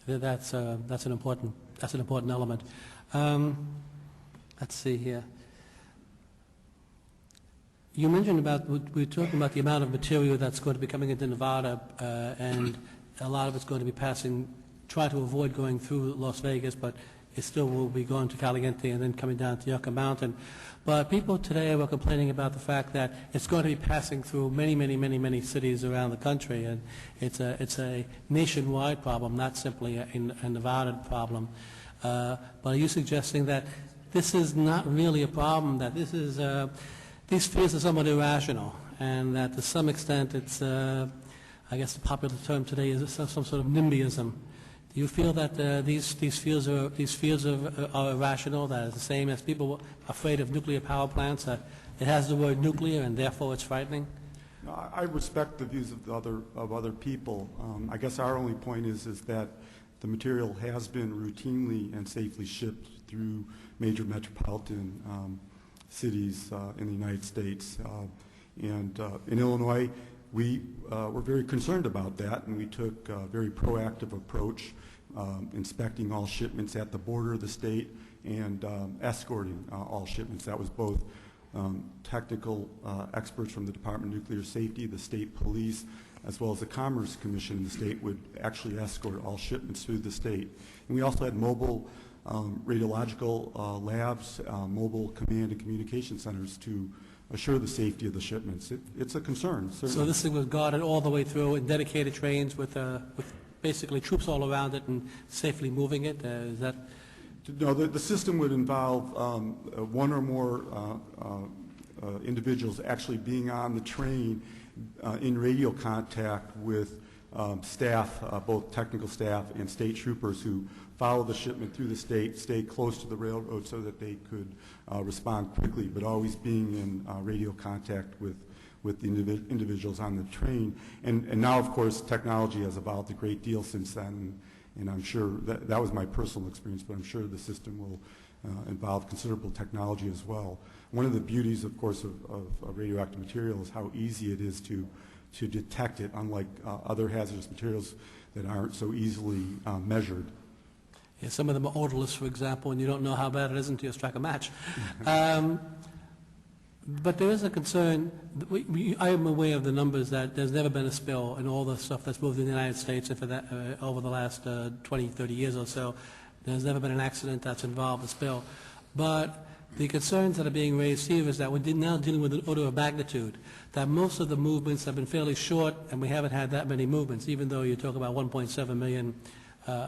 That's an important element. Let's see here. You mentioned we're talking about the amount of material that's going to be coming into Nevada, and a lot of it's going to be try to avoid going through Las Vegas, but it still will be going to Caliente and then coming down to Yucca Mountain. But people today were complaining about the fact that it's going to be passing through many cities around the country, and it's a nationwide problem, not simply a Nevada problem. But are you suggesting that this is not really a problem, that these fears are somewhat irrational, and that to some extent it's, I guess the popular term today is some sort of NIMBYism? Do you feel that these fears are irrational, that it's the same as people are afraid of nuclear power plants, that it has the word nuclear and therefore it's frightening? No, I respect the views of other people. I guess our only point is that the material has been routinely and safely shipped through major metropolitan cities in the United States. And in Illinois, we were very concerned about that, and we took a very proactive approach, inspecting all shipments at the border of the state and escorting all shipments. That was both technical experts from the Department of Nuclear Safety, the state police, as well as the Commerce Commission in the state would actually escort all shipments through the state. And we also had mobile radiological labs, mobile command and communication centers to assure the safety of the shipments. It's a concern, certainly. So this thing was guarded all the way through in dedicated trains with basically troops all around it and safely moving it? Is that... No, the system would involve one or more individuals actually being on the train in radio contact with staff, both technical staff and state troopers who follow the shipment through the state, stay close to the railroad so that they could respond quickly, but always being in radio contact with the individuals on the train. And now, of course, technology has evolved a great deal since then, and I'm sure that was my personal experience, but I'm sure the system will involve considerable technology as well. One of the beauties, of course, of radioactive material is how easy it is to detect it, unlike other hazardous materials that aren't so easily measured. Yeah, some of them are odorless, for example, and you don't know how bad it is until you strike a match. But there is a concern. I am aware of the numbers that there's never been a spill in all the stuff that's moved in the United States, and for that, over the last 20, 30 years or so, there's never been an accident that's involved a spill. But the concerns that are being raised here is that we're now dealing with an order of magnitude, that most of the movements have been fairly short, and we haven't had that many movements, even though you talk about 1.7 million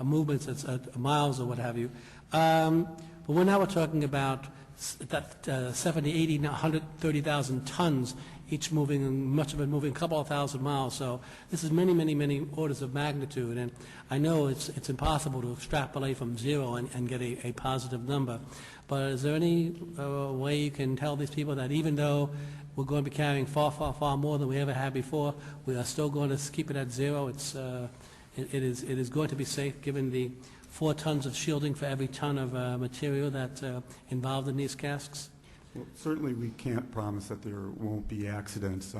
movements, miles or what have you. But now we're talking about that 70, 80, 130,000 tons each moving, and much of it moving a couple of thousand miles. So this is many, many, many orders of magnitude. And I know it's impossible to extrapolate from zero and get a positive number. But is there any way you can tell these people that even though we're going to be carrying far, far, far more than we ever had before, we are still going to keep it at zero? It is going to be safe given the 4 tons of shielding for every ton of material that's involved in these casks? Well, certainly we can't promise that there won't be accidents.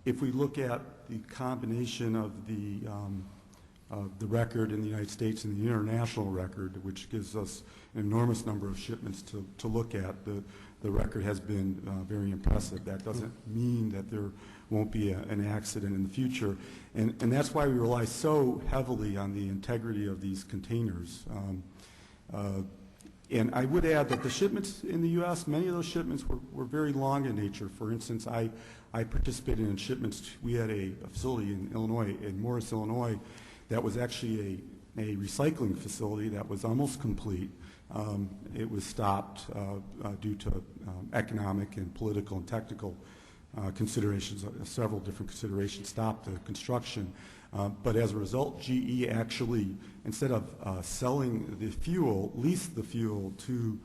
If we look at the combination of the record in the United States and the international record, which gives us an enormous number of shipments to look at, the record has been very impressive. That doesn't mean that there won't be an accident in the future. And that's why we rely so heavily on the integrity of these containers. And I would add that the shipments in the U.S., many of those shipments were very long in nature. For instance, I participated in shipments. We had a facility in Illinois, in Morris, Illinois, that was actually a recycling facility that was almost complete. It was stopped due to economic and political and technical considerations. Several different considerations stopped the construction. But as a result, GE actually, instead of selling the fuel, leased the fuel to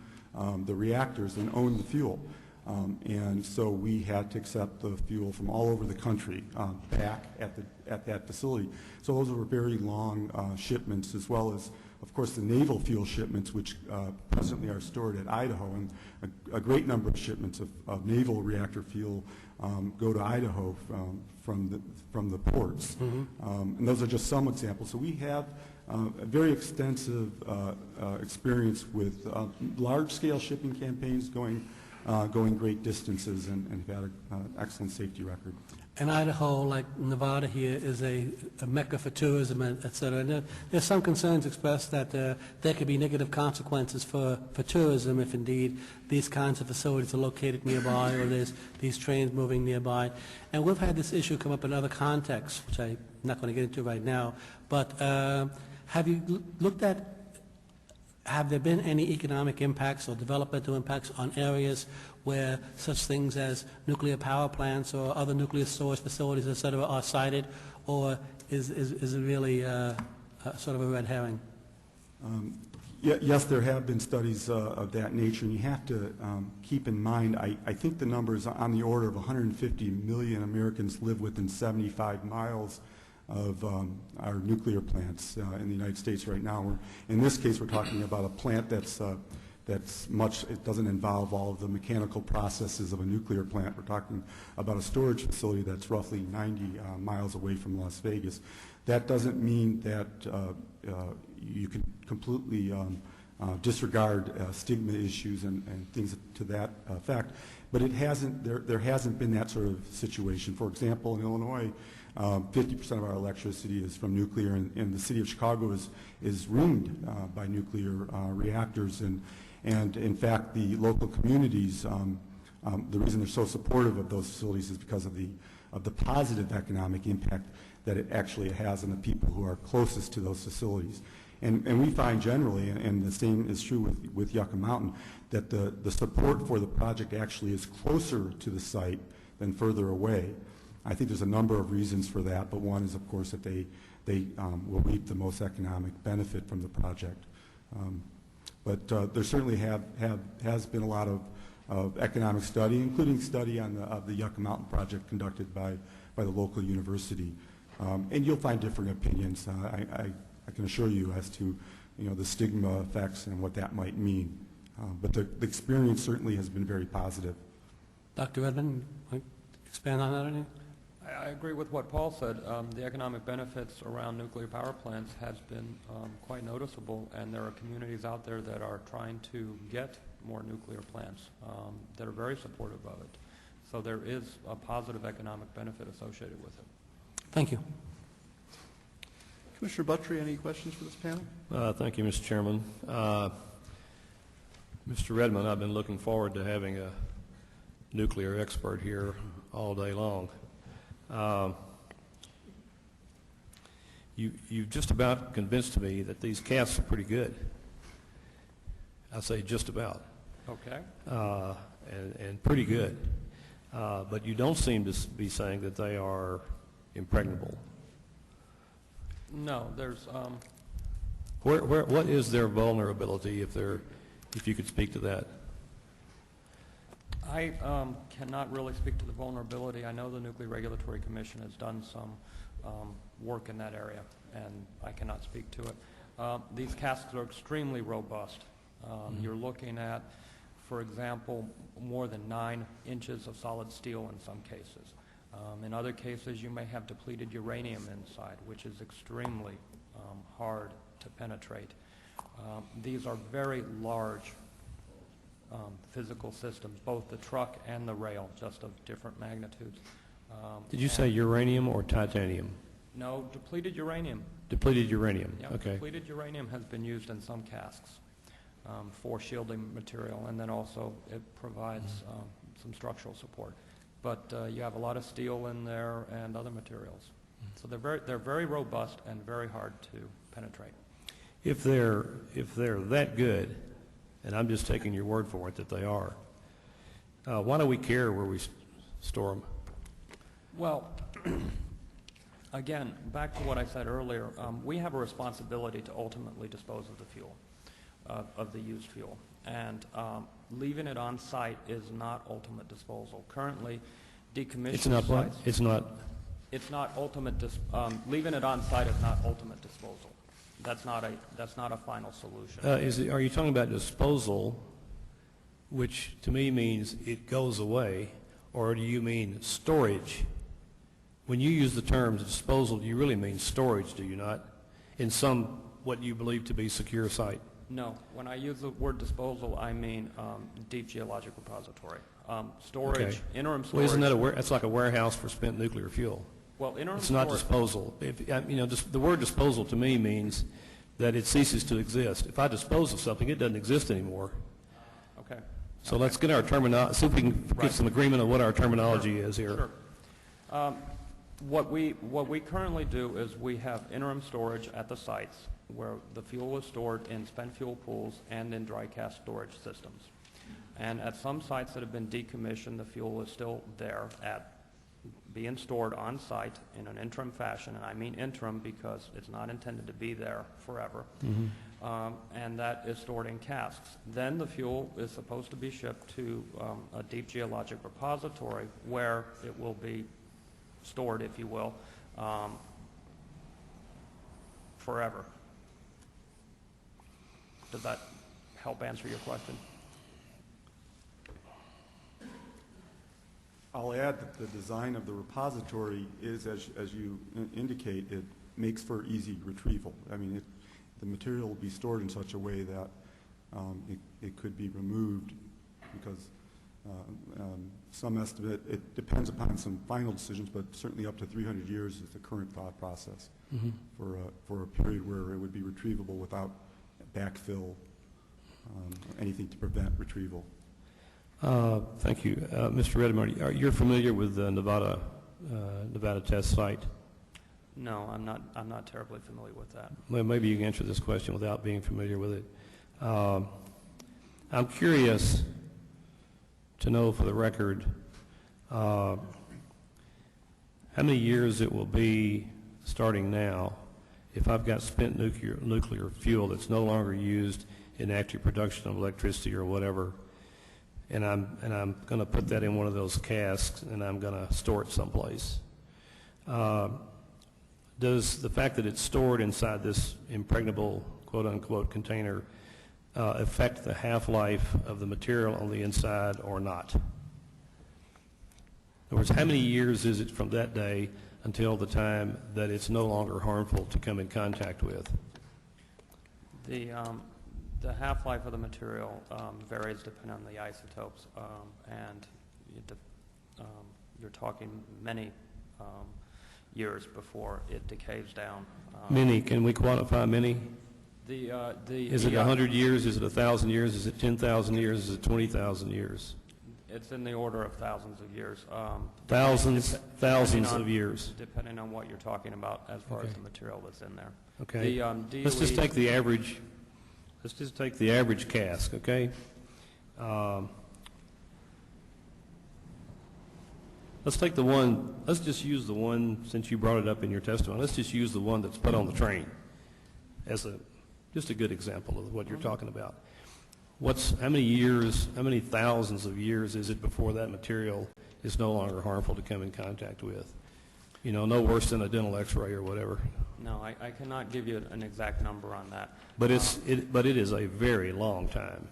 the reactors and owned the fuel. And so we had to accept the fuel from all over the country back at that facility. So those were very long shipments, as well as, of course, the naval fuel shipments, which presently are stored at Idaho. And a great number of shipments of naval reactor fuel go to Idaho from the ports. Mm-hmm. And those are just some examples. So we have a very extensive experience with large-scale shipping campaigns going great distances, and have had an excellent safety record. And Idaho, like Nevada here, is a mecca for tourism, et cetera. And there's some concerns expressed that there could be negative consequences for tourism if indeed these kinds of facilities are located nearby or there's these trains moving nearby. And we've had this issue come up in other contexts, which I'm not going to get into right now. But have you looked at, have there been any economic impacts or developmental impacts on areas where such things as nuclear power plants or other nuclear storage facilities, et cetera, are cited, or is it really sort of a red herring? Yes, there have been studies of that nature, and you have to keep in mind, I think the number is on the order of 150 million Americans live within 75 miles of our nuclear plants in the United States right now. In this case, we're talking about a plant that's much, it doesn't involve all of the mechanical processes of a nuclear plant. We're talking about a storage facility that's roughly 90 miles away from Las Vegas. That doesn't mean that you can completely disregard stigma issues and things to that effect, but it hasn't, there hasn't been that sort of situation. For example, in Illinois, 50% of our electricity is from nuclear, and the city of Chicago is ringed by nuclear reactors, and in fact, the local communities, the reason they're so supportive of those facilities is because of the positive economic impact that it actually has on the people who are closest to those facilities. And we find generally, and the same is true with Yucca Mountain, that the support for the project actually is closer to the site than further away. I think there's a number of reasons for that, but one is, of course, that they will reap the most economic benefit from the project. But there certainly has been a lot of economic study, including study of the Yucca Mountain project conducted by the local university. And you'll find different opinions, I can assure you, as to the stigma effects and what that might mean. But the experience certainly has been very positive. Dr. Edmond, expand on that any? I agree with what Paul said. The economic benefits around nuclear power plants has been quite noticeable, and there are communities out there that are trying to get more nuclear plants that are very supportive of it. So there is a positive economic benefit associated with it. Thank you. Commissioner Buttry, any questions for this panel? Thank you, Mr. Chairman. Mr. Redmond, I've been looking forward to having a nuclear expert here all day long. You've just about convinced me that these casts are pretty good. I say just about. Okay. And pretty good. But you don't seem to be saying that they are impregnable. No, there's... What is their vulnerability, if you could speak to that? I cannot really speak to the vulnerability. I know the Nuclear Regulatory Commission has done some work in that area, and I cannot speak to it. These casks are extremely robust. You're looking at, for example, more than 9 inches of solid steel in some cases. In other cases, you may have depleted uranium inside, which is extremely hard to penetrate. These are very large physical systems, both the truck and the rail, just of different magnitudes. Did you say uranium or titanium? No, depleted uranium. Depleted uranium, Yep, okay. Depleted uranium has been used in some casks for shielding material, and then also it provides some structural support. But you have a lot of steel in there and other materials. So they're very robust and very hard to penetrate. If they're that good, and I'm just taking your word for it that they are, why do we care where we store them? Well, again, back to what I said earlier, we have a responsibility to ultimately dispose of the fuel, of the used fuel. And leaving it on site is not ultimate disposal. Currently, decommissioning It's not what? sites... It's not... It's not ultimate, leaving it on site is not ultimate disposal. That's not a final solution. Are you talking about disposal, which to me means it goes away, or do you mean storage? When you use the term disposal, you really mean storage, do you not? In some, what you believe to be secure site? No. When I use the word disposal, I mean deep geologic repository. Storage, okay. Interim storage. Well, isn't that that's like a warehouse for spent nuclear fuel? Well, interim it's not storage. disposal. The word disposal to me means that it ceases to exist. If I dispose of something, it doesn't exist anymore. Okay. So let's get our terminology, see if we can get some agreement on what our terminology is here. Sure. What we currently do is we have interim storage at the sites where the fuel is stored in spent fuel pools and in dry cask storage systems. And at some sites that have been decommissioned, the fuel is still there being stored on site in an interim fashion, and I mean interim because it's not intended to be there forever. And that is stored in casks. Then the fuel is supposed to be shipped to a deep geologic repository where it will be stored, if you will, forever. Does that help answer your question? I'll add that the design of the repository is, as you indicate, it makes for easy retrieval. I mean, the material will be stored in such a way that it could be removed because some estimate, it depends upon some final decisions, but certainly up to 300 years is the current thought process for a period where it would be retrievable without backfill, anything to prevent retrieval. Thank you. Mr. Redmond, you're familiar with the Nevada test site? No, I'm not terribly familiar with that. Well, maybe you can answer this question without being familiar with it. I'm curious to know, for the record, how many years it will be starting now if I've got spent nuclear fuel that's no longer used in active production of electricity or whatever, and I'm going to put that in one of those casks and I'm going to store it someplace. Does the fact that it's stored inside this impregnable, quote-unquote, container affect the half-life of the material on the inside or not? In other words, how many years is it from that day until the time that it's no longer harmful to come in contact with? The half-life of the material varies depending on the isotopes, and you're talking many years before it decays down. Many? Can we quantify many? Is it 100 years? Is it 1,000 years? Is it 10,000 years? Is it 20,000 years? It's in the order of thousands of years. Thousands of years. Depending on what you're talking about as far as the material that's in there. Okay. Let's just take the average. Let's just take the average cask, okay? Let's take the one, let's just use the one, since you brought it up in your testimony, let's just use the one that's put on the train as just a good example of what you're talking about. How many years, how many thousands of years is it before that material is no longer harmful to come in contact with? You know, no worse than a dental x-ray or whatever. No, I cannot give you an exact number on that. But it is a very long time.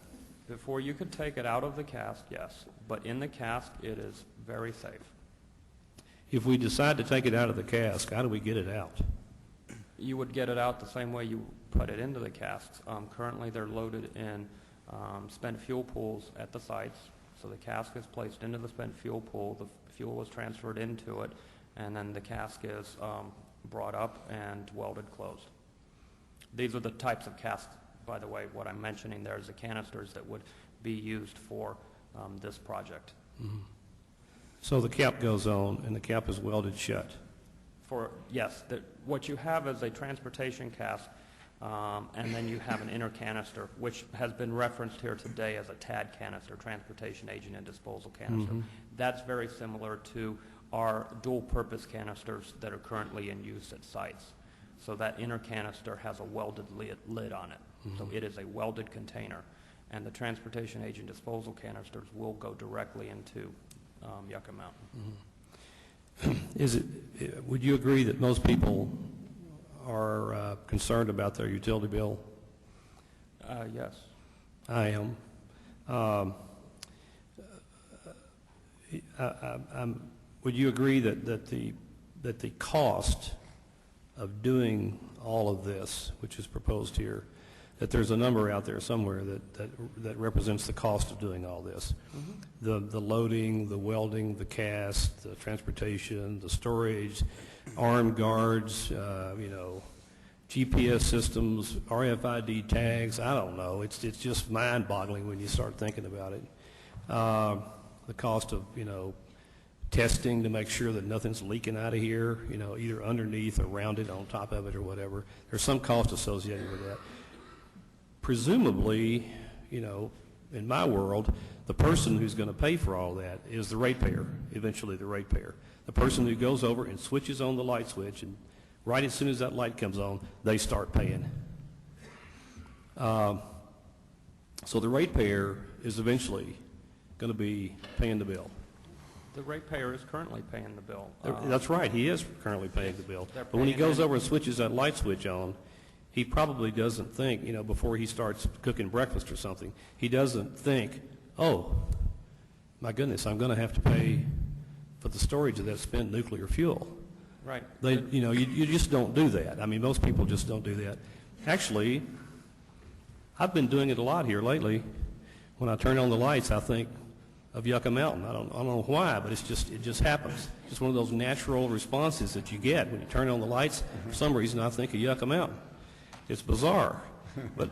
Before you could take it out of the cask, yes. But in the cask, it is very safe. If we decide to take it out of the cask, how do we get it out? You would get it out the same way you put it into the casks. Currently, they're loaded in spent fuel pools at the sites. So the cask is placed into the spent fuel pool. The fuel is transferred into it, and then the cask is brought up and welded closed. These are the types of casks, by the way. What I'm mentioning there is the canisters that would be used for this project. Mm-hmm. So the cap goes on and the cap is welded shut? Yes. What you have is a transportation cask, and then you have an inner canister, which has been referenced here today as a TAD canister, transportation agent and disposal canister. Mm-hmm. That's very similar to our dual-purpose canisters that are currently in use at sites. So that inner canister has a welded lid on it. Mm-hmm. So it is a welded container. And the transportation agent disposal canisters will go directly into Yucca Mountain. Mm-hmm. Would you agree that most people are concerned about their utility bill? Yes. I am. Would you agree that the cost of doing all of this, which is proposed here, that there's a number out there somewhere that represents the cost of doing all this? Mm-hmm. The loading, the welding, the cast, the transportation, the storage, armed guards, GPS systems, RFID tags, I don't know. It's just mind-boggling when you start thinking about it. The cost of, testing to make sure that nothing's leaking out of here, either underneath or rounded on top of it or whatever. There's some cost associated with that. Presumably, in my world, the person who's going to pay for all that is the ratepayer, eventually the ratepayer. The person who goes over and switches on the light switch, and right as soon as that light comes on, they start paying. So the ratepayer is eventually going to be paying the bill. The ratepayer is currently paying the bill. That's right. He is currently paying the bill. But when he goes over and switches that light switch on, he probably doesn't think, before he starts cooking breakfast or something, he doesn't think, oh, my goodness, I'm going to have to pay for the storage of that spent nuclear fuel. Right. You just don't do that. I mean, most people just don't do that. Actually, I've been doing it a lot here lately. When I turn on the lights, I think of Yucca Mountain. I don't know why, but it just happens. It's one of those natural responses that you get when you turn on the lights. For some reason, I think of Yucca Mountain. It's bizarre, but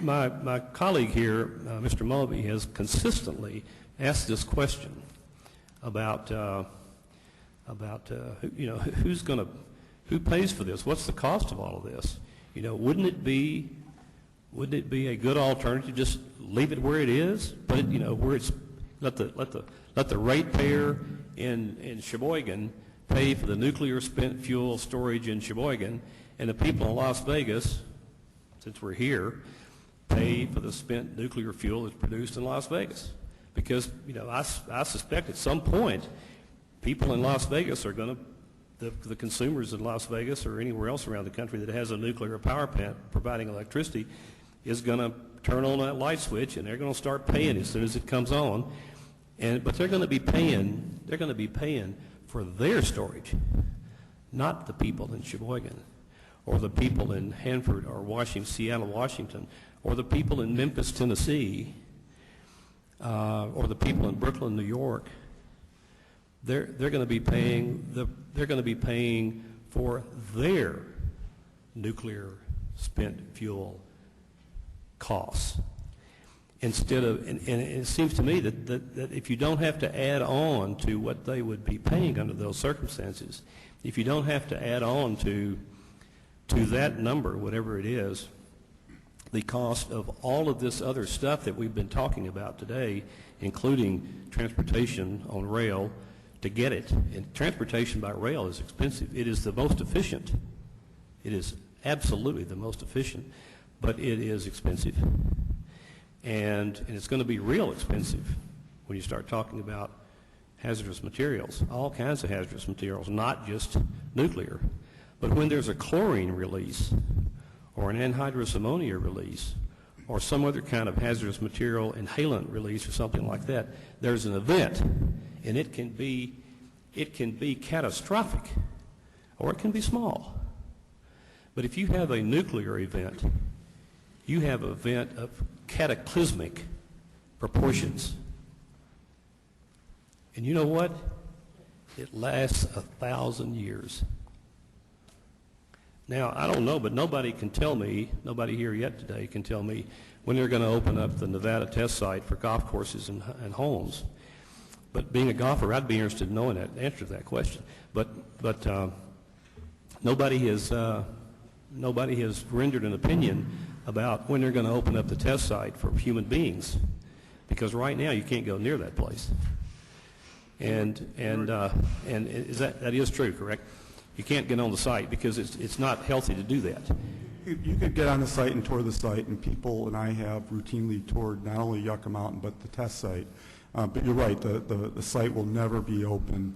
my colleague here, Mr. Mulvey, has consistently asked this question about who pays for this? What's the cost of all of this? Wouldn't it be a good alternative to just leave it where it is, put it where it's let the ratepayer in Sheboygan pay for the nuclear spent fuel storage in Sheboygan, and the people in Las Vegas, since we're here, pay for the spent nuclear fuel that's produced in Las Vegas. Because, I suspect at some point, people in Las Vegas are going to, the consumers in Las Vegas or anywhere else around the country that has a nuclear power plant providing electricity is going to turn on that light switch, and they're going to start paying as soon as it comes on. But they're going to be paying for their storage, not the people in Sheboygan, or the people in Hanford or Seattle, Washington, or the people in Memphis, Tennessee, or the people in Brooklyn, New York. They're going to be paying for their nuclear spent fuel costs. Instead of, and it seems to me that if you don't have to add on to what they would be paying under those circumstances, if you don't have to add on to that number, whatever it is, the cost of all of this other stuff that we've been talking about today, including transportation on rail to get it. And transportation by rail is expensive. It is the most efficient. It is absolutely the most efficient, but it is expensive. And it's going to be real expensive when you start talking about hazardous materials, all kinds of hazardous materials, not just nuclear. But when there's a chlorine release or an anhydrous ammonia release or some other kind of hazardous material inhalant release or something like that, there's an event, and it can be catastrophic or it can be small. But if you have a nuclear event, you have an event of cataclysmic proportions. And you know what? It lasts 1,000 years. Now, I don't know, but nobody can tell me, nobody here yet today can tell me when they're going to open up the Nevada test site for golf courses and homes. But being a golfer, I'd be interested in knowing that answer to that question. But nobody has rendered an opinion about when they're going to open up the test site for human beings, because right now you can't go near that place. And that is true, correct? You can't get on the site because it's not healthy to do that. You could get on the site and tour the site, and people and I have routinely toured not only Yucca Mountain but the test site. But you're right, the site will never be open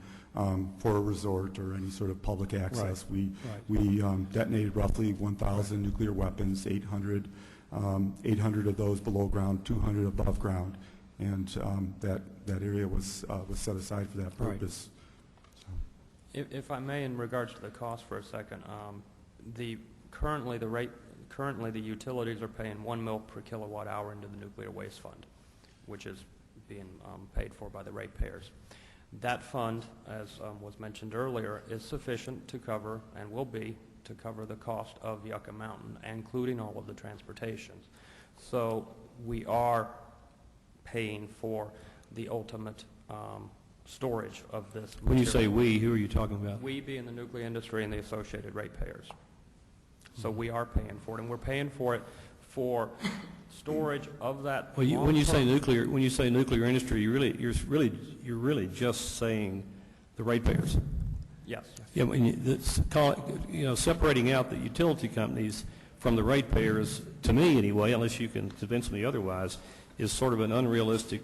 for a resort or any sort of public access. Right. We detonated roughly 1,000 nuclear weapons, 800 of those below ground, 200 above ground, and that area was set aside for that purpose. Right. If I may, in regards to the cost for a second, currently the utilities are paying 1 mil per kilowatt hour into the nuclear waste fund, which is being paid for by the ratepayers. That fund, as was mentioned earlier, is sufficient to cover, and will be, to cover the cost of Yucca Mountain, including all of the transportation. So we are paying for the ultimate storage of this material. When you say we, who are you talking about? We being the nuclear industry and the associated ratepayers. So we are paying for it, and we're paying for it for storage of that. Well, when you say nuclear industry, you're really just saying the ratepayers. Yes. Yeah, separating out the utility companies from the ratepayers, to me anyway, unless you can convince me otherwise, is sort of an unrealistic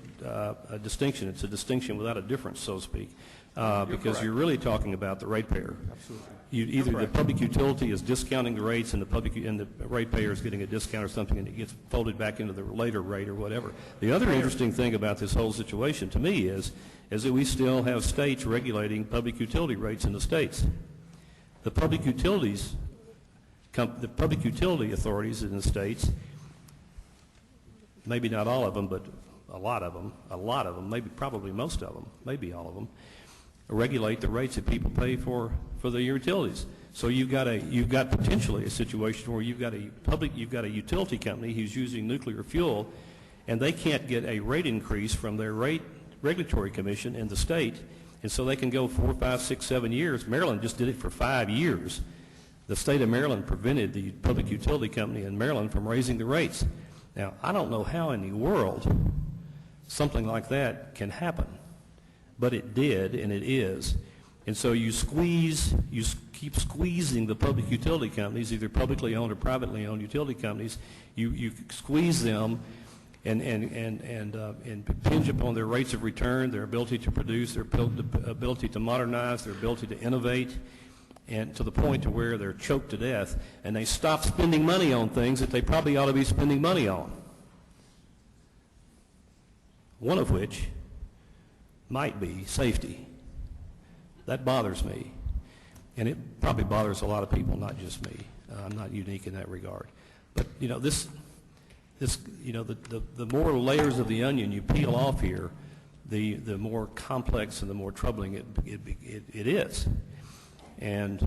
distinction. It's a distinction without a difference, so to speak, because you're really talking about the ratepayer. Absolutely. Either the public utility is discounting the rates and the ratepayer is getting a discount or something, and it gets folded back into the later rate or whatever. The other interesting thing about this whole situation to me is that we still have states regulating public utility rates in the states. The public utility authorities in the states, maybe not all of them, but a lot of them, maybe probably most of them, maybe all of them, regulate the rates that people pay for the utilities. So you've got potentially a situation where you've got a utility company who's using nuclear fuel, and they can't get a rate increase from their regulatory commission in the state, and so they can go 4, 5, 6, 7 years. Maryland just did it for 5 years. The state of Maryland prevented the public utility company in Maryland from raising the rates. Now, I don't know how in the world something like that can happen, but it did, and it is. And so you keep squeezing the public utility companies, either publicly owned or privately owned utility companies. You squeeze them and impinge upon their rates of return, their ability to produce, their ability to modernize, their ability to innovate, and to the point to where they're choked to death, and they stop spending money on things that they probably ought to be spending money on. One of which might be safety. That bothers me, and it probably bothers a lot of people, not just me. I'm not unique in that regard. But you know, the more layers of the onion you peel off here, the more complex and the more troubling it is. And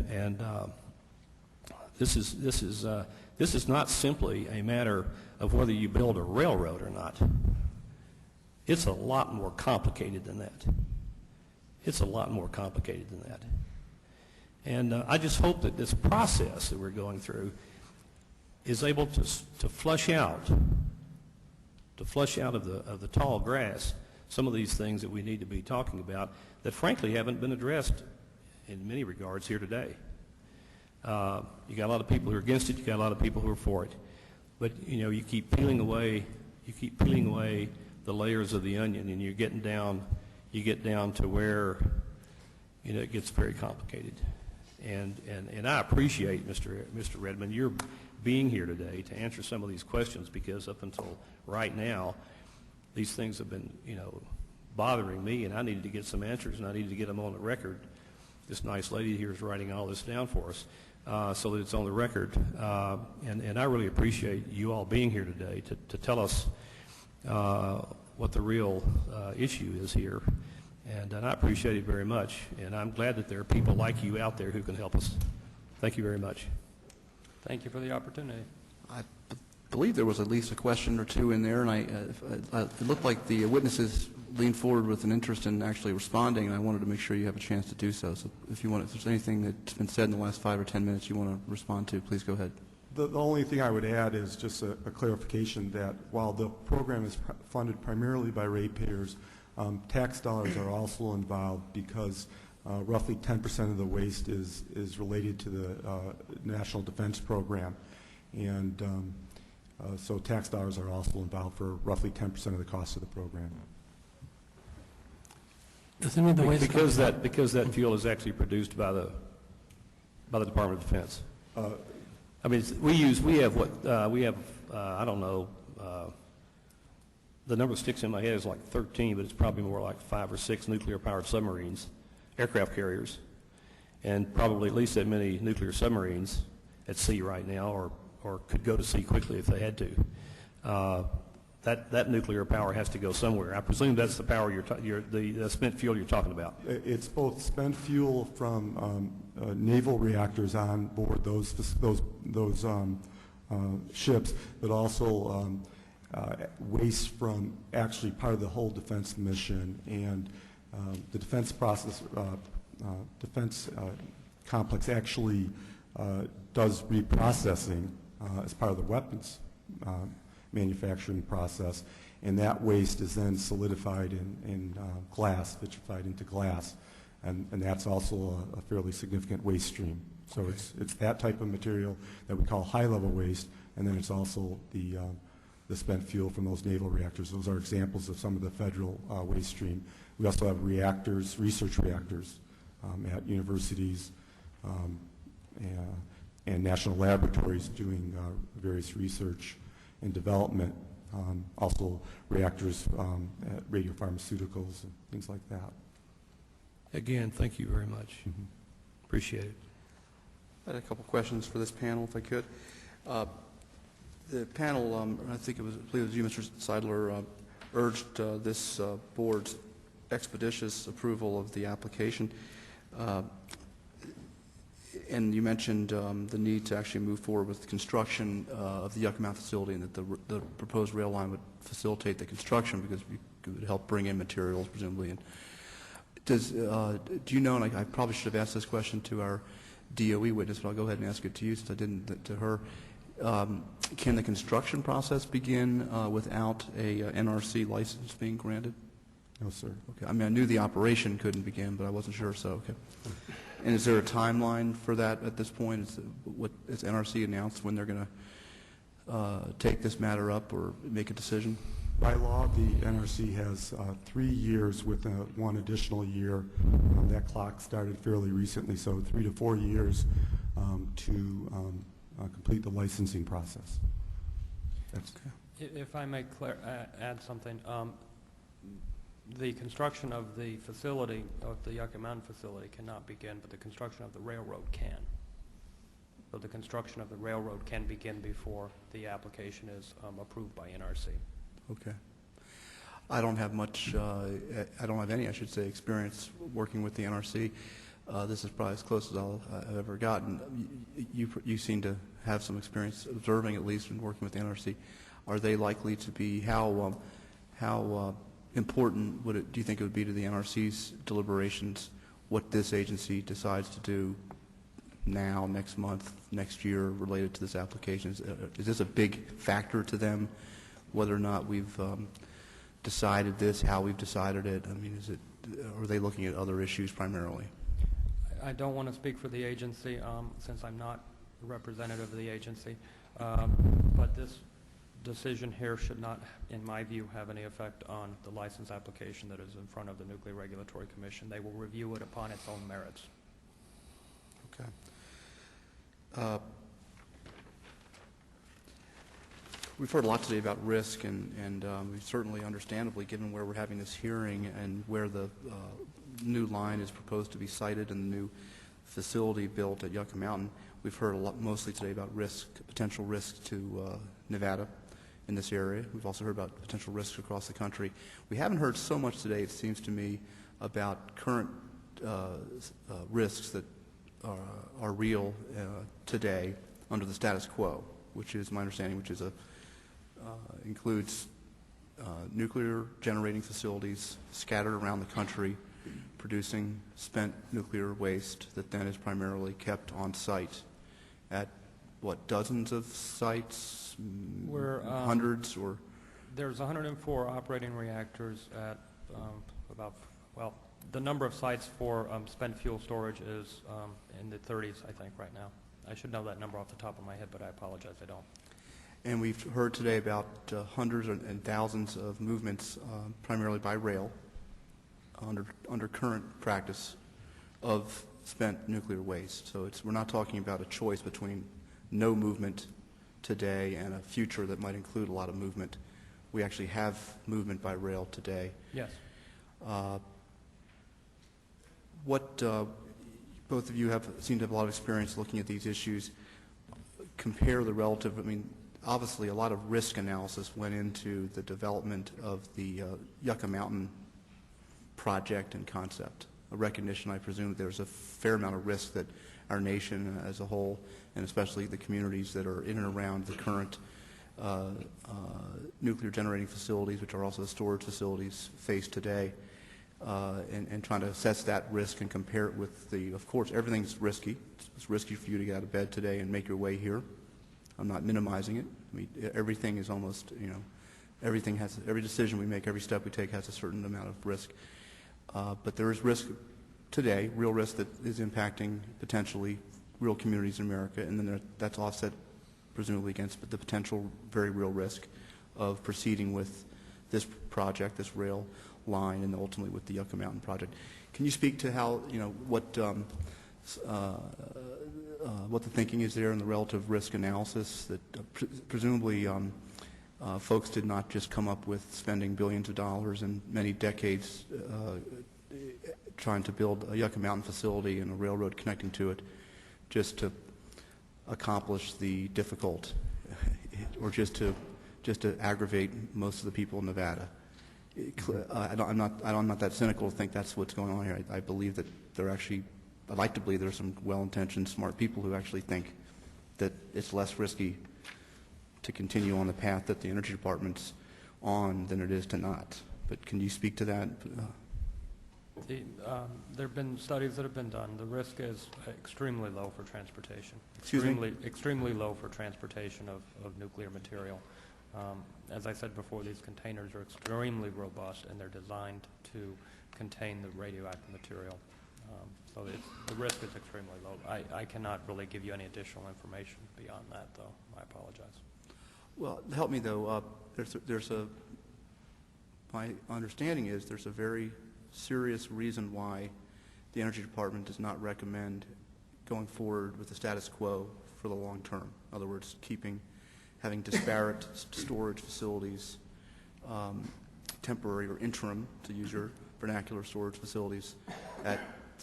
this is not simply a matter of whether you build a railroad or not. It's a lot more complicated than that. It's a lot more complicated than that. And I just hope that this process that we're going through is able to flush out of the tall grass some of these things that we need to be talking about that frankly haven't been addressed in many regards here today. You got a lot of people who are against it, you got a lot of people who are for it. But you know, you keep peeling away the layers of the onion, and you get down to where, you know, it gets very complicated. And I appreciate, Mr. Redmond, your being here today to answer some of these questions, because up until right now, these things have been, you know, bothering me, and I needed to get some answers, and I needed to get them on the record. This nice lady here is writing all this down for us so that it's on the record. And I really appreciate you all being here today to tell us what the real issue is here. And I appreciate it very much. And I'm glad that there are people like you out there who can help us. Thank you very much. Thank you for the opportunity. I believe there was at least a question or two in there, and it looked like the witnesses leaned forward with an interest in actually responding, and I wanted to make sure you have a chance to do so. So if there's anything that's been said in the last 5 or 10 minutes you want to respond to, please go ahead. The only thing I would add is just a clarification that while the program is funded primarily by ratepayers, tax dollars are also involved, because roughly 10% of the waste is related to the National Defense Program. And so tax dollars are also involved for roughly 10% of the cost of the program. Because that fuel is actually produced by the Department of Defense. I mean, we have I don't know, the number that sticks in my head is like 13, but it's probably more like 5 or 6 nuclear-powered submarines, aircraft carriers, and probably at least that many nuclear submarines at sea right now, or could go to sea quickly if they had to. That nuclear power has to go somewhere. I presume that's the power the spent fuel you're talking about. It's both spent fuel from naval reactors on board those ships, but also waste from actually part of the whole defense mission. And the defense complex actually does reprocessing as part of the weapons manufacturing process, and that waste is then solidified in glass, vitrified into glass, and that's also a fairly significant waste stream. So it's that type of material that we call high-level waste, and then it's also the the spent fuel from those naval reactors. Those are examples of some of the federal waste stream. We also have reactors, research reactors at universities and national laboratories doing various research and development. Also reactors at radiopharmaceuticals and things like that. Again, thank you very much. Appreciate it. I had a couple questions for this panel, if I could. The panel, I think I believe it was you, Mr. Seidler, urged this board's expeditious approval of the application. And you mentioned the need to actually move forward with the construction of the Yucca Mountain facility, and that the proposed rail line would facilitate the construction because it would help bring in materials, presumably. And do you know, and I probably should have asked this question to our DOE witness, but I'll go ahead and ask it to you since I didn't to her. Can the construction process begin without a NRC license being granted? No, sir. Okay. I mean, I knew the operation couldn't begin, but I wasn't sure, so okay. And is there a timeline for that at this point? Has NRC announced when they're going to take this matter up or make a decision? By law, the NRC has 3 years with one additional year. That clock started fairly recently, so 3 to 4 years to complete the licensing process. That's okay. If I may add something, the construction of the facility, of the Yucca Mountain facility, cannot begin, but the construction of the railroad can. So the construction of the railroad can begin before the application is approved by NRC. Okay. I don't have much, I don't have any, I should say, experience working with the NRC. This is probably as close as I've ever gotten. You seem to have some experience observing, at least, and working with the NRC. Are they likely to be, how important do you think it would be to the NRC's deliberations what this agency decides to do now, next month, next year, related to this application? Is this a big factor to them, whether or not we've decided this, how we've decided it? I mean, are they looking at other issues primarily? I don't want to speak for the agency since I'm not a representative of the agency, but this decision here should not, in my view, have any effect on the license application that is in front of the Nuclear Regulatory Commission. They will review it upon its own merits. Okay. We've heard a lot today about risk, and certainly understandably, given where we're having this hearing and where the new line is proposed to be sited and the new facility built at Yucca Mountain, we've heard a lot mostly today about risk, potential risk to Nevada in this area. We've also heard about potential risks across the country. We haven't heard so much today, it seems to me, about current risks that are real today under the status quo, which is my understanding, which is includes nuclear generating facilities scattered around the country producing spent nuclear waste that then is primarily kept on site at, what, dozens of sites? Hundreds? Or there's 104 operating reactors at the number of sites for spent fuel storage is in the 30s, I think, right now. I should know that number off the top of my head, but I apologize, I don't. And we've heard today about hundreds and thousands of movements, primarily by rail, under current practice of spent nuclear waste. So we're not talking about a choice between no movement today and a future that might include a lot of movement. We actually have movement by rail today. Yes. Both of you seem to have a lot of experience looking at these issues. Compare the relative, I mean, obviously a lot of risk analysis went into the development of the Yucca Mountain project and concept. A recognition, I presume, that there's a fair amount of risk that our nation as a whole, and especially the communities that are in and around the current nuclear generating facilities, which are also the storage facilities, face today, and trying to assess that risk and compare it with of course, everything's risky. It's risky for you to get out of bed today and make your way here. I'm not minimizing it. I mean, everything is almost, every decision we make, every step we take has a certain amount of risk. But there is risk today, real risk that is impacting potentially real communities in America, and then that's offset presumably against the potential very real risk of proceeding with this project, this rail line, and ultimately with the Yucca Mountain project. Can you speak to how, what the thinking is there in the relative risk analysis that presumably folks did not just come up with spending billions of dollars and many decades trying to build a Yucca Mountain facility and a railroad connecting to it just to accomplish the difficult or just to aggravate most of the people in Nevada. I'm not that cynical to think that's what's going on here. I believe that I'd like to believe there are some well-intentioned, smart people who actually think that it's less risky to continue on the path that the Energy Department's on than it is to not. But can you speak to that? There have been studies that have been done. The risk is extremely low for transportation. Excuse me? Extremely low for transportation of nuclear material. As I said before, these containers are extremely robust and they're designed to contain the radioactive material. So the risk is extremely low. I cannot really give you any additional information beyond that, though. I apologize. Well, help me though. My understanding is there's a very serious reason why the Energy Department does not recommend going forward with the status quo for the long term. In other words, having disparate storage facilities, temporary or interim, to use your vernacular, storage facilities at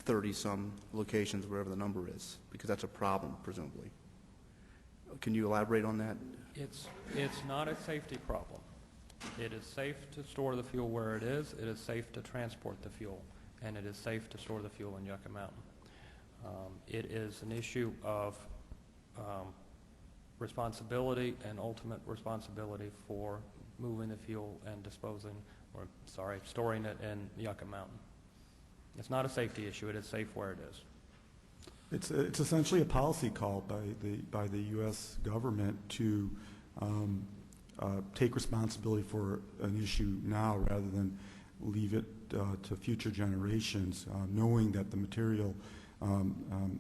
30-some locations, wherever the number is, because that's a problem, presumably. Can you elaborate on that? It's not a safety problem. It is safe to store the fuel where it is safe to transport the fuel, and it is safe to store the fuel in Yucca Mountain. It is an issue of responsibility and ultimate responsibility for moving the fuel and storing it in Yucca Mountain. It's not a safety issue. It is safe where it is. It's essentially a policy call by the U.S. government to take responsibility for an issue now rather than leave it to future generations, knowing that the material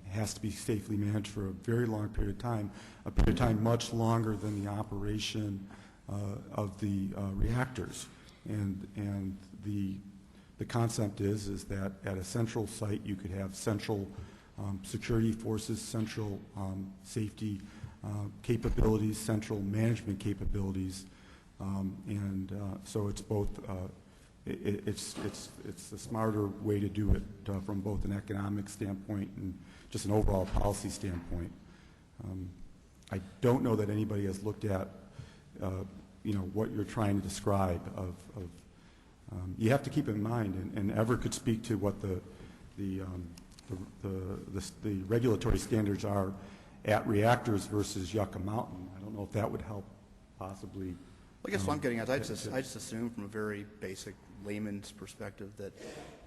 has to be safely managed for a very long period of time, much longer than the operation of the reactors. And the concept is that at a central site you could have central security forces, central safety capabilities, central management capabilities, and so it's both. It's a smarter way to do it from both an economic standpoint and just an overall policy standpoint. I don't know that anybody has looked at what you're trying to describe. You have to keep in mind, and Ever could speak to what the regulatory standards are at reactors versus Yucca Mountain. I don't know if that would help possibly. I guess what I'm getting at is I just assume from a very basic layman's perspective that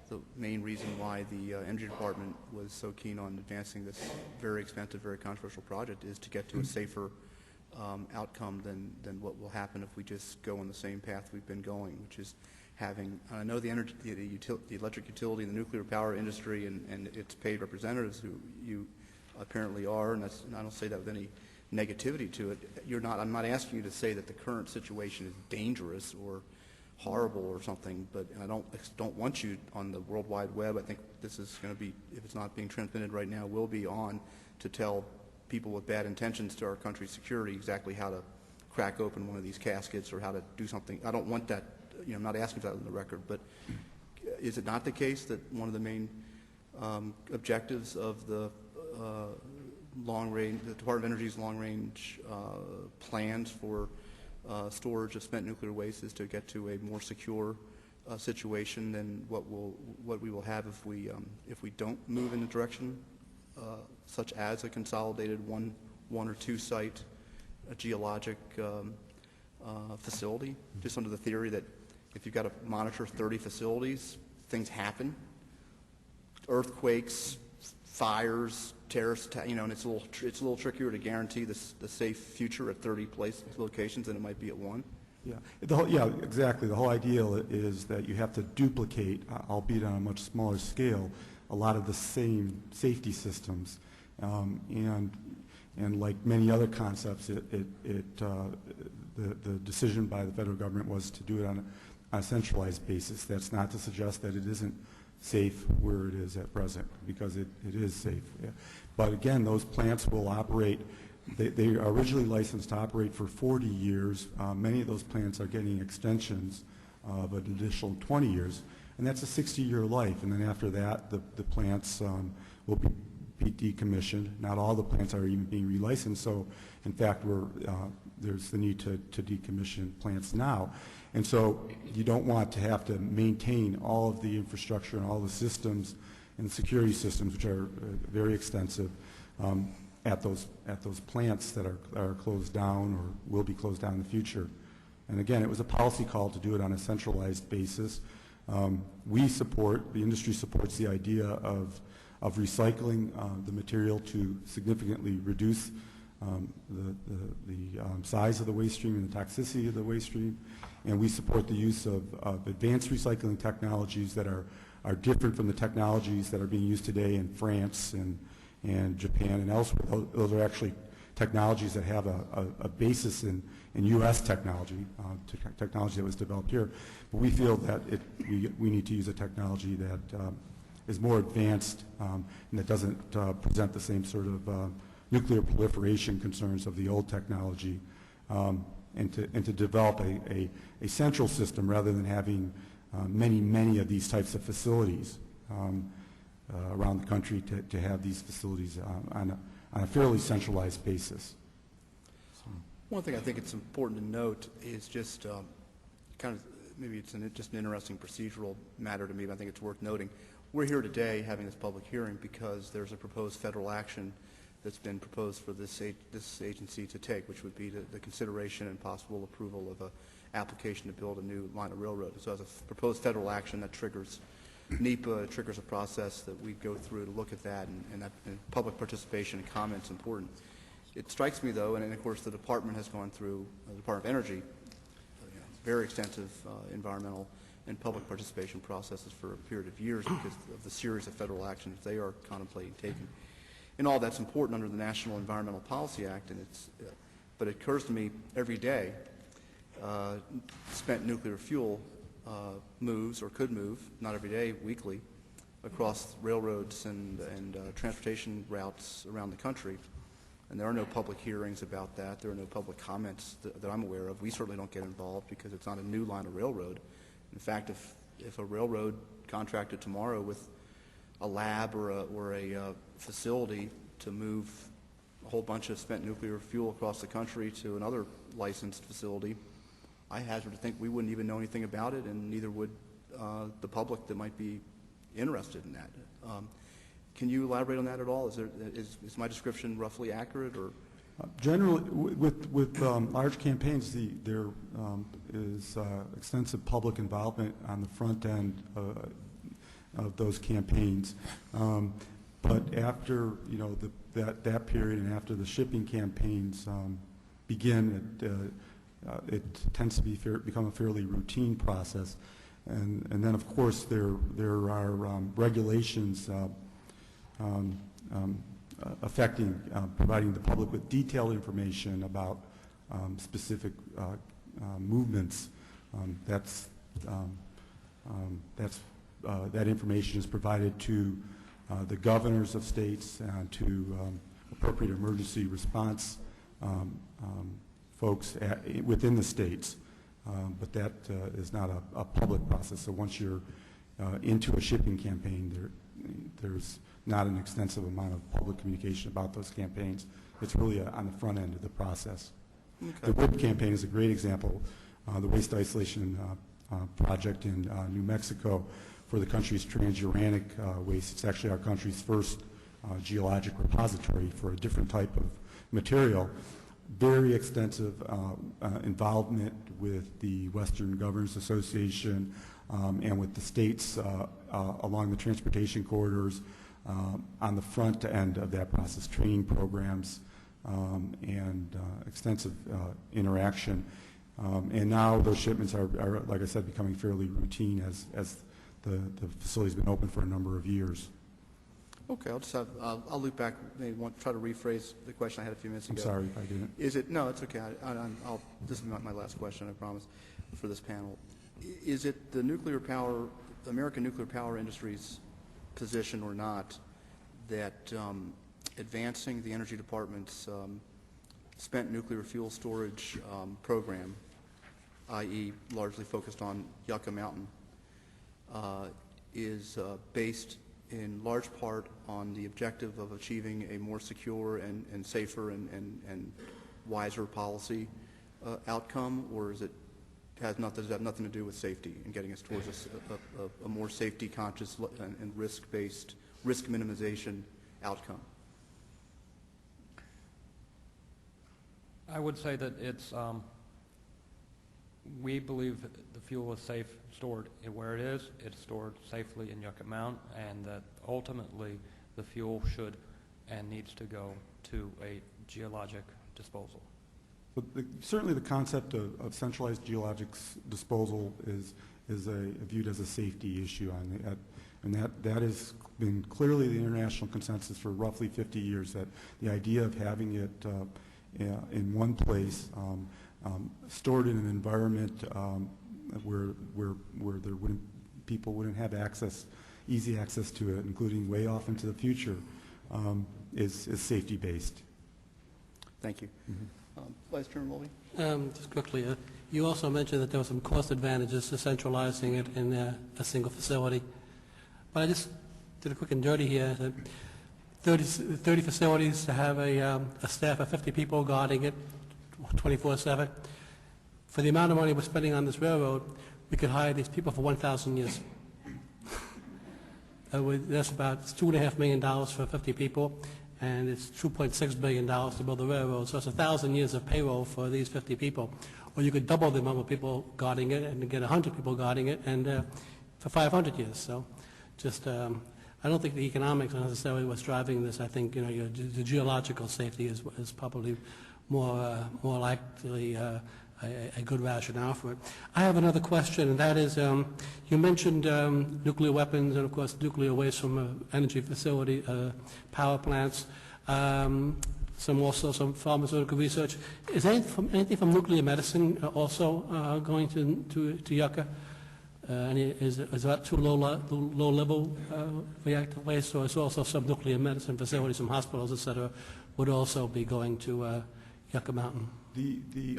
the main reason why the Energy Department was so keen on advancing this very expensive, very controversial project is to get to a safer outcome than what will happen if we just go on the same path we've been going, which is having, I know the electric utility and the nuclear power industry and its paid representatives, who you apparently are, and I don't say that with any negativity to it. I'm not asking you to say that the current situation is dangerous or horrible or something, but I don't want you on the World Wide Web. I think this is going to be, if it's not being transmitted right now, will be on to tell people with bad intentions to our country's security exactly how to crack open one of these caskets or how to do something. I don't want that. I'm not asking for that on the record, but is it not the case that one of the main objectives of the the Department of Energy's long-range plans for storage of spent nuclear waste is to get to a more secure situation than what we will have if we don't move in the direction such as a consolidated one or two site geologic facility, just under the theory that if you've got to monitor 30 facilities, things happen, earthquakes, fires, terrorists, and it's a little trickier to guarantee the safe future at 30 locations than it might be at one. Yeah, exactly. The whole idea is that you have to duplicate, albeit on a much smaller scale, a lot of the same safety systems, and like many other concepts, the decision by the federal government was to do it on a centralized basis. That's not to suggest that it isn't safe where it is at present, because it is safe. Yeah. But again, those plants will operate. They are originally licensed to operate for 40 years. Many of those plants are getting extensions of an additional 20 years, and that's a 60-year life. And then after that, the plants will be decommissioned. Not all the plants are even being relicensed, so in fact there's the need to decommission plants now. And so you don't want to have to maintain all of the infrastructure and all the systems and security systems, which are very extensive, at those plants that are closed down or will be closed down in the future. And again, it was a policy call to do it on a centralized basis. We support, the industry supports the idea of recycling the material to significantly reduce the size of the waste stream and the toxicity of the waste stream. And we support the use of advanced recycling technologies that are different from the technologies that are being used today in France and Japan and elsewhere. Those are actually technologies that have a basis in U.S. technology, technology that was developed here. But we feel that we need to use a technology that is more advanced and that doesn't present the same sort of nuclear proliferation concerns of the old technology, and to develop a central system rather than having many of these types of facilities around the country, to have these facilities on a fairly centralized basis. One thing I think it's important to note is just kind of, maybe it's just an interesting procedural matter to me, but I think it's worth noting. We're here today having this public hearing because there's a proposed federal action that's been proposed for this agency to take, which would be the consideration and possible approval of an application to build a new line of railroad. So as a proposed federal action, that triggers NEPA, triggers a process that we go through to look at that, and public participation and comment is important. It strikes me, though, and of course the department has gone through, the Department of Energy, very extensive environmental and public participation processes for a period of years because of the series of federal actions they are contemplating taking. And all that's important under the National Environmental Policy Act, and but it occurs to me every day, spent nuclear fuel moves, or could move, not every day, weekly, across railroads and transportation routes around the country. And there are no public hearings about that. There are no public comments that I'm aware of. We certainly don't get involved because it's not a new line of railroad. In fact, if a railroad contracted tomorrow with a lab or a facility to move a whole bunch of spent nuclear fuel across the country to another licensed facility, I hazard to think we wouldn't even know anything about it, and neither would the public that might be interested in that. Can you elaborate on that at all? Is my description roughly accurate, or? Generally, with large campaigns, there is extensive public involvement on the front end of those campaigns. But after that period, and after the shipping campaigns begin, it tends to become a fairly routine process. And then, of course, there are regulations affecting providing the public with detailed information about specific movements. That information is provided to the governors of states and to appropriate emergency response folks within the states. But that is not a public process. So once you're into a shipping campaign, there's not an extensive amount of public communication about those campaigns. It's really on the front end of the process. Okay. The WIP campaign is a great example. The waste isolation project in New Mexico for the country's transuranic waste. It's actually our country's first geologic repository for a different type of material. Very extensive involvement with the Western Governors Association and with the states along the transportation corridors on the front end of that process, training programs and extensive interaction. And now those shipments are, like I said, becoming fairly routine as the facility's been open for a number of years. Okay, I'll loop back, maybe try to rephrase the question I had a few minutes ago. I'm sorry if I didn't. No, it's okay. This is not my last question, I promise, for this panel. Is it the American nuclear power industry's position or not that advancing the Energy Department's spent nuclear fuel storage program, i.e. largely focused on Yucca Mountain, is based in large part on the objective of achieving a more secure and safer and wiser policy outcome, or does it have nothing to do with safety and getting us towards a more safety conscious and risk-based, risk minimization outcome? I would say that we believe that the fuel is safe stored where it is. It's stored safely in Yucca Mountain, and that ultimately the fuel should and needs to go to a geologic disposal. But certainly the concept of centralized geologic disposal is viewed as a safety issue, and that has been clearly the international consensus for roughly 50 years, that the idea of having it in one place, stored in an environment where people wouldn't have easy access to it, including way off into the future, is safety based. Thank you. Vice Chairman Mulvey? Just quickly, you also mentioned that there were some cost advantages to centralizing it in a single facility. But I just did a quick and dirty here. 30 facilities to have a staff of 50 people guarding it 24/7. For the amount of money we're spending on this railroad, we could hire these people for 1,000 years. That's about $2.5 million for 50 people, and it's $2.6 billion to build the railroad. So it's 1,000 years of payroll for these 50 people. Or you could double the number of people guarding it and get 100 people guarding it, and for 500 years. So just, I don't think the economics are necessarily what's driving this. I think the geological safety is probably more likely a good rationale for it. I have another question, and that is, you mentioned nuclear weapons and, of course, nuclear waste from energy facility, power plants, also some pharmaceutical research. Is anything from nuclear medicine also going to Yucca? Is that too low-level reactive waste, or is also some nuclear medicine facilities, some hospitals, et cetera, would also be going to Yucca Mountain?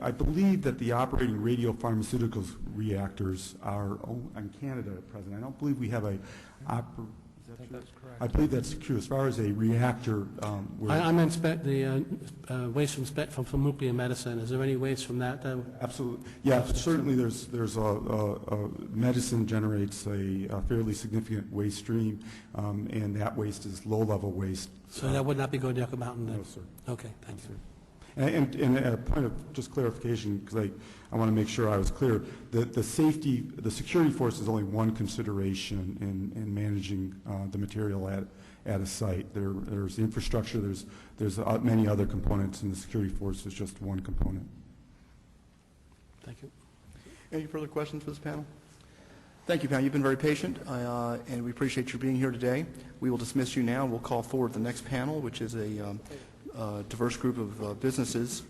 I believe that the operating radiopharmaceuticals reactors are in Canada at present. I don't believe we have a. I think that's correct. I believe that's true. As far as a reactor, I meant the waste from nuclear medicine. Is there any waste from that? Absolutely. Yeah, certainly. There's medicine generates a fairly significant waste stream, and that waste is low-level waste. So that would not be going to Yucca Mountain then? No, sir. Okay, thank you. And a point of just clarification, because I want to make sure I was clear, the security force is only one consideration in managing the material at a site. There's infrastructure, there's many other components, and the security force is just one component. Thank you. Any further questions for this panel? Thank you, panel. You've been very patient, and we appreciate your being here today. We will dismiss you now. We'll call forward the next panel, which is a diverse group of businesses.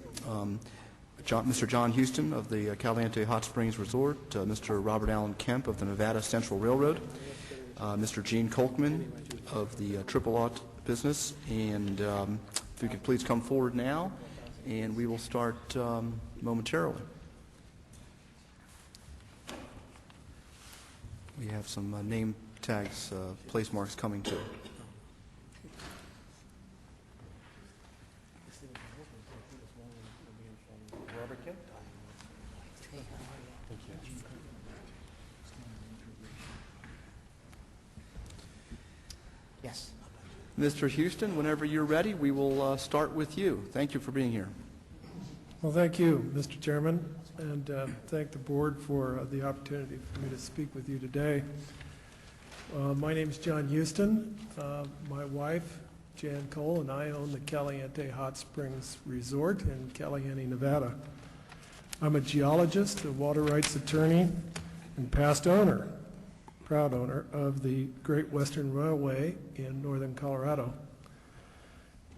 Mr. John Houston of the Caliente Hot Springs Resort, Mr. Robert Allen Kemp of the Nevada Central Railroad, Mr. Gene Kolkman of the Triple Aught business, and if you could please come forward now, and we will start momentarily. We have some name tags, place marks coming too. Yes. Mr. Houston, whenever you're ready, we will start with you. Thank you for being here. Well, thank you, Mr. Chairman, and thank the board for the opportunity for me to speak with you today. My name is John Houston. My wife, Jan Cole, and I own the Caliente Hot Springs Resort in Caliente, Nevada. I'm a geologist, a water rights attorney, and past owner. proud owner of the Great Western Railway in northern Colorado.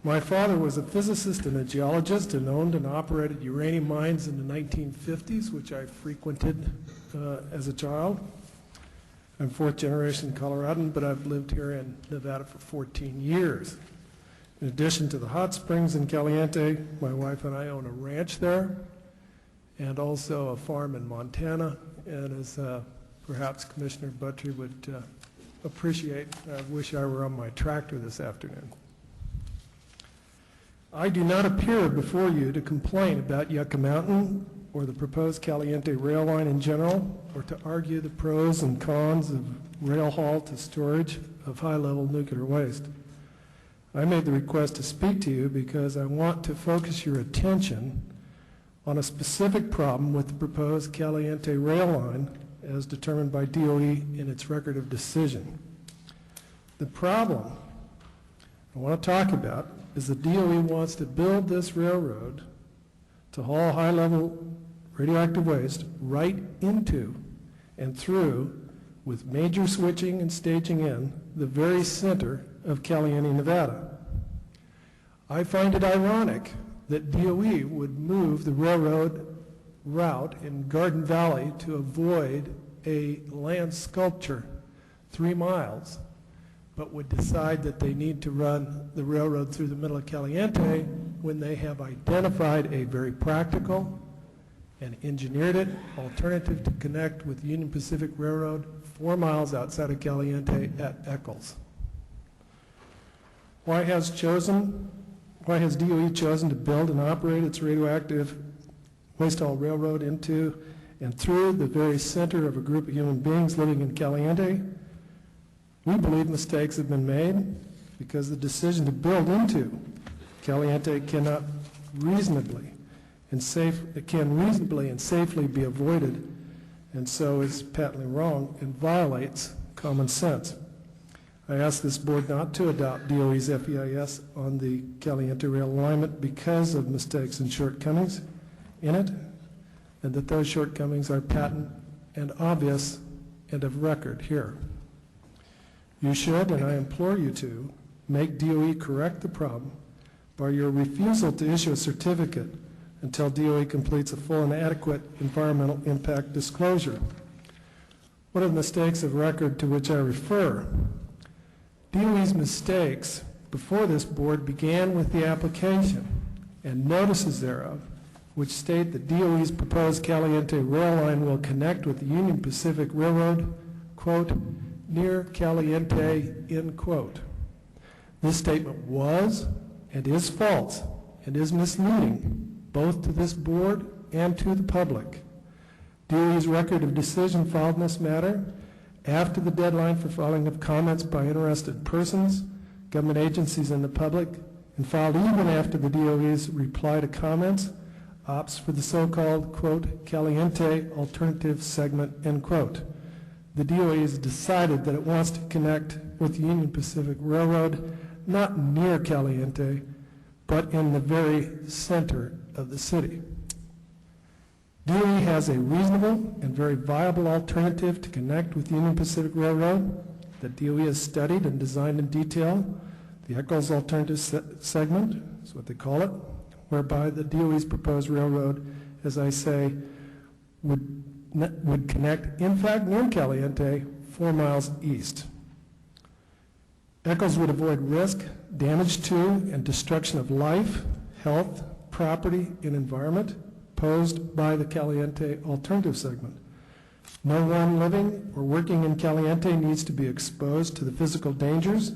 My father was a physicist and a geologist and owned and operated uranium mines in the 1950s, which I frequented as a child. I'm fourth generation Coloradan, but I've lived here in Nevada for 14 years. In addition to the hot springs in Caliente, my wife and I own a ranch there and also a farm in Montana. And as perhaps Commissioner Buttry would appreciate, I wish I were on my tractor this afternoon. I do not appear before you to complain about Yucca Mountain or the proposed Caliente rail line in general, or to argue the pros and cons of rail haul to storage of high-level nuclear waste. I made the request to speak to you because I want to focus your attention on a specific problem with the proposed Caliente rail line as determined by DOE in its record of decision. The problem I want to talk about is the DOE wants to build this railroad to haul high-level radioactive waste right into and through, with major switching and staging in, the very center of Caliente, Nevada. I find it ironic that DOE would move the railroad route in Garden Valley to avoid a land sculpture 3 miles, but would decide that they need to run the railroad through the middle of Caliente when they have identified a very practical and engineered it alternative to connect with Union Pacific Railroad 4 miles outside of Caliente at Eccles. Why has DOE chosen to build and operate its radioactive waste haul railroad into and through the very center of a group of human beings living in Caliente? We believe mistakes have been made because the decision to build into Caliente cannot reasonably and safely be avoided, and so is patently wrong and violates common sense. I ask this board not to adopt DOE's FEIS on the Caliente rail alignment because of mistakes and shortcomings in it, and that those shortcomings are patent and obvious and of record here. You should, and I implore you to, make DOE correct the problem by your refusal to issue a certificate until DOE completes a full and adequate environmental impact disclosure. What are the mistakes of record to which I refer? DOE's mistakes before this board began with the application and notices thereof, which state that DOE's proposed Caliente rail line will connect with the Union Pacific Railroad, quote, near Caliente, end quote. This statement was and is false and is misleading both to this board and to the public. DOE's record of decision filed in this matter after the deadline for filing of comments by interested persons, government agencies, and the public, and filed even after the DOE's reply to comments, opts for the so-called, quote, Caliente alternative segment, end quote. The DOE has decided that it wants to connect with the Union Pacific Railroad, not near Caliente, but in the very center of the city. DOE has a reasonable and very viable alternative to connect with Union Pacific Railroad that DOE has studied and designed in detail. The Eccles alternative segment is what they call it, whereby the DOE's proposed railroad, as I say, would connect, in fact, near Caliente, 4 miles east. Eccles would avoid risk, damage to, and destruction of life, health, property, and environment posed by the Caliente alternative segment. No one living or working in Caliente needs to be exposed to the physical dangers,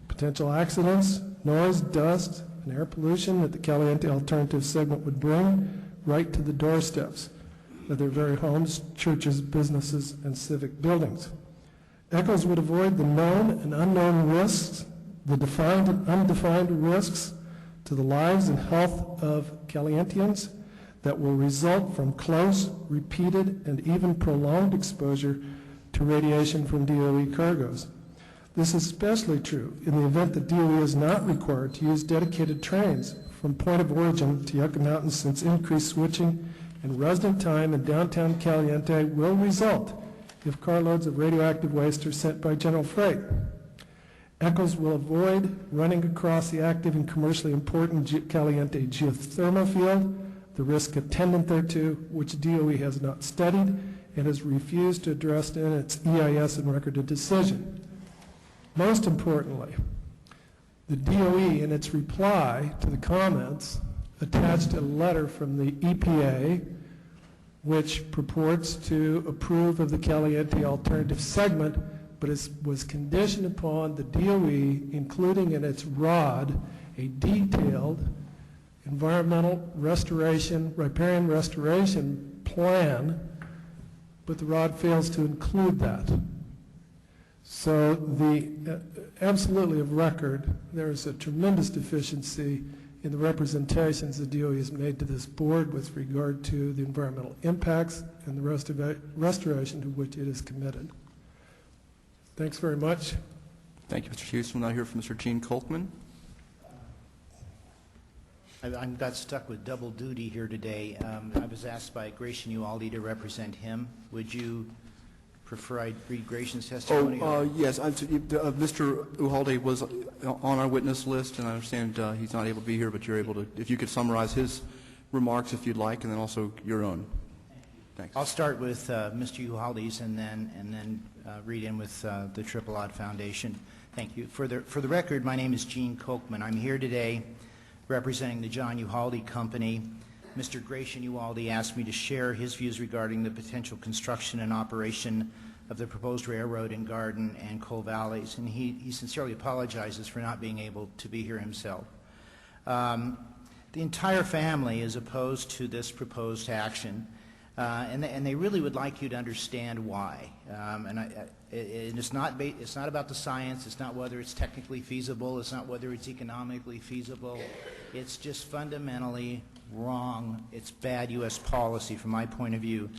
potential accidents, noise, dust, and air pollution that the Caliente alternative segment would bring right to the doorsteps of their very homes, churches, businesses, and civic buildings. Eccles would avoid the known and unknown risks, the defined and undefined risks to the lives and health of Calientians that will result from close, repeated, and even prolonged exposure to radiation from DOE cargoes. This is especially true in the event that DOE is not required to use dedicated trains from point of origin to Yucca Mountain, since increased switching and resident time in downtown Caliente will result if carloads of radioactive waste are sent by general freight. ECHOS will avoid running across the active and commercially important Caliente geothermal field, the risk attendant thereto, which DOE has not studied and has refused to address in its EIS and record of decision. Most importantly, the DOE, in its reply to the comments, attached a letter from the EPA which purports to approve of the Caliente alternative segment, but was conditioned upon the DOE including in its ROD a detailed environmental restoration, riparian restoration plan, but the ROD fails to include that. So absolutely of record, there is a tremendous deficiency in the representations the DOE has made to this board with regard to the environmental impacts and the restoration to which it is committed. Thanks very much. Thank you, Mr. Houston. We'll now hear from Mr. Gene Kolkman. I got stuck with double duty here today. I was asked by Gratian Ualdi to represent him. Would you prefer I read Gratian's testimony? Yes. Mr. Uhalde was on our witness list, and I understand he's not able to be here, but you're able to, if you could summarize his remarks if you'd like, and then also your own. Thanks. I'll start with Mr. Uhalde's and then read in with the Triple Odd Foundation. Thank you. For the record, my name is Gene Kolkman. I'm here today representing the John Uhalde Company. Mr. Gratian Ualdi asked me to share his views regarding the potential construction and operation of the proposed railroad in Garden and Coal Valleys, and he sincerely apologizes for not being able to be here himself. The entire family is opposed to this proposed action, and they really would like you to understand why. It's not about the science. It's not whether it's technically feasible. It's not whether it's economically feasible. It's just fundamentally wrong. It's bad U.S. policy from my point of view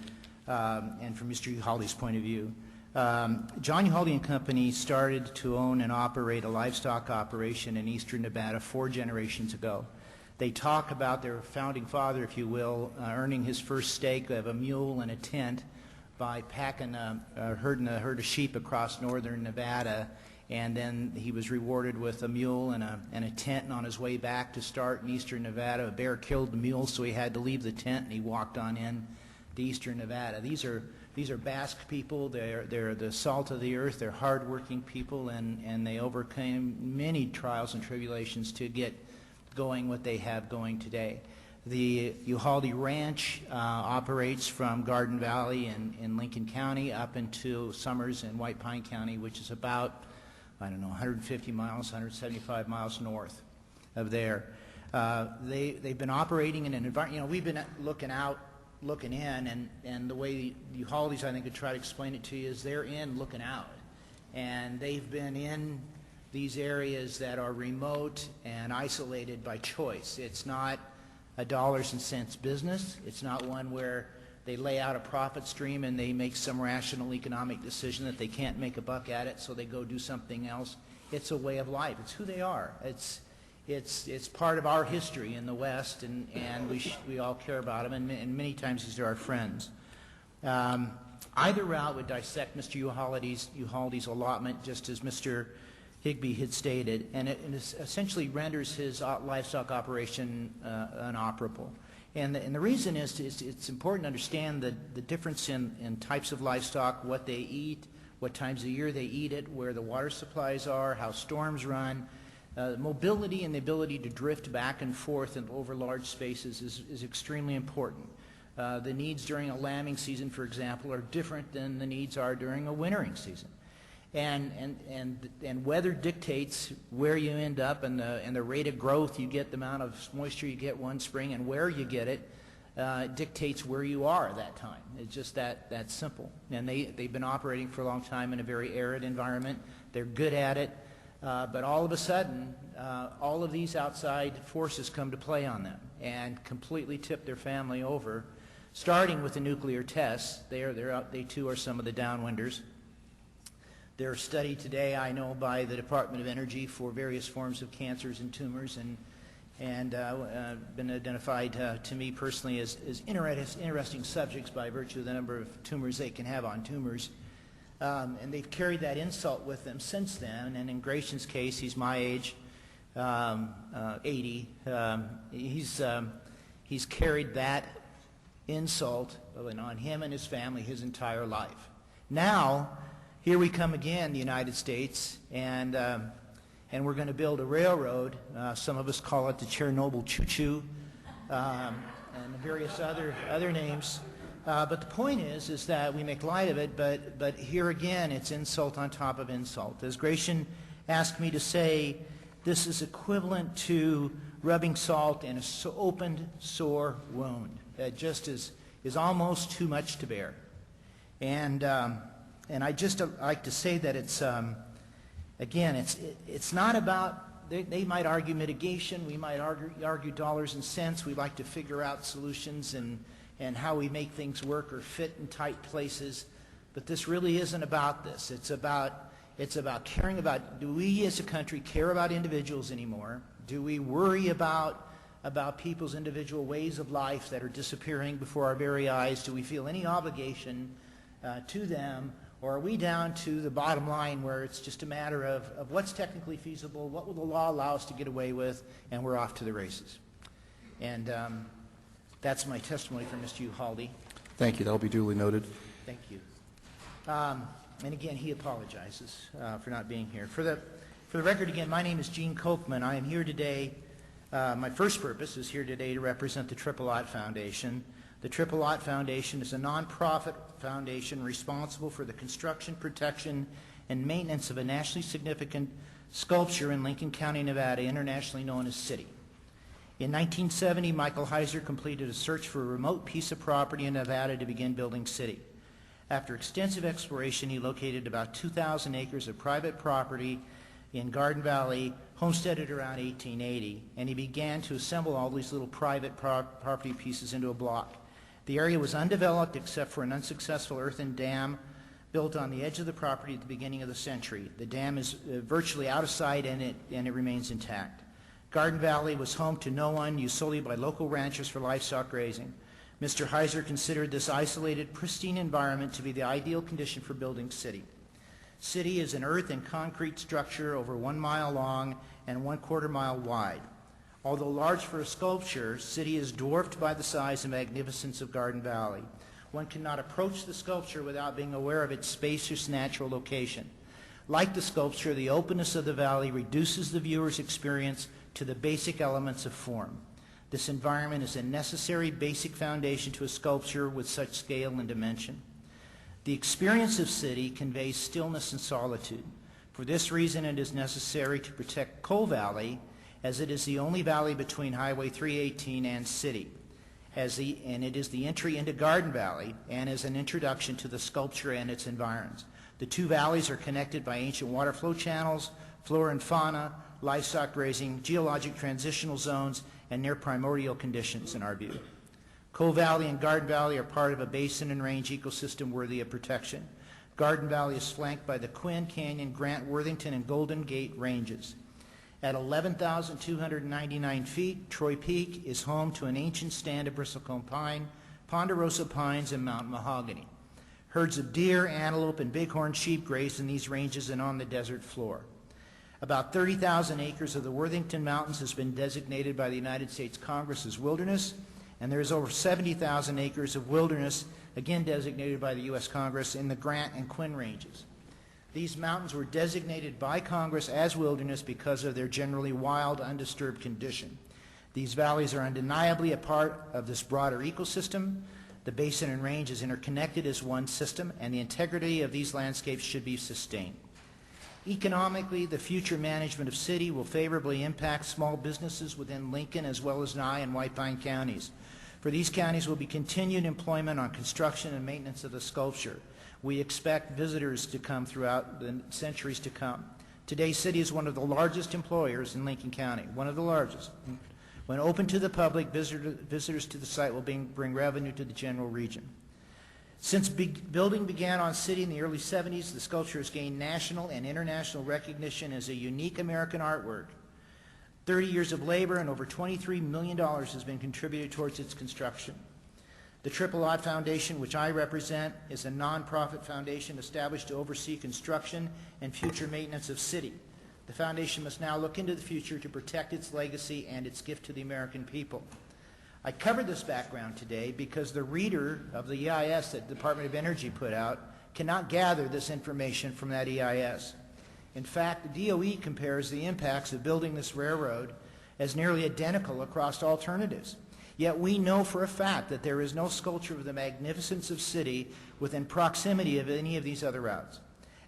and from Mr. Uhalde's point of view. John Uhalde and Company started to own and operate a livestock operation in eastern Nevada 4 generations ago. They talk about their founding father, if you will, earning his first stake of a mule and a tent by packing herding a herd of sheep across northern Nevada, and then he was rewarded with a mule and a tent, and on his way back to start in eastern Nevada, a bear killed the mule, so he had to leave the tent, and he walked on in to eastern Nevada. These are Basque people. They're the salt of the earth. They're hardworking people, and they overcame many trials and tribulations to get going what they have going today. The Uhalde Ranch operates from Garden Valley in Lincoln County up into Summers in White Pine County, which is about, 150 miles, 175 miles north of there. They've been operating in an environment, we've been looking in, and the way the Uhaldes, I think, could try to explain it to you is they're in looking out. And they've been in these areas that are remote and isolated by choice. It's not a dollars and cents business. It's not one where they lay out a profit stream and they make some rational economic decision that they can't make a buck at it, so they go do something else. It's a way of life. It's who they are. It's part of our history in the West, and we all care about them, and many times these are our friends. Either route would dissect Mr. Uhalde's allotment, just as Mr. Higbee had stated, and it essentially renders his livestock operation inoperable. And the reason is it's important to understand the difference in types of livestock, what they eat, what times of the year they eat it, where the water supplies are, how storms run. Mobility and the ability to drift back and forth and over large spaces is extremely important. The needs during a lambing season, for example, are different than the needs are during a wintering season. And weather dictates where you end up and the rate of growth you get, the amount of moisture you get one spring, and where you get it dictates where you are at that time. It's just that simple. And they've been operating for a long time in a very arid environment. They're good at it, but all of a sudden, all of these outside forces come to play on them and completely tip their family over, starting with the nuclear tests. They too are some of the downwinders. They're studied today, I know, by the Department of Energy for various forms of cancers and tumors, and been identified to me personally as interesting subjects by virtue of the number of tumors they can have on tumors And they've carried that insult with them since then. And in Grayson's case, he's my age, 80. He's carried that insult on him and his family his entire life. Now, here we come again, the United States, and we're going to build a railroad. Some of us call it the Chernobyl Choo-Choo, and various other names. But the point is that we make light of it, but here again, it's insult on top of insult. As Grayson asked me to say, this is equivalent to rubbing salt in an opened, sore wound. It just is almost too much to bear. And I just like to say that it's, again, it's not about, they might argue mitigation, we might argue dollars and cents, we like to figure out solutions and how we make things work or fit in tight places, but this really isn't about this. It's about caring about, do we as a country care about individuals anymore? Do we worry about people's individual ways of life that are disappearing before our very eyes? Do we feel any obligation to them? Or are we down to the bottom line where it's just a matter of what's technically feasible, what will the law allow us to get away with, and we're off to the races? And that's my testimony for Mr. Uhalde. Thank you. That will be duly noted. Thank you. And again, he apologizes for not being here. For the record, again, my name is Gene Kochman. I am here today. My first purpose is here today to represent the Triple Ott Foundation. The Triple Ott Foundation is a nonprofit foundation responsible for the construction, protection, and maintenance of a nationally significant sculpture in Lincoln County, Nevada, internationally known as City. In 1970, Michael Heiser completed a search for a remote piece of property in Nevada to begin building City. After extensive exploration, he located about 2,000 acres of private property in Garden Valley, homesteaded around 1880, and he began to assemble all these little private property pieces into a block. The area was undeveloped except for an unsuccessful earthen dam built on the edge of the property at the beginning of the century. The dam is virtually out of sight and it remains intact. Garden Valley was home to no one, used solely by local ranchers for livestock grazing. Mr. Heiser considered this isolated, pristine environment to be the ideal condition for building City. City is an earth and concrete structure over 1 mile long and 1/4 mile wide. Although large for a sculpture, City is dwarfed by the size and magnificence of Garden Valley. One cannot approach the sculpture without being aware of its spacious natural location. Like the sculpture, the openness of the valley reduces the viewer's experience to the basic elements of form. This environment is a necessary basic foundation to a sculpture with such scale and dimension. The experience of City conveys stillness and solitude. For this reason, it is necessary to protect Coal Valley, as it is the only valley between Highway 318 and City, and it is the entry into Garden Valley and is an introduction to the sculpture and its environs. The two valleys are connected by ancient water flow channels, flora and fauna, livestock grazing, geologic transitional zones, and near primordial conditions in our view. Coal Valley and Garden Valley are part of a basin and range ecosystem worthy of protection. Garden Valley is flanked by the Quinn, Canyon, Grant, Worthington, and Golden Gate ranges. At 11,299 feet, Troy Peak is home to an ancient stand of bristlecone pine, ponderosa pines, and mountain mahogany. Herds of deer, antelope, and bighorn sheep graze in these ranges and on the desert floor. About 30,000 acres of the Worthington Mountains has been designated by the United States Congress as wilderness, and there is over 70,000 acres of wilderness, again designated by the U.S. Congress, in the Grant and Quinn ranges. These mountains were designated by Congress as wilderness because of their generally wild, undisturbed condition. These valleys are undeniably a part of this broader ecosystem. The basin and range is interconnected as one system, and the integrity of these landscapes should be sustained. Economically, the future management of City will favorably impact small businesses within Lincoln as well as Nye and White Pine counties. For these counties will be continued employment on construction and maintenance of the sculpture. We expect visitors to come throughout the centuries to come. Today, City is one of the largest employers in Lincoln County, one of the largest. When open to the public, visitors to the site will bring revenue to the general region. Since building began on City in the early 70s, the sculpture has gained national and international recognition as a unique American artwork. 30 years of labor and over $23 million has been contributed towards its construction. The Triple Aught Foundation, which I represent, is a nonprofit foundation established to oversee construction and future maintenance of city. The foundation must now look into the future to protect its legacy and its gift to the American people. I covered this background today because the reader of the EIS that the Department of Energy put out cannot gather this information from that EIS. In fact, the DOE compares the impacts of building this railroad as nearly identical across alternatives. Yet we know for a fact that there is no sculpture of the magnificence of city within proximity of any of these other routes.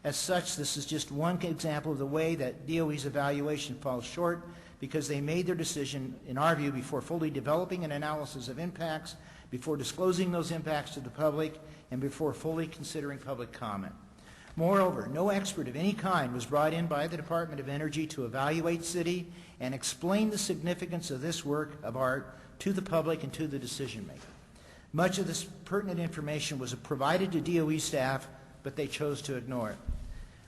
As such, this is just one example of the way that DOE's evaluation falls short because they made their decision, in our view, before fully developing an analysis of impacts, before disclosing those impacts to the public, and before fully considering public comment. Moreover, no expert of any kind was brought in by the Department of Energy to evaluate city and explain the significance of this work of art to the public and to the decision maker. Much of this pertinent information was provided to DOE staff, but they chose to ignore it.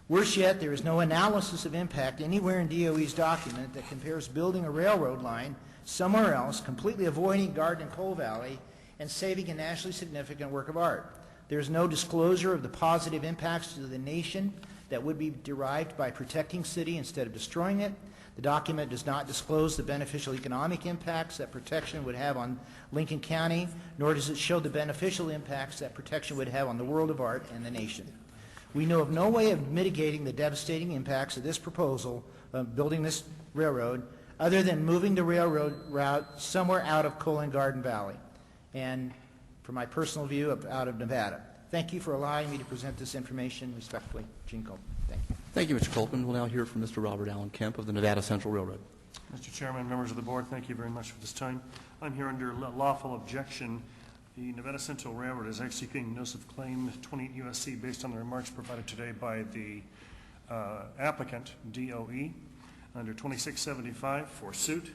Worse yet, there is no analysis of impact anywhere in DOE's document that compares building a railroad line somewhere else, completely avoiding Garden and Coal Valley, and saving a nationally significant work of art. There is no disclosure of the positive impacts to the nation that would be derived by protecting city instead of destroying it. The document does not disclose the beneficial economic impacts that protection would have on Lincoln County, nor does it show the beneficial impacts that protection would have on the world of art and the nation. We know of no way of mitigating the devastating impacts of this proposal of building this railroad other than moving the railroad route somewhere out of Coal and Garden Valley, and from my personal view, out of Nevada. Thank you for allowing me to present this information. Respectfully, Gene Coleman. Thank you. Thank you, Mr. Coltman. We'll now hear from Mr. Robert Allen Kemp of the Nevada Central Railroad. Mr. Chairman, members of the board, thank you very much for this time. I'm here under lawful objection. The Nevada Central Railroad is executing notice of claim 28 U.S.C. based on the remarks provided today by the applicant, DOE, under 2675 for suit.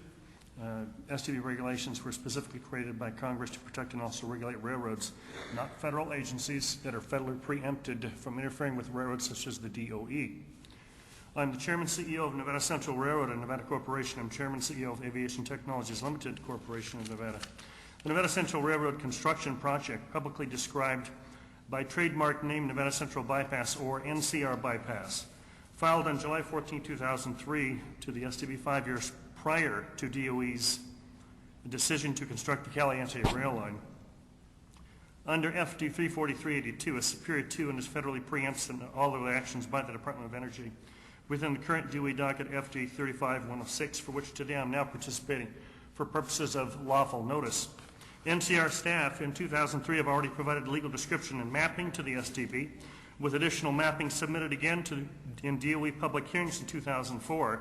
STB regulations were specifically created by Congress to protect and also regulate railroads, not federal agencies that are federally preempted from interfering with railroads such as the DOE. I'm the Chairman CEO of Nevada Central Railroad and Nevada Corporation. I'm Chairman CEO of Aviation Technologies Limited Corporation of Nevada. The Nevada Central Railroad construction project, publicly described by trademark name Nevada Central Bypass or NCR Bypass, filed on July 14, 2003 to the STB 5 years prior to DOE's decision to construct the Caliente rail line. Under FD 34382, a Superior 2 and is federally preempts in all of the actions by the Department of Energy within the current DOE docket FD 35106, for which today I'm now participating for purposes of lawful notice. NCR staff in 2003 have already provided legal description and mapping to the STB, with additional mapping submitted again in DOE public hearings in 2004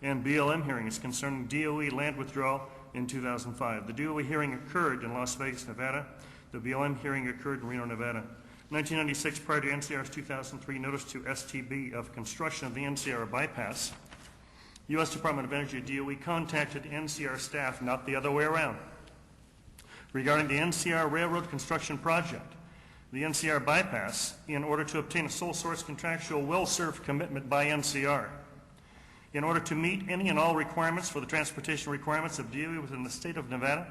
and BLM hearings concerning DOE land withdrawal in 2005. The DOE hearing occurred in Las Vegas, Nevada. The BLM hearing occurred in Reno, Nevada. 1996, prior to NCR's 2003 notice to STB of construction of the NCR bypass, U.S. Department of Energy DOE contacted NCR staff, not the other way around, regarding the NCR railroad construction project, the NCR bypass, in order to obtain a sole source contractual well-served commitment by NCR. In order to meet any and all requirements for the transportation requirements of DOE within the state of Nevada,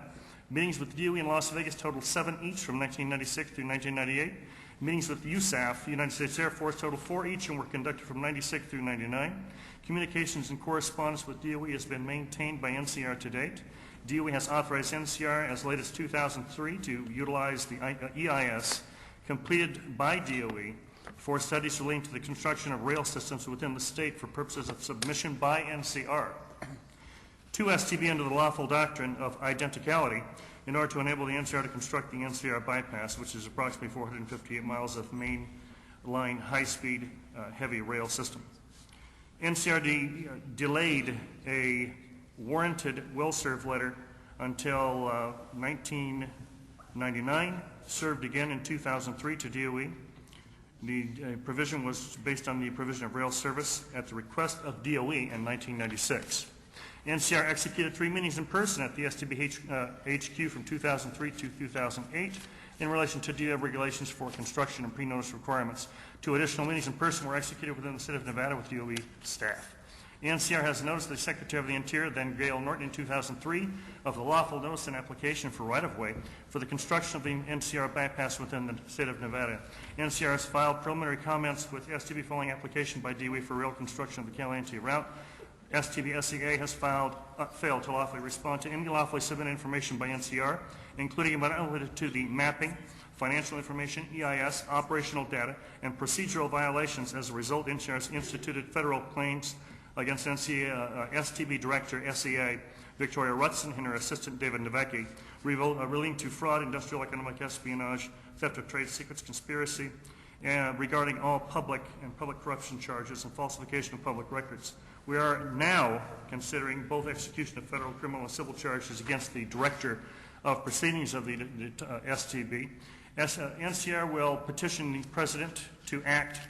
meetings with DOE in Las Vegas totaled 7 each from 1996 through 1998. Meetings with USAF, the United States Air Force, totaled 4 each and were conducted from 96 through 99. Communications and correspondence with DOE has been maintained by NCR to date. DOE has authorized NCR as late as 2003 to utilize the EIS completed by DOE for studies relating to the construction of rail systems within the state for purposes of submission by NCR to STB under the lawful doctrine of identicality in order to enable the NCR to construct the NCR bypass, which is approximately 458 miles of main line high-speed heavy rail system. NCR delayed a warranted will-serve letter until 1999, served again in 2003 to DOE. The provision was based on the provision of rail service at the request of DOE in 1996. NCR executed 3 meetings in person at the STB HQ from 2003 to 2008 in relation to DOE regulations for construction and pre-notice requirements. 2 additional meetings in person were executed within the state of Nevada with DOE staff. The NCR has noticed the Secretary of the Interior, then Gail Norton, in 2003 of the lawful notice and application for right-of-way for the construction of the NCR bypass within the state of Nevada. NCR has filed preliminary comments with STB following application by DOE for rail construction of the Caliente route. STB SEA has failed to lawfully respond to any lawfully submitted information by NCR, including but not limited to the mapping, financial information, EIS, operational data, and procedural violations. As a result, NCR has instituted federal claims against STB Director SEA Victoria Rutson and her assistant David Novecki, relating to fraud, industrial economic espionage, theft of trade secrets, conspiracy, and regarding all public and public corruption charges and falsification of public records. We are now considering both execution of federal criminal and civil charges against the Director of Proceedings of the STB. NCR will petition the President to act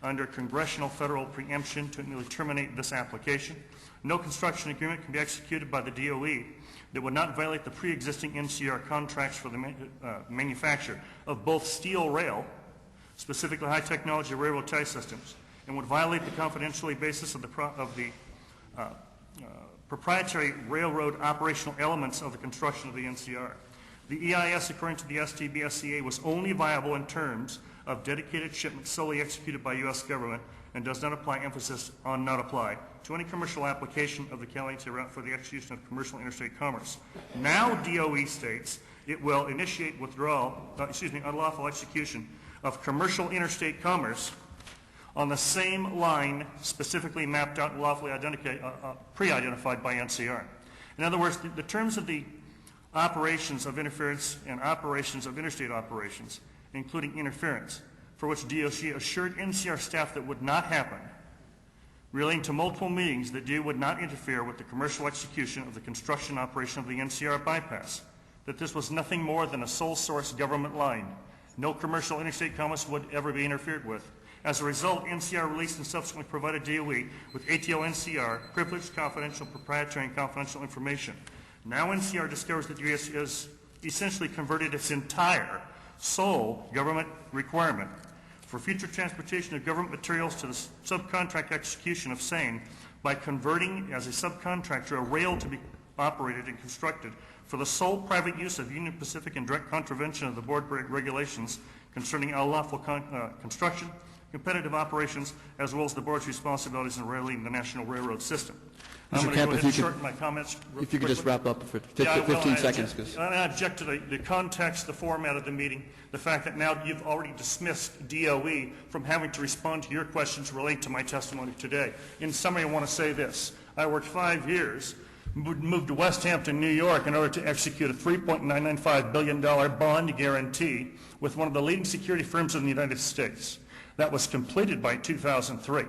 under congressional federal preemption to terminate this application. No construction agreement can be executed by the DOE that would not violate the pre-existing NCR contracts for the manufacture of both steel rail, specifically high-technology railroad tie systems, and would violate the confidentiality basis of the proprietary railroad operational elements of the construction of the NCR. The EIS, according to the STB SCA, was only viable in terms of dedicated shipments solely executed by U.S. government and does not apply, emphasis on not apply, to any commercial application of the Caliente route for the execution of commercial interstate commerce. Now DOE states it will initiate unlawful execution of commercial interstate commerce on the same line specifically mapped out and lawfully pre-identified by NCR. In other words, the terms of the operations of interference and operations of interstate operations, including interference, for which DOC assured NCR staff that would not happen, relating to multiple meetings that DOE would not interfere with the commercial execution of the construction operation of the NCR bypass, that this was nothing more than a sole source government line. No commercial interstate commerce would ever be interfered with. As a result, NCR released and subsequently provided DOE with ATO NCR, privileged, confidential, proprietary, and confidential information. Now NCR discovers that DOE has essentially converted its entire sole government requirement for future transportation of government materials to the subcontract execution of same by converting as a subcontractor a rail to be operated and constructed for the sole private use of Union Pacific in direct contravention of the board regulations concerning unlawful construction, competitive operations, as well as the board's responsibilities in regulating the national railroad system. I'm going to go ahead and shorten my comments. If you could just wrap up for 15 seconds. I object to the context, the format of the meeting, the fact that now you've already dismissed DOE from having to respond to your questions relating to my testimony today. In summary, I want to say this. I worked 5 years, moved to West Hampton, New York, in order to execute a $3.995 billion bond guarantee with one of the leading security firms in the United States. That was completed by 2003.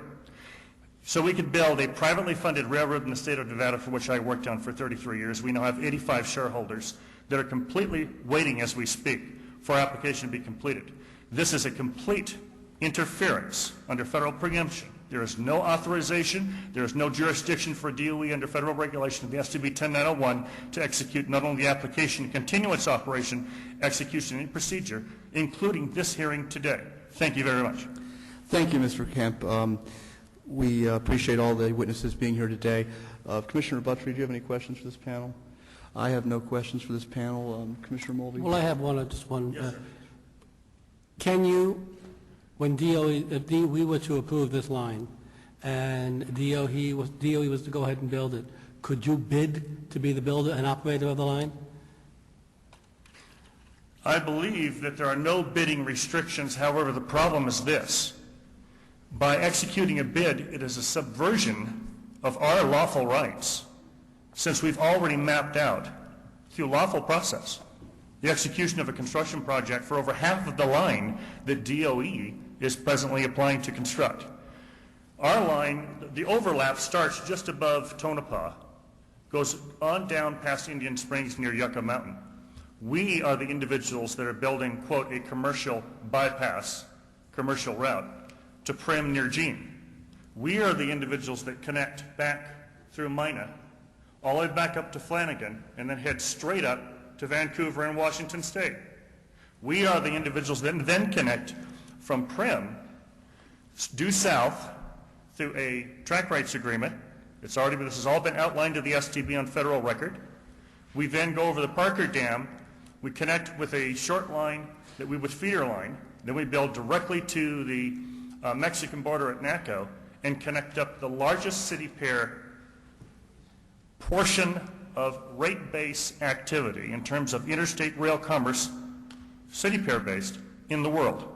So we could build a privately funded railroad in the state of Nevada, for which I worked on for 33 years. We now have 85 shareholders that are completely waiting as we speak for our application to be completed. This is a complete interference under federal preemption. There is no authorization, there is no jurisdiction for DOE under federal regulation of the STB 10901 to execute not only the application and continue its operation, execution, and procedure, including this hearing today. Thank you very much. Thank you, Mr. Kemp. We appreciate all the witnesses being here today. Commissioner Buttrey, do you have any questions for this panel? I have no questions for this panel. Commissioner Mulvey? Well, I have just one. Yes, sir. Can you, when if we were to approve this line and DOE was to go ahead and build it, could you bid to be the builder and operator of the line? I believe that there are no bidding restrictions. However, the problem is this. By executing a bid, it is a subversion of our lawful rights, since we've already mapped out, through lawful process, the execution of a construction project for over half of the line that DOE is presently applying to construct. Our line, the overlap starts just above Tonopah, goes on down past Indian Springs near Yucca Mountain. We are the individuals that are building, quote, a commercial bypass, commercial route, to Prim near Jean. We are the individuals that connect back through Mina, all the way back up to Flanagan, and then head straight up to Vancouver and Washington State. We are the individuals that then connect from Prim due south through a track rights agreement This has all been outlined to the STB on federal record. We then go over the Parker Dam. We connect with a short line that we would feeder line. Then we build directly to the Mexican border at Naco and connect up the largest city pair portion of rate base activity in terms of interstate rail commerce, city pair based, in the world.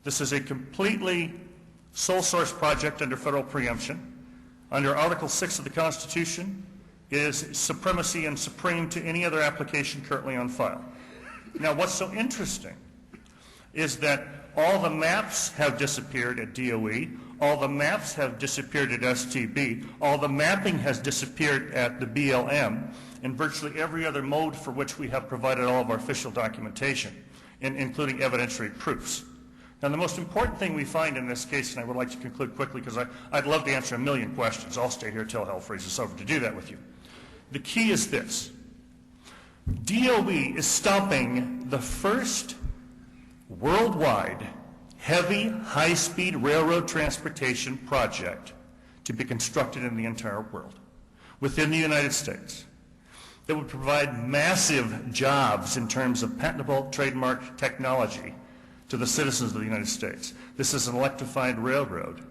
This is a completely sole source project under federal preemption. Under Article 6 of the Constitution, it is supremacy and supreme to any other application currently on file. Now, what's so interesting is that all the maps have disappeared at DOE, all the maps have disappeared at STB, all the mapping has disappeared at the BLM, and virtually every other mode for which we have provided all of our official documentation, including evidentiary proofs. Now, the most important thing we find in this case, and I would like to conclude quickly because I'd love to answer a million questions. I'll stay here till hell freezes over to do that with you. The key is this. DOE is stopping the first worldwide heavy, high-speed railroad transportation project to be constructed in the entire world within the United States that would provide massive jobs in terms of patentable trademark technology to the citizens of the United States. This is an electrified railroad.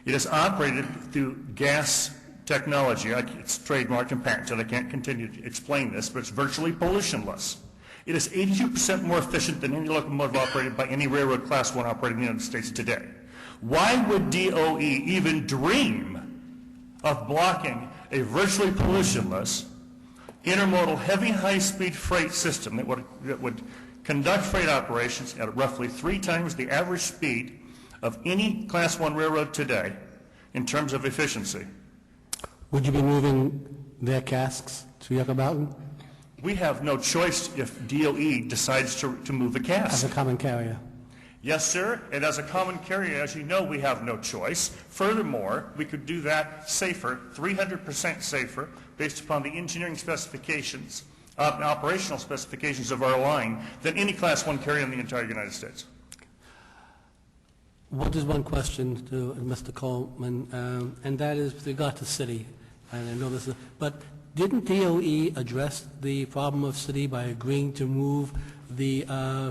It is operated through gas technology. It's trademarked and patented. I can't continue to explain this, but it's virtually pollutionless. It is 82% more efficient than any locomotive operated by any railroad Class 1 operating in the United States today. Why would DOE even dream of blocking a virtually pollutionless, intermodal, heavy, high-speed freight system that would conduct freight operations at roughly 3 times the average speed of any Class 1 railroad today in terms of efficiency? Would you be moving their casks to Yucca Mountain? We have no choice if DOE decides to move the casks. As a common carrier? Yes, sir, and as a common carrier, as you know, we have no choice. Furthermore, we could do that safer, 300% safer, based upon the engineering specifications, operational specifications of our line, than any Class 1 carrier in the entire United States. What is one question to Mr. Coleman, and that is with regard to city. And I know this is, but didn't DOE address the problem of city by agreeing to move the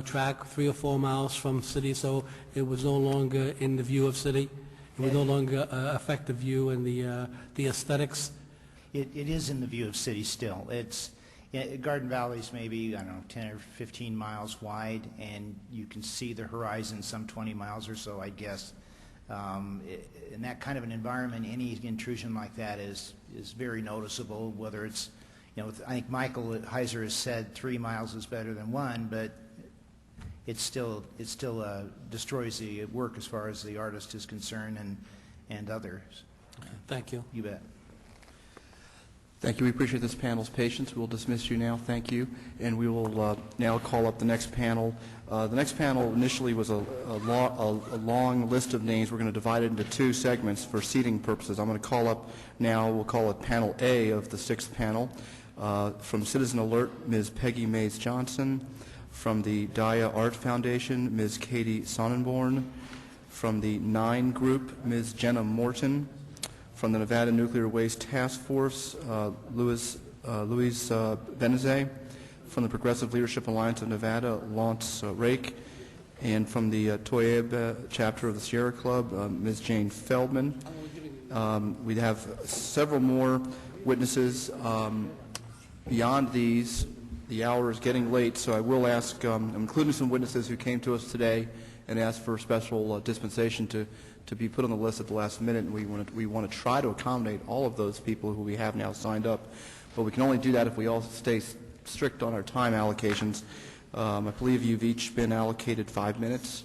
track 3 or 4 miles from city so it was no longer in the view of city? It would no longer affect the view and the aesthetics? It is in the view of city still. Garden Valley's maybe, I don't know, 10 or 15 miles wide, and you can see the horizon some 20 miles or so, I guess. In that kind of an environment, any intrusion like that is very noticeable, whether it's, I think Michael Heiser has said 3 miles is better than 1, but it still destroys the work as far as the artist is concerned and others. Thank you. You bet. Thank you. We appreciate this panel's patience. We will dismiss you now. Thank you. And we will now call up the next panel. The next panel initially was a long list of names. We're going to divide it into 2 segments for seating purposes. I'm going to call up now, we'll call it Panel A of the 6th panel. From Citizen Alert, Ms. Peggy Mays Johnson. From the Daya Art Foundation, Ms. Katie Sonnenborn. From the 9 Group, Ms. Jenna Morton. From the Nevada Nuclear Waste Task Force, Luis Benezet. From the Progressive Leadership Alliance of Nevada, Lance Rake. And from the Toyaba chapter of the Sierra Club, Ms. Jane Feldman. We have several more witnesses. Beyond these, the hour is getting late, so I will ask, I'm including some witnesses who came to us today and asked for special dispensation to be put on the list at the last minute, and we want to try to accommodate all of those people who we have now signed up. But we can only do that if we all stay strict on our time allocations. I believe you've each been allocated 5 minutes,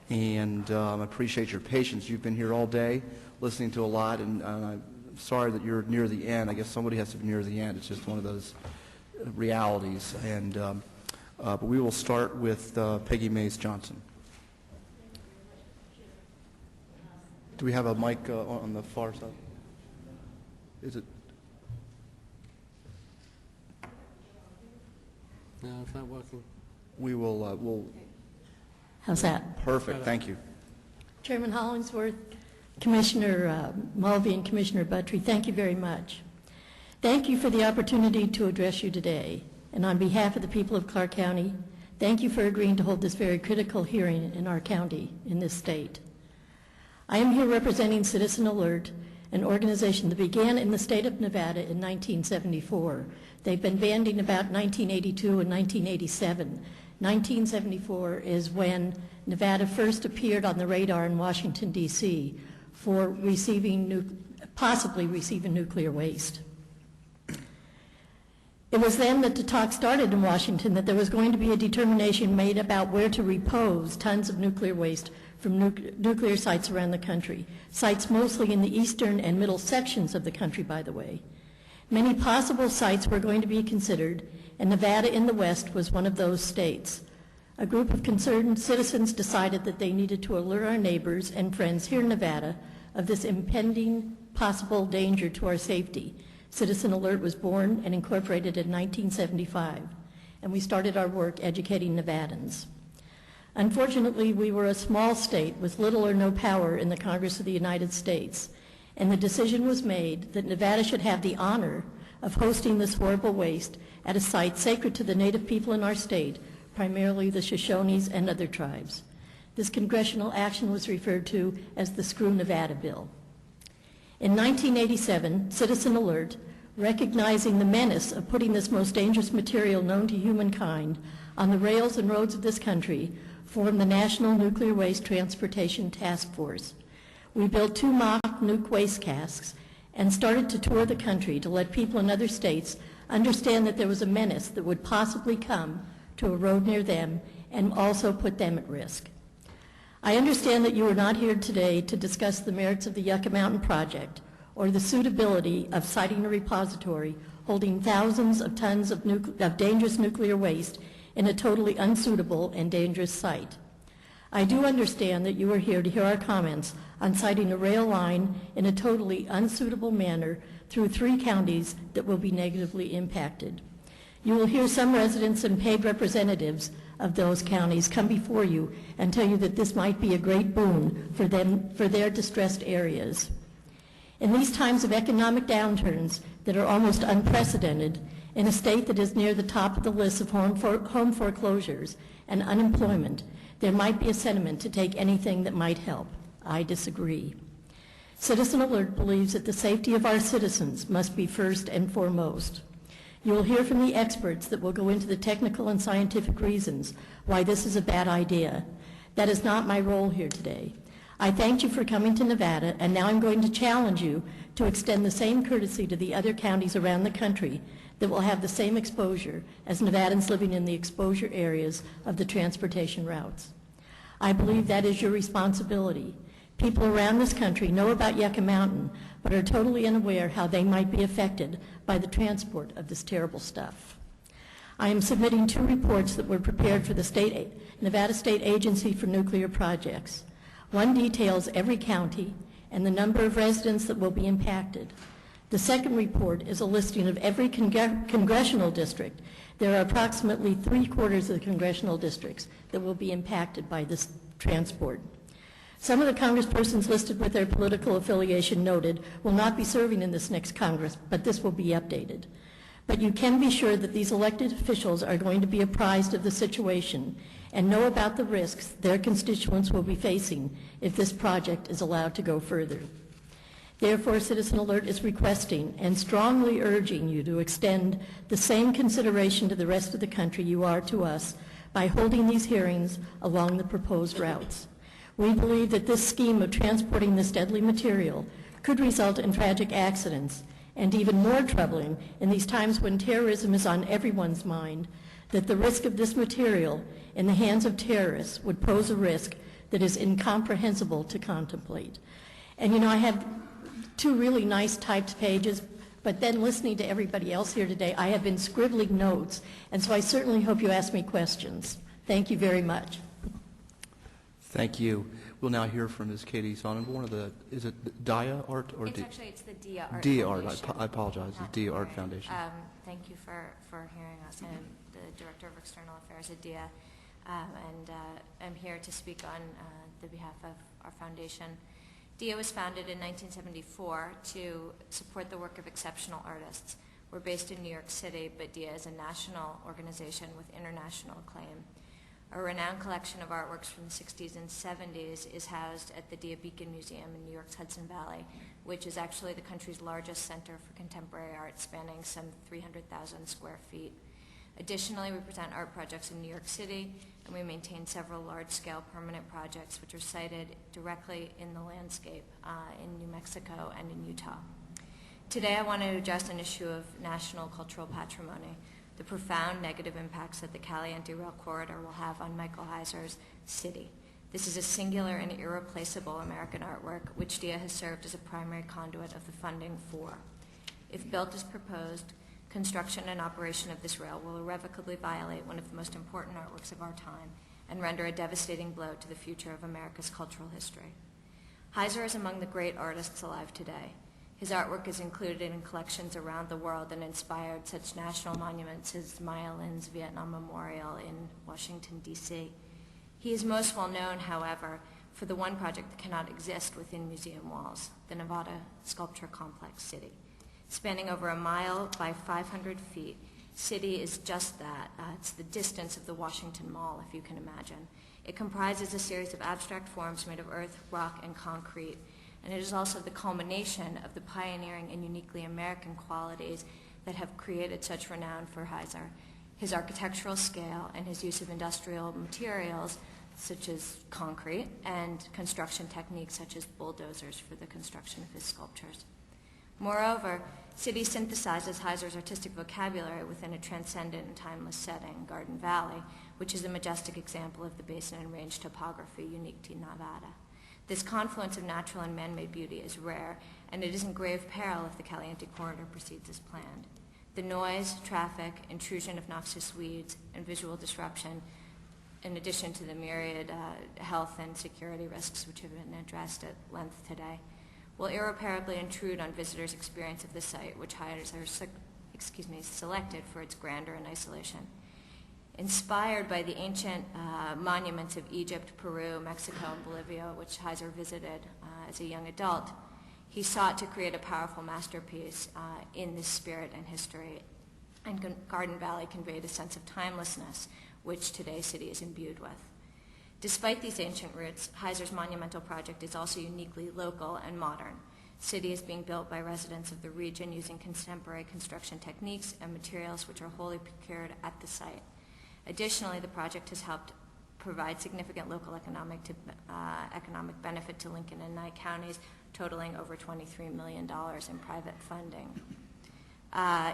and I appreciate your patience. You've been here all day listening to a lot, and I'm sorry that you're near the end. I guess somebody has to be near the end. It's just one of those realities. And but we will start with Peggy Mays Johnson. Do we have a mic on the far side? Is it? No, it's not working. We will. We'll. How's that? Perfect. Thank you. Chairman Hollingsworth, Commissioner Mulvey and Commissioner Buttry, thank you very much. Thank you for the opportunity to address you today. And on behalf of the people of Clark County, thank you for agreeing to hold this very critical hearing in our county, in this state. I am here representing Citizen Alert, an organization that began in the state of Nevada in 1974. They've been banding about 1982 and 1987. 1974 is when Nevada first appeared on the radar in Washington, D.C. for possibly receiving nuclear waste. It was then that the talk started in Washington that there was going to be a determination made about where to repose tons of nuclear waste from nuclear sites around the country, sites mostly in the eastern and middle sections of the country, by the way. Many possible sites were going to be considered, and Nevada in the west was one of those states. A group of concerned citizens decided that they needed to alert our neighbors and friends here in Nevada of this impending possible danger to our safety. Citizen Alert was born and incorporated in 1975, and we started our work educating Nevadans. Unfortunately, we were a small state with little or no power in the Congress of the United States, and the decision was made that Nevada should have the honor of hosting this horrible waste at a site sacred to the native people in our state, primarily the Shoshones and other tribes. This congressional action was referred to as the Screw Nevada Bill. In 1987, Citizen Alert, recognizing the menace of putting this most dangerous material known to humankind on the rails and roads of this country, formed the National Nuclear Waste Transportation Task Force. We built 2 mock nuke waste casks and started to tour the country to let people in other states understand that there was a menace that would possibly come to a road near them and also put them at risk. I understand that you are not here today to discuss the merits of the Yucca Mountain project or the suitability of siting a repository holding thousands of tons of dangerous nuclear waste in a totally unsuitable and dangerous site. I do understand that you are here to hear our comments on siting a rail line in a totally unsuitable manner through 3 counties that will be negatively impacted. You will hear some residents and paid representatives of those counties come before you and tell you that this might be a great boon for them, for their distressed areas. In these times of economic downturns that are almost unprecedented, in a state that is near the top of the list of home foreclosures and unemployment, there might be a sentiment to take anything that might help. I disagree. Citizen Alert believes that the safety of our citizens must be first and foremost. You will hear from the experts that will go into the technical and scientific reasons why this is a bad idea. That is not my role here today. I thanked you for coming to Nevada, and now I'm going to challenge you to extend the same courtesy to the other counties around the country that will have the same exposure as Nevadans living in the exposure areas of the transportation routes. I believe that is your responsibility. People around this country know about Yucca Mountain, but are totally unaware how they might be affected by the transport of this terrible stuff. I am submitting 2 reports that were prepared for the Nevada State Agency for Nuclear Projects. One details every county and the number of residents that will be impacted. The second report is a listing of every congressional district. There are approximately 3/4 of the congressional districts that will be impacted by this transport. Some of the congresspersons listed with their political affiliation noted will not be serving in this next Congress, but this will be updated. But you can be sure that these elected officials are going to be apprised of the situation and know about the risks their constituents will be facing if this project is allowed to go further. Therefore, Citizen Alert is requesting and strongly urging you to extend the same consideration to the rest of the country you are to us by holding these hearings along the proposed routes. We believe that this scheme of transporting this deadly material could result in tragic accidents, and even more troubling in these times when terrorism is on everyone's mind, that the risk of this material in the hands of terrorists would pose a risk that is incomprehensible to contemplate. And you know, I have 2 really nice typed pages, but then listening to everybody else here today, I have been scribbling notes, and so I certainly hope you ask me questions. Thank you very much. Thank you. We'll now hear from Ms. Katie Sonnenborn of the, is it DIA Art? Or It's the DIA Art DIA Foundation. Art, I apologize, the DIA Art Foundation. Thank you for hearing us. I'm the Director of External Affairs at DIA, and I'm here to speak on the behalf of our foundation. DIA was founded in 1974 to support the work of exceptional artists. We're based in New York City, but DIA is a national organization with international acclaim. A renowned collection of artworks from the 60s and 70s is housed at the DIA Beacon Museum in New York's Hudson Valley, which is actually the country's largest center for contemporary art, spanning some 300,000 square feet. Additionally, we present art projects in New York City, and we maintain several large-scale permanent projects which are sited directly in the landscape in New Mexico and in Utah. Today, I want to address an issue of national cultural patrimony, the profound negative impacts that the Caliente Rail Corridor will have on Michael Heiser's city. This is a singular and irreplaceable American artwork, which DIA has served as a primary conduit of the funding for. If built as proposed, construction and operation of this rail will irrevocably violate one of the most important artworks of our time and render a devastating blow to the future of America's cultural history. Heiser is among the great artists alive today. His artwork is included in collections around the world and inspired such national monuments as Maya Lin's Vietnam Memorial in Washington, D.C. He is most well known, however, for the one project that cannot exist within museum walls, the Nevada Sculpture Complex City. Spanning over 1 mile by 500 feet, City is just that. It's the distance of the Washington Mall, if you can imagine. It comprises a series of abstract forms made of earth, rock, and concrete, and it is also the culmination of the pioneering and uniquely American qualities that have created such renown for Heiser. His architectural scale and his use of industrial materials such as concrete and construction techniques such as bulldozers for the construction of his sculptures. Moreover, City synthesizes Heiser's artistic vocabulary within a transcendent and timeless setting, Garden Valley, which is a majestic example of the basin and range topography unique to Nevada. This confluence of natural and man-made beauty is rare, and it is in grave peril if the Caliente Corridor proceeds as planned. The noise, traffic, intrusion of noxious weeds, and visual disruption, in addition to the myriad health and security risks which have been addressed at length today, will irreparably intrude on visitors' experience of the site, which Heiser selected for its grandeur and isolation. Inspired by the ancient monuments of Egypt, Peru, Mexico, and Bolivia, which Heiser visited as a young adult, he sought to create a powerful masterpiece in this spirit and history, and Garden Valley conveyed a sense of timelessness, which today's city is imbued with. Despite these ancient roots, Heiser's monumental project is also uniquely local and modern. City is being built by residents of the region using contemporary construction techniques and materials which are wholly procured at the site. Additionally, the project has helped provide significant local economic benefit to Lincoln and Nye counties, totaling over $23 million in private funding.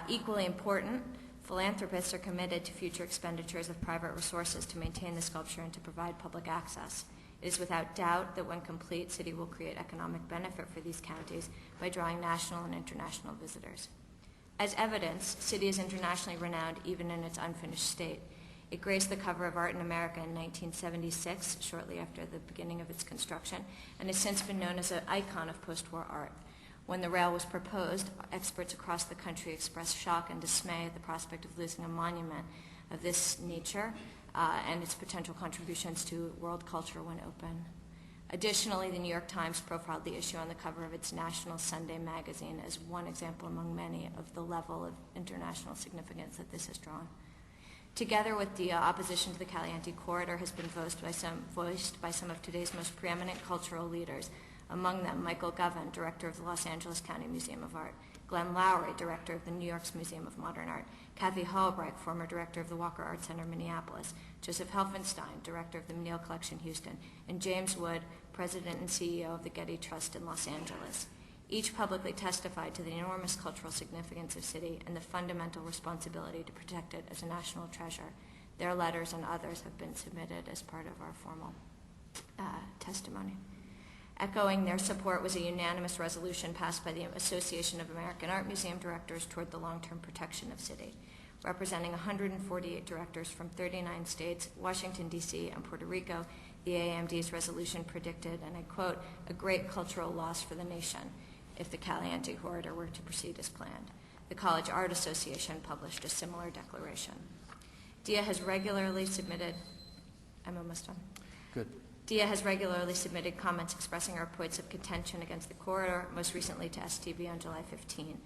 Equally important, philanthropists are committed to future expenditures of private resources to maintain the sculpture and to provide public access. It is without doubt that when complete, City will create economic benefit for these counties by drawing national and international visitors. As evidence, City is internationally renowned even in its unfinished state. It graced the cover of Art in America in 1976, shortly after the beginning of its construction, and has since been known as an icon of post-war art. When the rail was proposed, experts across the country expressed shock and dismay at the prospect of losing a monument of this nature and its potential contributions to world culture when open. Additionally, the New York Times profiled the issue on the cover of its National Sunday magazine as one example among many of the level of international significance that this has drawn. Together with the opposition to the Caliente Corridor has been voiced by some of today's most preeminent cultural leaders, among them Michael Govan, director of the Los Angeles County Museum of Art, Glenn Lowry, director of the New York's Museum of Modern Art, Kathy Hallbrecht, former director of the Walker Art Center, Minneapolis, Joseph Helfenstein, director of the Menil Collection, Houston, and James Wood, president and CEO of the Getty Trust in Los Angeles. Each publicly testified to the enormous cultural significance of City and the fundamental responsibility to protect it as a national treasure. Their letters and others have been submitted as part of our formal testimony. Echoing their support was a unanimous resolution passed by the Association of American Art Museum Directors toward the long-term protection of City. Representing 148 directors from 39 states, Washington, D.C., and Puerto Rico, the AMD's resolution predicted, and I quote, a great cultural loss for the nation if the Caliente Corridor were to proceed as planned. The College Art Association published a similar declaration. DIA has regularly submitted, I'm almost done. Good. DIA has regularly submitted comments expressing our points of contention against the corridor, most recently to STB on July 15.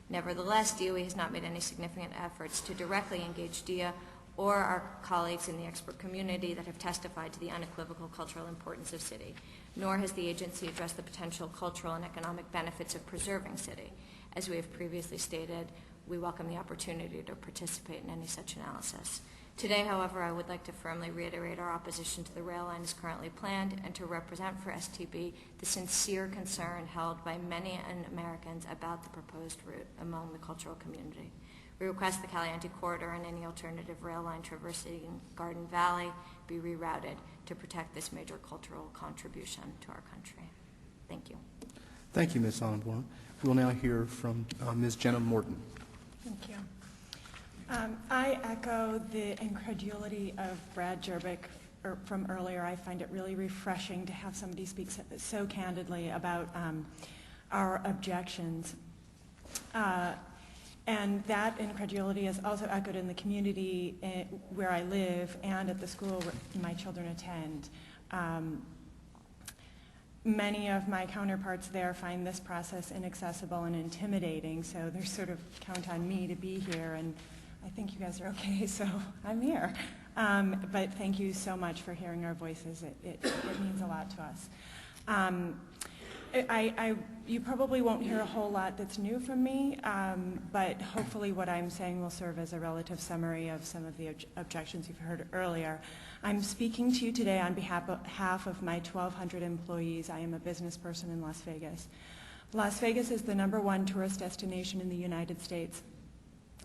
Nevertheless, DOE has not made any significant efforts to directly engage DIA or our colleagues in the expert community that have testified to the unequivocal cultural importance of City, nor has the agency addressed the potential cultural and economic benefits of preserving City. As we have previously stated, we welcome the opportunity to participate in any such analysis. Today, however, I would like to firmly reiterate our opposition to the rail line as currently planned and to represent for STB the sincere concern held by many Americans about the proposed route among the cultural community. We request the Caliente corridor and any alternative rail line traversing Garden Valley be rerouted to protect this major cultural contribution to our country. Thank you. Thank you, Ms. Sonneborn. We will now hear from Ms. Jenna Morton. Thank you. I echo the incredulity of Brad Jerbick from earlier. I find it really refreshing to have somebody speak so candidly about our objections. And that incredulity is also echoed in the community where I live and at the school where my children attend. Many of my counterparts there find this process inaccessible and intimidating, so they sort of count on me to be here, and I think you guys are okay, so I'm here. But thank you so much for hearing our voices. It means a lot to us. You probably won't hear a whole lot that's new from me, but hopefully what I'm saying will serve as a relative summary of some of the objections you've heard earlier. I'm speaking to you today on behalf of my 1,200 employees. I am a business person in Las Vegas. Las Vegas is the #1 tourist destination in the United States.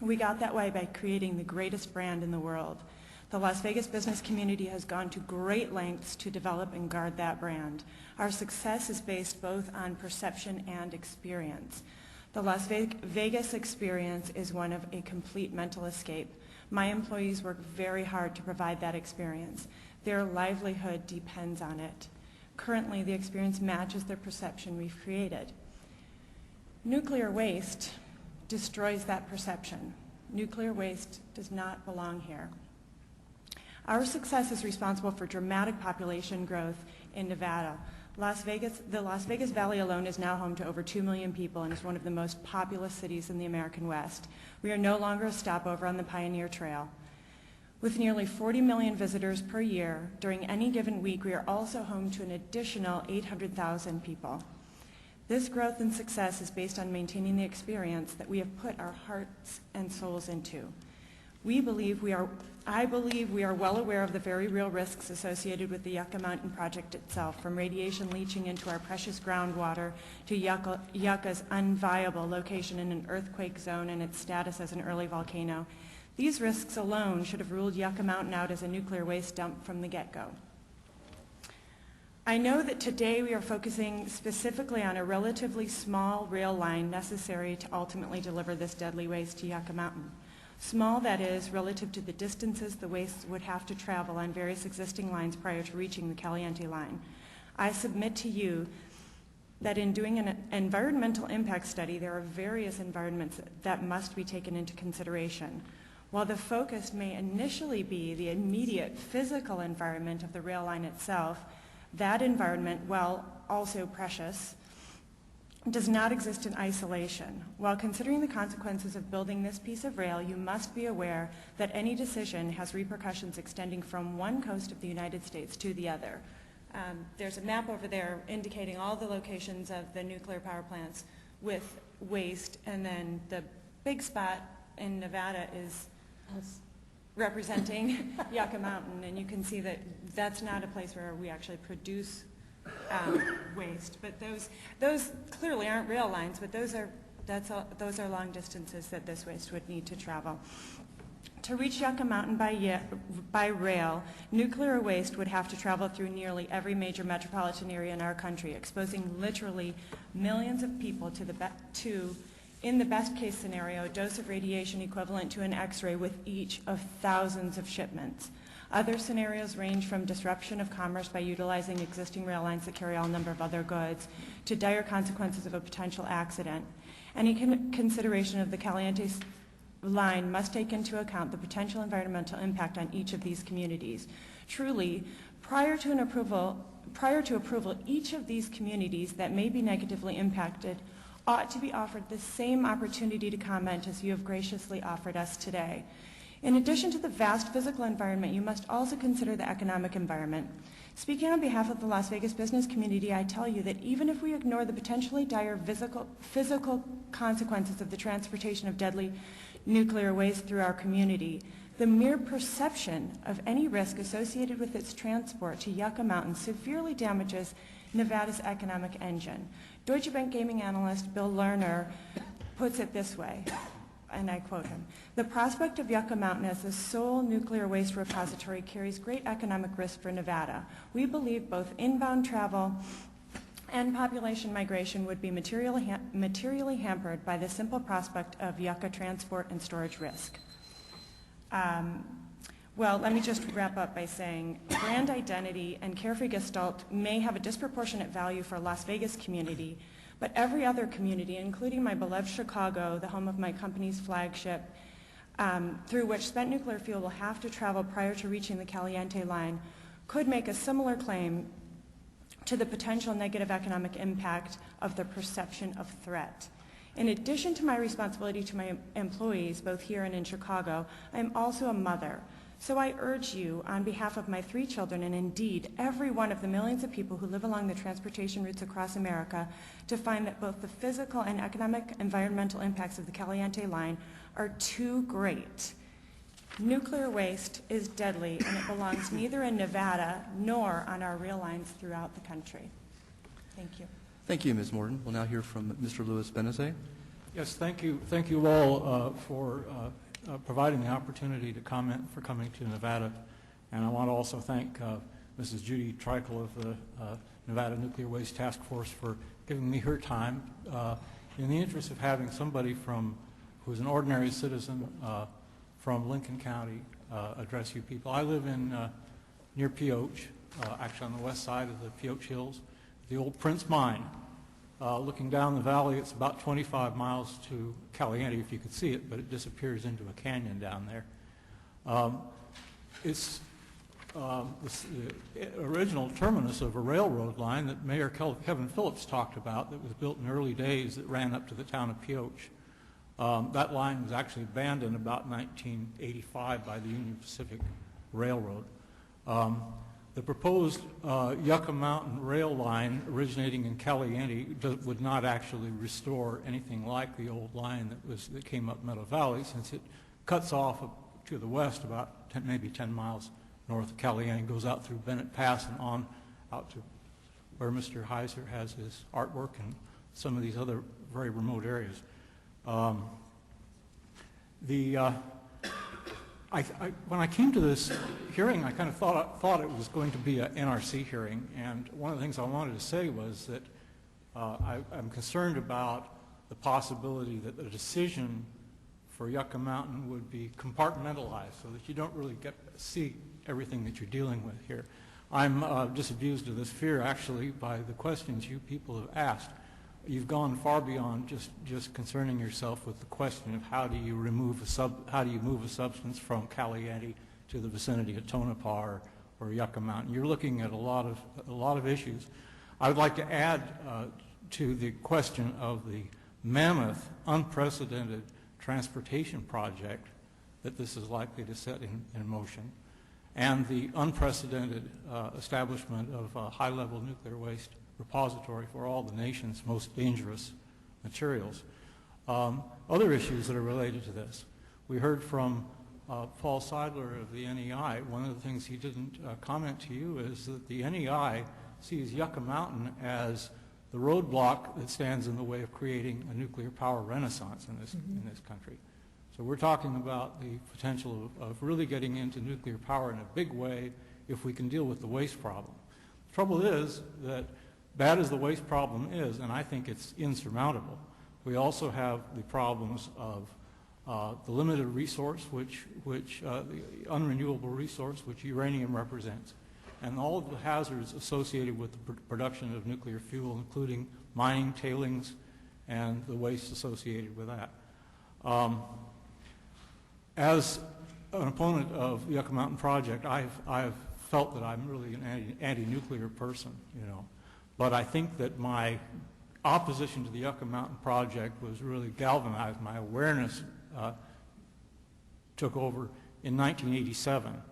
We got that way by creating the greatest brand in the world. The Las Vegas business community has gone to great lengths to develop and guard that brand. Our success is based both on perception and experience. The Las Vegas experience is one of a complete mental escape. My employees work very hard to provide that experience. Their livelihood depends on it. Currently, the experience matches the perception we've created. Nuclear waste destroys that perception. Nuclear waste does not belong here. Our success is responsible for dramatic population growth in Nevada. The Las Vegas Valley alone is now home to over 2 million people and is one of the most populous cities in the American West. We are no longer a stopover on the Pioneer Trail. With nearly 40 million visitors per year, during any given week, we are also home to an additional 800,000 people. This growth and success is based on maintaining the experience that we have put our hearts and souls into. I believe we are well aware of the very real risks associated with the Yucca Mountain project itself, from radiation leaching into our precious groundwater to Yucca's unviable location in an earthquake zone and its status as an early volcano. These risks alone should have ruled Yucca Mountain out as a nuclear waste dump from the get-go. I know that today we are focusing specifically on a relatively small rail line necessary to ultimately deliver this deadly waste to Yucca Mountain. Small, that is, relative to the distances the waste would have to travel on various existing lines prior to reaching the Caliente line. I submit to you that in doing an environmental impact study, there are various environments that must be taken into consideration. While the focus may initially be the immediate physical environment of the rail line itself, that environment, while also precious, does not exist in isolation. While considering the consequences of building this piece of rail, you must be aware that any decision has repercussions extending from one coast of the United States to the other. There's a map over there indicating all the locations of the nuclear power plants with waste, and then the big spot in Nevada is representing Yucca Mountain, and you can see that that's not a place where we actually produce waste. But those clearly aren't rail lines, but those are long distances that this waste would need to travel. To reach Yucca Mountain by rail, nuclear waste would have to travel through nearly every major metropolitan area in our country, exposing literally millions of people to in the best case scenario, a dose of radiation equivalent to an X-ray with each of thousands of shipments. Other scenarios range from disruption of commerce by utilizing existing rail lines that carry all number of other goods to dire consequences of a potential accident. Any consideration of the Caliente line must take into account the potential environmental impact on each of these communities. Truly, prior to an approval approval, each of these communities that may be negatively impacted ought to be offered the same opportunity to comment as you have graciously offered us today. In addition to the vast physical environment, you must also consider the economic environment. Speaking on behalf of the Las Vegas business community, I tell you that even if we ignore the potentially dire physical consequences of the transportation of deadly nuclear waste through our community, the mere perception of any risk associated with its transport to Yucca Mountain severely damages Nevada's economic engine. Deutsche Bank gaming analyst Bill Lerner puts it this way, and I quote him, "The prospect of Yucca Mountain as the sole nuclear waste repository carries great economic risk for Nevada. We believe both inbound travel and population migration would be materially hampered by the simple prospect of Yucca transport and storage risk." Well, let me just wrap up by saying brand identity and carefree gestalt may have a disproportionate value for Las Vegas community, but every other community, including my beloved Chicago, the home of my company's flagship, through which spent nuclear fuel will have to travel prior to reaching the Caliente line, could make a similar claim to the potential negative economic impact of the perception of threat. In addition to my responsibility to my employees, both here and in Chicago, I am also a mother. So I urge you, on behalf of my 3 children, and indeed every one of the millions of people who live along the transportation routes across America, to find that both the physical and economic environmental impacts of the Caliente line are too great. Nuclear waste is deadly, and it belongs neither in Nevada nor on our rail lines throughout the country. Thank you. Thank you, Ms. Morton. We'll now hear from Mr. Louis Benezet. Yes, thank you. Thank you all for providing the opportunity to comment, for coming to Nevada. And I want to also thank Mrs. Judy Treichel of the Nevada Nuclear Waste Task Force for giving me her time in the interest of having somebody who's an ordinary citizen from Lincoln County address you people. I live in near Pioche, actually on the west side of the Pioche Hills, the old Prince Mine. Looking down the valley, it's about 25 miles to Caliente, if you could see it, but it disappears into a canyon down there. It's the original terminus of a railroad line that Mayor Kevin Phillips talked about that was built in the early days that ran up to the town of Pioche. That line was actually abandoned about 1985 by the Union Pacific Railroad. The proposed Yucca Mountain rail line originating in Caliente would not actually restore anything like the old line that came up Meadow Valley, since it cuts off to the west about maybe 10 miles north of Caliente, goes out through Bennett Pass and on out to where Mr. Heiser has his artwork and some of these other very remote areas. When I came to this hearing, I kind of thought it was going to be an NRC hearing, and one of the things I wanted to say was that I'm concerned about the possibility that the decision for Yucca Mountain would be compartmentalized so that you don't really get to see everything that you're dealing with here. I'm disabused of this fear, actually, by the questions you people have asked. You've gone far beyond just concerning yourself with the question of how do you move a substance from Caliente to the vicinity of Tonopah or Yucca Mountain. You're looking at a lot of issues. I would like to add to the question of the mammoth, unprecedented transportation project that this is likely to set in motion, and the unprecedented establishment of a high-level nuclear waste repository for all the nation's most dangerous materials. Other issues that are related to this. We heard from Paul Seidler of the NEI. One of the things he didn't comment to you is that the NEI sees Yucca Mountain as the roadblock that stands in the way of creating a nuclear power renaissance in this country. So we're talking about the potential of really getting into nuclear power in a big way if we can deal with the waste problem. The trouble is that bad as the waste problem is, and I think it's insurmountable, we also have the problems of the limited resource, the unrenewable resource, which uranium represents, and all of the hazards associated with the production of nuclear fuel, including mining, tailings, and the waste associated with that. As an opponent of the Yucca Mountain project, I've felt that I'm really an anti-nuclear person, you know. But I think that my opposition to the Yucca Mountain project was really galvanized. My awareness took over in 1987,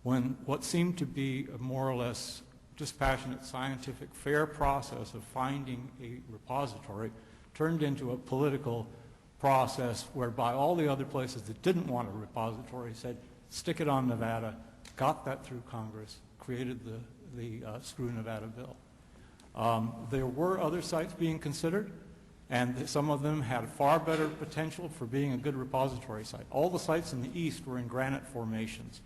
when what seemed to be a more or less dispassionate, scientific, fair process of finding a repository turned into a political process whereby all the other places that didn't want a repository said, stick it on Nevada, got that through Congress, created the Screw Nevada bill. There were other sites being considered, and some of them had far better potential for being a good repository site. All the sites in the east were in granite formations.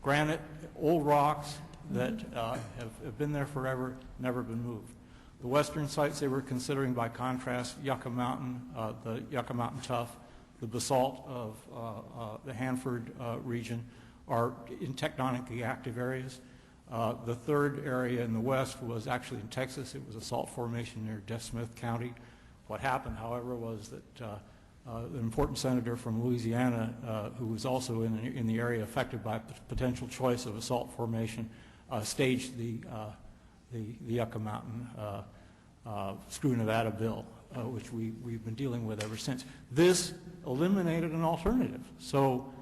Granite, old rocks that have been there forever, never been moved. The western sites they were considering, by contrast, Yucca Mountain, the Yucca Mountain Tuff, the basalt of the Hanford region, are in tectonically active areas. The third area in the west was actually in Texas. It was a salt formation near Des Smith County. What happened, however, was that an important senator from Louisiana, who was also in the area affected by potential choice of a salt formation, staged the Yucca Mountain Screw Nevada bill, which we've been dealing with ever since. This eliminated an alternative. So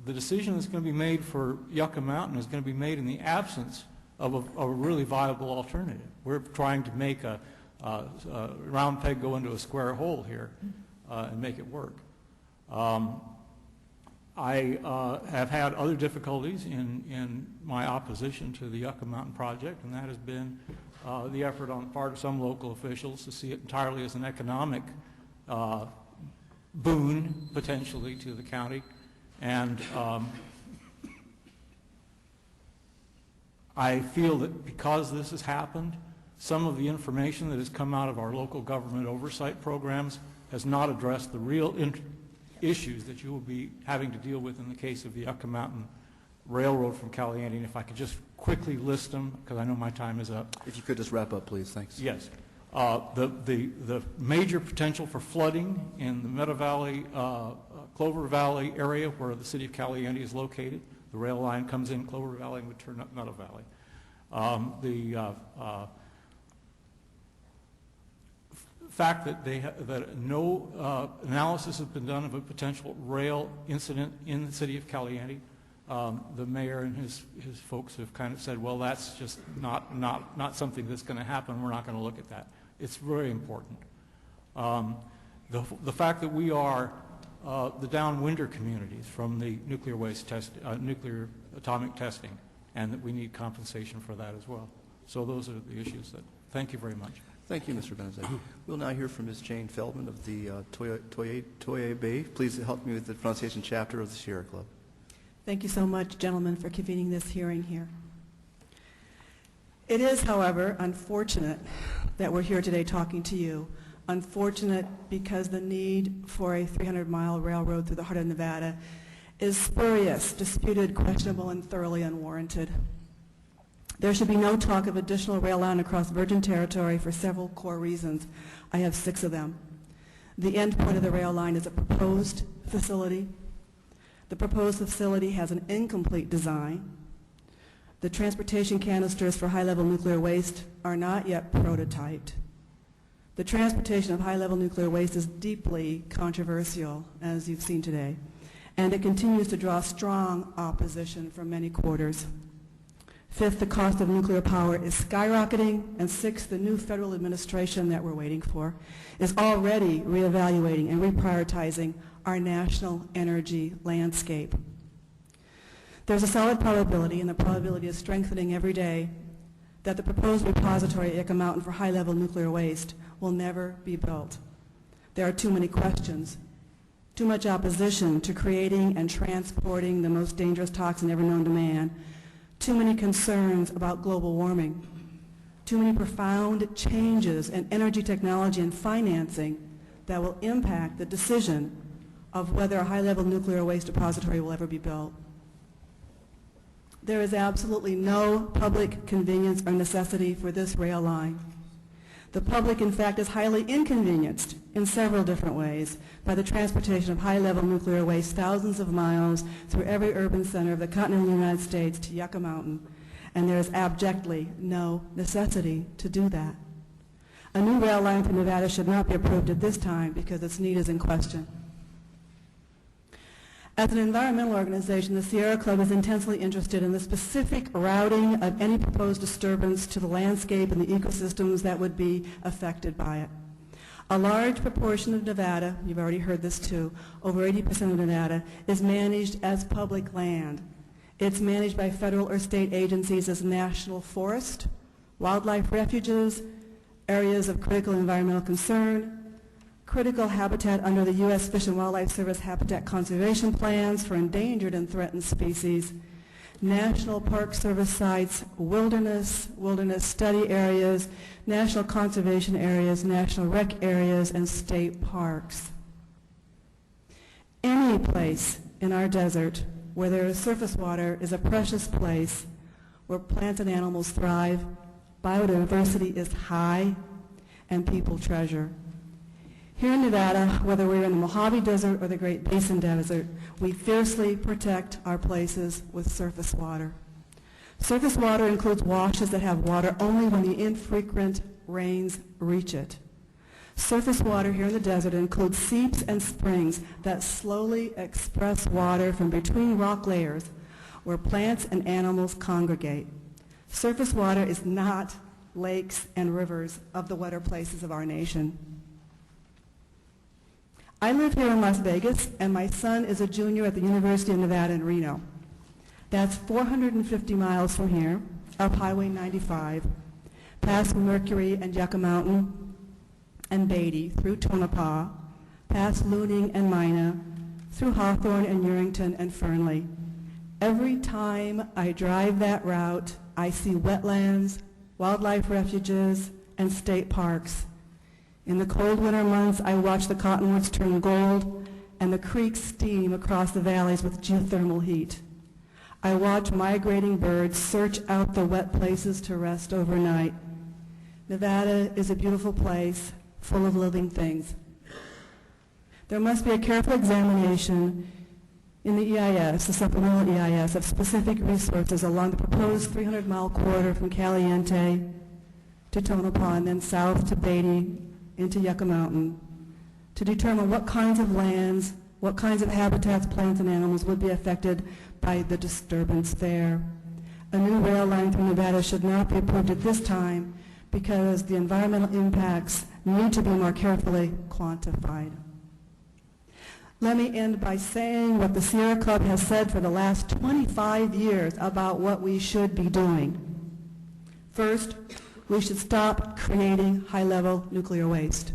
the decision that's going to be made for Yucca Mountain is going to be made in the absence of a really viable alternative. We're trying to make a round peg go into a square hole here and make it work. I have had other difficulties in my opposition to the Yucca Mountain project, and that has been the effort on the part of some local officials to see it entirely as an economic boon, potentially, to the county. And I feel that because this has happened, some of the information that has come out of our local government oversight programs has not addressed the real issues that you will be having to deal with in the case of the Yucca Mountain Railroad from Caliente. And if I could just quickly list them, because I know my time is up. If you could just wrap up, please. Thanks. Yes. The major potential for flooding in the Meta Valley, Clover Valley area where the city of Caliente is located. The rail line comes in Clover Valley and would turn up Meta Valley. The fact that no analysis has been done of a potential rail incident in the city of Caliente. The mayor and his folks have kind of said, well, that's just not something that's going to happen. We're not going to look at that. It's very important. The fact that we are the downwinder communities from the nuclear waste nuclear atomic testing, and that we need compensation for that as well. So those are the issues that. Thank you very much. Thank you, Mr. Benezet. We'll now hear from Ms. Jane Feldman of the Toye Bay. Please help me with the pronunciation chapter of the Sierra Club. Thank you so much, gentlemen, for convening this hearing here. It is, however, unfortunate that we're here today talking to you. Unfortunate because the need for a 300-mile railroad through the heart of Nevada is spurious, disputed, questionable, and thoroughly unwarranted. There should be no talk of additional rail line across virgin territory for several core reasons. I have 6 of them. The end point of the rail line is a proposed facility. The proposed facility has an incomplete design. The transportation canisters for high-level nuclear waste are not yet prototyped. The transportation of high-level nuclear waste is deeply controversial, as you've seen today, and it continues to draw strong opposition from many quarters. 5th, the cost of nuclear power is skyrocketing, and 6th, the new federal administration that we're waiting for is already reevaluating and reprioritizing our national energy landscape. There's a solid probability, and the probability is strengthening every day, that the proposed repository at Yucca Mountain for high-level nuclear waste will never be built. There are too many questions, too much opposition to creating and transporting the most dangerous toxin ever known to man, too many concerns about global warming, too many profound changes in energy technology and financing that will impact the decision of whether a high-level nuclear waste repository will ever be built. There is absolutely no public convenience or necessity for this rail line. The public, in fact, is highly inconvenienced in several different ways by the transportation of high-level nuclear waste thousands of miles through every urban center of the continental United States to Yucca Mountain, and there is abjectly no necessity to do that. A new rail line for Nevada should not be approved at this time because its need is in question. As an environmental organization, the Sierra Club is intensely interested in the specific routing of any proposed disturbance to the landscape and the ecosystems that would be affected by it. A large proportion of Nevada, you've already heard this too, over 80% of Nevada, is managed as public land. It's managed by federal or state agencies as national forest, wildlife refuges, areas of critical environmental concern, critical habitat under the U.S. Fish and Wildlife Service habitat conservation plans for endangered and threatened species, National Park Service sites, wilderness study areas, national conservation areas, national rec areas, and state parks. Any place in our desert where there is surface water is a precious place where plants and animals thrive, biodiversity is high, and people treasure. Here in Nevada, whether we're in the Mojave Desert or the Great Basin Desert, we fiercely protect our places with surface water. Surface water includes washes that have water only when the infrequent rains reach it. Surface water here in the desert includes seeps and springs that slowly express water from between rock layers where plants and animals congregate. Surface water is not lakes and rivers of the wetter places of our nation. I live here in Las Vegas, and my son is a junior at the University of Nevada in Reno. That's 450 miles from here, up Highway 95, past Mercury and Yucca Mountain and Beatty, through Tonopah, past Luning and Mina, through Hawthorne and Urington and Fernley. Every time I drive that route, I see wetlands, wildlife refuges, and state parks. In the cold winter months, I watch the cottonwoods turn gold and the creeks steam across the valleys with geothermal heat. I watch migrating birds search out the wet places to rest overnight. Nevada is a beautiful place full of living things. There must be a careful examination in the EIS, the supplemental EIS, of specific resources along the proposed 300-mile corridor from Caliente to Tonopah and then south to Beatty into Yucca Mountain to determine what kinds of lands, what kinds of habitats, plants, and animals would be affected by the disturbance there. A new rail line through Nevada should not be approved at this time because the environmental impacts need to be more carefully quantified. Let me end by saying what the Sierra Club has said for the last 25 years about what we should be doing. First, we should stop creating high-level nuclear waste.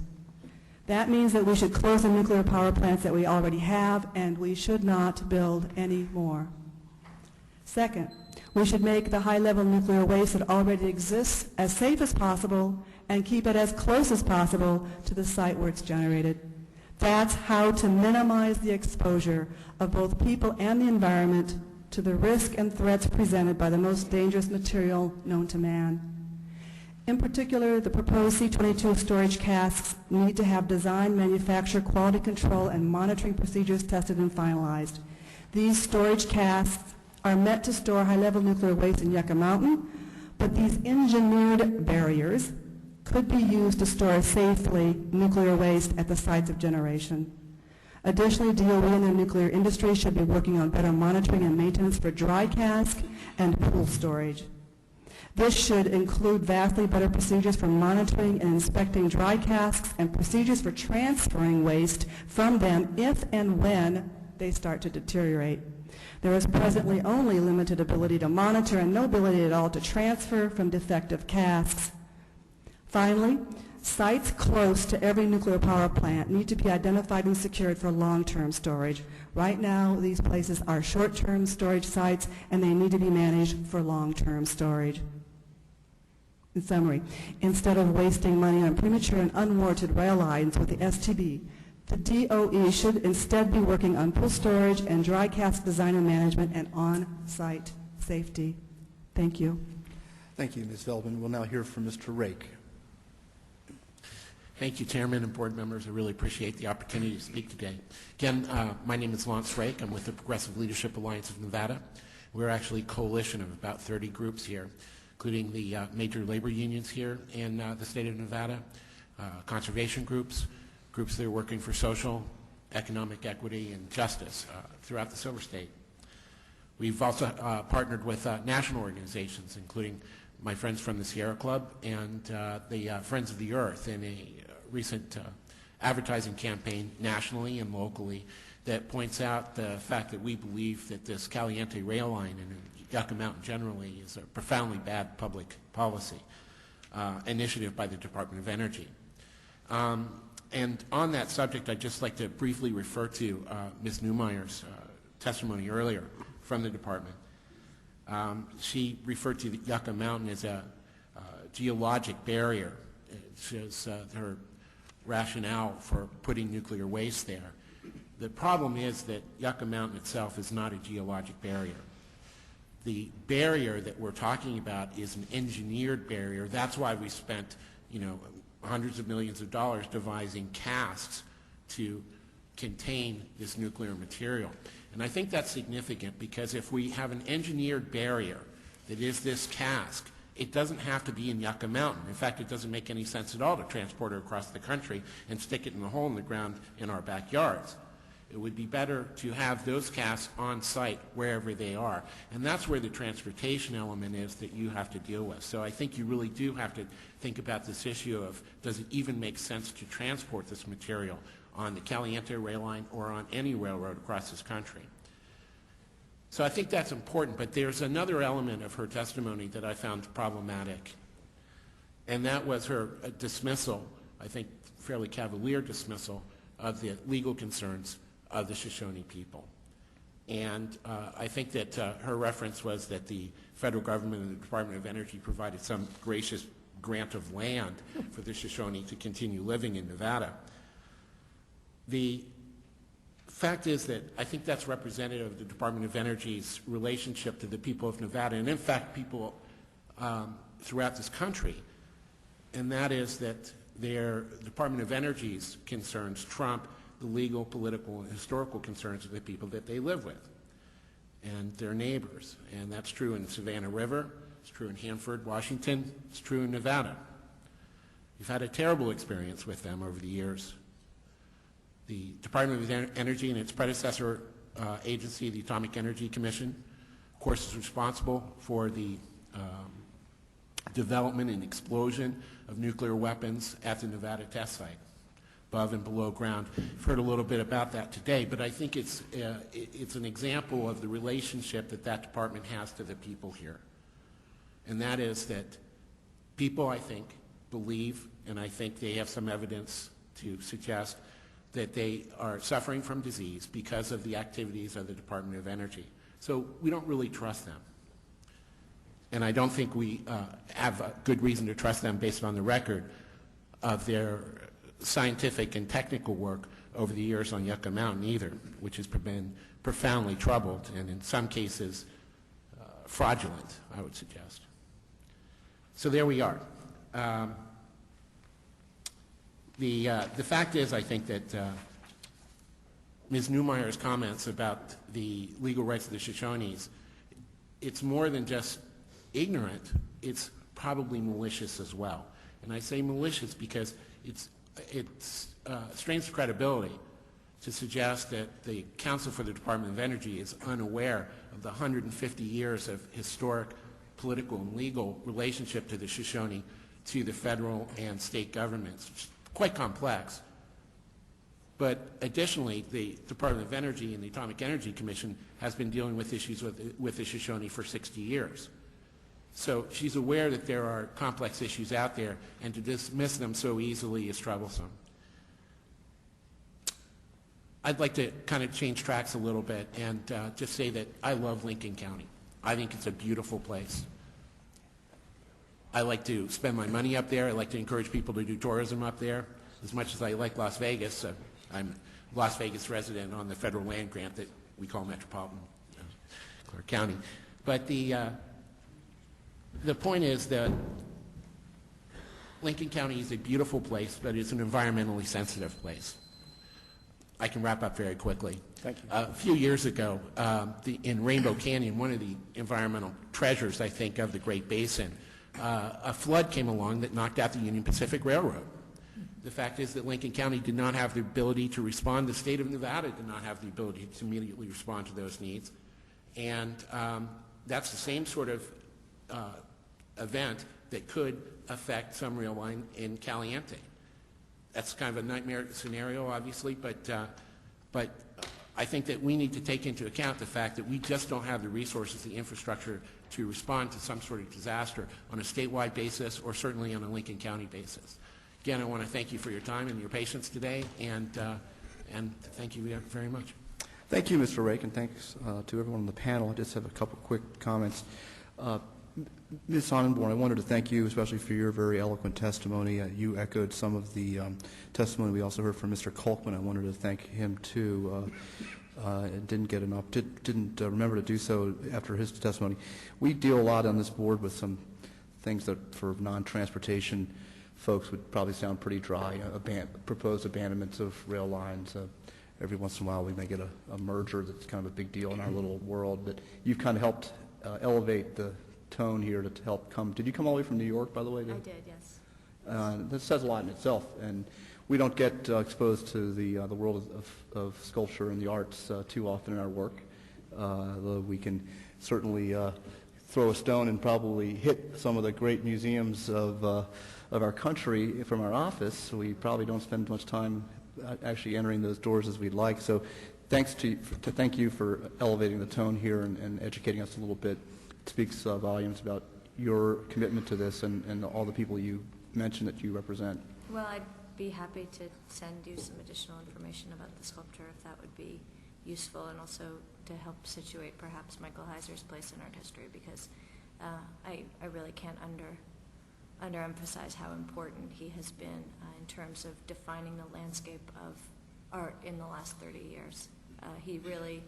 That means that we should close the nuclear power plants that we already have, and we should not build any more. Second, we should make the high-level nuclear waste that already exists as safe as possible and keep it as close as possible to the site where it's generated. That's how to minimize the exposure of both people and the environment to the risk and threats presented by the most dangerous material known to man. In particular, the proposed C-22 storage casks need to have design, manufacture, quality control, and monitoring procedures tested and finalized. These storage casks are meant to store high-level nuclear waste in Yucca Mountain, but these engineered barriers could be used to store safely nuclear waste at the sites of generation. Additionally, DOE and the nuclear industry should be working on better monitoring and maintenance for dry cask and pool storage. This should include vastly better procedures for monitoring and inspecting dry casks and procedures for transferring waste from them if and when they start to deteriorate. There is presently only limited ability to monitor and no ability at all to transfer from defective casks. Finally, sites close to every nuclear power plant need to be identified and secured for long-term storage. Right now, these places are short-term storage sites, and they need to be managed for long-term storage. In summary, instead of wasting money on premature and unwarranted rail lines with the STB, the DOE should instead be working on pool storage and dry cask design and management and on-site safety. Thank you. Thank you, Ms. Veldman. We'll now hear from Mr. Rake. Thank you, Chairman and board members. I really appreciate the opportunity to speak today. Again, my name is Lance Rake. I'm with the Progressive Leadership Alliance of Nevada. We're actually a coalition of about 30 groups here, including the major labor unions here in the state of Nevada, conservation groups, groups that are working for social, economic equity, and justice throughout the Silver State. We've also partnered with national organizations, including my friends from the Sierra Club and the Friends of the Earth in a recent advertising campaign nationally and locally that points out the fact that we believe that this Caliente rail line and Yucca Mountain generally is a profoundly bad public policy initiative by the Department of Energy. And on that subject, I'd just like to briefly refer to Ms. Neumeyer's testimony earlier from the department. She referred to the Yucca Mountain as a geologic barrier. It shows her rationale for putting nuclear waste there. The problem is that Yucca Mountain itself is not a geologic barrier. The barrier that we're talking about is an engineered barrier. That's why we spent, hundreds of millions of dollars devising casks to contain this nuclear material. And I think that's significant because if we have an engineered barrier that is this cask, it doesn't have to be in Yucca Mountain. In fact, it doesn't make any sense at all to transport it across the country and stick it in a hole in the ground in our backyards. It would be better to have those casks on site wherever they are. And that's where the transportation element is that you have to deal with. So I think you really do have to think about this issue of, does it even make sense to transport this material on the Caliente rail line or on any railroad across this country? So I think that's important, but there's another element of her testimony that I found problematic, and that was her dismissal, I think fairly cavalier dismissal, of the legal concerns of the Shoshone people. And I think that her reference was that the federal government and the Department of Energy provided some gracious grant of land for the Shoshone to continue living in Nevada. The fact is that I think that's representative of the Department of Energy's relationship to the people of Nevada, and in fact people throughout this country, and that is that their Department of Energy's concerns trump the legal, political, and historical concerns of the people that they live with and their neighbors. And that's true in Savannah River, it's true in Hanford, Washington, it's true in Nevada. We've had a terrible experience with them over the years. The Department of Energy and its predecessor agency, the Atomic Energy Commission, of course, is responsible for the development and explosion of nuclear weapons at the Nevada test site, above and below ground. We've heard a little bit about that today, but I think it's an example of the relationship that that department has to the people here. And that is that people, I think, believe, and I think they have some evidence to suggest, that they are suffering from disease because of the activities of the Department of Energy. So we don't really trust them. And I don't think we have a good reason to trust them based on the record of their scientific and technical work over the years on Yucca Mountain either, which has been profoundly troubled and in some cases fraudulent, I would suggest. So there we are. The fact is, I think, that Ms. Neumeyer's comments about the legal rights of the Shoshones, it's more than just ignorant, it's probably malicious as well. And I say malicious because it strains credibility to suggest that the Council for the Department of Energy is unaware of the 150 years of historic political and legal relationship to the Shoshone to the federal and state governments. It's quite complex. But additionally, the Department of Energy and the Atomic Energy Commission has been dealing with issues with the Shoshone for 60 years. So she's aware that there are complex issues out there, and to dismiss them so easily is troublesome. I'd like to kind of change tracks a little bit and just say that I love Lincoln County. I think it's a beautiful place. I like to spend my money up there. I like to encourage people to do tourism up there. As much as I like Las Vegas, I'm a Las Vegas resident on the federal land grant that we call Metropolitan Clark County. But the point is that Lincoln County is a beautiful place, but it's an environmentally sensitive place. I can wrap up very quickly. Thank you. A few years ago, in Rainbow Canyon, one of the environmental treasures, I think, of the Great Basin, a flood came along that knocked out the Union Pacific Railroad. The fact is that Lincoln County did not have the ability to respond. The state of Nevada did not have the ability to immediately respond to those needs. And that's the same sort of event that could affect some rail line in Caliente. That's kind of a nightmare scenario, obviously, but I think that we need to take into account the fact that we just don't have the resources, the infrastructure to respond to some sort of disaster on a statewide basis or certainly on a Lincoln County basis. Again, I want to thank you for your time and your patience today, and thank you very much. Thank you, Mr. Rake, and thanks to everyone on the panel. I just have a couple quick comments. Ms. Sonnenborn, I wanted to thank you especially for your very eloquent testimony. You echoed some of the testimony we also heard from Mr. Kolkman. I wanted to thank him too. Didn't remember to do so after his testimony. We deal a lot on this board with some things that for non-transportation folks would probably sound pretty dry. Proposed abandonments of rail lines. Every once in a while we may get a merger that's kind of a big deal in our little world. But you've kind of helped elevate the tone here to help come. Did you come all the way from New York, by the way? I did, yes. That says a lot in itself, and we don't get exposed to the world of sculpture and the arts too often in our work. Though we can certainly throw a stone and probably hit some of the great museums of our country from our office. We probably don't spend much time actually entering those doors as we'd like. So, thank you for elevating the tone here and educating us a little bit. It speaks volumes about your commitment to this and all the people you mentioned that you represent. Well, I'd be happy to send you some additional information about the sculpture if that would be useful, and also to help situate perhaps Michael Heiser's place in art history, because I really can't underemphasize how important he has been in terms of defining the landscape of art in the last 30 years. He really,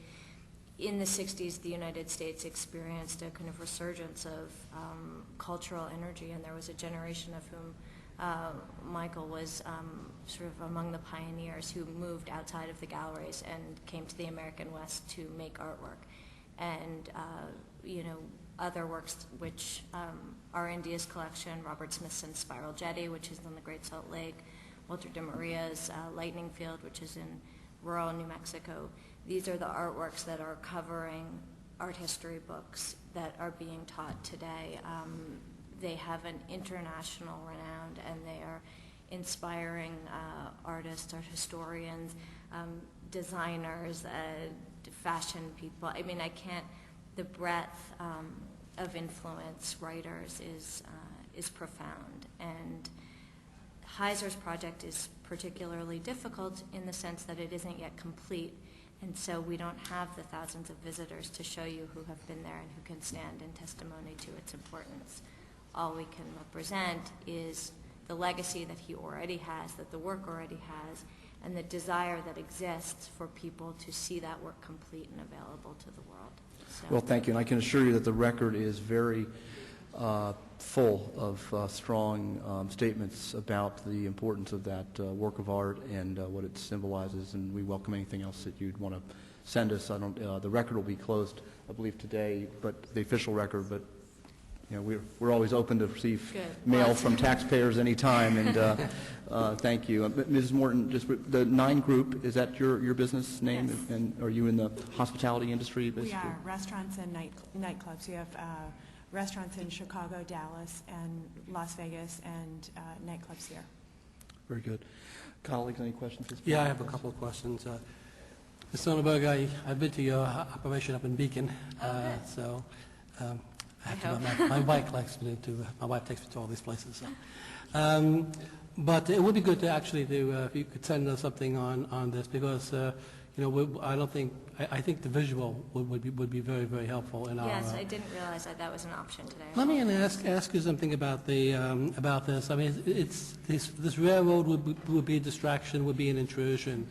in the 60s, the United States experienced a kind of resurgence of cultural energy, and there was a generation of whom Michael was sort of among the pioneers who moved outside of the galleries and came to the American West to make artwork. And, other works which are in Dia's collection, Robert Smithson's Spiral Jetty, which is in the Great Salt Lake, Walter de Maria's Lightning Field, which is in rural New Mexico. These are the artworks that are covering art history books that are being taught today. They have an international renown, and they are inspiring artists, art historians, designers, fashion people. I mean, the breadth of influence writers is profound. And Heiser's project is particularly difficult in the sense that it isn't yet complete, and so we don't have the thousands of visitors to show you who have been there and who can stand in testimony to its importance. All we can represent is the legacy that he already has, that the work already has, and the desire that exists for people to see that work complete and available to the world. So. Well, thank you, and I can assure you that the record is very full of strong statements about the importance of that work of art and what it symbolizes, and we welcome anything else that you'd want to send us. The record will be closed, I believe, today, but the official record, but we're always open to receive mail from taxpayers anytime, and thank you. Ms. Morton, just the 9 Group, is that your business name? Yes. And are you in the hospitality industry? Basically? We are, restaurants and nightclubs. We have restaurants in Chicago, Dallas, and Las Vegas, and nightclubs here. Very good. Colleagues, any questions? Yeah, I have a couple of questions. Ms. Sonnenberg, I've been to your operation up in Beacon, so I have to, my wife likes me to. My wife takes me to all these places. So. But it would be good to actually do if you could send us something on this, because I think the visual would be very, very helpful in our. Yes, I didn't realize that was an option today. Let me ask you something about about this. I mean, this railroad would be a distraction, would be an intrusion,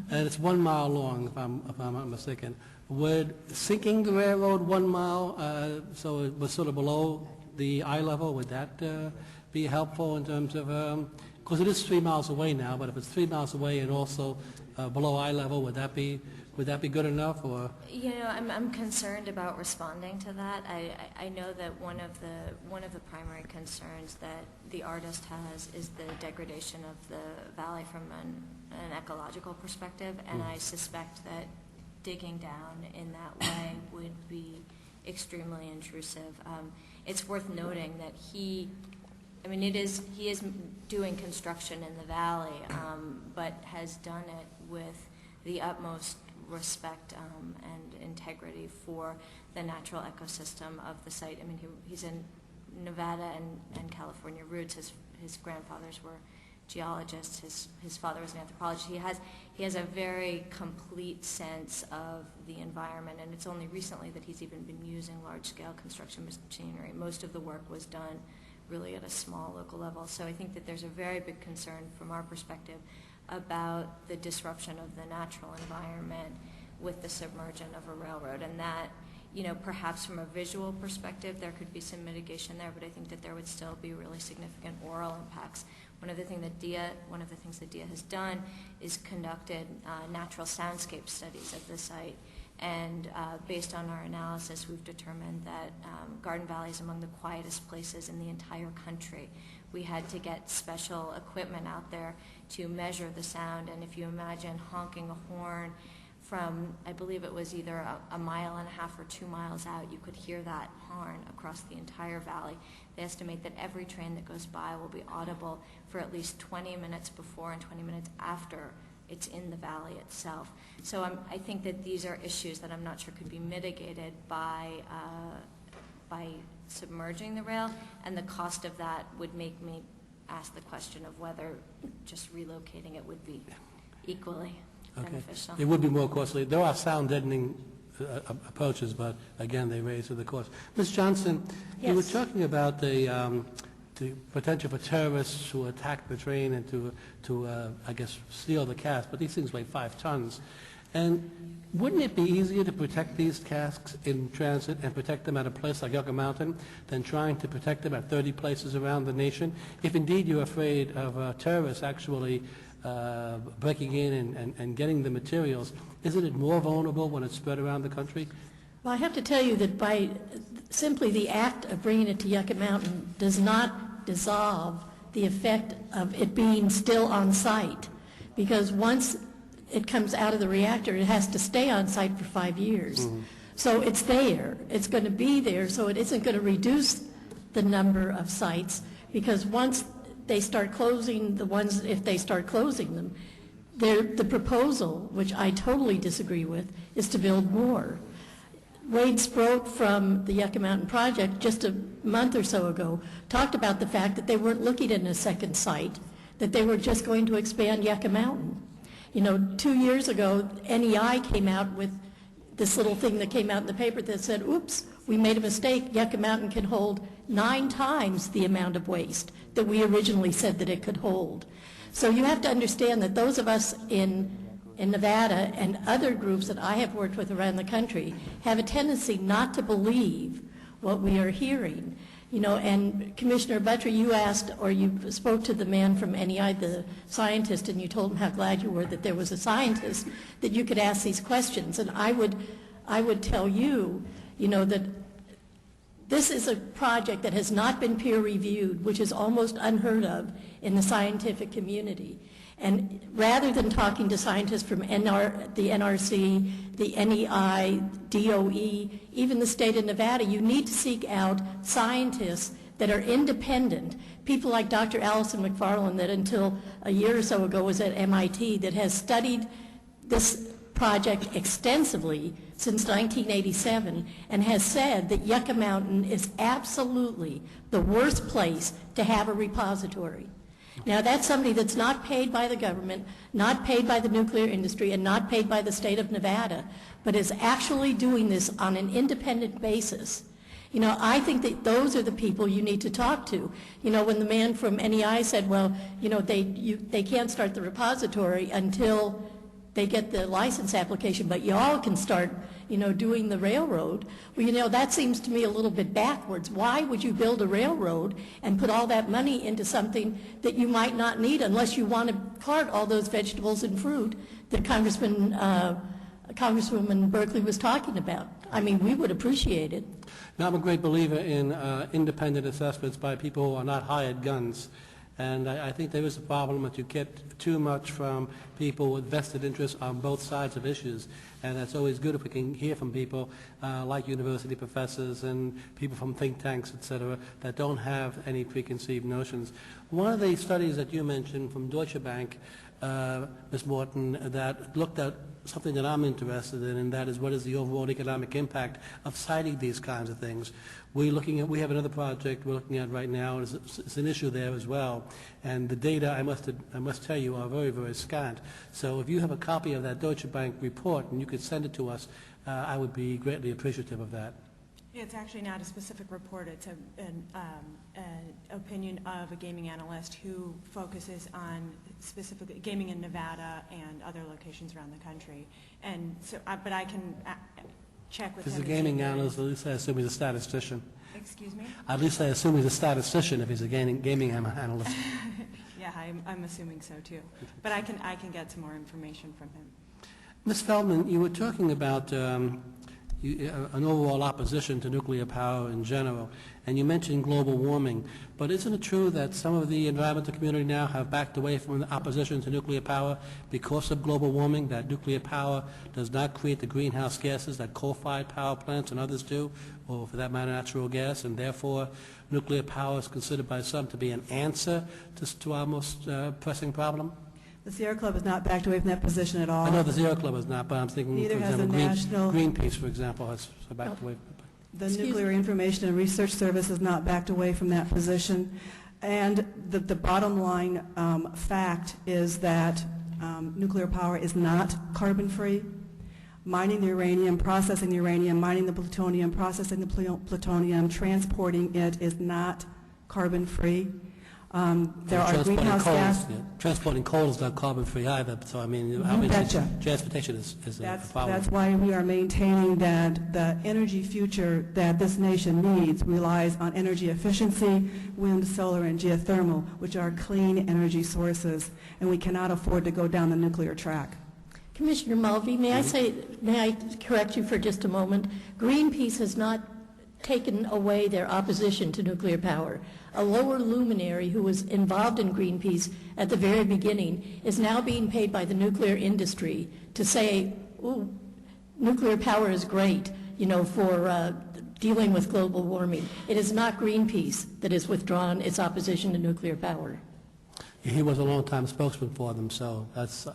and it's 1 mile long, if I'm not mistaken. Would sinking the railroad 1 mile, so it was sort of below the eye level, would that be helpful in terms of, because it is 3 miles away now, but if it's 3 miles away and also below eye level. Would that be good enough, or? You know, I'm concerned about responding to that. I know that one of the primary concerns that the artist has is the degradation of the valley from an ecological perspective, and I suspect that digging down in that way would be extremely intrusive. It's worth noting that he is doing construction in the valley, but has done it with the utmost respect and integrity for the natural ecosystem of the site. I mean, he's in Nevada and California roots. His grandfathers were geologists. His father was an anthropologist. He has a very complete sense of the environment, and it's only recently that he's even been using large-scale construction machinery. Most of the work was done really at a small local level. So I think that there's a very big concern from our perspective about the disruption of the natural environment with the submersion of a railroad, and that, you know, perhaps from a visual perspective there could be some mitigation there, but I think that there would still be really significant oral impacts. One of the things that DIA has done is conducted natural soundscape studies of the site, and based on our analysis we've determined that Garden Valley is among the quietest places in the entire country. We had to get special equipment out there to measure the sound, and if you imagine honking a horn from, I believe it was either a mile and a half or 2 miles out, you could hear that horn across the entire valley. They estimate that every train that goes by will be audible for at least 20 minutes before and 20 minutes after it's in the valley itself. So I think that these are issues that I'm not sure could be mitigated by submerging the rail, and the cost of that would make me ask the question of whether just relocating it would be equally beneficial. It would be more costly. There are sound deadening approaches, but again, they raise the cost. Ms. Johnson, you were talking about the potential for terrorists who attack the train and to I guess, steal the casks, but these things weigh 5 tons. And wouldn't it be easier to protect these casks in transit and protect them at a place like Yucca Mountain than trying to protect them at 30 places around the nation? If indeed you're afraid of terrorists actually breaking in and getting the materials, isn't it more vulnerable when it's spread around the country? Well, I have to tell you that by simply the act of bringing it to Yucca Mountain does not dissolve the effect of it being still on site, because once it comes out of the reactor, it has to stay on site for 5 years. Mm-hmm. So it's there. It's going to be there, so it isn't going to reduce the number of sites, because once they start closing the ones, if they start closing them, the proposal, which I totally disagree with, is to build more. Wade Sproat from the Yucca Mountain Project just a month or so ago talked about the fact that they weren't looking at a second site, that they were just going to expand Yucca Mountain. You know, 2 years ago, NEI came out with this little thing that came out in the paper that said, oops, we made a mistake. Yucca Mountain can hold 9 times the amount of waste that we originally said that it could hold. So you have to understand that those of us in Nevada and other groups that I have worked with around the country have a tendency not to believe what we are hearing. You know, and Commissioner Buttrey, you asked, or you spoke to the man from NEI, the scientist, and you told him how glad you were that there was a scientist that you could ask these questions. And I would tell you, you know, that this is a project that has not been peer reviewed, which is almost unheard of in the scientific community. And rather than talking to scientists from the NRC, the NEI, DOE, even the state of Nevada, you need to seek out scientists that are independent, people like Dr. Allison McFarland, that until a year or so ago was at MIT, that has studied this project extensively since 1987 and has said that Yucca Mountain is absolutely the worst place to have a repository. Now, that's somebody that's not paid by the government, not paid by the nuclear industry, and not paid by the state of Nevada, but is actually doing this on an independent basis. You know, I think that those are the people you need to talk to. You know, when the man from NEI said, well, you know, they can't start the repository until they get the license application, but y'all can start, doing the railroad. Well, that seems to me a little bit backwards. Why would you build a railroad and put all that money into something that you might not need unless you want to cart all those vegetables and fruit that Congresswoman Berkeley was talking about? I mean, we would appreciate it. Now, I'm a great believer in independent assessments by people who are not hired guns. And I think there is a problem that you get too much from people with vested interests on both sides of issues. And it's always good if we can hear from people like university professors and people from think tanks, et cetera, that don't have any preconceived notions. One of the studies that you mentioned from Deutsche Bank, Ms. Morton, that looked at something that I'm interested in, and that is what is the overall economic impact of citing these kinds of things. We have another project we're looking at right now. It's an issue there as well, and the data, I must tell you, are very, very scant. So if you have a copy of that Deutsche Bank report and you could send it to us, I would be greatly appreciative of that. It's actually not a specific report. It's an opinion of a gaming analyst who focuses on specifically gaming in Nevada and other locations around the country. And so, but I can check with him. If he's a gaming analyst, at least I assume he's a statistician. Excuse me? At least I assume he's a statistician if he's a gaming analyst. Yeah, I'm assuming so too. But I can get some more information from him. Ms. Feldman, you were talking about an overall opposition to nuclear power in general, and you mentioned global warming. But isn't it true that some of the environmental community now have backed away from the opposition to nuclear power because of global warming, that nuclear power does not create the greenhouse gases that coal-fired power plants and others do, or for that matter natural gas, and therefore nuclear power is considered by some to be an answer to our most pressing problem? The Sierra Club has not backed away from that position at all. I know the Sierra Club is not, but I'm thinking, Neither for has example, Greenpeace, for example, has backed away. The Nuclear Information and Research Service has not backed away from that position. And the bottom line fact is that nuclear power is not carbon-free. Mining the uranium, processing the uranium, mining the plutonium, processing the plutonium, transporting it is not carbon-free. There are greenhouse gas. Yeah. Transporting coal is not carbon-free either, so I mean, obviously transportation is a problem. That's why we are maintaining that the energy future that this nation needs relies on energy efficiency, wind, solar, and geothermal, which are clean energy sources, and we cannot afford to go down the nuclear track. Commissioner Mulvey, may I correct you for just a moment? Greenpeace has not taken away their opposition to nuclear power. A lower luminary who was involved in Greenpeace at the very beginning is now being paid by the nuclear industry to say, ooh, nuclear power is great, for dealing with global warming. It is not Greenpeace that has withdrawn its opposition to nuclear power. He was a long-time spokesman for them, so that's.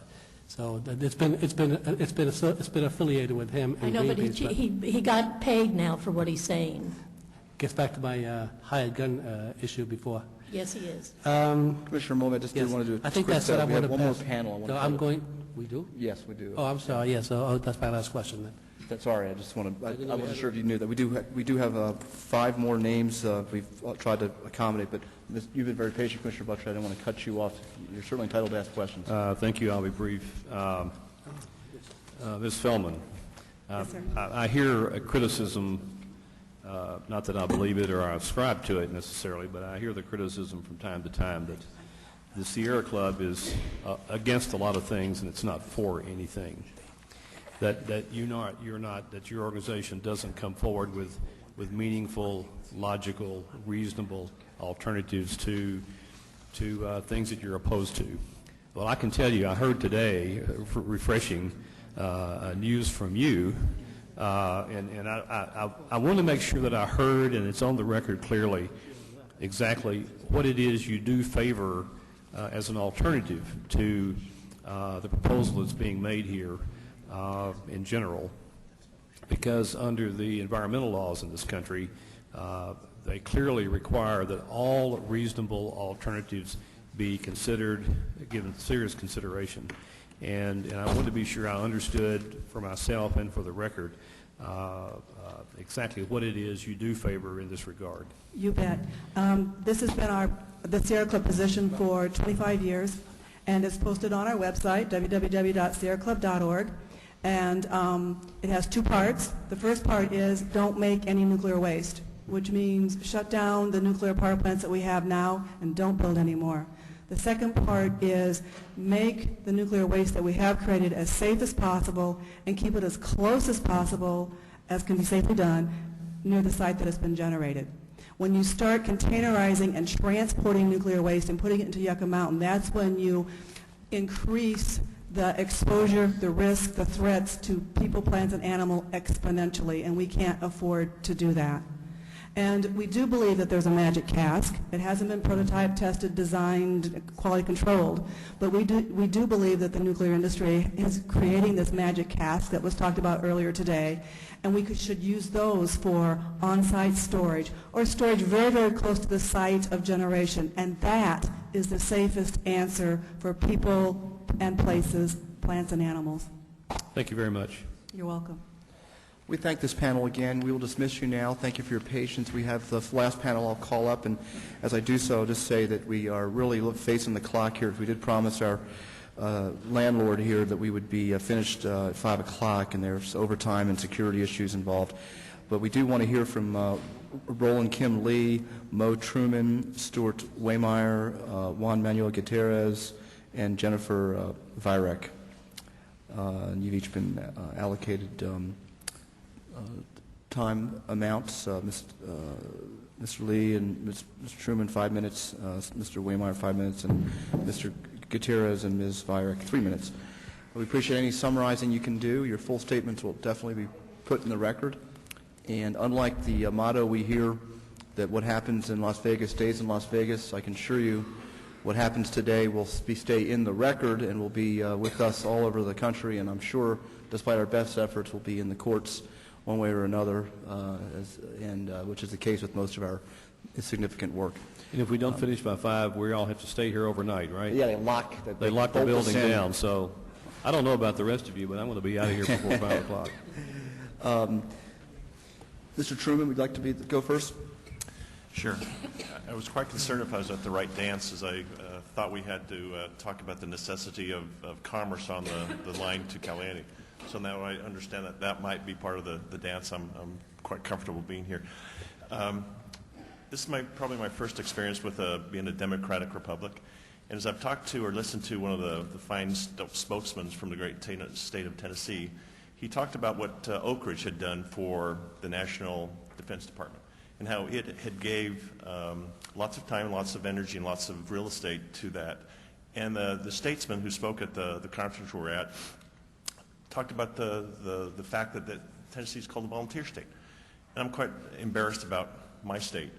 So it's been affiliated with him. I know, but he got paid now for what he's saying. Gets back to my hired gun issue before. Yes, he is. Commissioner Mulvey, I just did want to do a I think quick that's what I we want have to one more pass. panel. So I'm going. We do? Yes, we do. Oh, I'm sorry. Yes. That's my last question then. Sorry, I just want to. I wasn't sure if you knew that we do have 5 more names. We've tried to accommodate, but you've been very patient, Commissioner Butcher. I didn't want to cut you off. You're certainly entitled to ask questions. Thank you. I'll be brief. Ms. Feldman, Yes, sir. I hear a criticism. Not that I believe it or I ascribe to it necessarily, but I hear the criticism from time to time that the Sierra Club is against a lot of things and it's not for anything. That your organization doesn't come forward with meaningful, logical, reasonable alternatives to things that you're opposed to. Well, I can tell you, I heard today refreshing news from you. And I want to make sure that I heard, and it's on the record clearly, exactly what it is you do favor as an alternative to the proposal that's being made here in general. Because under the environmental laws in this country, they clearly require that all reasonable alternatives be considered, given serious consideration. And I wanted to be sure I understood for myself and for the record exactly what it is you do favor in this regard. You bet. This has been the Sierra Club position for 25 years, And it's posted on our website, www.sierraclub.org. And it has two parts. The first part is don't make any nuclear waste, which means shut down the nuclear power plants that we have now and don't build any more. The second part is make the nuclear waste that we have created as safe as possible and keep it as close as possible as can be safely done near the site that has been generated. When you start containerizing and transporting nuclear waste and putting it into Yucca Mountain, that's when you increase the exposure, the risk, the threats to people, plants, and animals exponentially, and we can't afford to do that. And we do believe that there's a magic cask. It hasn't been prototype, tested, designed, quality controlled, but we do believe that the nuclear industry is creating this magic cask that was talked about earlier today, and we should use those for on-site storage or storage very, very close to the site of generation, and that is the safest answer for people and places, plants and animals. Thank you very much. You're welcome. We thank this panel again. We will dismiss you now. Thank you for your patience. We have the last panel I'll call up, and as I do so, I'll just say that we are really facing the clock here. We did promise our landlord here that we would be finished at 5 o'clock, and there's overtime and security issues involved. But we do want to hear from Roland Kim Lee, Mo Truman, Stuart Waymeyer, Juan Manuel Gutierrez, and Jennifer Virek. And you've each been allocated time amounts. Mr. Lee and Mr. Truman, 5 minutes, Mr. Waymeyer, 5 minutes, and Mr. Gutierrez and Ms. Virek, 3 minutes. We appreciate any summarizing you can do. Your full statements will definitely be put in the record. And unlike the motto we hear that what happens in Las Vegas stays in Las Vegas, I can assure you what happens today will stay in the record and will be with us all over the country, and I'm sure, despite our best efforts, will be in the courts one way or another, which is the case with most of our significant work. And if we don't finish by 5, we all have to stay here overnight, right? Yeah, they lock the building down. So I don't know about the rest of you, but I'm going to be out of here before 5 o'clock. Mr. Truman, would you like to go first? Sure. I was quite concerned if I was at the right dance, as I thought we had to talk about the necessity of commerce on the line to Caliente. So now I understand that that might be part of the dance. I'm quite comfortable being here. This is probably my first experience with being a democratic republic. And as I've talked to or listened to one of the fine spokesmen from the great state of Tennessee, he talked about what Oak Ridge had done for the National Defense Department and how it had gave lots of time, lots of energy, and lots of real estate to that. And the statesman who spoke at the conference we're at talked about the fact that Tennessee is called a volunteer state. And I'm quite embarrassed about my state.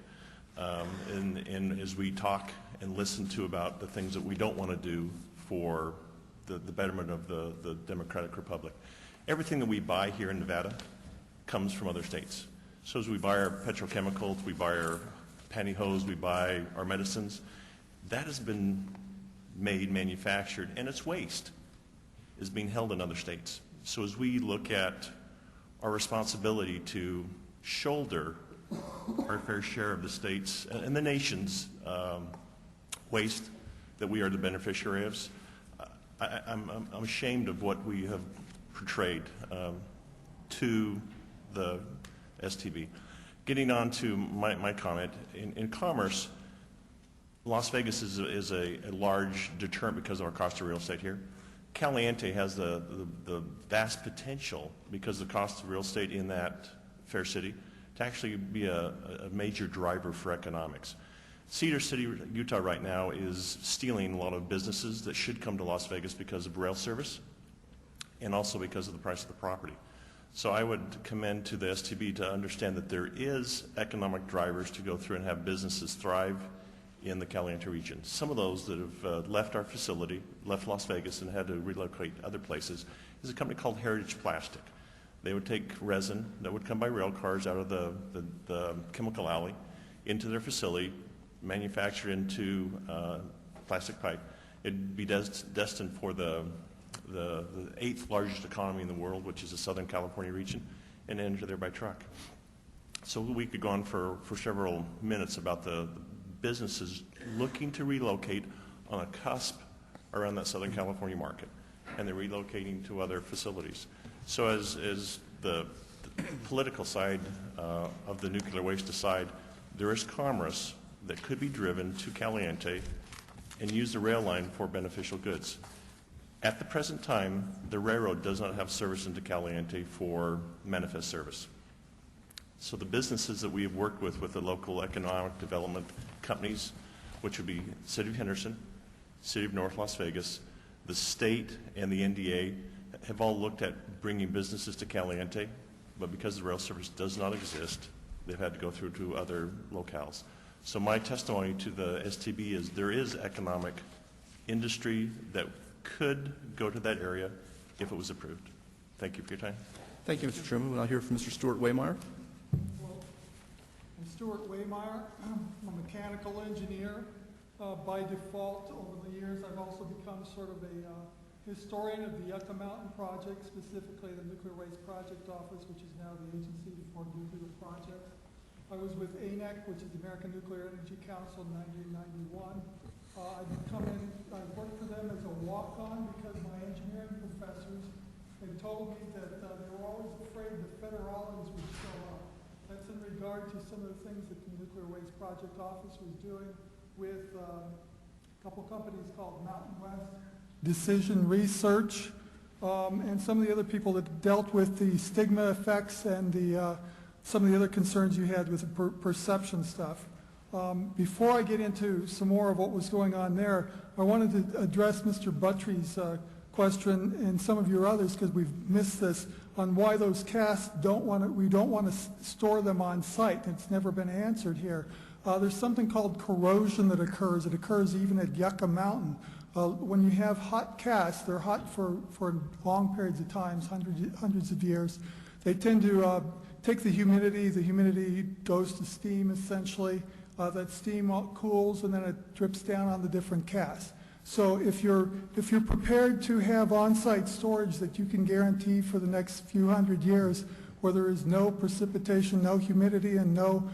And as we talk and listen to about the things that we don't want to do for the betterment of the Democratic Republic. Everything that we buy here in Nevada comes from other states. So as we buy our petrochemicals, we buy our pantyhose, we buy our medicines, that has been manufactured, and its waste is being held in other states. So as we look at our responsibility to shoulder our fair share of the state's and the nation's waste that we are the beneficiary of, I'm ashamed of what we have portrayed to the STB. Getting on to my comment, in commerce, Las Vegas is a large deterrent because of our cost of real estate here. Caliente has the vast potential, because of the cost of real estate in that fair city, to actually be a major driver for economics. Cedar City, Utah right now is stealing a lot of businesses that should come to Las Vegas because of rail service and also because of the price of the property. So I would commend to the STB to understand that there is economic drivers to go through and have businesses thrive in the Caliente region. Some of those that have left our facility, left Las Vegas and had to relocate other places, is a company called Heritage Plastic. They would take resin that would come by rail cars out of the chemical alley into their facility, manufacture into plastic pipe. It'd be destined for the 8th largest economy in the world, which is the Southern California region, and enter there by truck. So we could go on for several minutes about the businesses looking to relocate on a cusp around that Southern California market, and they're relocating to other facilities. So as the political side of the nuclear waste aside, there is commerce that could be driven to Caliente and use the rail line for beneficial goods. At the present time, the railroad does not have service into Caliente for manifest service. So the businesses that we have worked with the local economic development companies, which would be City of Henderson, City of North Las Vegas, the state and the NDA have all looked at bringing businesses to Caliente, but because the rail service does not exist, they've had to go through to other locales. So my testimony to the STB is there is economic industry that could go to that area if it was approved. Thank you for your time. Thank you, Mr. Chairman. We'll now hear from Mr. Stuart Waymeyer. I'm Stuart Waymeyer. I'm a mechanical engineer. By default, over the years, I've also become sort of a historian of the Yucca Mountain Project, specifically the Nuclear Waste Project Office, which is now the Agency for Nuclear Projects. I was with ANEC, which is the American Nuclear Energy Council, in 1991. I worked for them as a walk-on because my engineering professors had told me that they were always afraid the federales would show up. That's in regard to some of the things that the Nuclear Waste Project Office was doing with a couple companies called Mountain West Decision Research, and some of the other people that dealt with the stigma effects and some of the other concerns you had with the perception stuff. Before I get into some more of what was going on there, I wanted to address Mr. Buttry's question and some of your others, because we've missed this, on why those casts we don't want to store them on site. It's never been answered here. There's something called corrosion that occurs. It occurs even at Yucca Mountain. When you have hot casts, they're hot for long periods of time, hundreds of years. They tend to take the humidity goes to steam essentially. That steam cools and then it drips down on the different casts. So if you're prepared to have on-site storage that you can guarantee for the next few hundred years, where there is no precipitation, no humidity, and no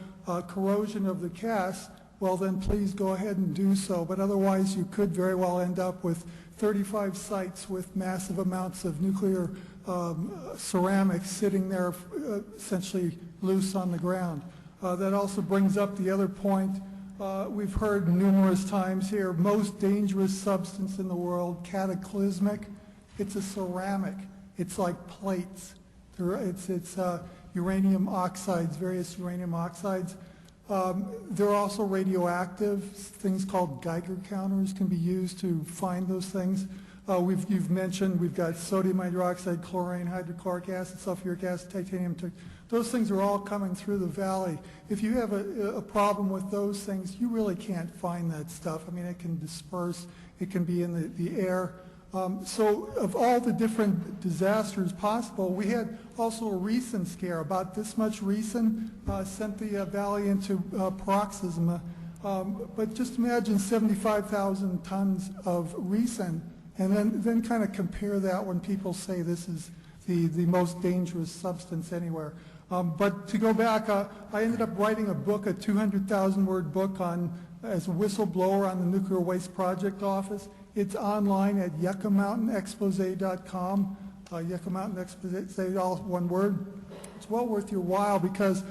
corrosion of the casts, well then please go ahead and do so. But otherwise you could very well end up with 35 sites with massive amounts of nuclear ceramics sitting there essentially loose on the ground. That also brings up the other point we've heard numerous times here, most dangerous substance in the world, cataclysmic. It's a ceramic. It's like plates. It's uranium oxides, various uranium oxides. They're also radioactive. Things called Geiger counters can be used to find those things. You've mentioned we've got sodium hydroxide, chlorine, hydrochloric acid, sulfuric acid, titanium. Those things are all coming through the valley. If you have a problem with those things, you really can't find that stuff. I mean, it can disperse. It can be in the air. So of all the different disasters possible, we had also a ricin scare. About this much ricin sent the valley into paroxysm. But just imagine 75,000 tons of ricin, and then kind of compare that when people say this is the most dangerous substance anywhere. But to go back, I ended up writing a book, a 200,000-word book as a whistleblower on the Nuclear Waste Project Office. It's online at yuccamountainexpose.com. Yucca Mountain Expose, all one word. It's well worth your while because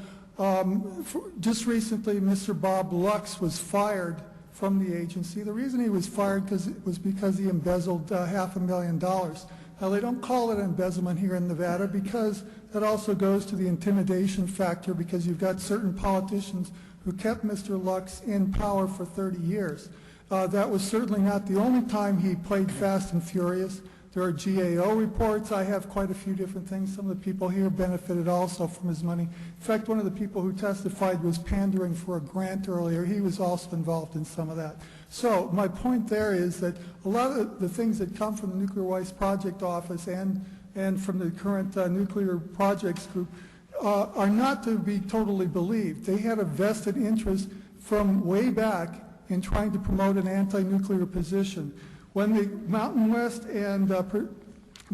just recently Mr. Bob Lux was fired from the agency. The reason he was fired was because he embezzled $500,000. Now, they don't call it embezzlement here in Nevada because that also goes to the intimidation factor, because you've got certain politicians who kept Mr. Lux in power for 30 years. That was certainly not the only time he played fast and furious. There are GAO reports. I have quite a few different things. Some of the people here benefited also from his money. In fact, one of the people who testified was pandering for a grant earlier. He was also involved in some of that. So my point there is that a lot of the things that come from the Nuclear Waste Project Office and from the current Nuclear Projects Group are not to be totally believed. They had a vested interest from way back in trying to promote an anti-nuclear position. When the Mountain West and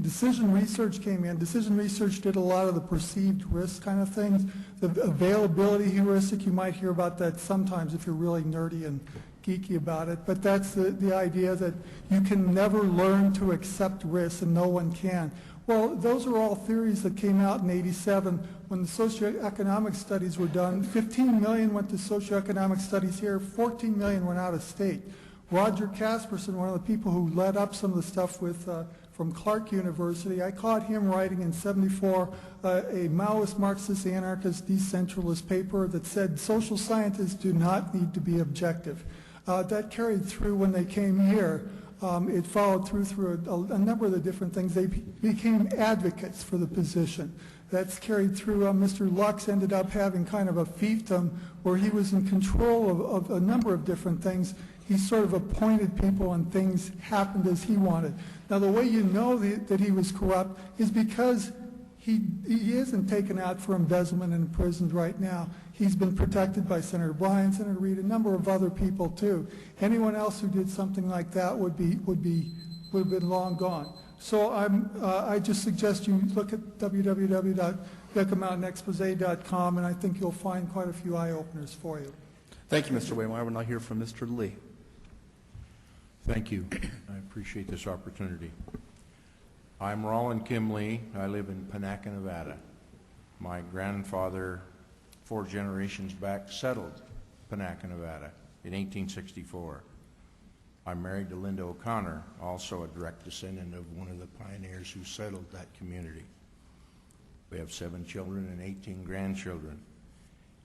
Decision Research came in, Decision Research did a lot of the perceived risk kind of things. The availability heuristic, you might hear about that sometimes if you're really nerdy and geeky about it, but that's the idea that you can never learn to accept risks and no one can. Well, those are all theories that came out in '87 when the socioeconomic studies were done. 15 million went to socioeconomic studies here, 14 million went out of state. Roger Casperson, one of the people who led up some of the stuff with from Clark University, I caught him writing in '74 a Maoist, Marxist, anarchist, decentralist paper that said social scientists do not need to be objective. That carried through when they came here. It followed through a number of the different things. They became advocates for the position. That's carried through. Mr. Lux ended up having kind of a fiefdom where he was in control of a number of different things. He sort of appointed people and things happened as he wanted. Now, the way you know that he was corrupt is because he isn't taken out for embezzlement and imprisoned right now. He's been protected by Senator Bryan, Senator Reid, a number of other people too. Anyone else who did something like that would have been long gone. So I just suggest you look at www.yuccamountainexpose.com, and I think you'll find quite a few eye-openers for you. Thank you, Mr. Waymire. We'll now hear from Mr. Lee. Thank you. I appreciate this opportunity. I'm Roland Kim Lee. I live in Panaca, Nevada. My grandfather, 4 generations back, settled Panaca, Nevada in 1864. I'm married to Linda O'Connor, also a direct descendant of one of the pioneers who settled that community. We have 7 children and 18 grandchildren.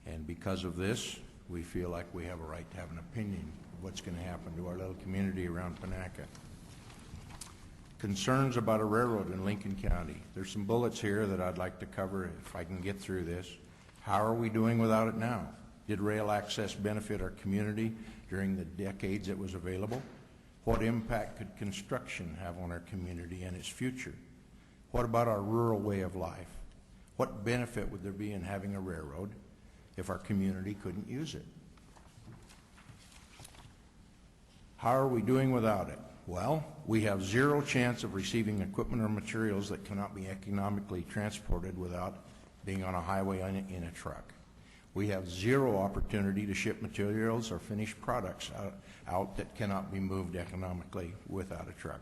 And because of this, we feel like we have a right to have an opinion of what's going to happen to our little community around Panaca. Concerns about a railroad in Lincoln County. There's some bullets here that I'd like to cover if I can get through this. How are we doing without it now? Did rail access benefit our community during the decades it was available? What impact could construction have on our community and its future? What about our rural way of life? What benefit would there be in having a railroad if our community couldn't use it? How are we doing without it? Well, we have 0 chance of receiving equipment or materials that cannot be economically transported without being on a highway in a truck. We have 0 opportunity to ship materials or finished products out that cannot be moved economically without a truck.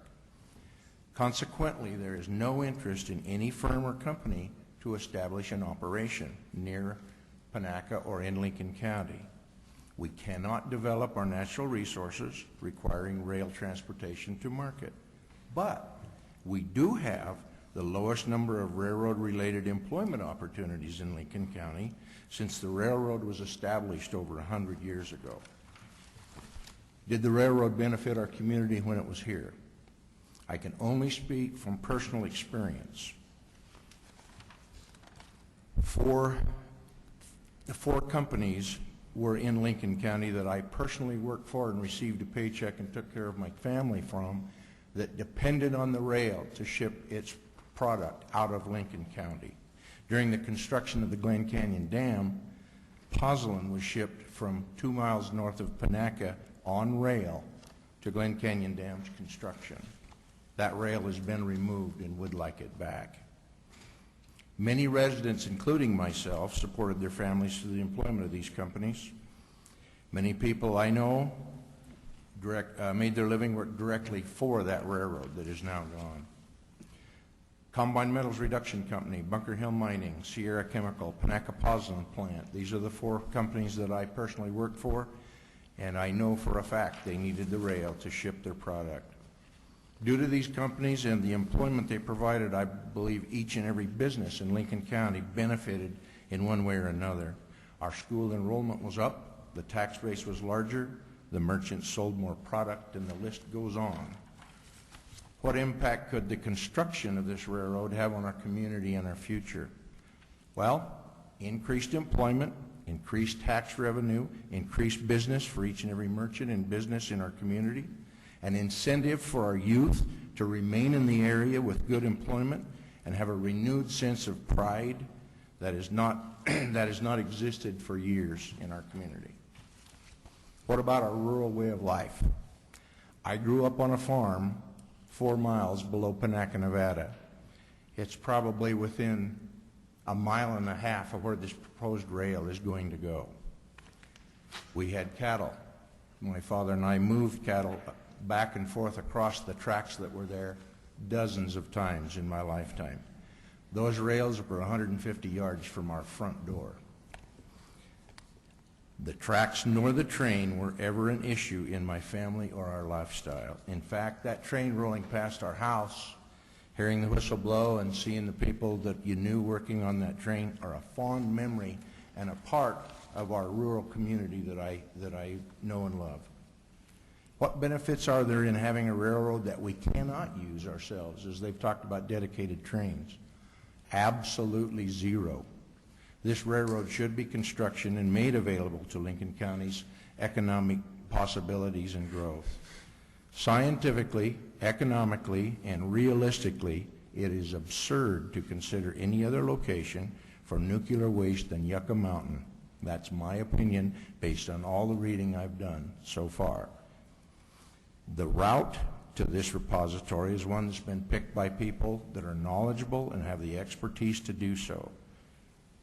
Consequently, there is no interest in any firm or company to establish an operation near Panaca or in Lincoln County. We cannot develop our natural resources requiring rail transportation to market. But we do have the lowest number of railroad-related employment opportunities in Lincoln County since the railroad was established over 100 years ago. Did the railroad benefit our community when it was here? I can only speak from personal experience. The 4 companies were in Lincoln County that I personally worked for and received a paycheck and took care of my family from that depended on the rail to ship its product out of Lincoln County. During the construction of the Glen Canyon Dam, pozzolan was shipped from 2 miles north of Panaca on rail to Glen Canyon Dam's construction. That rail has been removed and would like it back. Many residents, including myself, supported their families through the employment of these companies. Many people I know made their living work directly for that railroad that is now gone. Combine Metals Reduction Company, Bunker Hill Mining, Sierra Chemical, Panaca Pozzolan Plant. These are the 4 companies that I personally worked for, and I know for a fact they needed the rail to ship their product. Due to these companies and the employment they provided, I believe each and every business in Lincoln County benefited in one way or another. Our school enrollment was up, the tax base was larger, the merchants sold more product, and the list goes on. What impact could the construction of this railroad have on our community and our future? Well, increased employment, increased tax revenue, increased business for each and every merchant and business in our community, an incentive for our youth to remain in the area with good employment and have a renewed sense of pride that has not existed for years in our community. What about our rural way of life? I grew up on a farm 4 miles below Panaca, Nevada. It's probably within 1.5 miles of where this proposed rail is going to go. We had cattle. My father and I moved cattle back and forth across the tracks that were there dozens of times in my lifetime. Those rails were 150 yards from our front door. The tracks nor the train were ever an issue in my family or our lifestyle. In fact, that train rolling past our house, hearing the whistle blow and seeing the people that you knew working on that train are a fond memory and a part of our rural community that I know and love. What benefits are there in having a railroad that we cannot use ourselves, as they've talked about dedicated trains? Absolutely zero. This railroad should be construction and made available to Lincoln County's economic possibilities and growth. Scientifically, economically, and realistically, it is absurd to consider any other location for nuclear waste than Yucca Mountain. That's my opinion based on all the reading I've done so far. The route to this repository is one that's been picked by people that are knowledgeable and have the expertise to do so.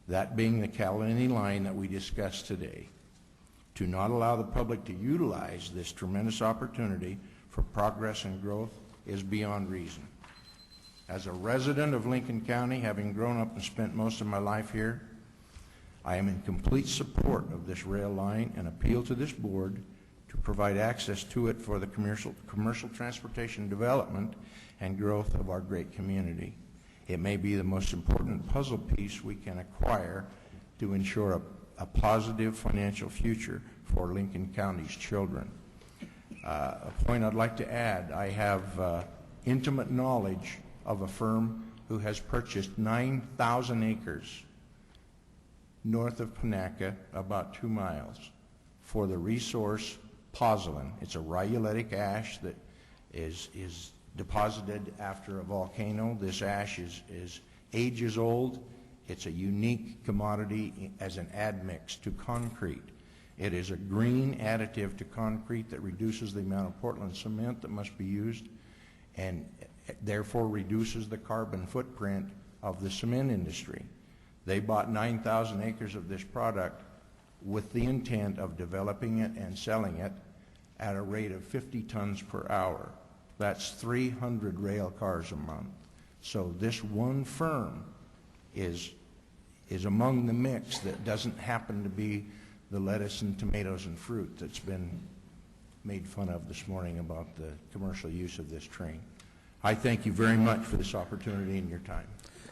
That being the Caliente line that we discussed today. To not allow the public to utilize this tremendous opportunity for progress and growth is beyond reason. As a resident of Lincoln County, having grown up and spent most of my life here, I am in complete support of this rail line and appeal to this board to provide access to it for the commercial transportation development and growth of our great community. It may be the most important puzzle piece we can acquire to ensure a positive financial future for Lincoln County's children. A point I'd like to add, I have intimate knowledge of a firm who has purchased 9,000 acres north of Panaca, about 2 miles, for the resource pozzolan. It's a rhyolitic ash that is deposited after a volcano. This ash is ages old. It's a unique commodity as an admix to concrete. It is a green additive to concrete that reduces the amount of Portland cement that must be used and therefore reduces the carbon footprint of the cement industry. They bought 9,000 acres of this product with the intent of developing it and selling it at a rate of 50 tons per hour. That's 300 rail cars a month. So this one firm is among the mix that doesn't happen to be the lettuce and tomatoes and fruit that's been made fun of this morning about the commercial use of this train. I thank you very much for this opportunity and your time.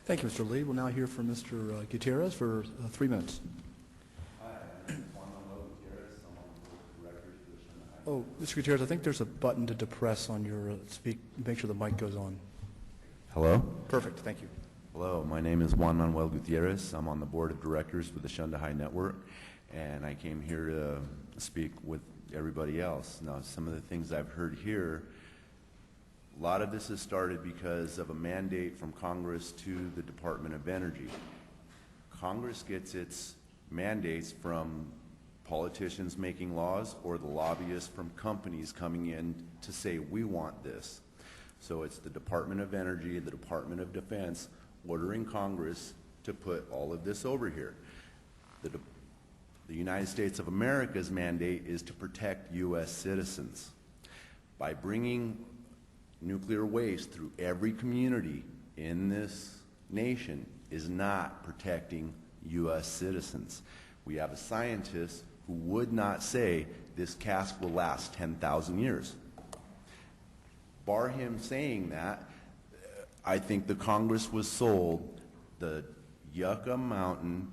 Thank you, Mr. Lee. We'll now hear from Mr. Gutierrez for 3 minutes. Oh, Mr. Gutierrez, I think there's a button to depress on your speak. Make sure the mic goes on. Hello? Perfect. Thank you. Hello. My name is Juan Manuel Gutierrez. I'm on the board of directors for the Shunda High Network, and I came here to speak with everybody else. Now, some of the things I've heard here, a lot of this has started because of a mandate from Congress to the Department of Energy. Congress gets its mandates from politicians making laws or the lobbyists from companies coming in to say, we want this. So it's the Department of Energy, the Department of Defense ordering Congress to put all of this over here. The United States of America's mandate is to protect U.S. citizens. By bringing nuclear waste through every community in this nation is not protecting U.S. citizens. We have a scientist who would not say this cask will last 10,000 years. Bar him saying that, I think the Congress was sold the Yucca Mountain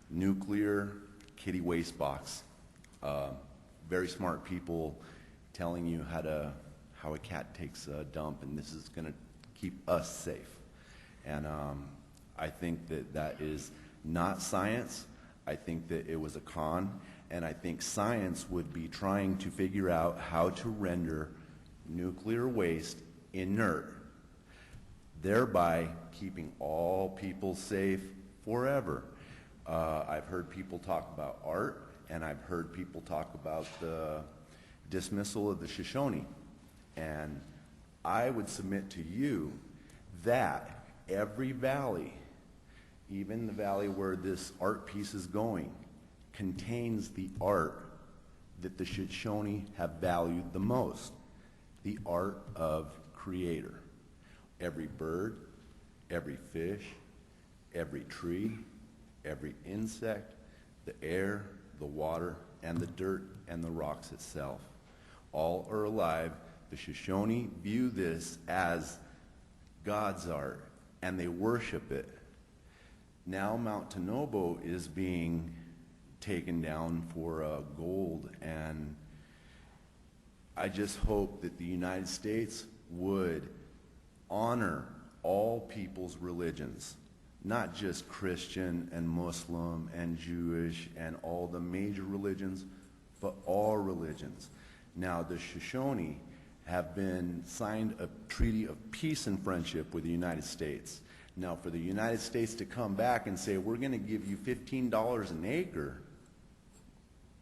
nuclear kitty waste box. Very smart people telling you how a cat takes a dump, and this is going to keep us safe. And I think that is not science. I think that it was a con, and I think science would be trying to figure out how to render nuclear waste inert, thereby keeping all people safe forever. I've heard people talk about art, and I've heard people talk about the dismissal of the Shoshone. And I would submit to you that every valley, even the valley where this art piece is going, contains the art that the Shoshone have valued the most, the art of creator. Every bird, every fish, every tree, every insect, the air, the water, and the dirt and the rocks itself. All are alive. The Shoshone view this as God's art, and they worship it. Now Mount Tanobo is being taken down for gold, and I just hope that the United States would honor all people's religions, not just Christian and Muslim and Jewish and all the major religions, but all religions. Now, the Shoshone have been signed a treaty of peace and friendship with the United States. Now, for the United States to come back and say, we're going to give you $15 an acre,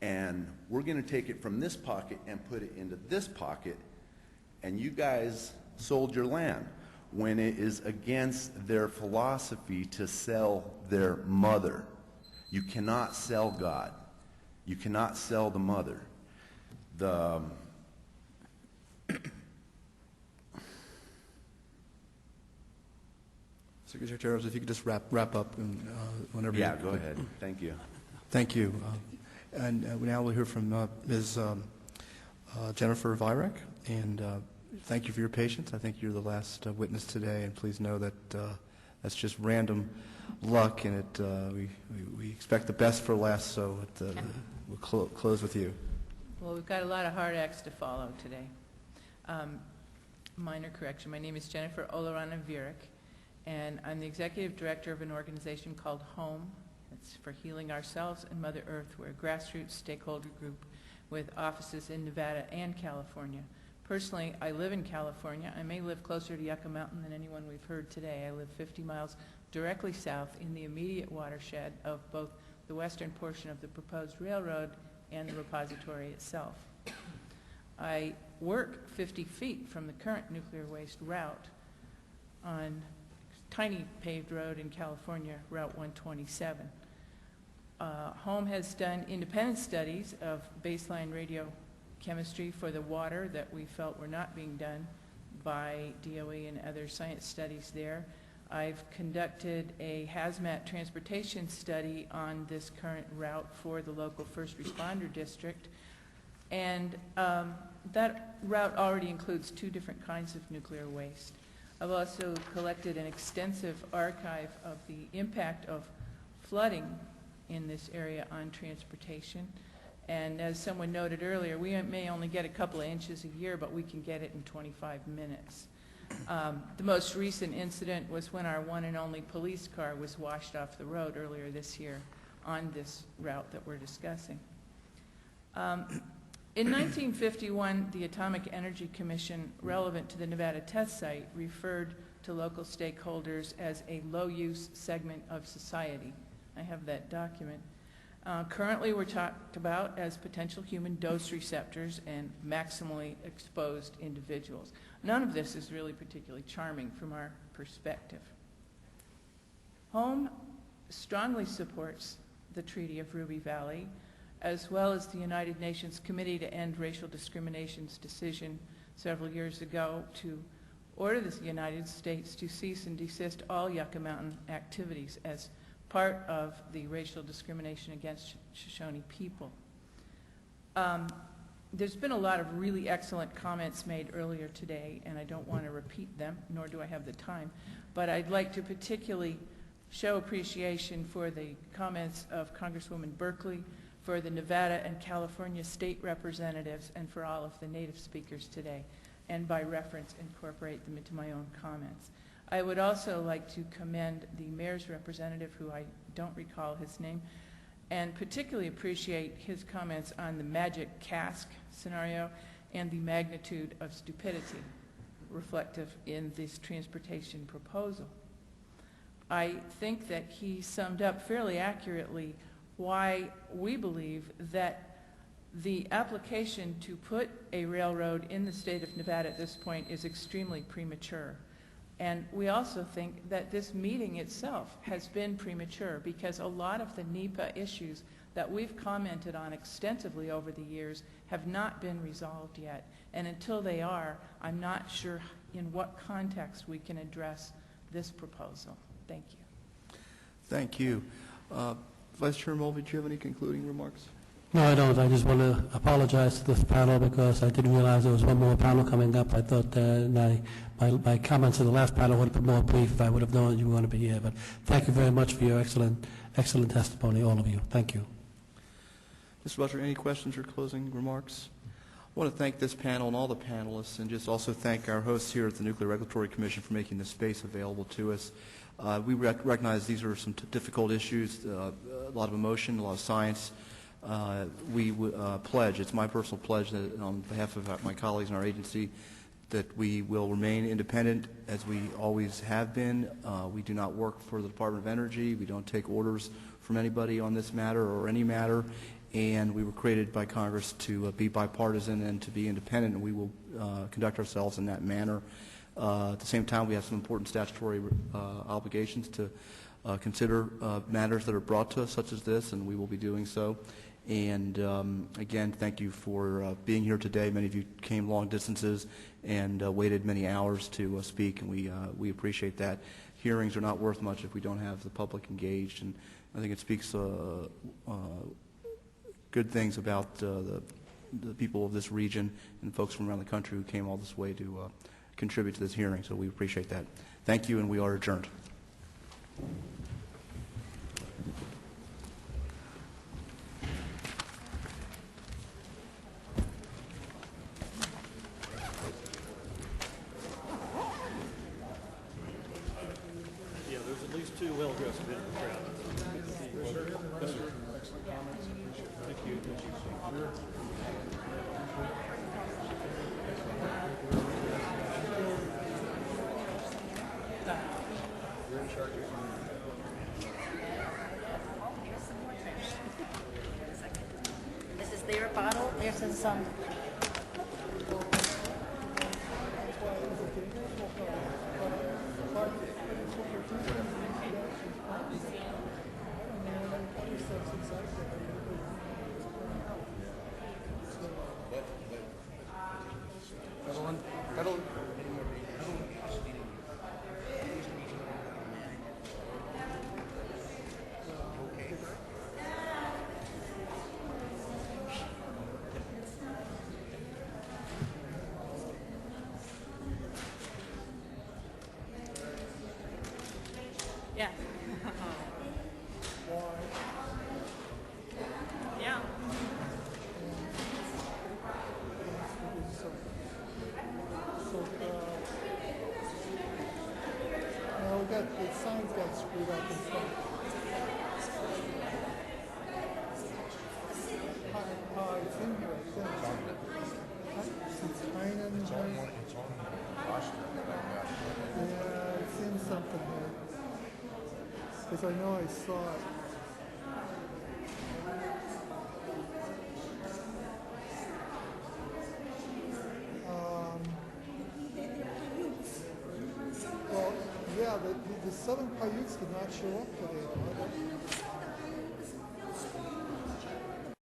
and we're going to take it from this pocket and put it into this pocket, and you guys sold your land, when it is against their philosophy to sell their mother. You cannot sell God. You cannot sell the mother. Secretary Charles, if you could just wrap up and, whenever Yeah, go ahead. Thank you. Thank you. And now we'll hear from Ms. Jennifer Virek, and thank you for your patience. I think you're the last witness today, and please know that that's just random luck, and we expect the best for last, so we'll close with you. Well, we've got a lot of hard acts to follow today. Minor correction. My name is Jennifer Olarana Virek, and I'm the executive director of an organization called HOME. It's for Healing Ourselves and Mother Earth. We're a grassroots stakeholder group with offices in Nevada and California. Personally, I live in California. I may live closer to Yucca Mountain than anyone we've heard today. I live 50 miles directly south in the immediate watershed of both the western portion of the proposed railroad and the repository itself. I work 50 feet from the current nuclear waste route on a tiny paved road in California, Route 127. HOME has done independent studies of baseline radiochemistry for the water that we felt were not being done by DOE and other science studies there. I've conducted a hazmat transportation study on this current route for the local first responder district, and that route already includes 2 different kinds of nuclear waste. I've also collected an extensive archive of the impact of flooding in this area on transportation. And as someone noted earlier, we may only get a couple of inches a year, but we can get it in 25 minutes. The most recent incident was when our one and only police car was washed off the road earlier this year on this route that we're discussing. In 1951, the Atomic Energy Commission, relevant to the Nevada test site, referred to local stakeholders as a low-use segment of society. I have that document. Currently, we're talked about as potential human dose receptors and maximally exposed individuals. None of this is really particularly charming from our perspective. HOME strongly supports the Treaty of Ruby Valley, as well as the United Nations Committee to End Racial Discrimination's decision several years ago to order the United States to cease and desist all Yucca Mountain activities as part of the racial discrimination against Shoshone people. There's been a lot of really excellent comments made earlier today, and I don't want to repeat them, nor do I have the time, but I'd like to particularly show appreciation for the comments of Congresswoman Berkeley, for the Nevada and California state representatives, and for all of the native speakers today, and by reference incorporate them into my own comments. I would also like to commend the mayor's representative, who I don't recall his name, and particularly appreciate his comments on the magic cask scenario and the magnitude of stupidity reflective in this transportation proposal. I think that he summed up fairly accurately why we believe that the application to put a railroad in the state of Nevada at this point is extremely premature. And we also think that this meeting itself has been premature because a lot of the NEPA issues that we've commented on extensively over the years have not been resolved yet. And until they are, I'm not sure in what context we can address this proposal. Thank you. Thank you. Vice Chair Mulvey, do you have any concluding remarks? No, I don't. I just want to apologize to this panel because I didn't realize there was one more panel coming up. I thought my comments in the last panel would have been more brief if I would have known you were going to be here. But thank you very much for your excellent testimony, all of you. Thank you. Mr. Butcher, any questions or closing remarks? I want to thank this panel and all the panelists, and just also thank our hosts here at the Nuclear Regulatory Commission for making this space available to us. We recognize these are some difficult issues, a lot of emotion, a lot of science. We pledge, it's my personal pledge that on behalf of my colleagues in our agency, that we will remain independent as we always have been. We do not work for the Department of Energy. We don't take orders from anybody on this matter or any matter. And we were created by Congress to be bipartisan and to be independent, and we will conduct ourselves in that manner. At the same time, we have some important statutory obligations to consider matters that are brought to us, such as this, and we will be doing so. And again, thank you for being here today. Many of you came long distances and waited many hours to speak, and we appreciate that. Hearings are not worth much if we don't have the public engaged, and I think it speaks good things about the people of this region and folks from around the country who came all this way to contribute to this hearing, so we appreciate that. Thank you, and we are adjourned. Yeah, there's at least two well-dressed men in the crowd. Excellent comments. Thank you. This is their bottle. This is some. Yeah. Yeah. We got, the signs got screwed up and stuff. It's in here, I think. It's Heinen. Yeah, it's in something here. Because I know I saw it. Well, yeah, the Southern Paiutes did not show up today.